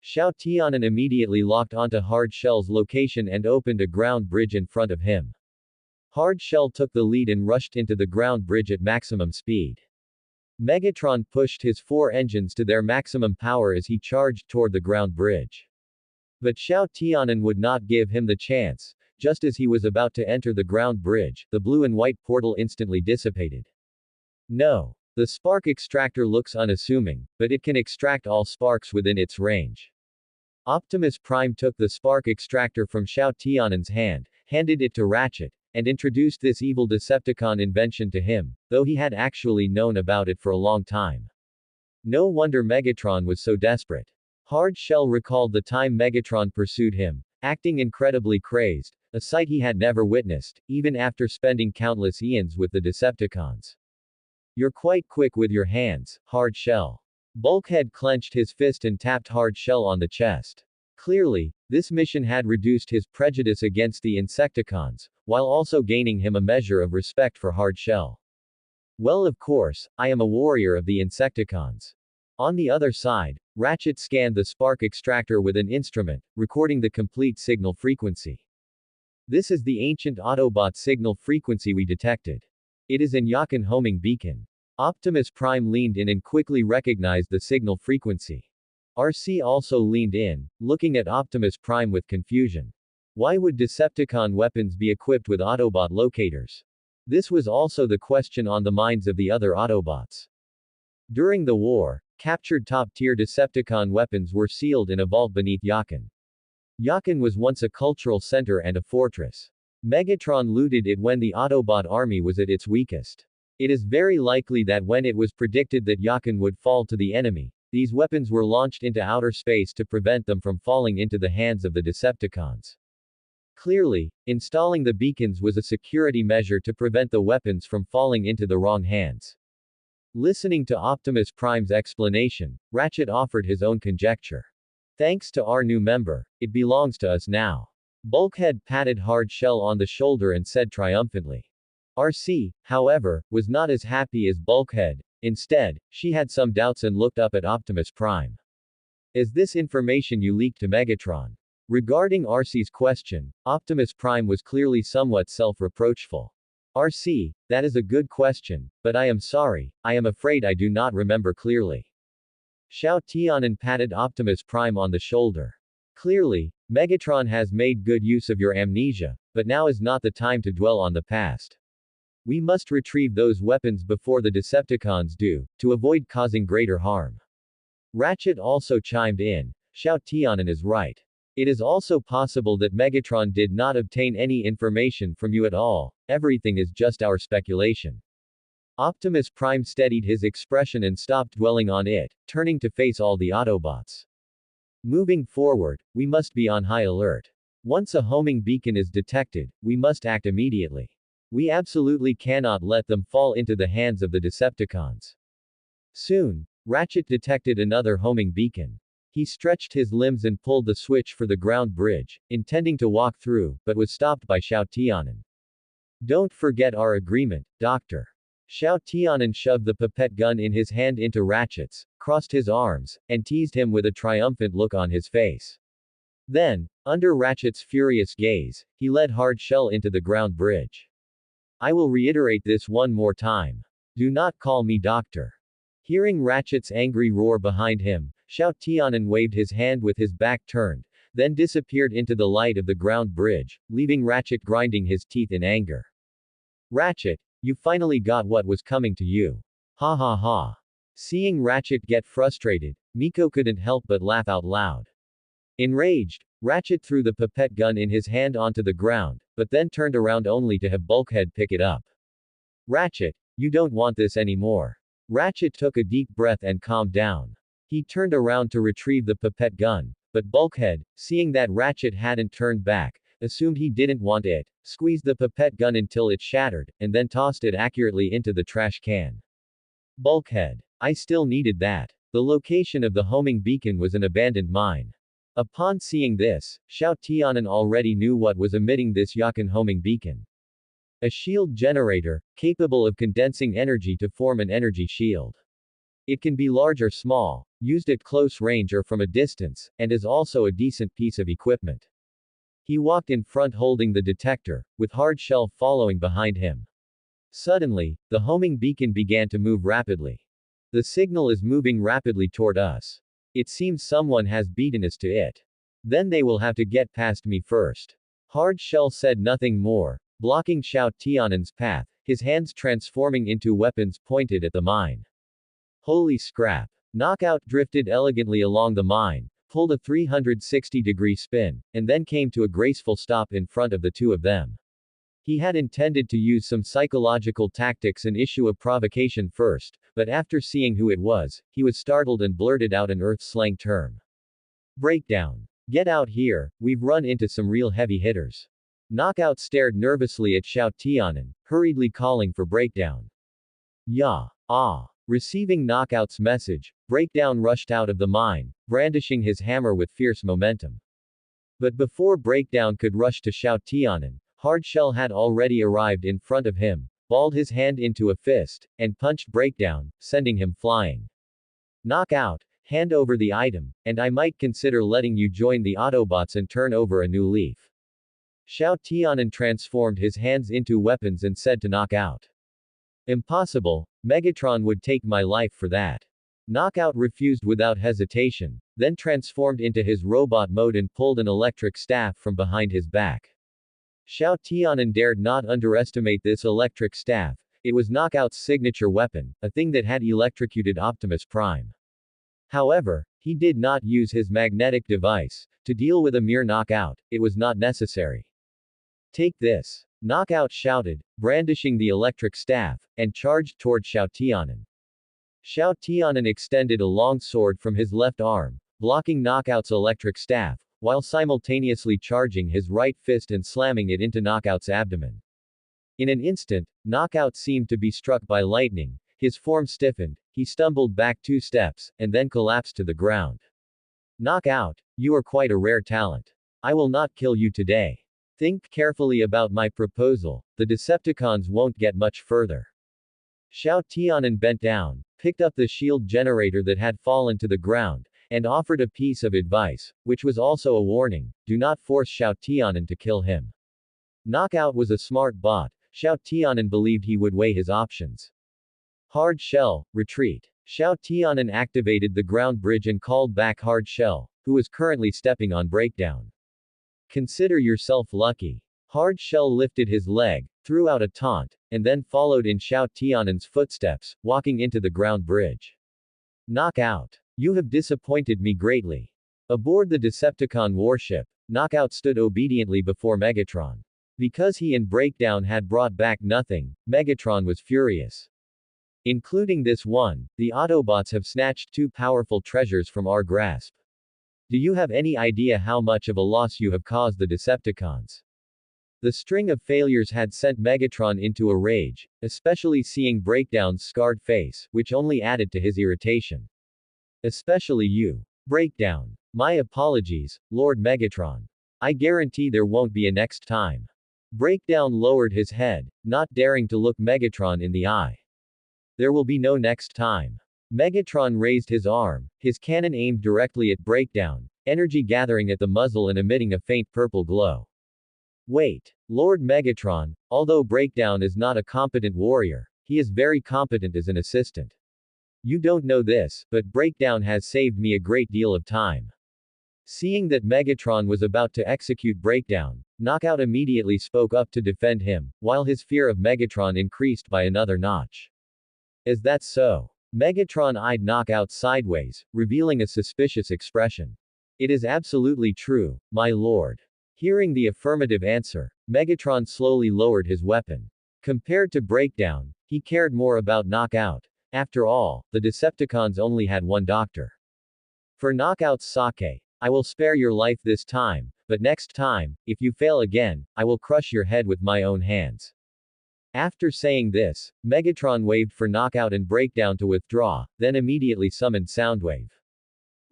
Xiao Tianan immediately locked onto Hard Shell's location and opened a ground bridge in front of him. Hard Shell took the lead and rushed into the ground bridge at maximum speed. Megatron pushed his four engines to their maximum power as he charged toward the ground bridge. But Xiao Tianan would not give him the chance. Just as he was about to enter the ground bridge, the blue and white portal instantly dissipated. No. The spark extractor looks unassuming, but it can extract all sparks within its range. Optimus Prime took the spark extractor from Xiao Tianan's hand, handed it to Ratchet, and introduced this evil Decepticon invention to him, though he had actually known about it for a long time. No wonder Megatron was so desperate. Hard Shell recalled the time Megatron pursued him, acting incredibly crazed, a sight he had never witnessed, even after spending countless eons with the Decepticons. You're quite quick with your hands, Hard Shell. Bulkhead clenched his fist and tapped Hard Shell on the chest. Clearly, this mission had reduced his prejudice against the Insecticons, while also gaining him a measure of respect for Hard Shell. Well, of course, I am a warrior of the Insecticons. On the other side, Ratchet scanned the spark extractor with an instrument, recording the complete signal frequency. This is the ancient Autobot signal frequency we detected. It is an Yakan homing beacon. Optimus Prime leaned in and quickly recognized the signal frequency. RC also leaned in, looking at Optimus Prime with confusion. Why would Decepticon weapons be equipped with Autobot locators? This was also the question on the minds of the other Autobots. During the war, captured top-tier Decepticon weapons were sealed in a vault beneath Yakin. Yakin was once a cultural center and a fortress. Megatron looted it when the Autobot army was at its weakest. It is very likely that when it was predicted that Yakin would fall to the enemy, these weapons were launched into outer space to prevent them from falling into the hands of the Decepticons. Clearly, installing the beacons was a security measure to prevent the weapons from falling into the wrong hands. Listening to Optimus Prime's explanation, Ratchet offered his own conjecture. Thanks to our new member, it belongs to us now. Bulkhead patted Hard Shell on the shoulder and said triumphantly. RC, however, was not as happy as Bulkhead. Instead, she had some doubts and looked up at Optimus Prime. Is this information you leaked to Megatron? Regarding RC's question, Optimus Prime was clearly somewhat self-reproachful. RC, that is a good question, but I am sorry, I am afraid I do not remember clearly. Xiao Tianan patted Optimus Prime on the shoulder. Clearly, Megatron has made good use of your amnesia, but now is not the time to dwell on the past. We must retrieve those weapons before the Decepticons do, to avoid causing greater harm. Ratchet also chimed in. Xiao Tianan is right. It is also possible that Megatron did not obtain any information from you at all, everything is just our speculation. Optimus Prime steadied his expression and stopped dwelling on it, turning to face all the Autobots. Moving forward, we must be on high alert. Once a homing beacon is detected, we must act immediately. We absolutely cannot let them fall into the hands of the Decepticons. Soon, Ratchet detected another homing beacon. He stretched his limbs and pulled the switch for the ground bridge, intending to walk through, but was stopped by Xiao Tianan. Don't forget our agreement, Doctor. Xiao Tianan shoved the pipette gun in his hand into Ratchet's, crossed his arms, and teased him with a triumphant look on his face. Then, under Ratchet's furious gaze, he led Hard Shell into the ground bridge. I will reiterate this one more time. Do not call me doctor. Hearing Ratchet's angry roar behind him, Xiao Tianan waved his hand with his back turned, then disappeared into the light of the ground bridge, leaving Ratchet grinding his teeth in anger. Ratchet, you finally got what was coming to you. Ha ha ha. Seeing Ratchet get frustrated, Miko couldn't help but laugh out loud. Enraged, Ratchet threw the pipette gun in his hand onto the ground, but then turned around only to have Bulkhead pick it up. Ratchet, you don't want this anymore. Ratchet took a deep breath and calmed down. He turned around to retrieve the pipette gun, but Bulkhead, seeing that Ratchet hadn't turned back, assumed he didn't want it, squeezed the pipette gun until it shattered, and then tossed it accurately into the trash can. Bulkhead. I still needed that. The location of the homing beacon was an abandoned mine. Upon seeing this, Xiao Tianan already knew what was emitting this Yakin homing beacon. A shield generator, capable of condensing energy to form an energy shield. It can be large or small, used at close range or from a distance, and is also a decent piece of equipment. He walked in front holding the detector, with Hard Shell following behind him. Suddenly, the homing beacon began to move rapidly. The signal is moving rapidly toward us. It seems someone has beaten us to it. Then they will have to get past me first. Hard Shell said nothing more, blocking Xiao Tianan's path, his hands transforming into weapons pointed at the mine. Holy scrap. Knockout drifted elegantly along the mine, pulled a 360-degree spin, and then came to a graceful stop in front of the two of them. He had intended to use some psychological tactics and issue a provocation first, but after seeing who it was, he was startled and blurted out an Earth slang term. Breakdown. Get out here, we've run into some real heavy hitters. Knockout stared nervously at Xiao Tianan, hurriedly calling for Breakdown. Ya. Ah. Receiving Knockout's message, Breakdown rushed out of the mine, brandishing his hammer with fierce momentum. But before Breakdown could rush to Xiao Tianan, Hard Shell had already arrived in front of him, balled his hand into a fist, and punched Breakdown, sending him flying. Knockout, hand over the item, and I might consider letting you join the Autobots and turn over a new leaf. Xiao Tianan transformed his hands into weapons and said to Knockout. Impossible, Megatron would take my life for that. Knockout refused without hesitation, then transformed into his robot mode and pulled an electric staff from behind his back. Xiao Tianan dared not underestimate this electric staff. It was Knockout's signature weapon, a thing that had electrocuted Optimus Prime. However, he did not use his magnetic device. To deal with a mere knockout, it was not necessary. Take this. Knockout shouted, brandishing the electric staff, and charged toward Xiao Tianan. Xiao Tianan extended a long sword from his left arm, blocking Knockout's electric staff, while simultaneously charging his right fist and slamming it into Knockout's abdomen. In an instant, Knockout seemed to be struck by lightning, his form stiffened, he stumbled back 2 steps, and then collapsed to the ground. Knockout, you are quite a rare talent. I will not kill you today. Think carefully about my proposal, the Decepticons won't get much further. Xiao Tianan bent down, picked up the shield generator that had fallen to the ground, and offered a piece of advice, which was also a warning: do not force Xiao Tianan to kill him. Knockout was a smart bot. Xiao Tianan believed he would weigh his options. Hard Shell, retreat. Xiao Tianan activated the ground bridge and called back Hard Shell, who was currently stepping on breakdown. Consider yourself lucky. Hard Shell lifted his leg, threw out a taunt, and then followed in Xiao Tianan's footsteps, walking into the ground bridge. Knockout. You have disappointed me greatly. Aboard the Decepticon warship, Knockout stood obediently before Megatron. Because he and Breakdown had brought back nothing, Megatron was furious. Including this one, the Autobots have snatched 2 powerful treasures from our grasp. Do you have any idea how much of a loss you have caused the Decepticons? The string of failures had sent Megatron into a rage, especially seeing Breakdown's scarred face, which only added to his irritation. Especially you. Breakdown. My apologies, Lord Megatron. I guarantee there won't be a next time. Breakdown lowered his head, not daring to look Megatron in the eye. There will be no next time. Megatron raised his arm, his cannon aimed directly at Breakdown, energy gathering at the muzzle and emitting a faint purple glow. Wait. Lord Megatron, although Breakdown is not a competent warrior, he is very competent as an assistant. You don't know this, but Breakdown has saved me a great deal of time. Seeing that Megatron was about to execute Breakdown, Knockout immediately spoke up to defend him, while his fear of Megatron increased by another notch. Is that so? Megatron eyed Knockout sideways, revealing a suspicious expression. It is absolutely true, my lord. Hearing the affirmative answer, Megatron slowly lowered his weapon. Compared to Breakdown, he cared more about Knockout. After all, the Decepticons only had one doctor. For Knockout's sake, I will spare your life this time, but next time, if you fail again, I will crush your head with my own hands. After saying this, Megatron waved for Knockout and Breakdown to withdraw, then immediately summoned Soundwave.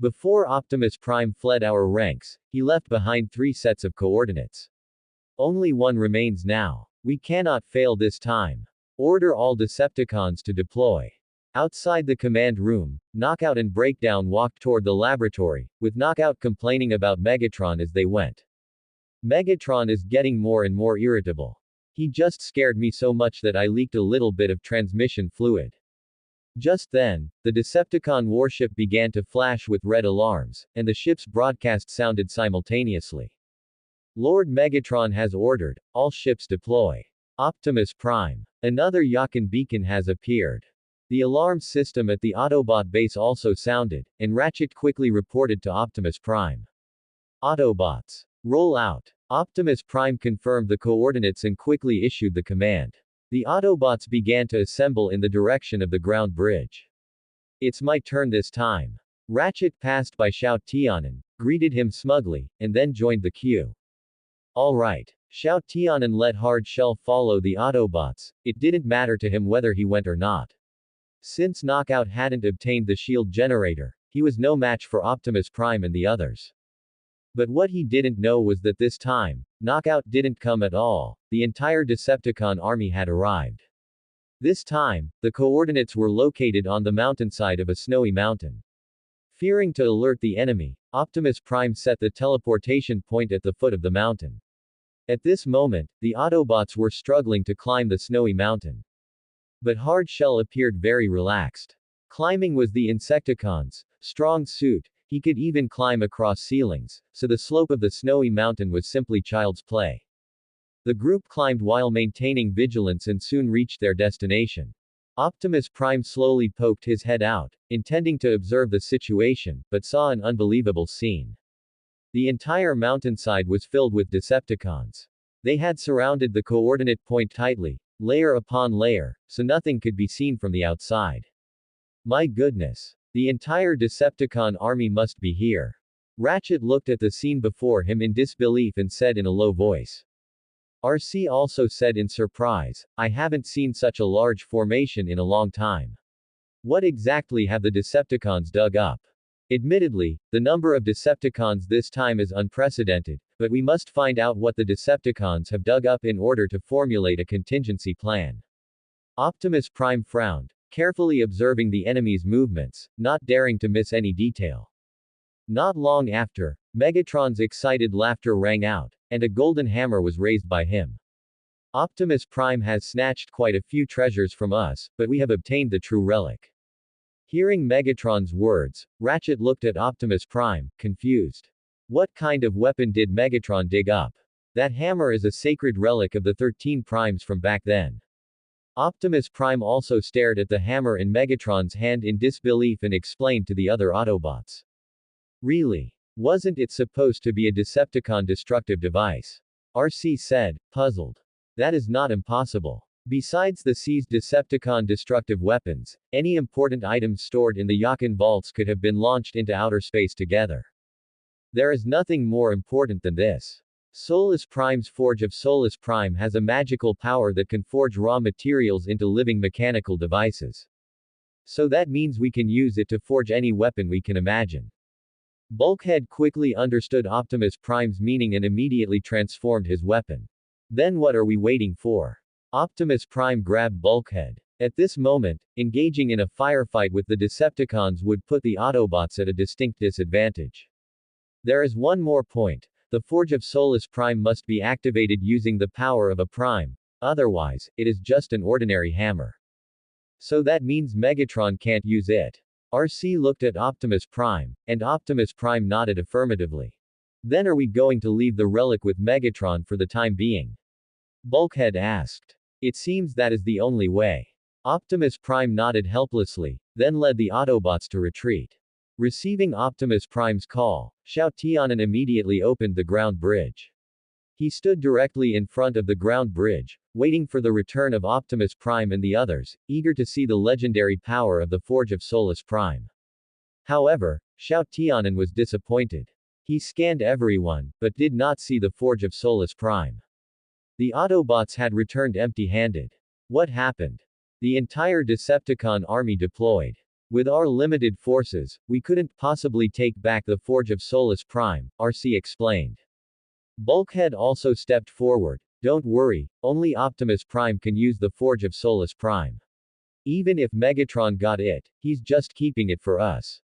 Before Optimus Prime fled our ranks, he left behind 3 sets of coordinates. Only one remains now. We cannot fail this time. Order all Decepticons to deploy. Outside the command room, Knockout and Breakdown walked toward the laboratory, with Knockout complaining about Megatron as they went. Megatron is getting more and more irritable. He just scared me so much that I leaked a little bit of transmission fluid. Just then, the Decepticon warship began to flash with red alarms, and the ship's broadcast sounded simultaneously. Lord Megatron has ordered, all ships deploy. Optimus Prime. Another Yakin beacon has appeared. The alarm system at the Autobot base also sounded, and Ratchet quickly reported to Optimus Prime. Autobots. Roll out. Optimus Prime confirmed the coordinates and quickly issued the command. The Autobots began to assemble in the direction of the ground bridge. It's my turn this time. Ratchet passed by Xiao Tianan, greeted him smugly, and then joined the queue. Alright. Xiao Tianan let Hard Shell follow the Autobots. It didn't matter to him whether he went or not. Since Knockout hadn't obtained the shield generator, he was no match for Optimus Prime and the others. But what he didn't know was that this time, Knockout didn't come at all. The entire Decepticon army had arrived. This time, the coordinates were located on the mountainside of a snowy mountain. Fearing to alert the enemy, Optimus Prime set the teleportation point at the foot of the mountain. At this moment, the Autobots were struggling to climb the snowy mountain. But Hard Shell appeared very relaxed. Climbing was the Insecticon's strong suit, he could even climb across ceilings, so the slope of the snowy mountain was simply child's play. The group climbed while maintaining vigilance and soon reached their destination. Optimus Prime slowly poked his head out, intending to observe the situation, but saw an unbelievable scene. The entire mountainside was filled with Decepticons. They had surrounded the coordinate point tightly, layer upon layer, so nothing could be seen from the outside. My goodness. The entire Decepticon army must be here. Ratchet looked at the scene before him in disbelief and said in a low voice. RC also said in surprise, I haven't seen such a large formation in a long time. What exactly have the Decepticons dug up? Admittedly, the number of Decepticons this time is unprecedented, but we must find out what the Decepticons have dug up in order to formulate a contingency plan. Optimus Prime frowned, carefully observing the enemy's movements, not daring to miss any detail. Not long after, Megatron's excited laughter rang out, and a golden hammer was raised by him. Optimus Prime has snatched quite a few treasures from us, but we have obtained the true relic. Hearing Megatron's words, Ratchet looked at Optimus Prime, confused. What kind of weapon did Megatron dig up? That hammer is a sacred relic of the 13 Primes from back then. Optimus Prime also stared at the hammer in Megatron's hand in disbelief and explained to the other Autobots. Really? Wasn't it supposed to be a Decepticon destructive device? RC said, puzzled. That is not impossible. Besides the seized Decepticon destructive weapons, any important items stored in the Yakin vaults could have been launched into outer space together. There is nothing more important than this. Solus Prime's Forge of Solus Prime has a magical power that can forge raw materials into living mechanical devices. So that means we can use it to forge any weapon we can imagine. Bulkhead quickly understood Optimus Prime's meaning and immediately transformed his weapon. Then what are we waiting for? Optimus Prime grabbed Bulkhead. At this moment, engaging in a firefight with the Decepticons would put the Autobots at a distinct disadvantage. There is one more point. The Forge of Solus Prime must be activated using the power of a Prime, otherwise, it is just an ordinary hammer. So that means Megatron can't use it. RC looked at Optimus Prime, and Optimus Prime nodded affirmatively. Then are we going to leave the relic with Megatron for the time being? Bulkhead asked. It seems that is the only way. Optimus Prime nodded helplessly, then led the Autobots to retreat. Receiving Optimus Prime's call, Xiao Tianan immediately opened the ground bridge. He stood directly in front of the ground bridge, waiting for the return of Optimus Prime and the others, eager to see the legendary power of the Forge of Solus Prime. However, Xiao Tianan was disappointed. He scanned everyone, but did not see the Forge of Solus Prime. The Autobots had returned empty-handed. What happened? The entire Decepticon army deployed. With our limited forces, we couldn't possibly take back the Forge of Solus Prime, RC explained. Bulkhead also stepped forward. Don't worry, only Optimus Prime can use the Forge of Solus Prime. Even if Megatron got it, he's just keeping it for us.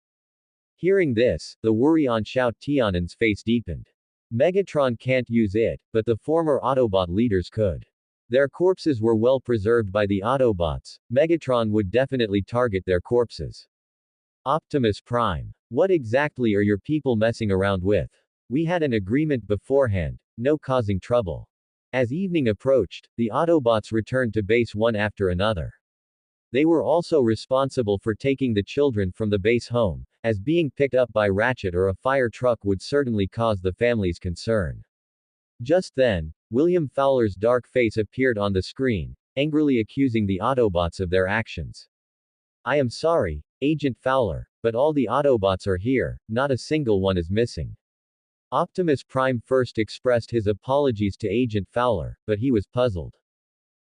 Hearing this, the worry on Xiao Tianan's face deepened. Megatron can't use it, but the former Autobot leaders could. Their corpses were well preserved by the Autobots. Megatron would definitely target their corpses. Optimus Prime. What exactly are your people messing around with? We had an agreement beforehand, no causing trouble. As evening approached, the Autobots returned to base one after another. They were also responsible for taking the children from the base home, as being picked up by Ratchet or a fire truck would certainly cause the family's concern. Just then, William Fowler's dark face appeared on the screen, angrily accusing the Autobots of their actions. I am sorry, Agent Fowler, but all the Autobots are here, not a single one is missing. Optimus Prime first expressed his apologies to Agent Fowler, but he was puzzled.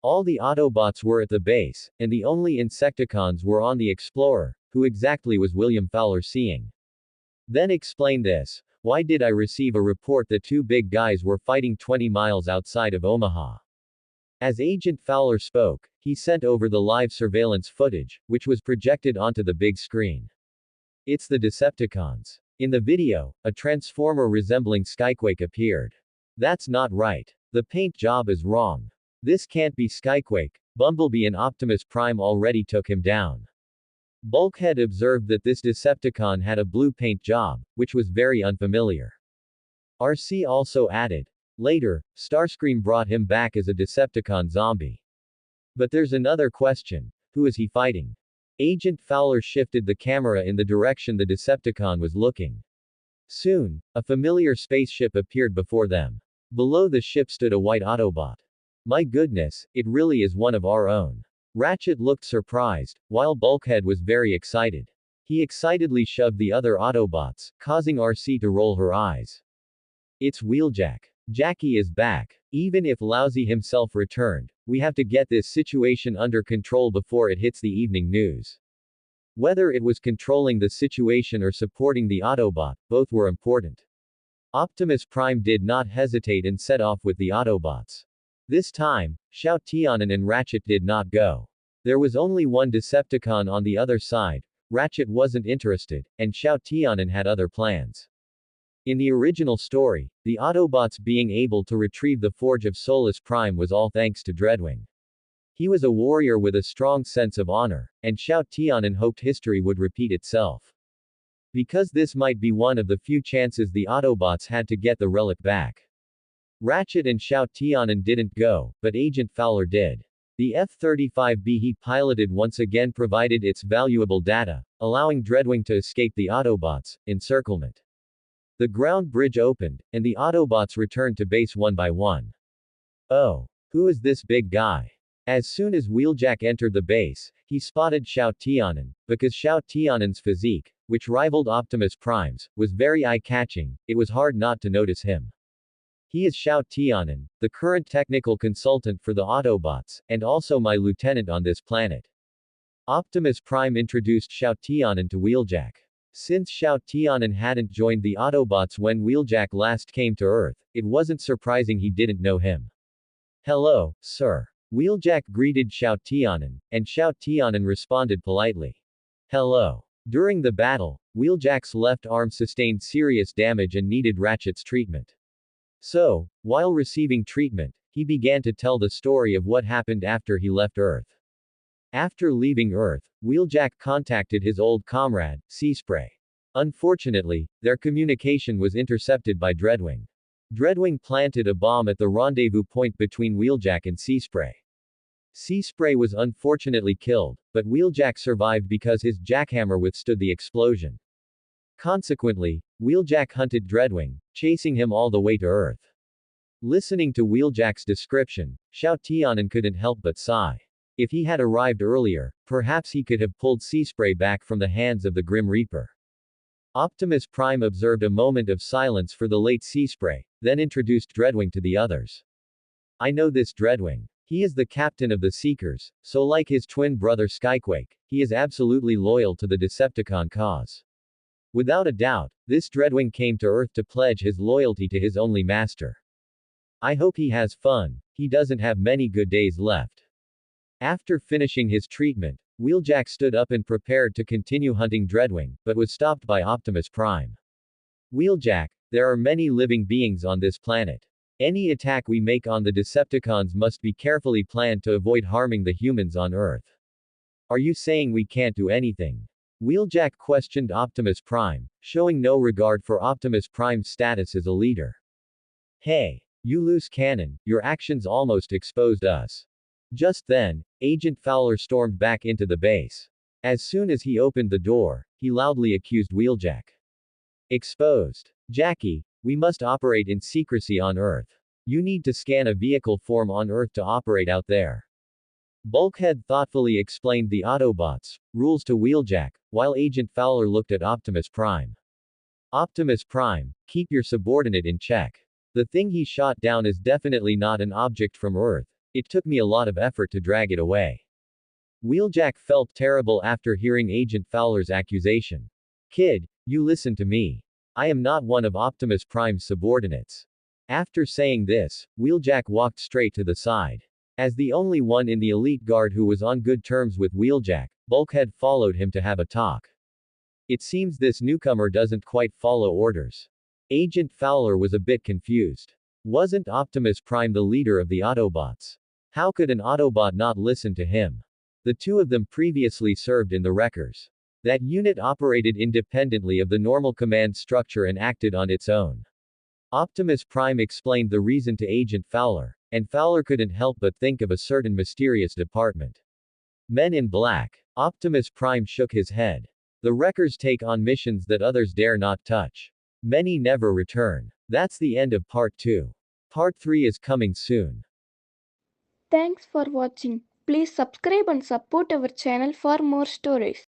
All the Autobots were at the base, and the only Insecticons were on the Explorer. Who exactly was William Fowler seeing? Then explain this. Why did I receive a report that two big guys were fighting 20 miles outside of Omaha? As Agent Fowler spoke, he sent over the live surveillance footage, which was projected onto the big screen. It's the Decepticons. In the video, a transformer resembling Skyquake appeared. That's not right. The paint job is wrong. This can't be Skyquake, Bumblebee and Optimus Prime already took him down. Bulkhead observed that this Decepticon had a blue paint job, which was very unfamiliar. RC also added. Later, Starscream brought him back as a Decepticon zombie. But there's another question. Who is he fighting? Agent Fowler shifted the camera in the direction the Decepticon was looking. Soon, a familiar spaceship appeared before them. Below the ship stood a white Autobot. My goodness, it really is one of our own. Ratchet looked surprised, while Bulkhead was very excited. He excitedly shoved the other Autobots, causing RC to roll her eyes. It's Wheeljack. Jackie is back. Even if Lousy himself returned, we have to get this situation under control before it hits the evening news. Whether it was controlling the situation or supporting the Autobot, both were important. Optimus Prime did not hesitate and set off with the Autobots. This time, Xiao Tianan and Ratchet did not go. There was only one Decepticon on the other side. Ratchet wasn't interested, and Xiao Tianan had other plans. In the original story, the Autobots being able to retrieve the Forge of Solus Prime was all thanks to Dreadwing. He was a warrior with a strong sense of honor, and Xiao Tianan hoped history would repeat itself. Because this might be one of the few chances the Autobots had to get the relic back. Ratchet and Xiao Tianan didn't go, but Agent Fowler did. The F-35B he piloted once again provided its valuable data, allowing Dreadwing to escape the Autobots' encirclement. The ground bridge opened, and the Autobots returned to base one by one. Oh, who is this big guy? As soon as Wheeljack entered the base, he spotted Xiao Tianan, because Xiao Tianan's physique, which rivaled Optimus Prime's, was very eye-catching. It was hard not to notice him. He is Xiao Tianan, the current technical consultant for the Autobots, and also my lieutenant on this planet. Optimus Prime introduced Xiao Tianan to Wheeljack. Since Xiao Tianan hadn't joined the Autobots when Wheeljack last came to Earth, it wasn't surprising he didn't know him. Hello, sir. Wheeljack greeted Xiao Tianan, and Xiao Tianan responded politely. Hello. During the battle, Wheeljack's left arm sustained serious damage and needed Ratchet's treatment. So, while receiving treatment, he began to tell the story of what happened after he left Earth. After leaving Earth, Wheeljack contacted his old comrade, Seaspray. Unfortunately, their communication was intercepted by Dreadwing. Dreadwing planted a bomb at the rendezvous point between Wheeljack and Seaspray. Seaspray was unfortunately killed, but Wheeljack survived because his jackhammer withstood the explosion. Consequently, Wheeljack hunted Dreadwing, chasing him all the way to Earth. Listening to Wheeljack's description, Xiao Tianan couldn't help but sigh. If he had arrived earlier, perhaps he could have pulled Seaspray back from the hands of the Grim Reaper. Optimus Prime observed a moment of silence for the late Seaspray, then introduced Dreadwing to the others. I know this Dreadwing. He is the captain of the Seekers, so like his twin brother Skyquake, he is absolutely loyal to the Decepticon cause. Without a doubt, this Dreadwing came to Earth to pledge his loyalty to his only master. I hope he has fun. He doesn't have many good days left. After finishing his treatment, Wheeljack stood up and prepared to continue hunting Dreadwing, but was stopped by Optimus Prime. Wheeljack, there are many living beings on this planet. Any attack we make on the Decepticons must be carefully planned to avoid harming the humans on Earth. Are you saying we can't do anything? Wheeljack questioned Optimus Prime, showing no regard for Optimus Prime's status as a leader. Hey, you loose cannon, your actions almost exposed us. Just then, Agent Fowler stormed back into the base. As soon as he opened the door, he loudly accused Wheeljack. Exposed. Jackie, we must operate in secrecy on Earth. You need to scan a vehicle form on Earth to operate out there. Bulkhead thoughtfully explained the Autobots' rules to Wheeljack, while Agent Fowler looked at Optimus Prime. Optimus Prime, keep your subordinate in check. The thing he shot down is definitely not an object from Earth. It took me a lot of effort to drag it away. Wheeljack felt terrible after hearing Agent Fowler's accusation. Kid, you listen to me. I am not one of Optimus Prime's subordinates. After saying this, Wheeljack walked straight to the side. As the only one in the elite guard who was on good terms with Wheeljack, Bulkhead followed him to have a talk. It seems this newcomer doesn't quite follow orders. Agent Fowler was a bit confused. Wasn't Optimus Prime the leader of the Autobots? How could an Autobot not listen to him? The two of them previously served in the Wreckers. That unit operated independently of the normal command structure and acted on its own. Optimus Prime explained the reason to Agent Fowler, and Fowler couldn't help but think of a certain mysterious department. Men in Black. Optimus Prime shook his head. The Wreckers take on missions that others dare not touch. Many never return. That's the end of Part 2. Part 3 is coming soon. Thanks for watching. Please subscribe and support our channel for more stories.